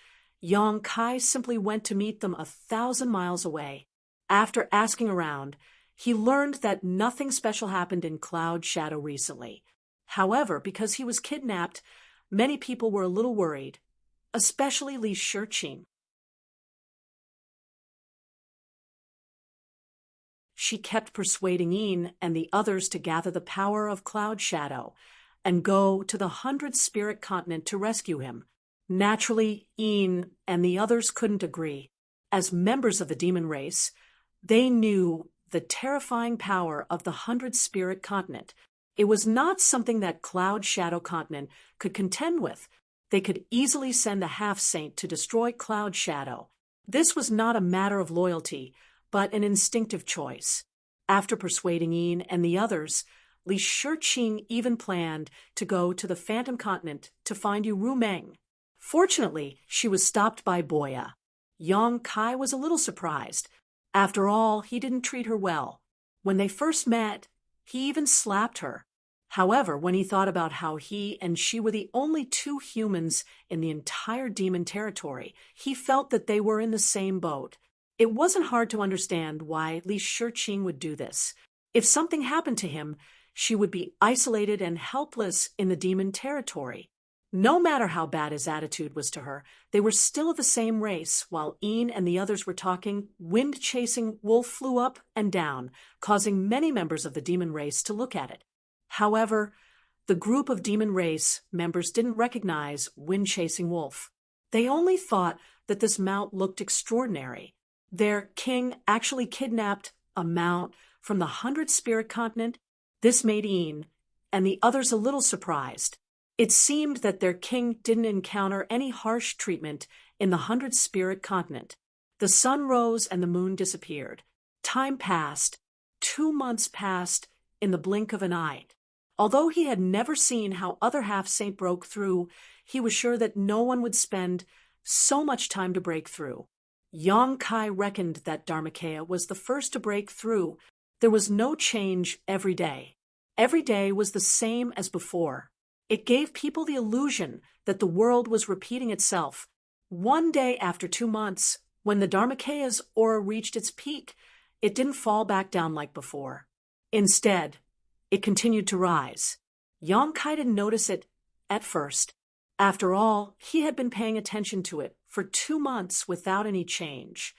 Speaker 1: Yang Kai simply went to meet them 1,000 miles away. After asking around, he learned that nothing special happened in Cloud Shadow recently. However, because he was kidnapped, many people were a little worried, especially Li Shiqing. She kept persuading Yin and the others to gather the power of Cloud Shadow and go to the 100 Spirit Continent to rescue him. Naturally, Yin and the others couldn't agree. As members of the demon race, they knew the terrifying power of the 100 Spirit Continent. It was not something that Cloud Shadow Continent could contend with. They could easily send a half-saint to destroy Cloud Shadow. This was not a matter of loyalty, but an instinctive choice. After persuading Yin and the others, Li Shiqing even planned to go to the Phantom Continent to find Yu Meng. Fortunately, she was stopped by Boya. Yang Kai was a little surprised. After all, he didn't treat her well. When they first met, he even slapped her. However, when he thought about how he and she were the only 2 humans in the entire demon territory, he felt that they were in the same boat. It wasn't hard to understand why Li Shiqing would do this. If something happened to him, she would be isolated and helpless in the demon territory. No matter how bad his attitude was to her, they were still of the same race. While Een and the others were talking, wind-chasing wolf flew up and down, causing many members of the demon race to look at it. However, the group of demon race members didn't recognize wind-chasing wolf. They only thought that this mount looked extraordinary. Their king actually kidnapped a mount from the 100 Spirit Continent. This made Een and the others a little surprised. It seemed that their king didn't encounter any harsh treatment in the 100 Spirit Continent. The sun rose and the moon disappeared. Time passed. 2 months passed in the blink of an eye. Although he had never seen how other half-saint broke through, he was sure that no one would spend so much time to break through. Yang Kai reckoned that Dharmakaya was the first to break through. There was no change every day. Every day was the same as before. It gave people the illusion that the world was repeating itself. One day after 2 months, when the Dharmakaya's aura reached its peak, it didn't fall back down like before. Instead, it continued to rise. Yang Kai didn't notice it at first. After all, he had been paying attention to it for 2 months without any change.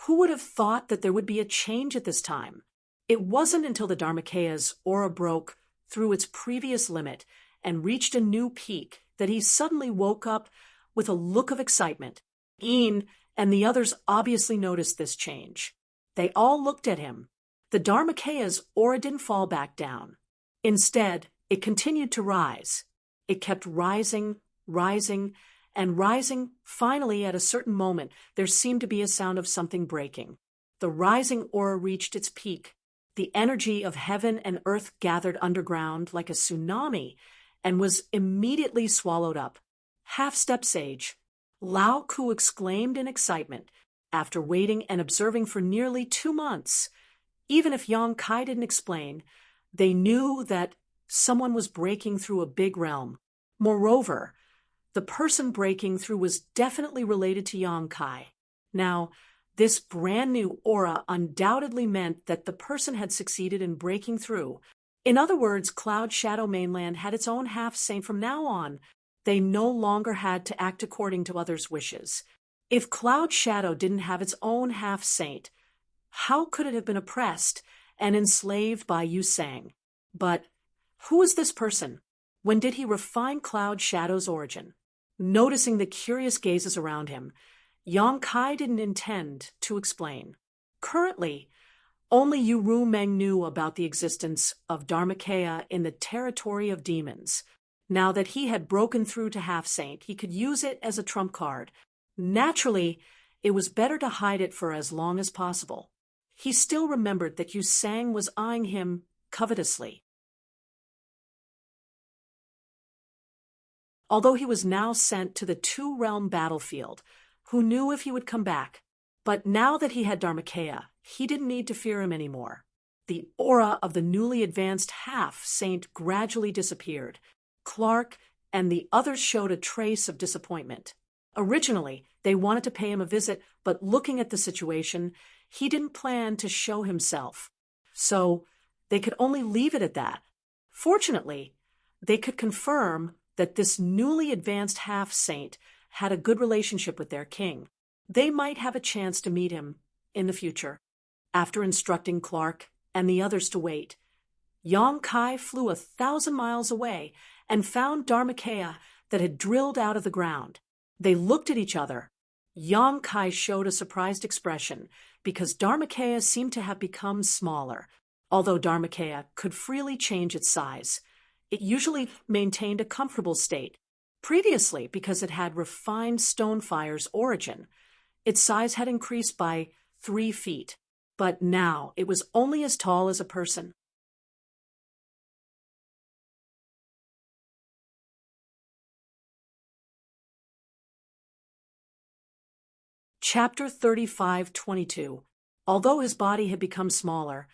Speaker 1: Who would have thought that there would be a change at this time? It wasn't until the Dharmakaya's aura broke through its previous limit and reached a new peak that he suddenly woke up with a look of excitement. Een and the others obviously noticed this change. They all looked at him. The Dharmakaya's aura didn't fall back down. Instead, it continued to rise. It kept rising, rising, and rising. Finally, at a certain moment, there seemed to be a sound of something breaking. The rising aura reached its peak. The energy of heaven and earth gathered underground like a tsunami and was immediately swallowed up. Half-step sage, Lao Ku exclaimed in excitement, after waiting and observing for nearly 2 months. Even if Yang Kai didn't explain, they knew that someone was breaking through a big realm. Moreover, the person breaking through was definitely related to Yang Kai. Now, this brand new aura undoubtedly meant that the person had succeeded in breaking through. In other words, Cloud Shadow Mainland had its own half-saint from now on. They no longer had to act according to others' wishes. If Cloud Shadow didn't have its own half-saint, how could it have been oppressed and enslaved by Yu Sang? But who was this person? When did he refine Cloud Shadow's origin? Noticing the curious gazes around him, Yang Kai didn't intend to explain. Currently, only Yu Ru Meng knew about the existence of Dharmakaya in the territory of demons. Now that he had broken through to half-saint, he could use it as a trump card. Naturally, it was better to hide it for as long as possible. He still remembered that Yu Sang was eyeing him covetously. Although he was now sent to the two-realm battlefield, who knew if he would come back? But now that he had Dharmakaya, he didn't need to fear him anymore. The aura of the newly advanced half-saint gradually disappeared. Clark and the others showed a trace of disappointment. Originally, they wanted to pay him a visit, but looking at the situation, he didn't plan to show himself. So they could only leave it at that. Fortunately, they could confirm that this newly advanced half-saint had a good relationship with their king. They might have a chance to meet him in the future. After instructing Clark and the others to wait, Yang Kai flew 1,000 miles away and found Dharmakaya that had drilled out of the ground. They looked at each other. Yang Kai showed a surprised expression because Dharmakaya seemed to have become smaller. Although Dharmakaya could freely change its size, it usually maintained a comfortable state. Previously, because it had refined Stonefire's origin, its size had increased by 3 feet, but now it was only as tall as a person. Chapter 35:22. Although his body had become smaller,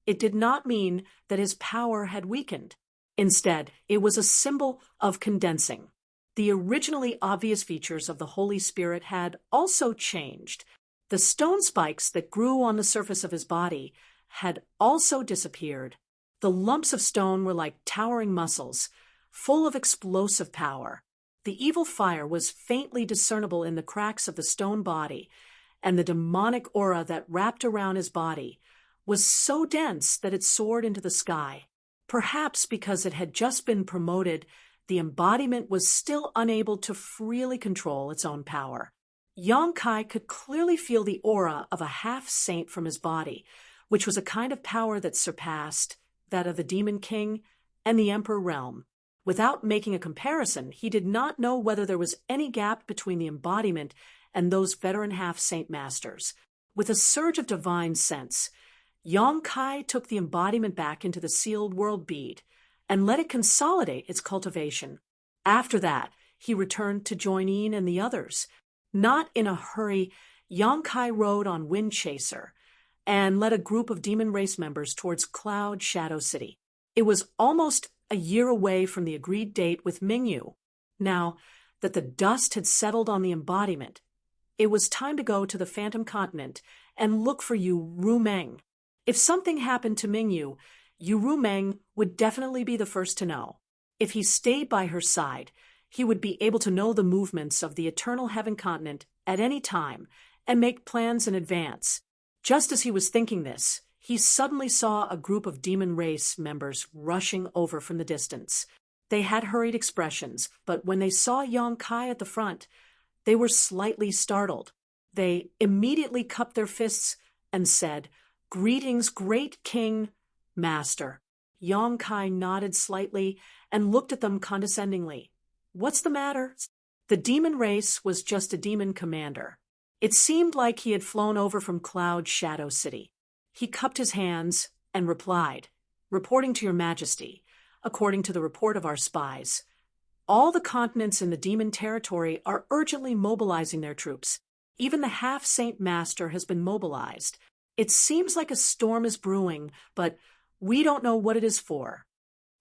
Speaker 1: it did not mean that his power had weakened. Instead, it was a symbol of condensing. The originally obvious features of the Holy Spirit had also changed. The stone spikes that grew on the surface of his body had also disappeared. The lumps of stone were like towering muscles, full of explosive power. The evil fire was faintly discernible in the cracks of the stone body, and the demonic aura that wrapped around his body was so dense that it soared into the sky. Perhaps because it had just been promoted, the embodiment was still unable to freely control its own power. Yang Kai could clearly feel the aura of a half-saint from his body, which was a kind of power that surpassed that of the Demon King and the Emperor realm. Without making a comparison, he did not know whether there was any gap between the embodiment and those veteran half-saint masters. With a surge of divine sense, Yang Kai took the embodiment back into the sealed world bead and let it consolidate its cultivation. After that, he returned to join Ian and the others. Not in a hurry, Yang Kai rode on Wind Chaser and led a group of demon race members towards Cloud Shadow City. It was almost a year away from the agreed date with Mingyu. Now that the dust had settled on the embodiment, it was time to go to the Phantom Continent and look for Yu Ru Meng. If something happened to Mingyu, Yu Ru Meng would definitely be the first to know. If he stayed by her side, he would be able to know the movements of the Eternal Heaven Continent at any time and make plans in advance. Just as he was thinking this, he suddenly saw a group of demon race members rushing over from the distance. They had hurried expressions, but when they saw Yang Kai at the front, they were slightly startled. They immediately cupped their fists and said, "Greetings, great King, Master." Yong-kai nodded slightly and looked at them condescendingly. What's the matter? The demon race was just a demon commander. It seemed like he had flown over from Cloud Shadow City. He cupped his hands and replied, "Reporting to your majesty, according to the report of our spies, all the continents in the demon territory are urgently mobilizing their troops. Even the half-saint master has been mobilized. It seems like a storm is brewing, but we don't know what it is for."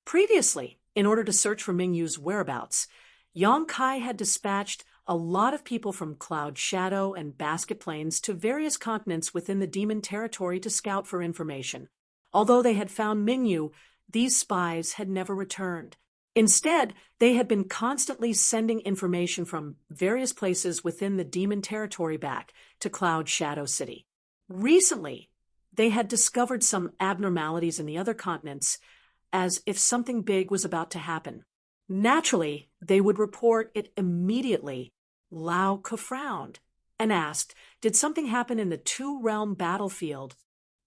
Speaker 1: Previously, in order to search for Mingyu's whereabouts, Yong-kai had dispatched a lot of people from Cloud Shadow and Basket Plains to various continents within the demon territory to scout for information. Although they had found Mingyu, these spies had never returned. Instead, they had been constantly sending information from various places within the demon territory back to Cloud Shadow City. Recently, they had discovered some abnormalities in the other continents, as if something big was about to happen. Naturally, they would report it immediately. Lao Ke frowned and asked, did something happen in the two-realm battlefield?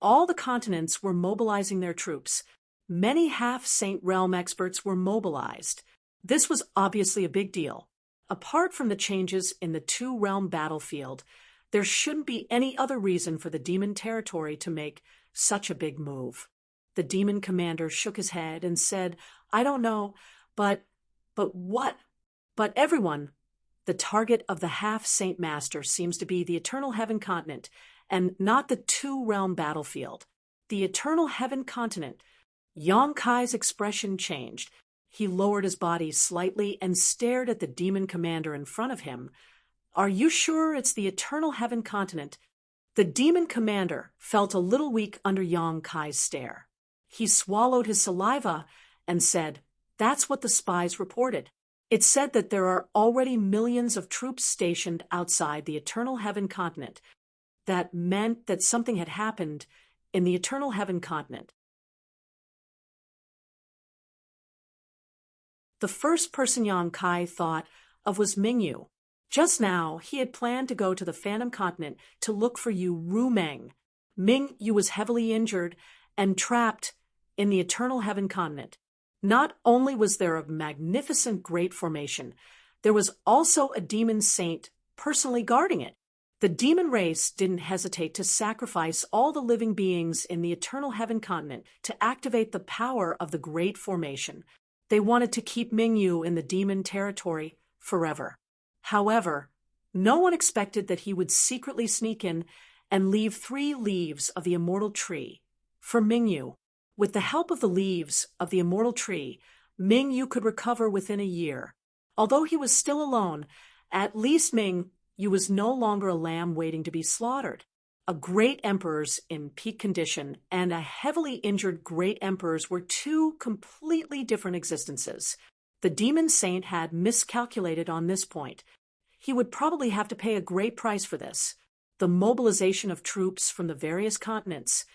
Speaker 1: All the continents were mobilizing their troops. Many half-saint realm experts were mobilized. This was obviously a big deal. Apart from the changes in the two-realm battlefield, there shouldn't be any other reason for the demon territory to make such a big move. The demon commander shook his head and said, "I don't know, but what? But everyone, the target of the half-saint master seems to be the Eternal Heaven continent and not the two-realm battlefield. The Eternal Heaven continent." Yong-kai's expression changed. He lowered his body slightly and stared at the demon commander in front of him. "Are you sure it's the Eternal Heaven continent?" The demon commander felt a little weak under Yong-kai's stare. He swallowed his saliva and said, "That's what the spies reported. It said that there are already millions of troops stationed outside the Eternal Heaven continent. That meant that something had happened in the Eternal Heaven continent." The first person Yong-kai thought of was Mingyu. Just now, he had planned to go to the Phantom Continent to look for Yu Rumeng. Mingyu was heavily injured and trapped in the Eternal Heaven continent. Not only was there a magnificent great formation, there was also a demon saint personally guarding it. The demon race didn't hesitate to sacrifice all the living beings in the Eternal Heaven continent to activate the power of the great formation. They wanted to keep Mingyu in the demon territory forever. However, no one expected that he would secretly sneak in and leave 3 leaves of the immortal tree for Mingyu. With the help of the leaves of the immortal tree, Mingyu could recover within a year. Although he was still alone, at least Mingyu was no longer a lamb waiting to be slaughtered. A great emperor's in peak condition and a heavily injured great emperor's were 2 completely different existences. The demon saint had miscalculated on this point. He would probably have to pay a great price for this. The mobilization of troops from the various continents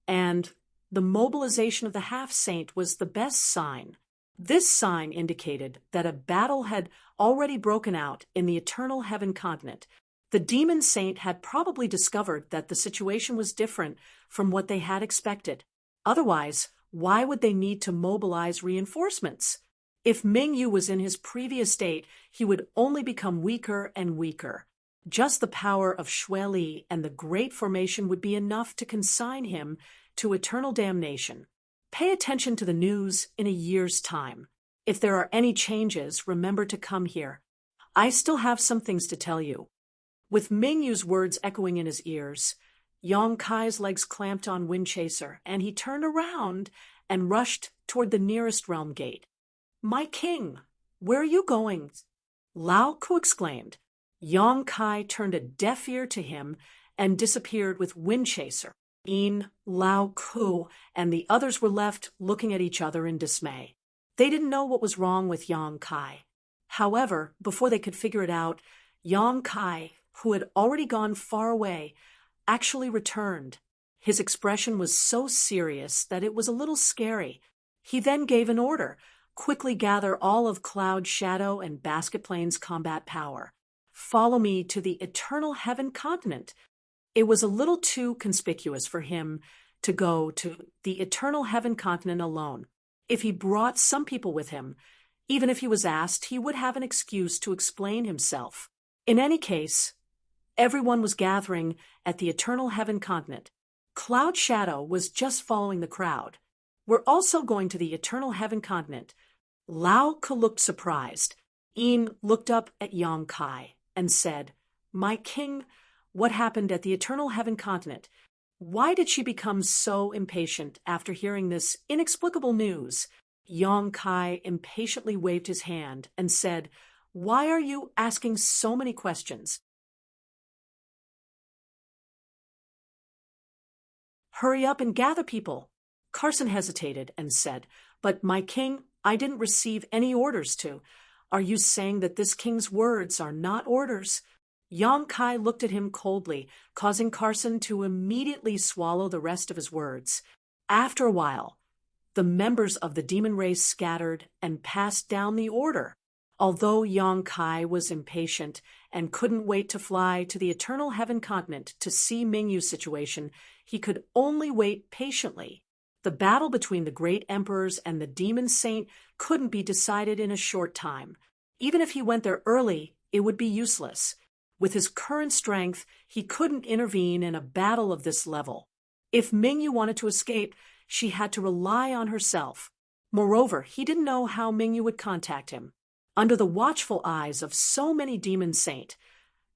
Speaker 1: and the mobilization of the half-saint was the best sign. This sign indicated that a battle had already broken out in the Eternal Heaven continent. The demon saint had probably discovered that the situation was different from what they had expected. Otherwise, why would they need to mobilize reinforcements? If Mingyu was in his previous state, he would only become weaker and weaker. Just the power of Shui Li and the Great Formation would be enough to consign him to eternal damnation. Pay attention to the news in a year's time. If there are any changes, remember to come here. I still have some things to tell you. With Mingyu's words echoing in his ears, Yong-kai's legs clamped on Windchaser, and he turned around and rushed toward the nearest realm gate. "My king, where are you going?" Lao Ke exclaimed. Yong-kai turned a deaf ear to him and disappeared with Windchaser. Lao Ke and the others were left looking at each other in dismay. They didn't know what was wrong with Yong-kai. However, before they could figure it out, Yong-kai, who had already gone far away, actually returned. His expression was so serious that it was a little scary. He then gave an order: quickly gather all of Cloud Shadow and Basket Plains combat power. Follow me to the Eternal Heaven continent. It was a little too conspicuous for him to go to the eternal heaven continent alone. If he brought some people with him, even if he was asked, he would have an excuse to explain himself. In any case, everyone was gathering at the eternal heaven continent. Cloud Shadow was just following the crowd. "We're also going to the eternal heaven continent." Lao-Ka looked surprised. Een looked up at Yang Kai and said, "My king, what happened at the eternal heaven continent? Why did she become so impatient after hearing this inexplicable news?" Yang Kai impatiently waved his hand and said, "Why are you asking so many questions? Hurry up and gather people." Carson hesitated and said, "But my king, I didn't receive any orders to." "Are you saying that this king's words are not orders?" Yang Kai looked at him coldly, causing Carson to immediately swallow the rest of his words. After a while, the members of the demon race scattered and passed down the order. Although Yang Kai was impatient and couldn't wait to fly to the eternal heaven continent to see Mingyu's situation, he could only wait patiently. The battle between the great emperors and the demon saint couldn't be decided in a short time. Even if he went there early, it would be useless. With his current strength, he couldn't intervene in a battle of this level. If Mingyu wanted to escape, she had to rely on herself. Moreover, he didn't know how Mingyu would contact him. Under the watchful eyes of so many demon saint,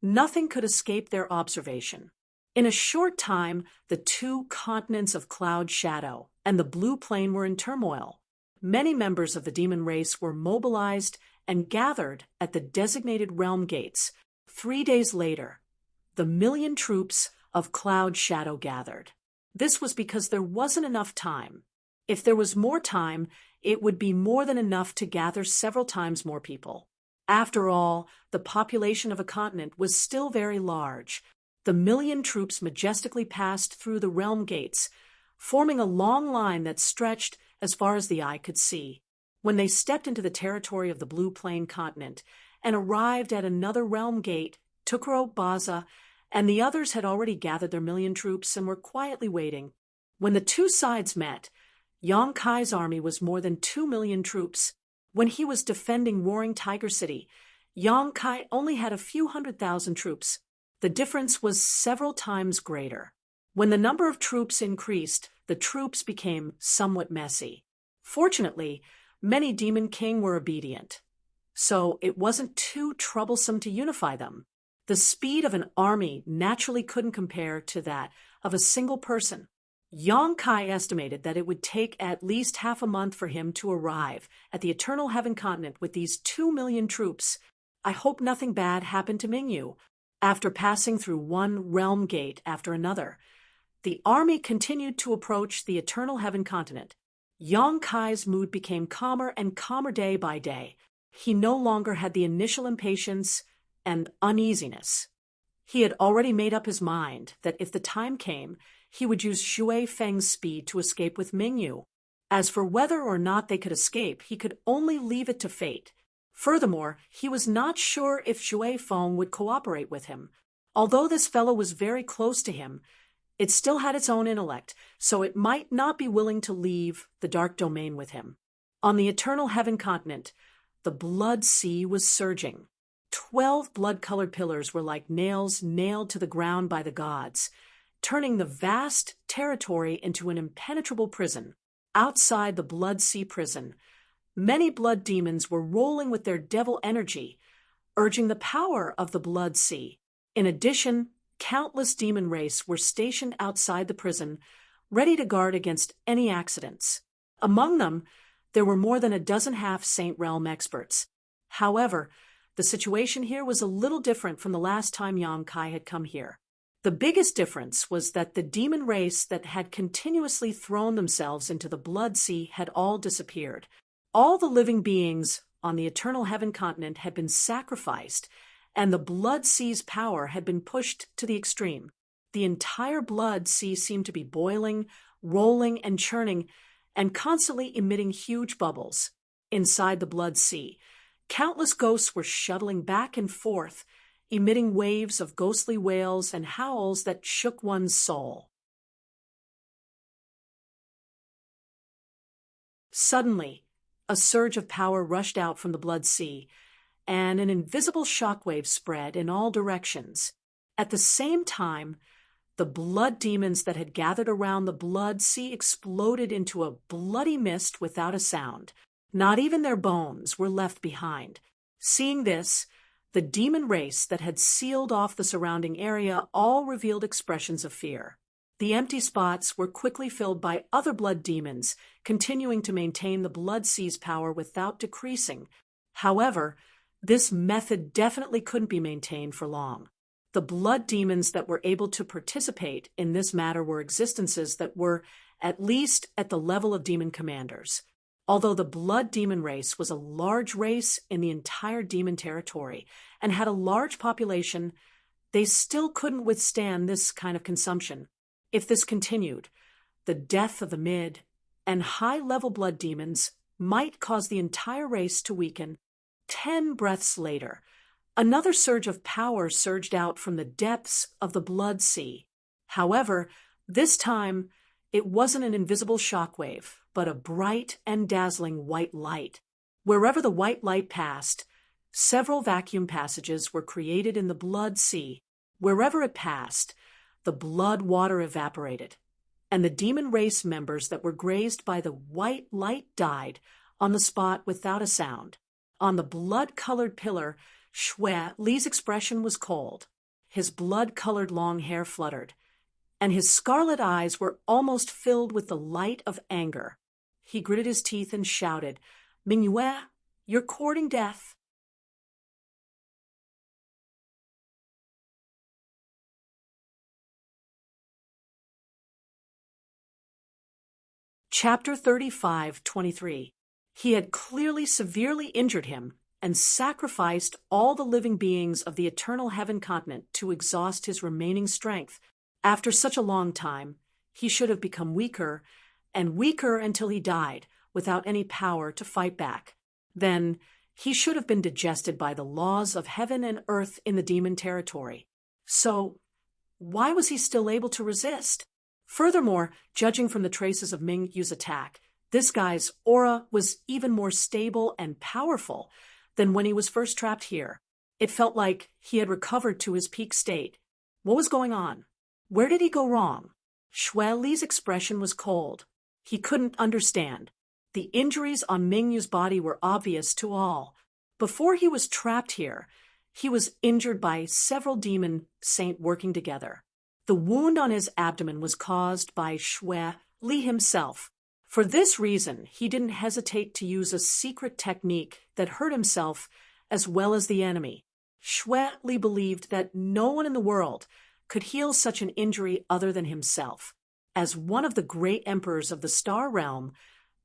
Speaker 1: nothing could escape their observation. In a short time, the two continents of Cloud Shadow and the Blue Plain were in turmoil. Many members of the demon race were mobilized and gathered at the designated realm gates. 3 days later, the 1,000,000 troops of Cloud Shadow gathered. This was because there wasn't enough time. If there was more time, it would be more than enough to gather several times more people. After all, the population of a continent was still very large. The 1,000,000 troops majestically passed through the realm gates, forming a long line that stretched as far as the eye could see. When they stepped into the territory of the Blue Plain continent and arrived at another realm gate, Tukuro, Baza, and the others had already gathered their 1,000,000 troops and were quietly waiting. When the two sides met, Yang Kai's army was more than 2,000,000 troops. When he was defending Roaring Tiger City, Yang Kai only had a few 100,000 troops. The difference was several times greater. When the number of troops increased, the troops became somewhat messy. Fortunately, many Demon King were obedient, so it wasn't too troublesome to unify them. The speed of an army naturally couldn't compare to that of a single person. Yang Kai estimated that it would take at least half a month for him to arrive at the Eternal Heaven continent with these 2,000,000 troops. "I hope nothing bad happened to Mingyu." After passing through one realm gate after another, the army continued to approach the Eternal Heaven continent. Yang Kai's mood became calmer and calmer day by day. He no longer had the initial impatience and uneasiness. He had already made up his mind that if the time came, he would use Xue Feng's speed to escape with Mingyu. As for whether or not they could escape, he could only leave it to fate. Furthermore, he was not sure if Xue Feng would cooperate with him. Although this fellow was very close to him, it still had its own intellect, so it might not be willing to leave the dark domain with him. On the Eternal Heaven continent, the blood sea was surging. 12 blood-colored pillars were like nails nailed to the ground by the gods, turning the vast territory into an impenetrable prison. Outside the blood sea prison, many blood demons were rolling with their devil energy, urging the power of the blood sea. In addition, countless demon race were stationed outside the prison, ready to guard against any accidents. Among them, there were more than a dozen half-Saint Realm experts. However, the situation here was a little different from the last time Yang Kai had come here. The biggest difference was that the demon race that had continuously thrown themselves into the blood sea had all disappeared. All the living beings on the Eternal Heaven continent had been sacrificed, and the blood sea's power had been pushed to the extreme. The entire blood sea seemed to be boiling, rolling, and churning, and constantly emitting huge bubbles. Inside the blood sea, countless ghosts were shuttling back and forth, emitting waves of ghostly wails and howls that shook one's soul. Suddenly, a surge of power rushed out from the blood sea, and an invisible shockwave spread in all directions. At the same time, the blood demons that had gathered around the blood sea exploded into a bloody mist without a sound. Not even their bones were left behind. Seeing this, the demon race that had sealed off the surrounding area all revealed expressions of fear. The empty spots were quickly filled by other blood demons, continuing to maintain the blood sea's power without decreasing. However, this method definitely couldn't be maintained for long. The blood demons that were able to participate in this matter were existences that were at least at the level of demon commanders. Although the blood demon race was a large race in the entire demon territory and had a large population, they still couldn't withstand this kind of consumption. If this continued, the death of the mid and high-level blood demons might cause the entire race to weaken. 10 breaths later, another surge of power surged out from the depths of the blood sea. However, this time, it wasn't an invisible shockwave, but a bright and dazzling white light. Wherever the white light passed, several vacuum passages were created in the blood sea. Wherever it passed, the blood water evaporated, and the demon race members that were grazed by the white light died on the spot without a sound. On the blood-colored pillar, Shui Li's expression was cold. His blood-colored long hair fluttered, and his scarlet eyes were almost filled with the light of anger. He gritted his teeth and shouted, "Mingyue, you're courting death." Chapter 35:23. He had clearly severely injured him and sacrificed all the living beings of the eternal heaven continent to exhaust his remaining strength. After such a long time, he should have become weaker and weaker until he died without any power to fight back. Then he should have been digested by the laws of heaven and earth in the demon territory. So, why was he still able to resist? Furthermore, judging from the traces of Ming Yu's attack, this guy's aura was even more stable and powerful than when he was first trapped here. It felt like he had recovered to his peak state. What was going on? Where did he go wrong? Shui Li's expression was cold. He couldn't understand. The injuries on Ming Yu's body were obvious to all. Before he was trapped here, he was injured by several demon saints working together. The wound on his abdomen was caused by Shui Li himself. For this reason, he didn't hesitate to use a secret technique that hurt himself as well as the enemy. Shui Li believed that no one in the world could heal such an injury other than himself. As one of the great emperors of the Star Realm,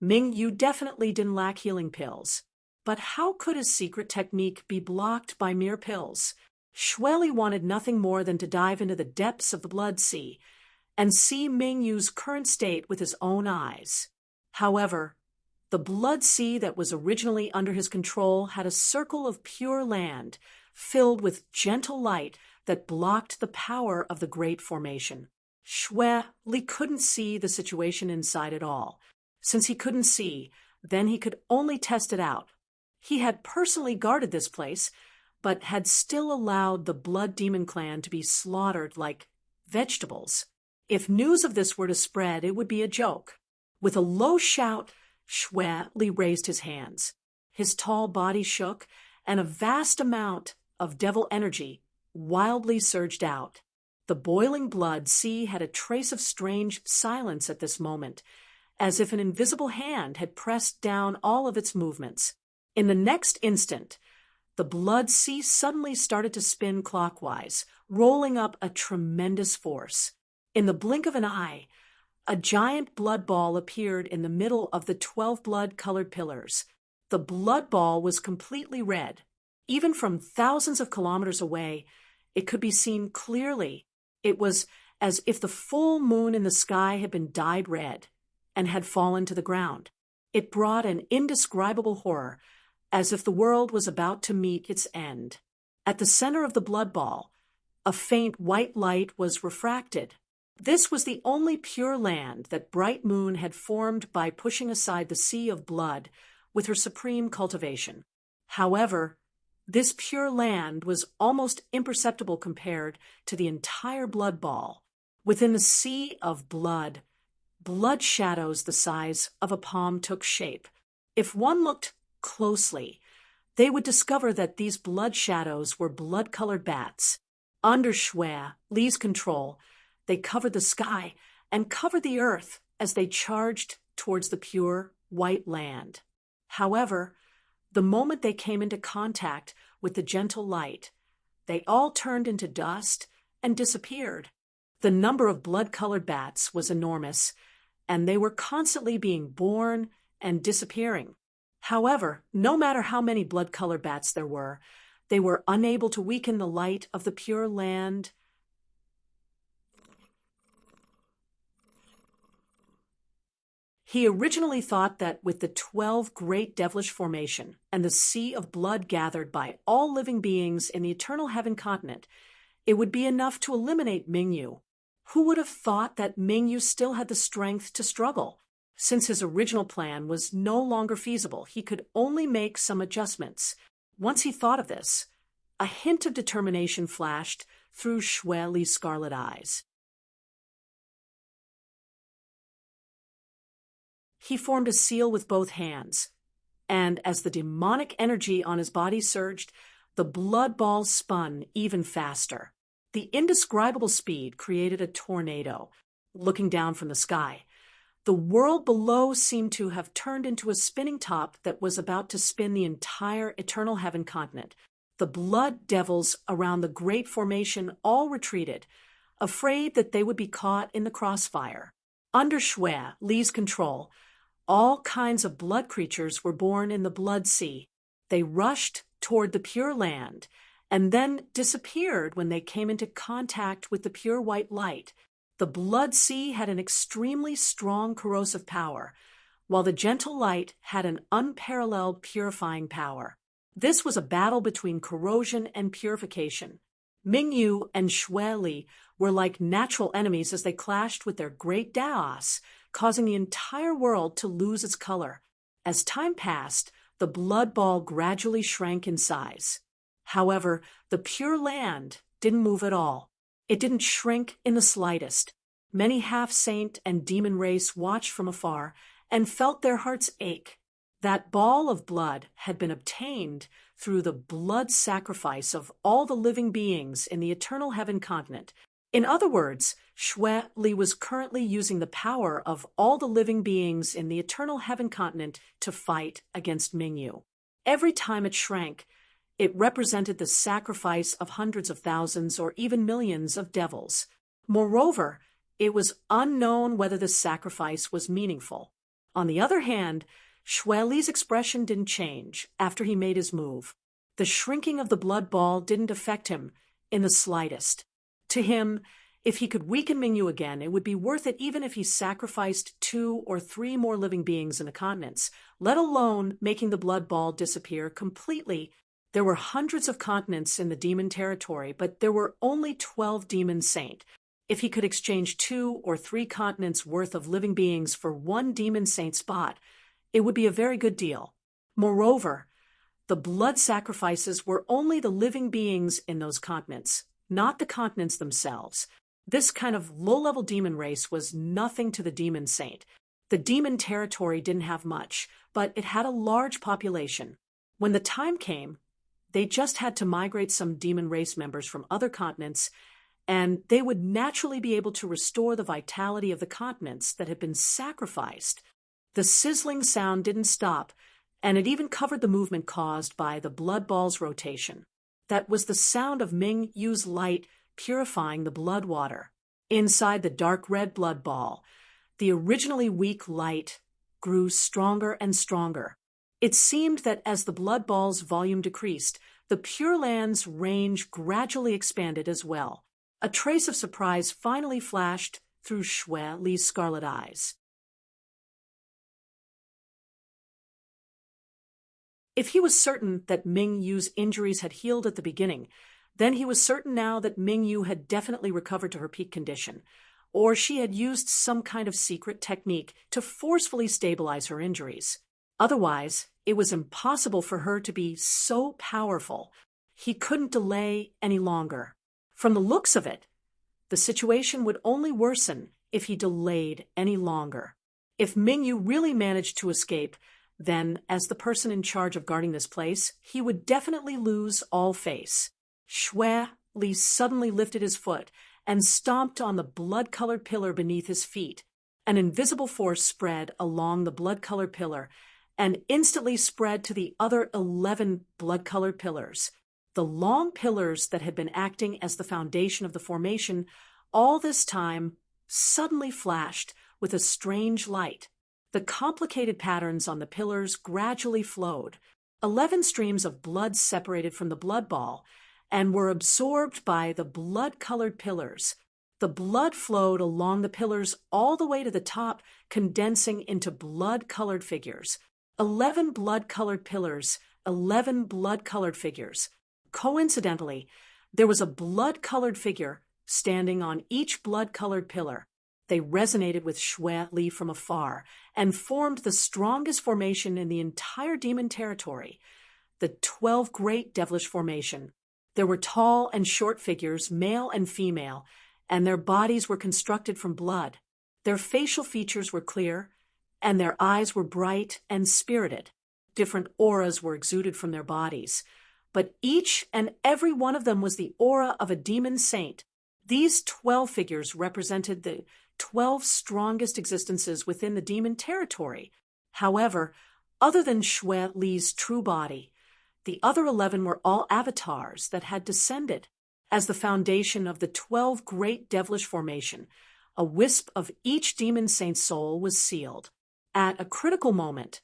Speaker 1: Ming Yu definitely didn't lack healing pills. But how could his secret technique be blocked by mere pills? Shui Li wanted nothing more than to dive into the depths of the blood sea and see Ming Yu's current state with his own eyes. However, the blood sea that was originally under his control had a circle of pure land filled with gentle light that blocked the power of the great formation. Shui Li couldn't see the situation inside at all. Since he couldn't see, then he could only test it out. He had personally guarded this place, but had still allowed the blood demon clan to be slaughtered like vegetables. If news of this were to spread, it would be a joke. With a low shout, Shui Li raised his hands. His tall body shook, and a vast amount of devil energy wildly surged out. The boiling blood sea had a trace of strange silence at this moment, as if an invisible hand had pressed down all of its movements. In the next instant, the blood sea suddenly started to spin clockwise, rolling up a tremendous force. In the blink of an eye, a giant blood ball appeared in the middle of the 12 blood-colored pillars. The blood ball was completely red. Even from thousands of kilometers away, it could be seen clearly. It was as if the full moon in the sky had been dyed red and had fallen to the ground. It brought an indescribable horror, as if the world was about to meet its end. At the center of the blood ball, a faint white light was refracted. This was the only pure land that Bright Moon had formed by pushing aside the sea of blood with her supreme cultivation. However, this pure land was almost imperceptible compared to the entire blood ball. Within the sea of blood, blood shadows the size of a palm took shape. If one looked closely, they would discover that these blood shadows were blood-colored bats. Under Shui Li's control, they covered the sky and covered the earth as they charged towards the pure white land. However, the moment they came into contact with the gentle light, they all turned into dust and disappeared. The number of blood-colored bats was enormous, and they were constantly being born and disappearing. However, no matter how many blood-colored bats there were, they were unable to weaken the light of the pure land. He originally thought that with the 12 great devilish formation and the sea of blood gathered by all living beings in the eternal heaven continent, it would be enough to eliminate Mingyu. Who would have thought that Mingyu still had the strength to struggle? Since his original plan was no longer feasible, he could only make some adjustments. Once he thought of this, a hint of determination flashed through Shui Li's scarlet eyes. He formed a seal with both hands, and as the demonic energy on his body surged, the blood ball spun even faster. The indescribable speed created a tornado. Looking down from the sky, the world below seemed to have turned into a spinning top that was about to spin the entire eternal heaven continent. The blood devils around the great formation all retreated, afraid that they would be caught in the crossfire. Under Shui Li's control, all kinds of blood creatures were born in the blood sea. They rushed toward the pure land and then disappeared when they came into contact with the pure white light. The blood sea had an extremely strong corrosive power, while the gentle light had an unparalleled purifying power. This was a battle between corrosion and purification. Mingyu and Shui Li were like natural enemies as they clashed with their great Daos, causing the entire world to lose its color. As time passed, the blood ball gradually shrank in size. However, the pure land didn't move at all. It didn't shrink in the slightest. Many half-saint and demon race watched from afar and felt their hearts ache. That ball of blood had been obtained through the blood sacrifice of all the living beings in the eternal heaven continent. In other words, Shui Li was currently using the power of all the living beings in the eternal heaven continent to fight against Mingyu. Every time it shrank, it represented the sacrifice of hundreds of thousands or even millions of devils. Moreover, it was unknown whether this sacrifice was meaningful. On the other hand, Shui Li's expression didn't change after he made his move. The shrinking of the blood ball didn't affect him in the slightest. To him, if he could weaken Mingyu again, it would be worth it even if he sacrificed 2 or 3 more living beings in the continents, let alone making the blood ball disappear completely. There were hundreds of continents in the demon territory, but there were only 12 demon saint. If he could exchange 2 or 3 continents worth of living beings for 1 demon saint spot, it would be a very good deal. Moreover, the blood sacrifices were only the living beings in those continents, not the continents themselves. This kind of low-level demon race was nothing to the demon saint. The demon territory didn't have much, but it had a large population. When the time came, they just had to migrate some demon race members from other continents, and they would naturally be able to restore the vitality of the continents that had been sacrificed. The sizzling sound didn't stop, and it even covered the movement caused by the blood ball's rotation. That was the sound of Mingyu's light purifying the blood water. Inside the dark red blood ball, the originally weak light grew stronger and stronger. It seemed that as the blood ball's volume decreased, the Pure Land's range gradually expanded as well. A trace of surprise finally flashed through Shui Li's scarlet eyes. If he was certain that Mingyu's injuries had healed at the beginning, then he was certain now that Mingyu had definitely recovered to her peak condition, or she had used some kind of secret technique to forcefully stabilize her injuries. Otherwise, it was impossible for her to be so powerful. He couldn't delay any longer. From the looks of it, the situation would only worsen if he delayed any longer. If Mingyu really managed to escape, then, as the person in charge of guarding this place, he would definitely lose all face. Xue Li suddenly lifted his foot and stomped on the blood-colored pillar beneath his feet. An invisible force spread along the blood-colored pillar and instantly spread to the other 11 blood-colored pillars. The long pillars that had been acting as the foundation of the formation all this time suddenly flashed with a strange light. The complicated patterns on the pillars gradually flowed. 11 streams of blood separated from the blood ball and were absorbed by the blood-colored pillars. The blood flowed along the pillars all the way to the top, condensing into blood-colored figures. 11 blood-colored pillars, 11 blood-colored figures. Coincidentally, there was a blood-colored figure standing on each blood-colored pillar. They resonated with Xue Li from afar and formed the strongest formation in the entire demon territory, the 12 Great Devilish Formation. There were tall and short figures, male and female, and their bodies were constructed from blood. Their facial features were clear, and their eyes were bright and spirited. Different auras were exuded from their bodies, but each and every one of them was the aura of a demon saint. These 12 figures represented the 12 strongest existences within the demon territory. However, other than Xue Li's true body, the other 11 were all avatars that had descended. As the foundation of the 12 Great Devilish Formation, a wisp of each demon saint's soul was sealed. At a critical moment,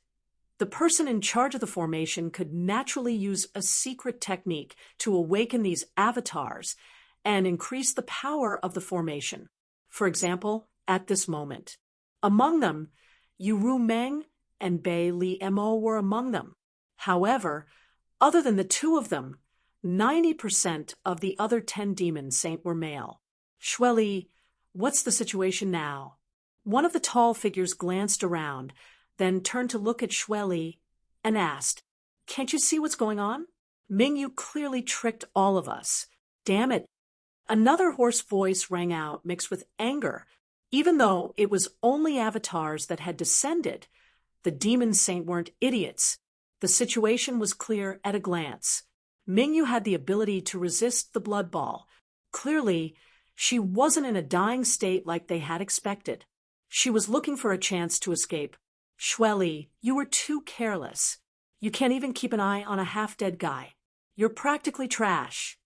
Speaker 1: the person in charge of the formation could naturally use a secret technique to awaken these avatars and increase the power of the formation. For example, at this moment, among them, Yu Meng and Bei Li Mo were among them. However, other than the two of them, 90% of the other 10 demons saint were male. Xue Li, what's the situation now? One of the tall figures glanced around, then turned to look at Xue Li and asked, "Can't you see what's going on? Mingyu clearly tricked all of us. Damn it." Another hoarse voice rang out, mixed with anger. Even though it was only avatars that had descended, the demon saint weren't idiots. The situation was clear at a glance. Mingyu had the ability to resist the blood ball. Clearly, she wasn't in a dying state like they had expected. She was looking for a chance to escape. "Xue Li, you were too careless. You can't even keep an eye on a half-dead guy. You're practically trash."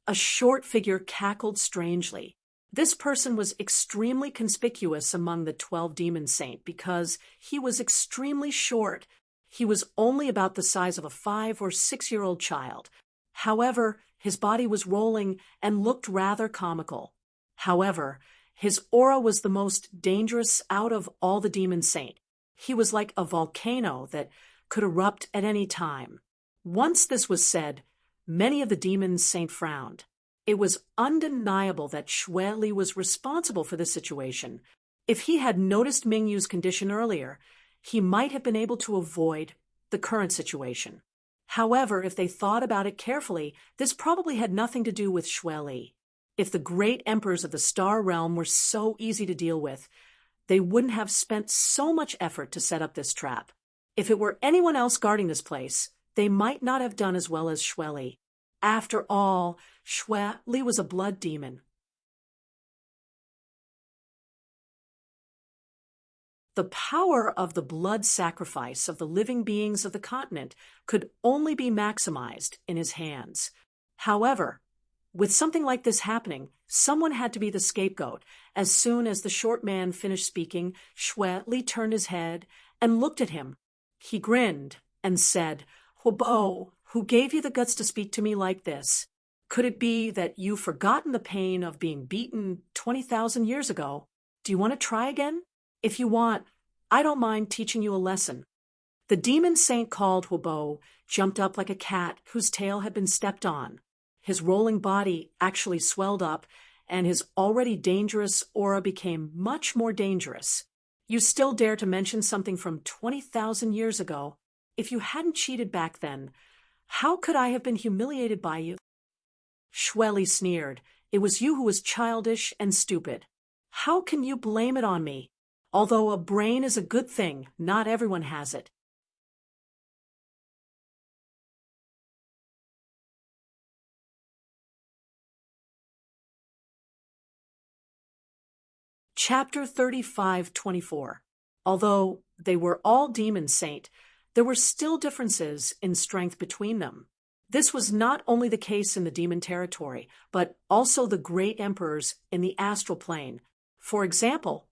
Speaker 1: A short figure cackled strangely. This person was extremely conspicuous among the 12 demon saint because he was extremely short. He was only about the size of a 5 or 6-year-old child. However, his body was rolling and looked rather comical. However, his aura was the most dangerous out of all the demon saint. He was like a volcano that could erupt at any time. Once this was said, many of the demon saint frowned. It was undeniable that Xue Li was responsible for this situation. If he had noticed Mingyu's condition earlier, he might have been able to avoid the current situation. However, if they thought about it carefully, this probably had nothing to do with Xue Li. If the great emperors of the Star Realm were so easy to deal with, they wouldn't have spent so much effort to set up this trap. If it were anyone else guarding this place, they might not have done as well as Xue Li. After all, Xue Li was a blood demon. The power of the blood sacrifice of the living beings of the continent could only be maximized in his hands. However, with something like this happening, someone had to be the scapegoat. As soon as the short man finished speaking, Xue Li turned his head and looked at him. He grinned and said, "Hubo, who gave you the guts to speak to me like this? Could it be that you've forgotten the pain of being beaten 20,000 years ago? Do you want to try again? If you want, I don't mind teaching you a lesson." The demon saint called Hubo jumped up like a cat whose tail had been stepped on. His rolling body actually swelled up, and his already dangerous aura became much more dangerous. You still dare to mention something from 20,000 years ago? If you hadn't cheated back then, how could I have been humiliated by you? Shweli sneered. It was you who was childish and stupid. How can you blame it on me? Although a brain is a good thing, not everyone has it. Chapter 35:24. Although they were all demon saint, there were still differences in strength between them. This was not only the case in the demon territory, but also the great emperors in the astral plane. For example,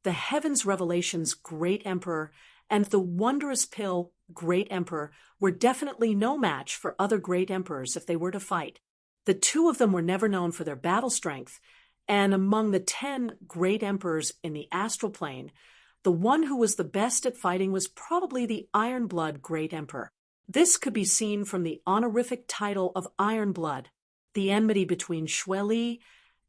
Speaker 1: the Heavens Revelations Great Emperor and the Wondrous Pill Great Emperor were definitely no match for other great emperors if they were to fight. The two of them were never known for their battle strength, and among the 10 great emperors in the astral plane, the one who was the best at fighting was probably the Iron Blood Great Emperor. This could be seen from the honorific title of Iron Blood. The enmity between Shweli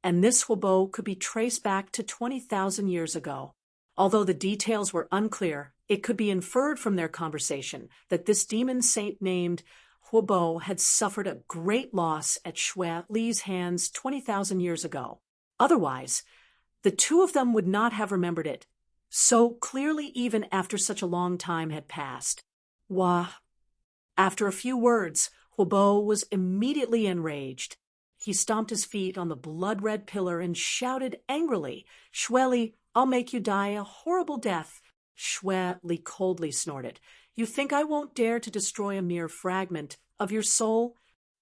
Speaker 1: and this Huobo could be traced back to 20,000 years ago. Although the details were unclear, it could be inferred from their conversation that this demon saint named Huobo had suffered a great loss at Shweli's hands 20,000 years ago. Otherwise, the two of them would not have remembered it so clearly even after such a long time had passed. Wah! After a few words, Huobo was immediately enraged. He stomped his feet on the blood-red pillar and shouted angrily, "Shweli, I'll make you die a horrible death." Shweli coldly snorted. "You think I won't dare to destroy a mere fragment of your soul?"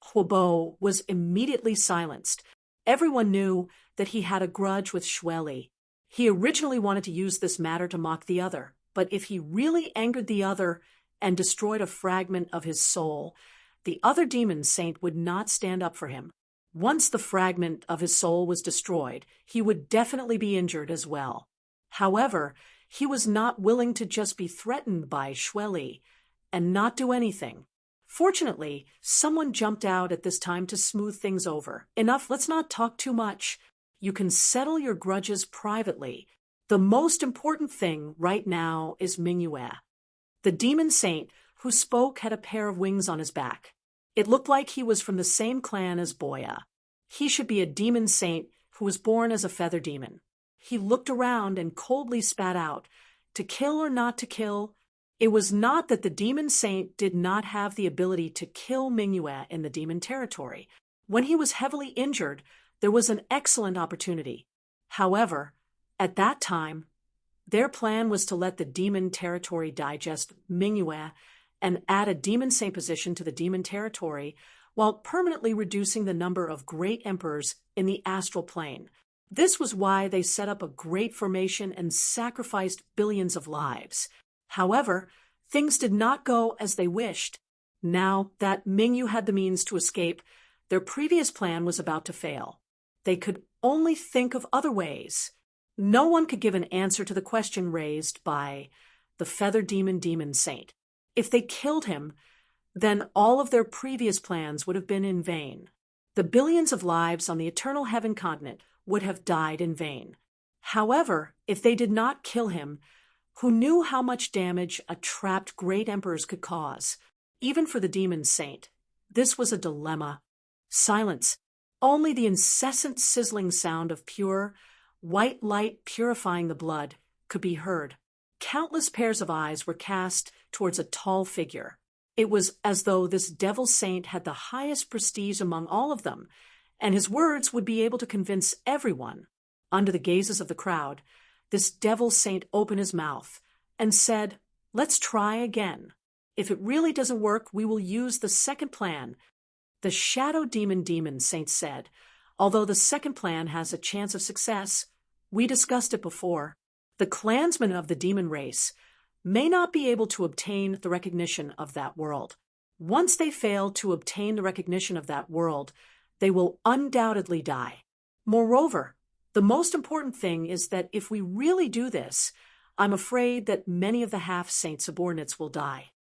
Speaker 1: Huobo was immediately silenced. Everyone knew that he had a grudge with Shweli. He originally wanted to use this matter to mock the other, but if he really angered the other and destroyed a fragment of his soul, the other demon saint would not stand up for him. Once the fragment of his soul was destroyed, he would definitely be injured as well. However, he was not willing to just be threatened by Shweli and not do anything. Fortunately, someone jumped out at this time to smooth things over. Enough, let's not talk too much. You can settle your grudges privately. The most important thing right now is Mingyue. The demon saint who spoke had a pair of wings on his back. It looked like he was from the same clan as Boya. He should be a demon saint who was born as a feather demon. He looked around and coldly spat out, "To kill or not to kill?" It was not that the demon saint did not have the ability to kill Mingyue in the demon territory. When he was heavily injured, there was an excellent opportunity. However, at that time, their plan was to let the demon territory digest Mingyue and add a demon saint position to the demon territory while permanently reducing the number of great emperors in the astral plane. This was why they set up a great formation and sacrificed billions of lives. However, things did not go as they wished. Now that Mingyu had the means to escape, their previous plan was about to fail. They could only think of other ways. No one could give an answer to the question raised by the feather demon saint. If they killed him, then all of their previous plans would have been in vain. The billions of lives on the Eternal Heaven continent would have died in vain. However, if they did not kill him, who knew how much damage a trapped great emperors could cause? Even for the demon saint, this was a dilemma. Silence. Only the incessant sizzling sound of pure, white light purifying the blood could be heard. Countless pairs of eyes were cast towards a tall figure. It was as though this devil saint had the highest prestige among all of them, and his words would be able to convince everyone. Under the gazes of the crowd, this devil saint opened his mouth and said, "Let's try again. If it really doesn't work, we will use the second plan." The shadow demon saint said, "Although the second plan has a chance of success, we discussed it before. The clansmen of the demon race may not be able to obtain the recognition of that world. Once they fail to obtain the recognition of that world, they will undoubtedly die. Moreover, the most important thing is that if we really do this, I'm afraid that many of the half-saint subordinates will die."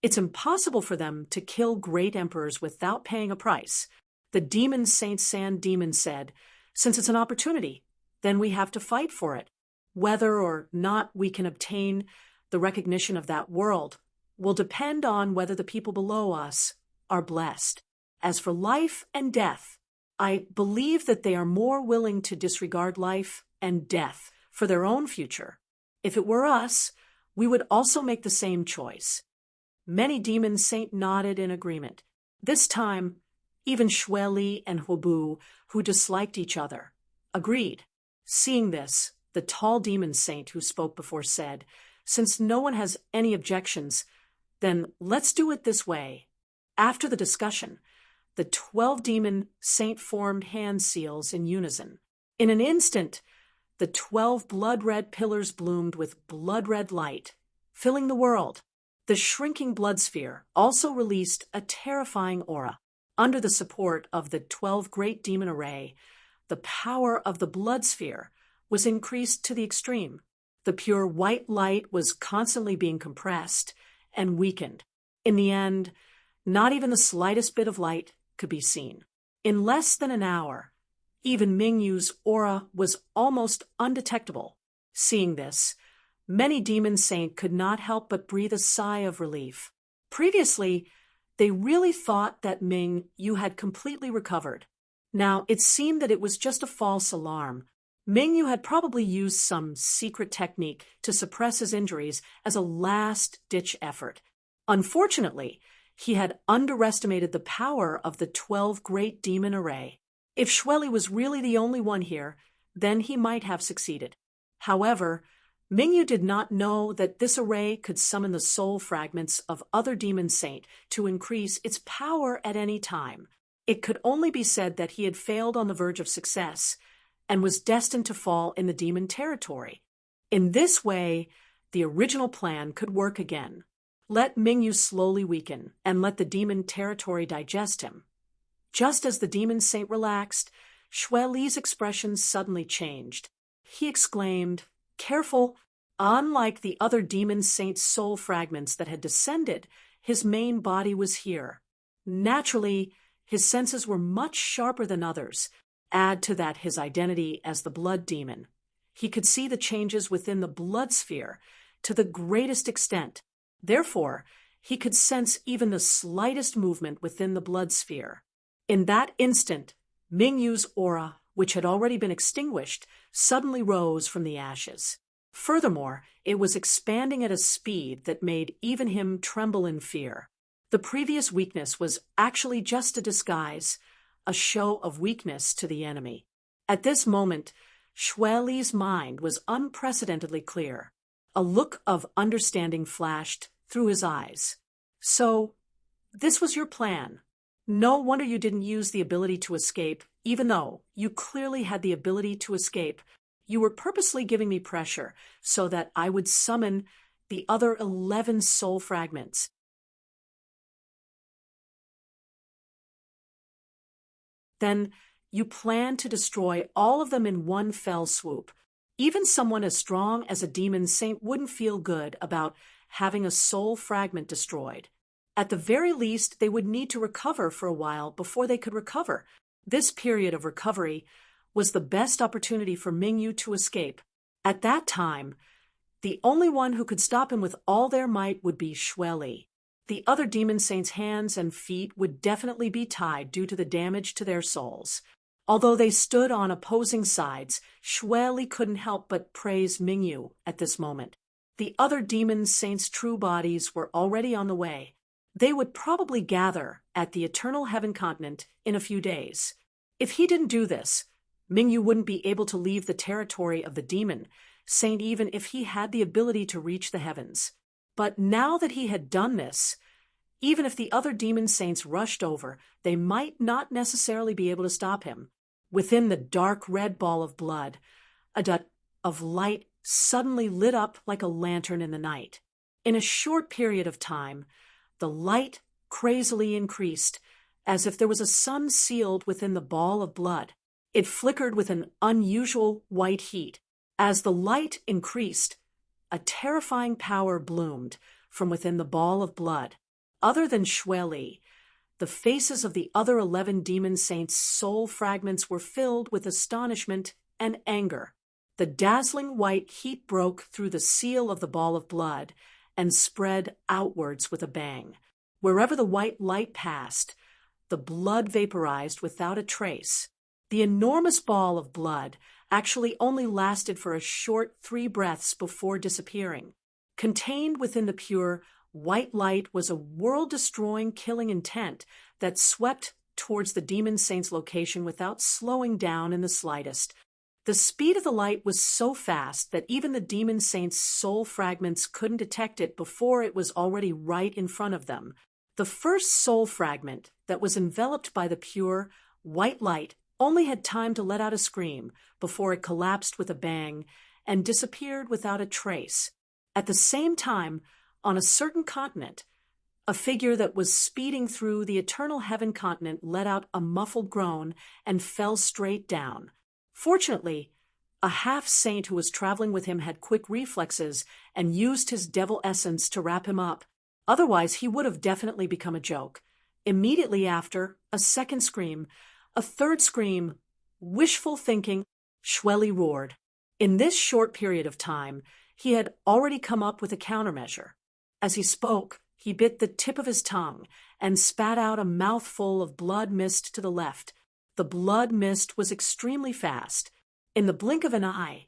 Speaker 1: It's impossible for them to kill great emperors without paying a price. The demon Saint Sand Demon said, "Since it's an opportunity, then we have to fight for it. Whether or not we can obtain the recognition of that world will depend on whether the people below us are blessed. As for life and death, I believe that they are more willing to disregard life and death for their own future. If it were us, we would also make the same choice." Many demon saint nodded in agreement. This time, even Xue Li and Huobu, who disliked each other, agreed. Seeing this, the tall demon saint who spoke before said, "Since no one has any objections, then let's do it this way." After the discussion, the 12 demon saint formed hand seals in unison. In an instant, the 12 blood-red pillars bloomed with blood-red light, filling the world. The shrinking blood sphere also released a terrifying aura. Under the support of the 12 great demon array, the power of the blood sphere was increased to the extreme. The pure white light was constantly being compressed and weakened. In the end, not even the slightest bit of light could be seen. In less than an hour, even Mingyu's aura was almost undetectable. Seeing this, many demon saint could not help but breathe a sigh of relief. Previously, they really thought that Mingyu had completely recovered. Now, it seemed that it was just a false alarm. Mingyu had probably used some secret technique to suppress his injuries as a last-ditch effort. Unfortunately, he had underestimated the power of the 12 great demon array. If Xue Li was really the only one here, then he might have succeeded. However, Mingyu did not know that this array could summon the soul fragments of other demon saint to increase its power at any time. It could only be said that he had failed on the verge of success and was destined to fall in the demon territory. In this way, the original plan could work again. Let Mingyu slowly weaken and let the demon territory digest him. Just as the demon saint relaxed, Xue Li's expression suddenly changed. He exclaimed, "Careful! Unlike the other demon saint's soul fragments that had descended, his main body was here. Naturally, his senses were much sharper than others. Add to that his identity as the blood demon. He could see the changes within the blood sphere to the greatest extent. Therefore, he could sense even the slightest movement within the blood sphere. In that instant, Mingyu's aura, which had already been extinguished, suddenly rose from the ashes. Furthermore, it was expanding at a speed that made even him tremble in fear. The previous weakness was actually just a disguise, a show of weakness to the enemy. At this moment, Xue Li's mind was unprecedentedly clear. A look of understanding flashed through his eyes. "So, this was your plan. No wonder you didn't use the ability to escape, even though you clearly had the ability to escape. You were purposely giving me pressure so that I would summon the other 11 soul fragments. Then you plan to destroy all of them in one fell swoop. Even someone as strong as a demon saint wouldn't feel good about having a soul fragment destroyed. At the very least, they would need to recover for a while before they could recover. This period of recovery was the best opportunity for Mingyu to escape. At that time, the only one who could stop him with all their might would be Xue Li. The other demon saints' hands and feet would definitely be tied due to the damage to their souls. Although they stood on opposing sides, Xue Li couldn't help but praise Mingyu at this moment. The other demon saints' true bodies were already on the way. They would probably gather at the Eternal Heaven Continent in a few days. If he didn't do this, Mingyu wouldn't be able to leave the territory of the demon saint even if he had the ability to reach the heavens. But now that he had done this, even if the other demon saints rushed over, they might not necessarily be able to stop him. Within the dark red ball of blood, a dot of light suddenly lit up like a lantern in the night. In a short period of time, the light crazily increased, as if there was a sun sealed within the ball of blood. It flickered with an unusual white heat. As the light increased, a terrifying power bloomed from within the ball of blood. other than Xue Li, the faces of the other 11 demon saints' soul fragments were filled with astonishment and anger. The dazzling white heat broke through the seal of the ball of blood and spread outwards with a bang. Wherever the white light passed, the blood vaporized without a trace. The enormous ball of blood actually only lasted for a short 3 breaths before disappearing. Contained within the pure white light was a world-destroying killing intent that swept towards the demon saint's location without slowing down in the slightest. The speed of the light was so fast that even the demon saint's soul fragments couldn't detect it before it was already right in front of them. The first soul fragment that was enveloped by the pure white light only had time to let out a scream before it collapsed with a bang and disappeared without a trace. At the same time, on a certain continent, a figure that was speeding through the eternal heaven continent let out a muffled groan and fell straight down. Fortunately, a half-saint who was traveling with him had quick reflexes and used his devil essence to wrap him up. Otherwise, he would have definitely become a joke. Immediately after, a second scream, a third scream, wishful thinking, Xue Li roared. In this short period of time, he had already come up with a countermeasure. As he spoke, he bit the tip of his tongue and spat out a mouthful of blood mist to the left. The blood mist was extremely fast. In the blink of an eye,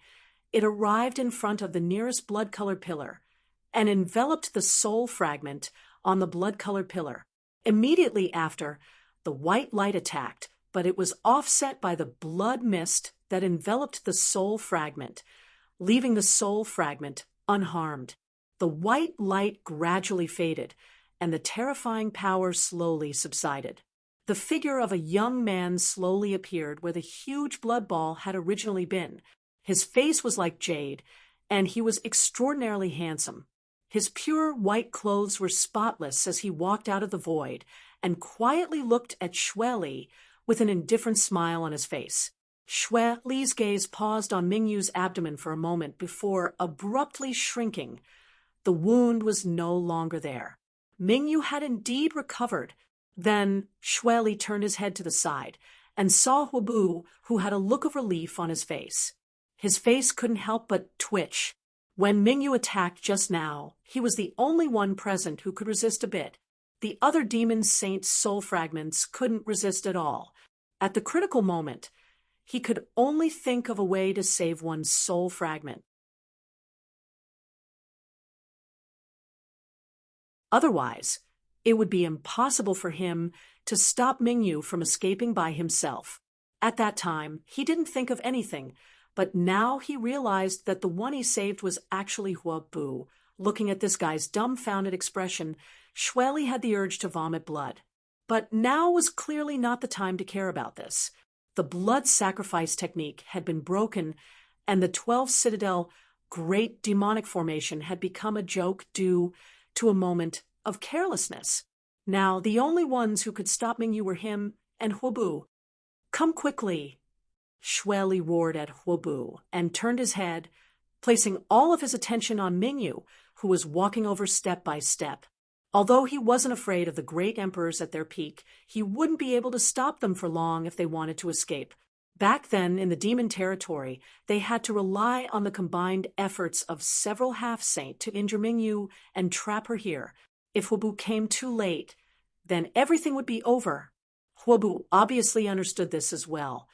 Speaker 1: it arrived in front of the nearest blood-colored pillar and enveloped the soul fragment on the blood-colored pillar. Immediately after, the white light attacked, but it was offset by the blood mist that enveloped the soul fragment, leaving the soul fragment unharmed. The white light gradually faded, and the terrifying power slowly subsided. The figure of a young man slowly appeared where the huge blood ball had originally been. His face was like jade, and he was extraordinarily handsome. His pure white clothes were spotless as he walked out of the void and quietly looked at Xue Li with an indifferent smile on his face. Xue Li's gaze paused on Mingyu's abdomen for a moment before abruptly shrinking. The wound was no longer there. Mingyu had indeed recovered. Then Xue Li turned his head to the side and saw Huobu, who had a look of relief on his face. His face couldn't help but twitch. When Mingyu attacked just now, he was the only one present who could resist a bit. The other demon saint's soul fragments couldn't resist at all. At the critical moment, he could only think of a way to save one's soul fragment. Otherwise, it would be impossible for him to stop Mingyu from escaping by himself. At that time, he didn't think of anything, but now he realized that the one he saved was actually Huobu. Looking at this guy's dumbfounded expression, Xue Li had the urge to vomit blood. But now was clearly not the time to care about this. The blood sacrifice technique had been broken, and the 12 Citadel Great Demonic Formation had become a joke due to a moment of carelessness. Now, the only ones who could stop Mingyu were him and Huobu. "Come quickly," Xue Li roared at Huobu and turned his head, placing all of his attention on Mingyu, who was walking over step by step. Although he wasn't afraid of the great emperors at their peak, he wouldn't be able to stop them for long if they wanted to escape. Back then, in the demon territory, they had to rely on the combined efforts of several half-saint to injure Mingyu and trap her here. If Huobu came too late, then everything would be over. Huobu obviously understood this as well.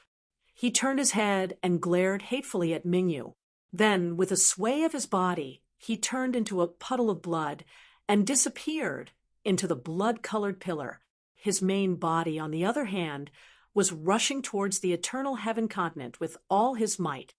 Speaker 1: He turned his head and glared hatefully at Mingyu. Then, with a sway of his body, he turned into a puddle of blood and disappeared into the blood-colored pillar. His main body, on the other hand, was rushing towards the eternal heaven continent with all his might.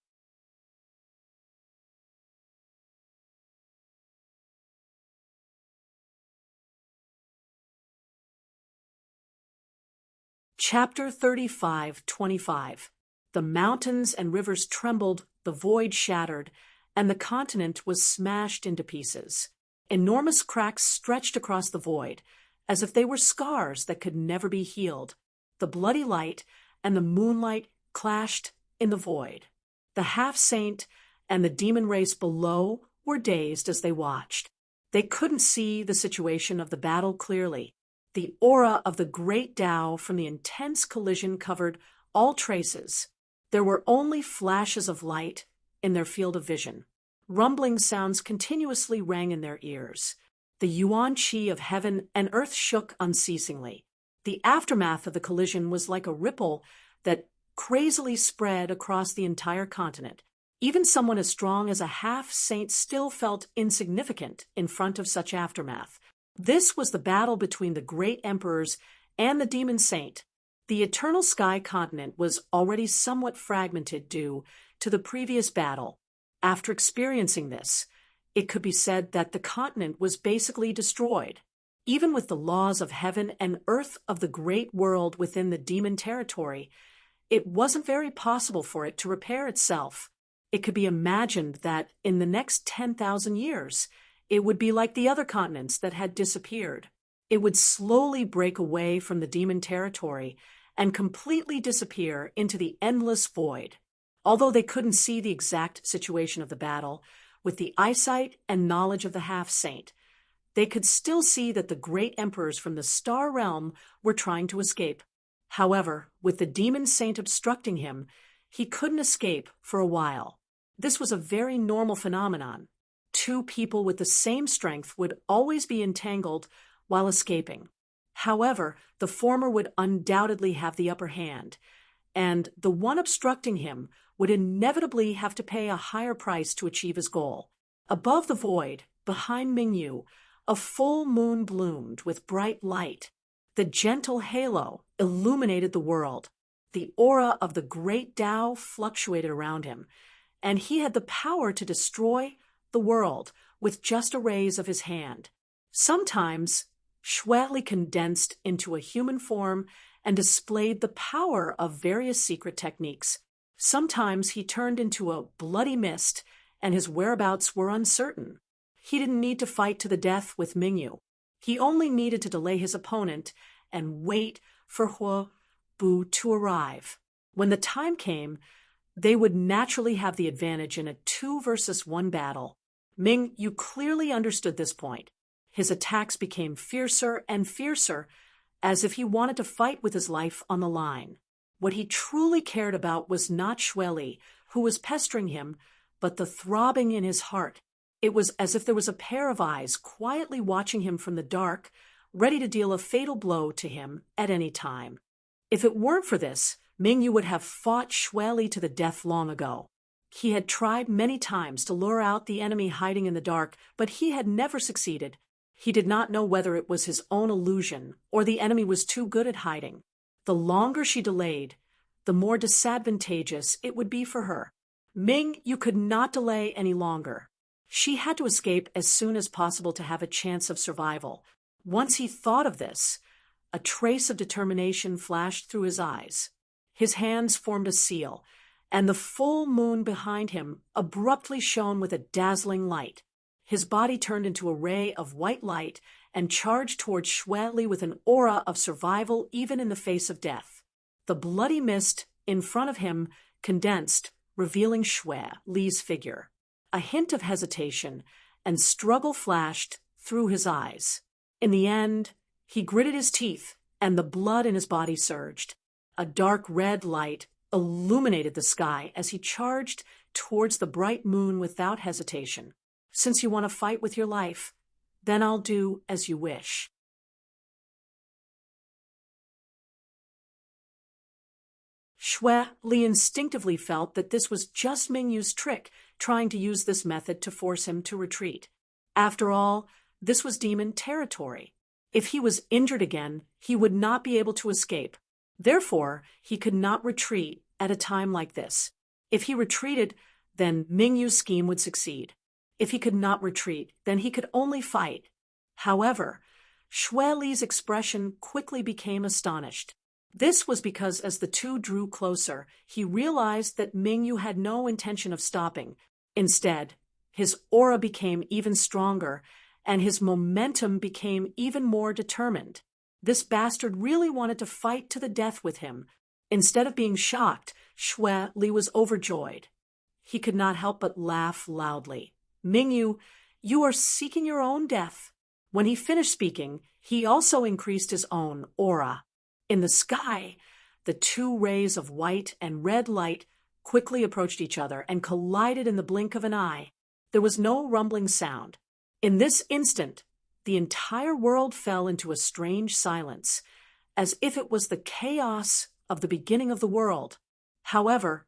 Speaker 1: Chapter 35:25. The mountains and rivers trembled, the void shattered, and the continent was smashed into pieces. Enormous cracks stretched across the void, as if they were scars that could never be healed. The bloody light and the moonlight clashed in the void. The half-saint and the demon race below were dazed as they watched. They couldn't see the situation of the battle clearly. The aura of the great Tao from the intense collision covered all traces. There were only flashes of light in their field of vision. Rumbling sounds continuously rang in their ears. The yuan qi of heaven and earth shook unceasingly. The aftermath of the collision was like a ripple that crazily spread across the entire continent. Even someone as strong as a half-saint still felt insignificant in front of such aftermath. This was the battle between the great emperors and the demon saint. The Eternal Sky continent was already somewhat fragmented due to the previous battle. After experiencing this, it could be said that the continent was basically destroyed. Even with the laws of heaven and earth of the great world within the demon territory, it wasn't very possible for it to repair itself. It could be imagined that in the next 10,000 years, it would be like the other continents that had disappeared. It would slowly break away from the demon territory and completely disappear into the endless void. Although they couldn't see the exact situation of the battle, with the eyesight and knowledge of the half-saint, they could still see that the great emperors from the star realm were trying to escape. However, with the demon saint obstructing him, he couldn't escape for a while. This was a very normal phenomenon. Two people with the same strength would always be entangled while escaping. However, the former would undoubtedly have the upper hand, and the one obstructing him would inevitably have to pay a higher price to achieve his goal. Above the void, behind Mingyu, a full moon bloomed with bright light. The gentle halo illuminated the world. The aura of the great Tao fluctuated around him, and he had the power to destroy the world with just a raise of his hand. Sometimes, Shweli condensed into a human form and displayed the power of various secret techniques. Sometimes he turned into a bloody mist, and his whereabouts were uncertain. He didn't need to fight to the death with Mingyu. He only needed to delay his opponent and wait for Hua Bu to arrive. When the time came, they would naturally have the advantage in a 2-versus-1 battle. Mingyu clearly understood this point. His attacks became fiercer and fiercer, as if he wanted to fight with his life on the line. What he truly cared about was not Shweli, who was pestering him, but the throbbing in his heart. It was as if there was a pair of eyes quietly watching him from the dark, ready to deal a fatal blow to him at any time. If it weren't for this, Mingyu would have fought Shweli to the death long ago. He had tried many times to lure out the enemy hiding in the dark, but he had never succeeded. He did not know whether it was his own illusion or the enemy was too good at hiding. The longer she delayed, the more disadvantageous it would be for her. Mingyu could not delay any longer. She had to escape as soon as possible to have a chance of survival. Once he thought of this, a trace of determination flashed through his eyes. His hands formed a seal, and the full moon behind him abruptly shone with a dazzling light. His body turned into a ray of white light and charged towards Shweli with an aura of survival even in the face of death. The bloody mist in front of him condensed, revealing Shweli's figure. A hint of hesitation and struggle flashed through his eyes. In the end, he gritted his teeth, and the blood in his body surged. A dark red light illuminated the sky as he charged towards the bright moon without hesitation. Since you want to fight with your life, then I'll do as you wish. Shweli instinctively felt that this was just Mingyu's trick, trying to use this method to force him to retreat. After all, this was demon territory. If he was injured again, he would not be able to escape. Therefore, he could not retreat at a time like this. If he retreated, then Mingyu's scheme would succeed. If he could not retreat, then he could only fight. However, Shweli's expression quickly became astonished. This was because as the two drew closer, he realized that Mingyu had no intention of stopping. Instead, his aura became even stronger, and his momentum became even more determined. This bastard really wanted to fight to the death with him. Instead of being shocked, Shweli was overjoyed. He could not help but laugh loudly. Mingyu, You are seeking your own death." When he finished speaking, he also increased his own aura. In the sky, the two rays of white and red light quickly approached each other and collided in the blink of an eye. There was no rumbling sound. In this instant, the entire world fell into a strange silence, as if it was the chaos of the beginning of the world. However,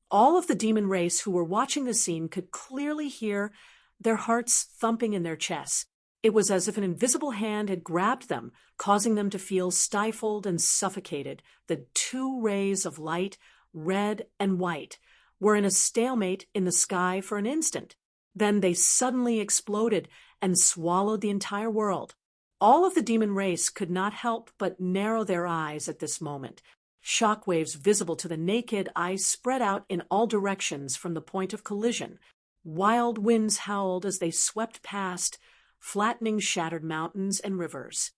Speaker 1: all of the demon race who were watching the scene could clearly hear their hearts thumping in their chests. It was as if an invisible hand had grabbed them, causing them to feel stifled and suffocated. The two rays of light, red and white, were in a stalemate in the sky for an instant. Then they suddenly exploded and swallowed the entire world. All of the demon race could not help but narrow their eyes at this moment. Shockwaves visible to the naked eye spread out in all directions from the point of collision. Wild winds howled as they swept past, flattening shattered mountains and rivers.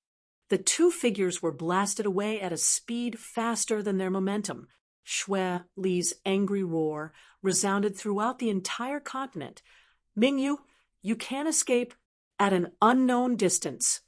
Speaker 1: The two figures were blasted away at a speed faster than their momentum. Xue Li's angry roar resounded throughout the entire continent. "Mingyu, you can't escape." At an unknown distance,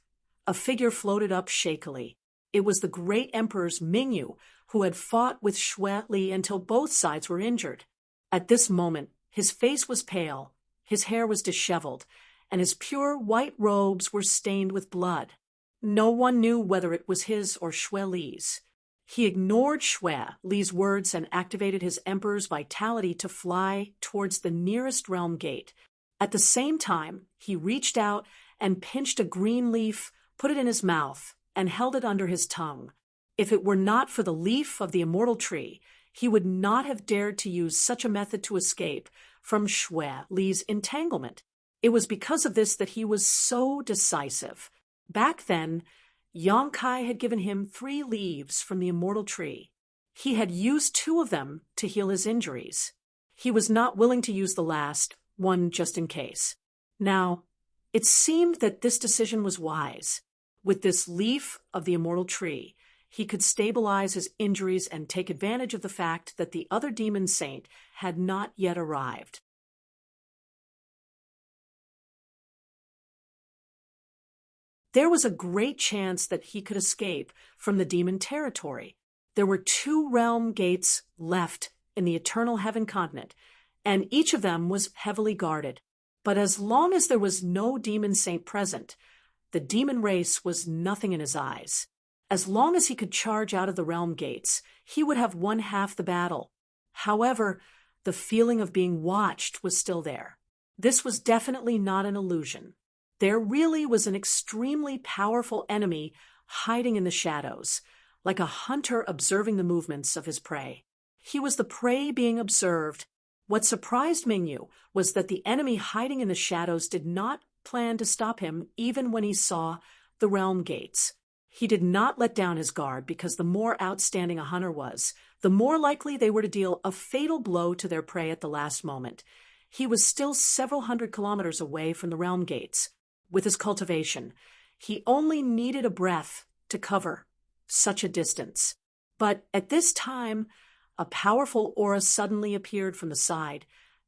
Speaker 1: a figure floated up shakily. It was the great emperor's Mingyu, who had fought with Xue Li until both sides were injured. At this moment, his face was pale, his hair was disheveled, and his pure white robes were stained with blood. No one knew whether it was his or Xue Li's. He ignored Xue Li's words and activated his emperor's vitality to fly towards the nearest realm gate. At the same time, he reached out and pinched a green leaf, put it in his mouth, and held it under his tongue. If it were not for the leaf of the immortal tree, he would not have dared to use such a method to escape from Xue Li's entanglement. It was because of this that he was so decisive. Back then, Yang Kai had given him 3 leaves from the immortal tree. He had used 2 of them to heal his injuries. He was not willing to use the last one just in case. Now, it seemed that this decision was wise. With this leaf of the immortal tree, he could stabilize his injuries and take advantage of the fact that the other demon saint had not yet arrived. There was a great chance that he could escape from the demon territory. There were 2 realm gates left in the Eternal Heaven continent, and each of them was heavily guarded. But as long as there was no demon saint present, the demon race was nothing in his eyes. As long as he could charge out of the realm gates, he would have won half the battle. However, the feeling of being watched was still there. This was definitely not an illusion. There really was an extremely powerful enemy hiding in the shadows, like a hunter observing the movements of his prey. He was the prey being observed. What surprised Mingyu was that the enemy hiding in the shadows did not plan to stop him even when he saw the realm gates. He did not let down his guard because the more outstanding a hunter was, the more likely they were to deal a fatal blow to their prey at the last moment. He was still several hundred kilometers away from the realm gates. With his cultivation, he only needed a breath to cover such a distance. But at this time, a powerful aura suddenly appeared from the side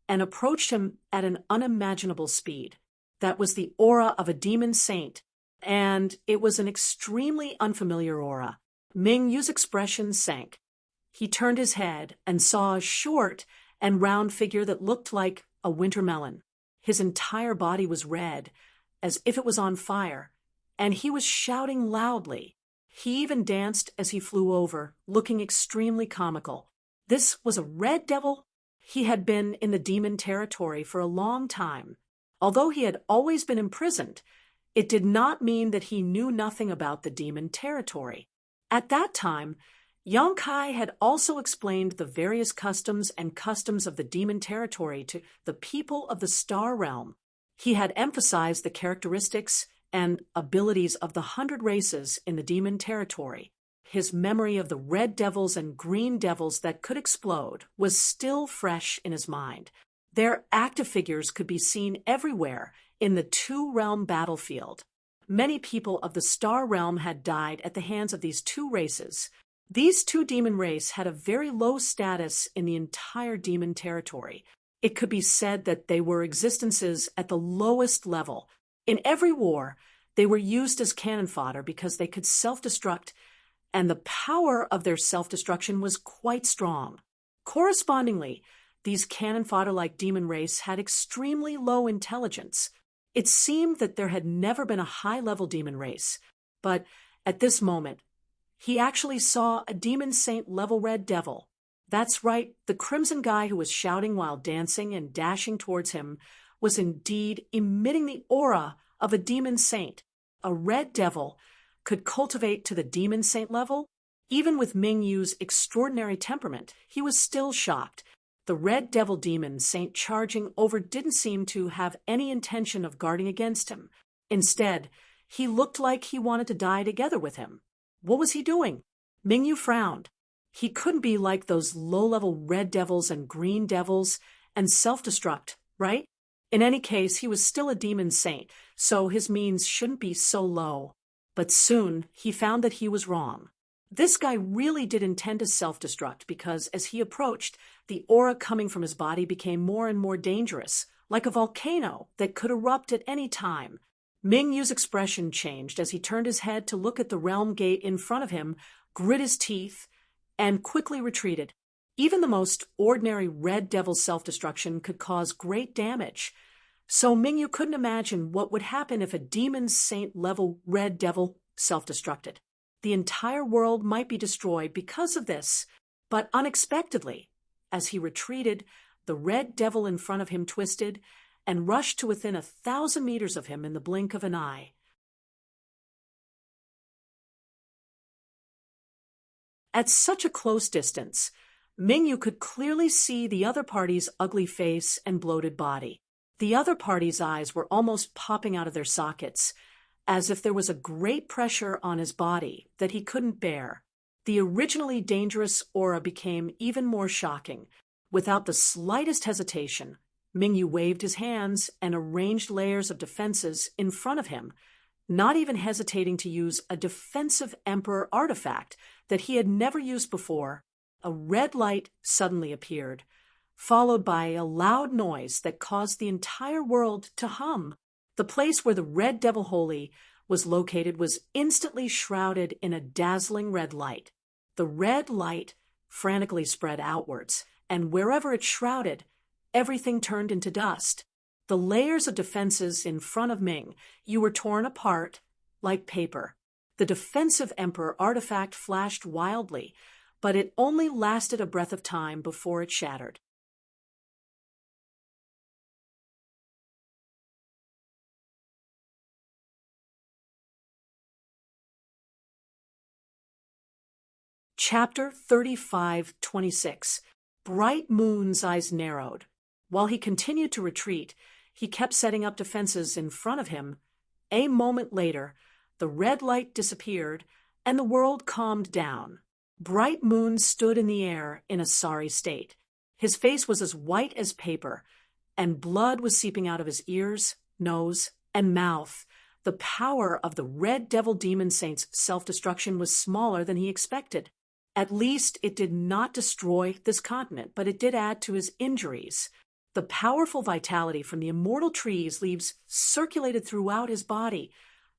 Speaker 1: and approached him at an unimaginable speed. That was the aura of a demon saint, and it was an extremely unfamiliar aura. Mingyu's expression sank. He turned his head and saw a short and round figure that looked like a winter melon. His entire body was red, as if it was on fire, and he was shouting loudly. He even danced as he flew over, looking extremely comical. This was a red devil. He had been in the demon territory for a long time. Although he had always been imprisoned, it did not mean that he knew nothing about the demon territory. At that time, Yang Kai had also explained the various customs of the demon territory to the people of the star realm. He had emphasized the characteristics and abilities of the 100 races in the demon territory. His memory of the red devils and green devils that could explode was still fresh in his mind. Their active figures could be seen everywhere in the 2-realm battlefield. Many people of the star realm had died at the hands of these 2 races. These 2 demon race had a very low status in the entire demon territory. It could be said that they were existences at the lowest level. In every war, they were used as cannon fodder because they could self-destruct, and the power of their self-destruction was quite strong. Correspondingly, these cannon fodder-like demon race had extremely low intelligence. It seemed that there had never been a high-level demon race, but at this moment, he actually saw a demon saint level red devil. That's right, the crimson guy who was shouting while dancing and dashing towards him was indeed emitting the aura of a demon saint. A red devil could cultivate to the demon saint level? Even with Ming Yu's extraordinary temperament, he was still shocked. The red devil demon saint charging over didn't seem to have any intention of guarding against him. Instead, he looked like he wanted to die together with him. What was he doing? Ming Yu frowned. He couldn't be like those low-level red devils and green devils and self-destruct, right? In any case, he was still a demon saint, so his means shouldn't be so low. But soon, he found that he was wrong. This guy really did intend to self-destruct because as he approached, the aura coming from his body became more and more dangerous, like a volcano that could erupt at any time. Ming Yu's expression changed as he turned his head to look at the realm gate in front of him, grit his teeth, and quickly retreated. Even the most ordinary red devil self-destruction could cause great damage. So Ming Yu couldn't imagine what would happen if a demon saint level red devil self-destructed. The entire world might be destroyed because of this, but unexpectedly, as he retreated, the red devil in front of him twisted and rushed to within 1,000 meters of him in the blink of an eye. At such a close distance, Ming Yu could clearly see the other party's ugly face and bloated body. The other party's eyes were almost popping out of their sockets, as if there was a great pressure on his body that he couldn't bear. The originally dangerous aura became even more shocking. Without the slightest hesitation, Ming Yu waved his hands and arranged layers of defenses in front of him, not even hesitating to use a defensive emperor artifact that he had never used before. A red light suddenly appeared, followed by a loud noise that caused the entire world to hum. The place where the Red Devil Holy was located was instantly shrouded in a dazzling red light. The red light frantically spread outwards, and wherever it shrouded, everything turned into dust. The layers of defenses in front of Ming Yu were torn apart like paper. The defensive emperor artifact flashed wildly, but it only lasted a breath of time before it shattered. Chapter 35:26. Bright Moon's eyes narrowed. While he continued to retreat, he kept setting up defenses in front of him. A moment later, the red light disappeared, and the world calmed down. Bright Moon stood in the air in a sorry state. His face was as white as paper, and blood was seeping out of his ears, nose, and mouth. The power of the Red Devil Demon Saint's self-destruction was smaller than he expected. At least it did not destroy this continent, but it did add to his injuries. The powerful vitality from the immortal tree's leaves circulated throughout his body,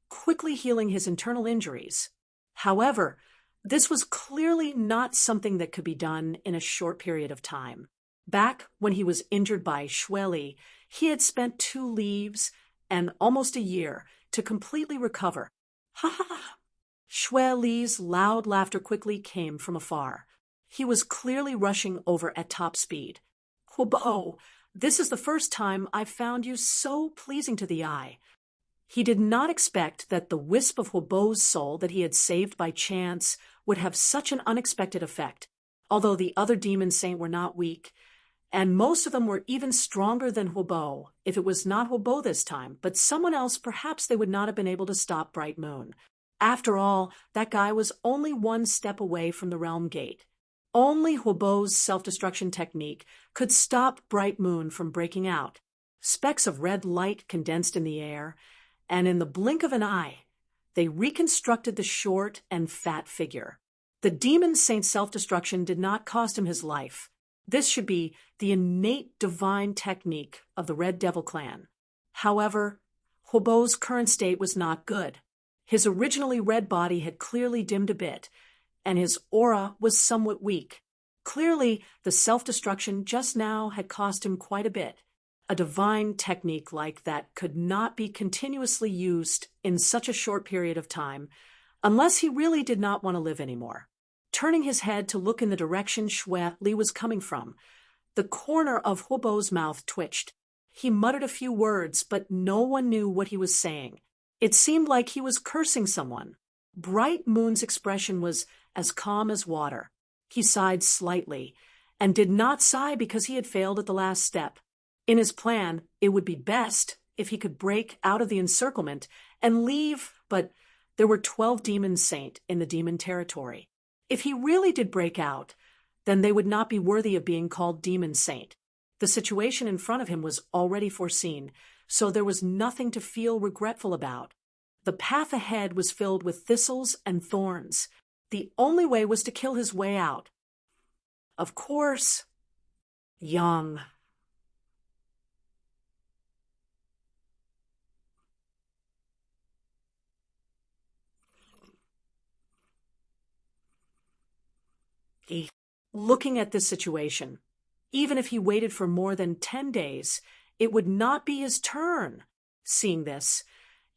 Speaker 1: quickly healing his internal injuries. However, this was clearly not something that could be done in a short period of time. Back when he was injured by Shueli, he had spent 2 leaves and almost a year to completely recover. Ha ha ha! Shueli's loud laughter quickly came from afar. He was clearly rushing over at top speed. Huobo, this is the first time I've found you so pleasing to the eye. He did not expect that the wisp of Huobo's soul that he had saved by chance would have such an unexpected effect. Although the other demon saint were not weak, and most of them were even stronger than Huobo, if it was not Huobo this time, but someone else, perhaps they would not have been able to stop Bright Moon. After all, that guy was only 1 step away from the realm gate. Only Huobo's self-destruction technique could stop Bright Moon from breaking out. Specks of red light condensed in the air, and in the blink of an eye, they reconstructed the short and fat figure. The demon saint's self-destruction did not cost him his life. This should be the innate divine technique of the Red Devil clan. However, Huobo's current state was not good. His originally red body had clearly dimmed a bit, and his aura was somewhat weak. Clearly, the self-destruction just now had cost him quite a bit. A divine technique like that could not be continuously used in such a short period of time, unless he really did not want to live anymore. Turning his head to look in the direction Xue Li was coming from, the corner of Huobo's mouth twitched. He muttered a few words, but no one knew what he was saying. It seemed like he was cursing someone. Bright Moon's expression was as calm as water. He sighed slightly, and did not sigh because he had failed at the last step. In his plan, it would be best if he could break out of the encirclement and leave, but there were 12 demon saint in the demon territory. If he really did break out, then they would not be worthy of being called demon saint. The situation in front of him was already foreseen, so there was nothing to feel regretful about. The path ahead was filled with thistles and thorns. The only way was to kill his way out. Of course, young. Looking at this situation, even if he waited for more than 10 days, it would not be his turn. Seeing this,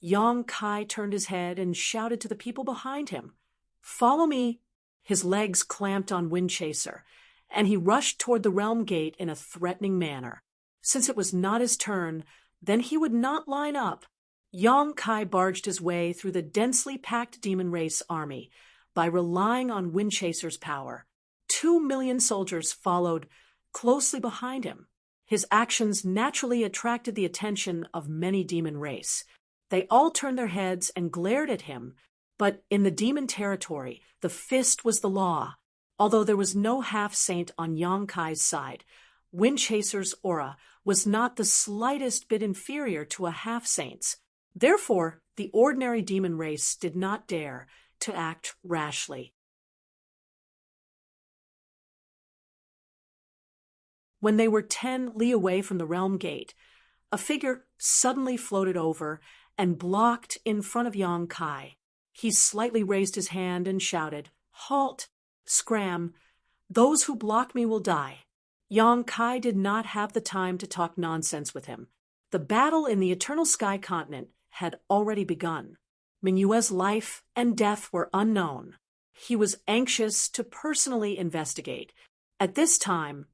Speaker 1: Yang Kai turned his head and shouted to the people behind him, "Follow me." His legs clamped on Windchaser, and he rushed toward the realm gate in a threatening manner. Since it was not his turn, then he would not line up. Yang Kai barged his way through the densely packed demon race army by relying on Windchaser's power. 2 million soldiers followed closely behind him. His actions naturally attracted the attention of many demon race. They all turned their heads and glared at him, but in the demon territory, the fist was the law. Although there was no half-saint on Yang Kai's side, Windchaser's aura was not the slightest bit inferior to a half-saint's. Therefore, the ordinary demon race did not dare to act rashly. When they were 10 li away from the realm gate, a figure suddenly floated over and blocked in front of Yang Kai. He slightly raised his hand and shouted, "Halt! Scram! Those who block me will die." Yang Kai did not have the time to talk nonsense with him. The battle in the Eternal Sky continent had already begun. Mingyue's life and death were unknown. He was anxious to personally investigate. At this time,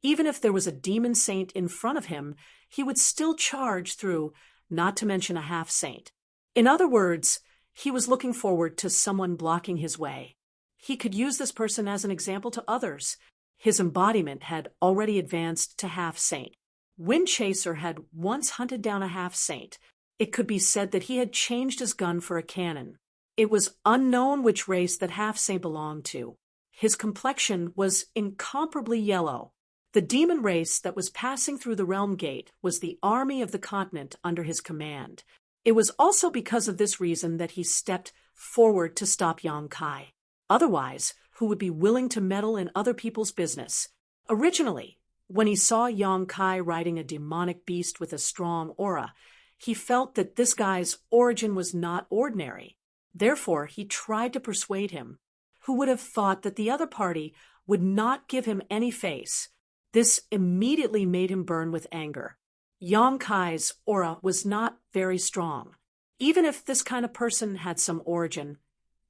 Speaker 1: even if there was a demon saint in front of him, he would still charge through, not to mention a half-saint. In other words, he was looking forward to someone blocking his way. He could use this person as an example to others. His embodiment had already advanced to half-saint. Windchaser had once hunted down a half-saint. It could be said that he had changed his gun for a cannon. It was unknown which race that half-saint belonged to. His complexion was incomparably yellow. The demon race that was passing through the realm gate was the army of the continent under his command. It was also because of this reason that he stepped forward to stop Yang Kai. Otherwise, who would be willing to meddle in other people's business? Originally, when he saw Yang Kai riding a demonic beast with a strong aura, he felt that this guy's origin was not ordinary. Therefore, he tried to persuade him. Who would have thought that the other party would not give him any face? This immediately made him burn with anger. Yang Kai's aura was not very strong. Even if this kind of person had some origin,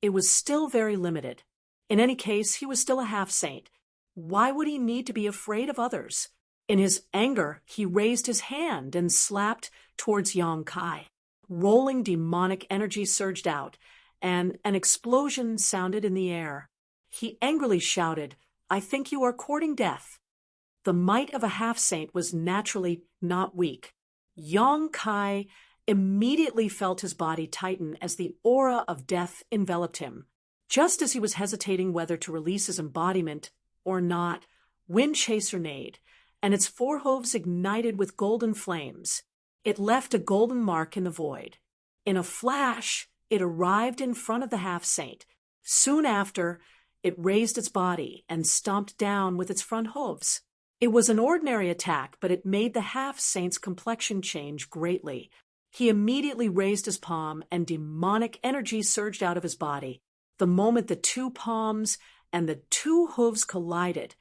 Speaker 1: it was still very limited. In any case, he was still a half-saint. Why would he need to be afraid of others? In his anger, he raised his hand and slapped towards Yang Kai. Rolling demonic energy surged out, and an explosion sounded in the air. He angrily shouted, "I think you are courting death." The might of a half-saint was naturally not weak. Yang Kai immediately felt his body tighten as the aura of death enveloped him. Just as he was hesitating whether to release his embodiment or not, Windchaser neighed, and its forehooves ignited with golden flames. It left a golden mark in the void. In a flash, it arrived in front of the half-saint. Soon after, it raised its body and stomped down with its front hooves. It was an ordinary attack, but it made the half-saint's complexion change greatly. He immediately raised his palm, and demonic energy surged out of his body. The moment the two palms and the two hooves collided,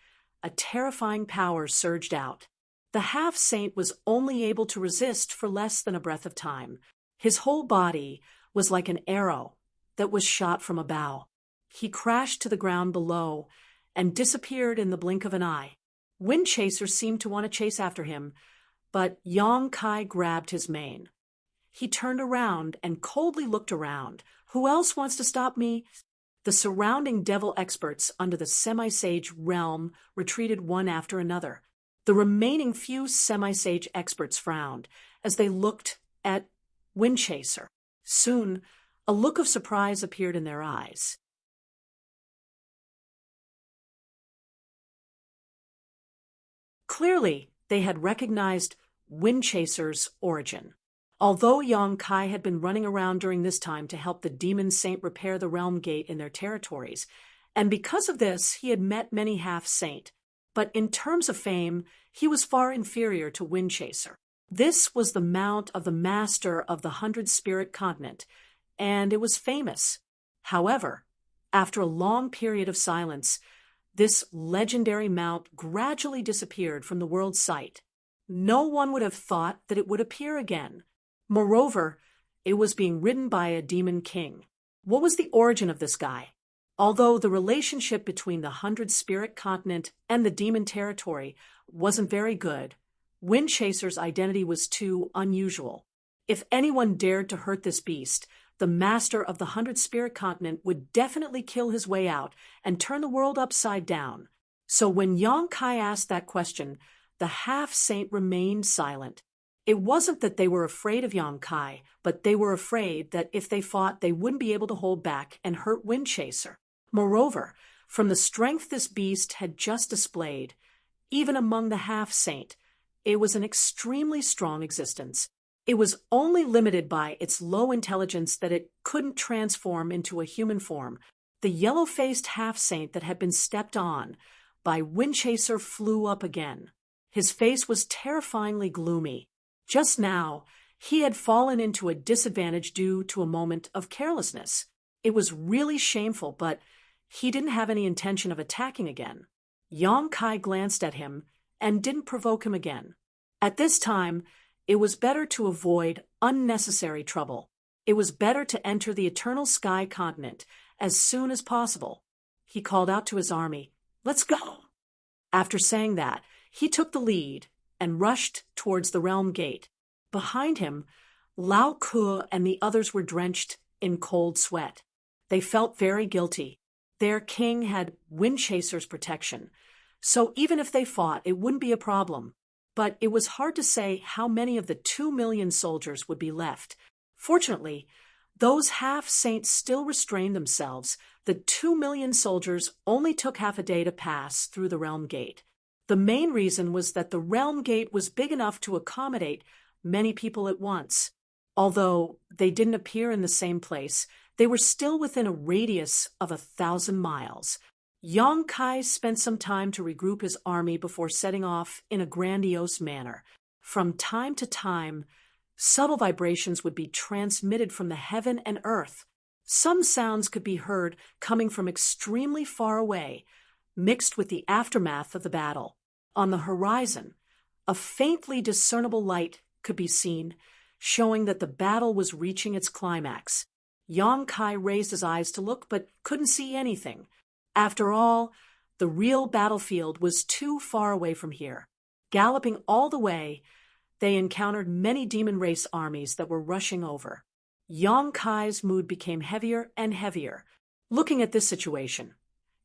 Speaker 1: a terrifying power surged out. The half-saint was only able to resist for less than a breath of time. His whole body was like an arrow that was shot from a bow. He crashed to the ground below and disappeared in the blink of an eye. Windchaser seemed to want to chase after him, but Yong Kai grabbed his mane. He turned around and coldly looked around. Who else wants to stop me? The surrounding devil experts under the semi-sage realm retreated one after another. The remaining few semi-sage experts frowned as they looked at Windchaser. Soon, a look of surprise appeared in their eyes. Clearly, they had recognized Windchaser's origin. Although Yong Kai had been running around during this time to help the demon saint repair the realm gate in their territories, and because of this he had met many half-saint, but in terms of fame, he was far inferior to Windchaser. This was the mount of the master of the 100-spirit continent, and it was famous. However, after a long period of silence, this legendary mount gradually disappeared from the world's sight. No one would have thought that it would appear again. Moreover, it was being ridden by a demon king. What was the origin of this guy? Although the relationship between the 100-spirit continent and the demon territory wasn't very good, Windchaser's identity was too unusual. If anyone dared to hurt this beast, the master of the 100-spirit continent would definitely kill his way out and turn the world upside down. So when Yong Kai asked that question, the half-saint remained silent. It wasn't that they were afraid of Yong Kai, but they were afraid that if they fought, they wouldn't be able to hold back and hurt Windchaser. Moreover, from the strength this beast had just displayed, even among the half-saint, it was an extremely strong existence. It was only limited by its low intelligence that it couldn't transform into a human form. The yellow-faced half-saint that had been stepped on by Windchaser flew up again. His face was terrifyingly gloomy. Just now, he had fallen into a disadvantage due to a moment of carelessness. It was really shameful, but he didn't have any intention of attacking again. Yong Kai glanced at him and didn't provoke him again. At this time, it was better to avoid unnecessary trouble. It was better to enter the Eternal Sky continent as soon as possible. He called out to his army, "Let's go!" After saying that, he took the lead and rushed towards the realm gate. Behind him, Lao Ke and the others were drenched in cold sweat. They felt very guilty. Their king had Windchaser's protection, so even if they fought, it wouldn't be a problem. But it was hard to say how many of the 2 million soldiers would be left. Fortunately, those half-saints still restrained themselves. The 2 million soldiers only took half a day to pass through the realm gate. The main reason was that the realm gate was big enough to accommodate many people at once. Although they didn't appear in the same place, they were still within a radius of 1,000 miles. Yong Kai spent some time to regroup his army before setting off in a grandiose manner. From time to time, subtle vibrations would be transmitted from the heaven and earth. Some sounds could be heard coming from extremely far away, mixed with the aftermath of the battle. On the horizon, a faintly discernible light could be seen, showing that the battle was reaching its climax. Yong Kai raised his eyes to look, but couldn't see anything. After all, the real battlefield was too far away from here. Galloping all the way, they encountered many demon race armies that were rushing over. Yong Kai's mood became heavier and heavier. Looking at this situation,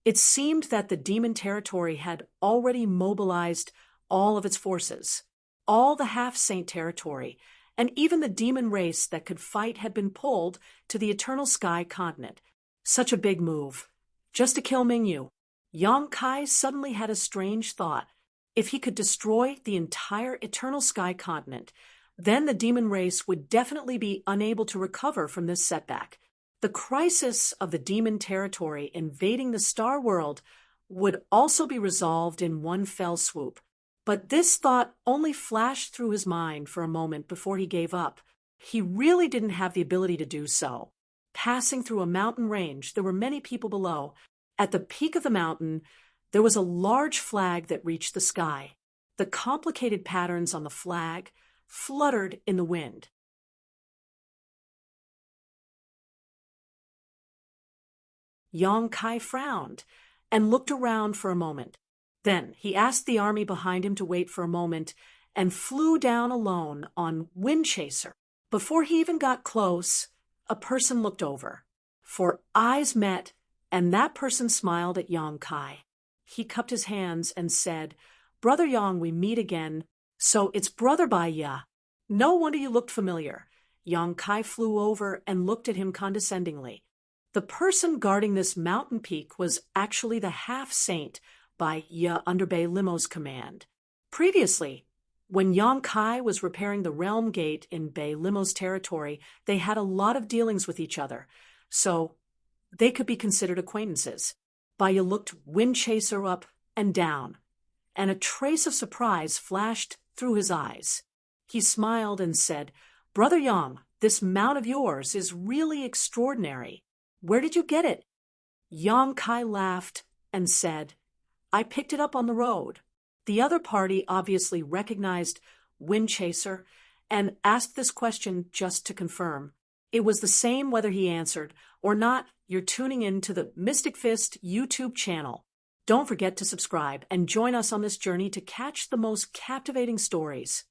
Speaker 1: it seemed that the demon territory had already mobilized all of its forces. All the half-saint territory, and even the demon race that could fight had been pulled to the Eternal Sky continent. Such a big move. Just to kill Mingyu. Yong Kai suddenly had a strange thought. If he could destroy the entire Eternal Sky continent, then the demon race would definitely be unable to recover from this setback. The crisis of the demon territory invading the star world would also be resolved in one fell swoop. But this thought only flashed through his mind for a moment before he gave up. He really didn't have the ability to do so. Passing through a mountain range, there were many people below. At the peak of the mountain, there was a large flag that reached the sky. The complicated patterns on the flag fluttered in the wind. Yong Kai frowned and looked around for a moment. Then he asked the army behind him to wait for a moment and flew down alone on Wind Chaser. Before he even got close, a person looked over. For eyes met, and that person smiled at Yong Kai. He cupped his hands and said, "Brother Yong, we meet again. So it's Brother Bai Ya. No wonder you looked familiar." Yong Kai flew over and looked at him condescendingly. The person guarding this mountain peak was actually the half-saint by Ya under Bei Limo's command. Previously, when Yong Kai was repairing the realm gate in Bei Limo's territory, they had a lot of dealings with each other, so they could be considered acquaintances. Bai Ya looked Wind Chaser up and down, and a trace of surprise flashed through his eyes. He smiled and said, "Brother Yong, this mount of yours is really extraordinary. Where did you get it?" Yong Kai laughed and said, "I picked it up on the road." The other party obviously recognized Wind Chaser and asked this question just to confirm. It was the same whether he answered or not. You're tuning in to the Mystic Fist YouTube channel. Don't forget to subscribe and join us on this journey to catch the most captivating stories.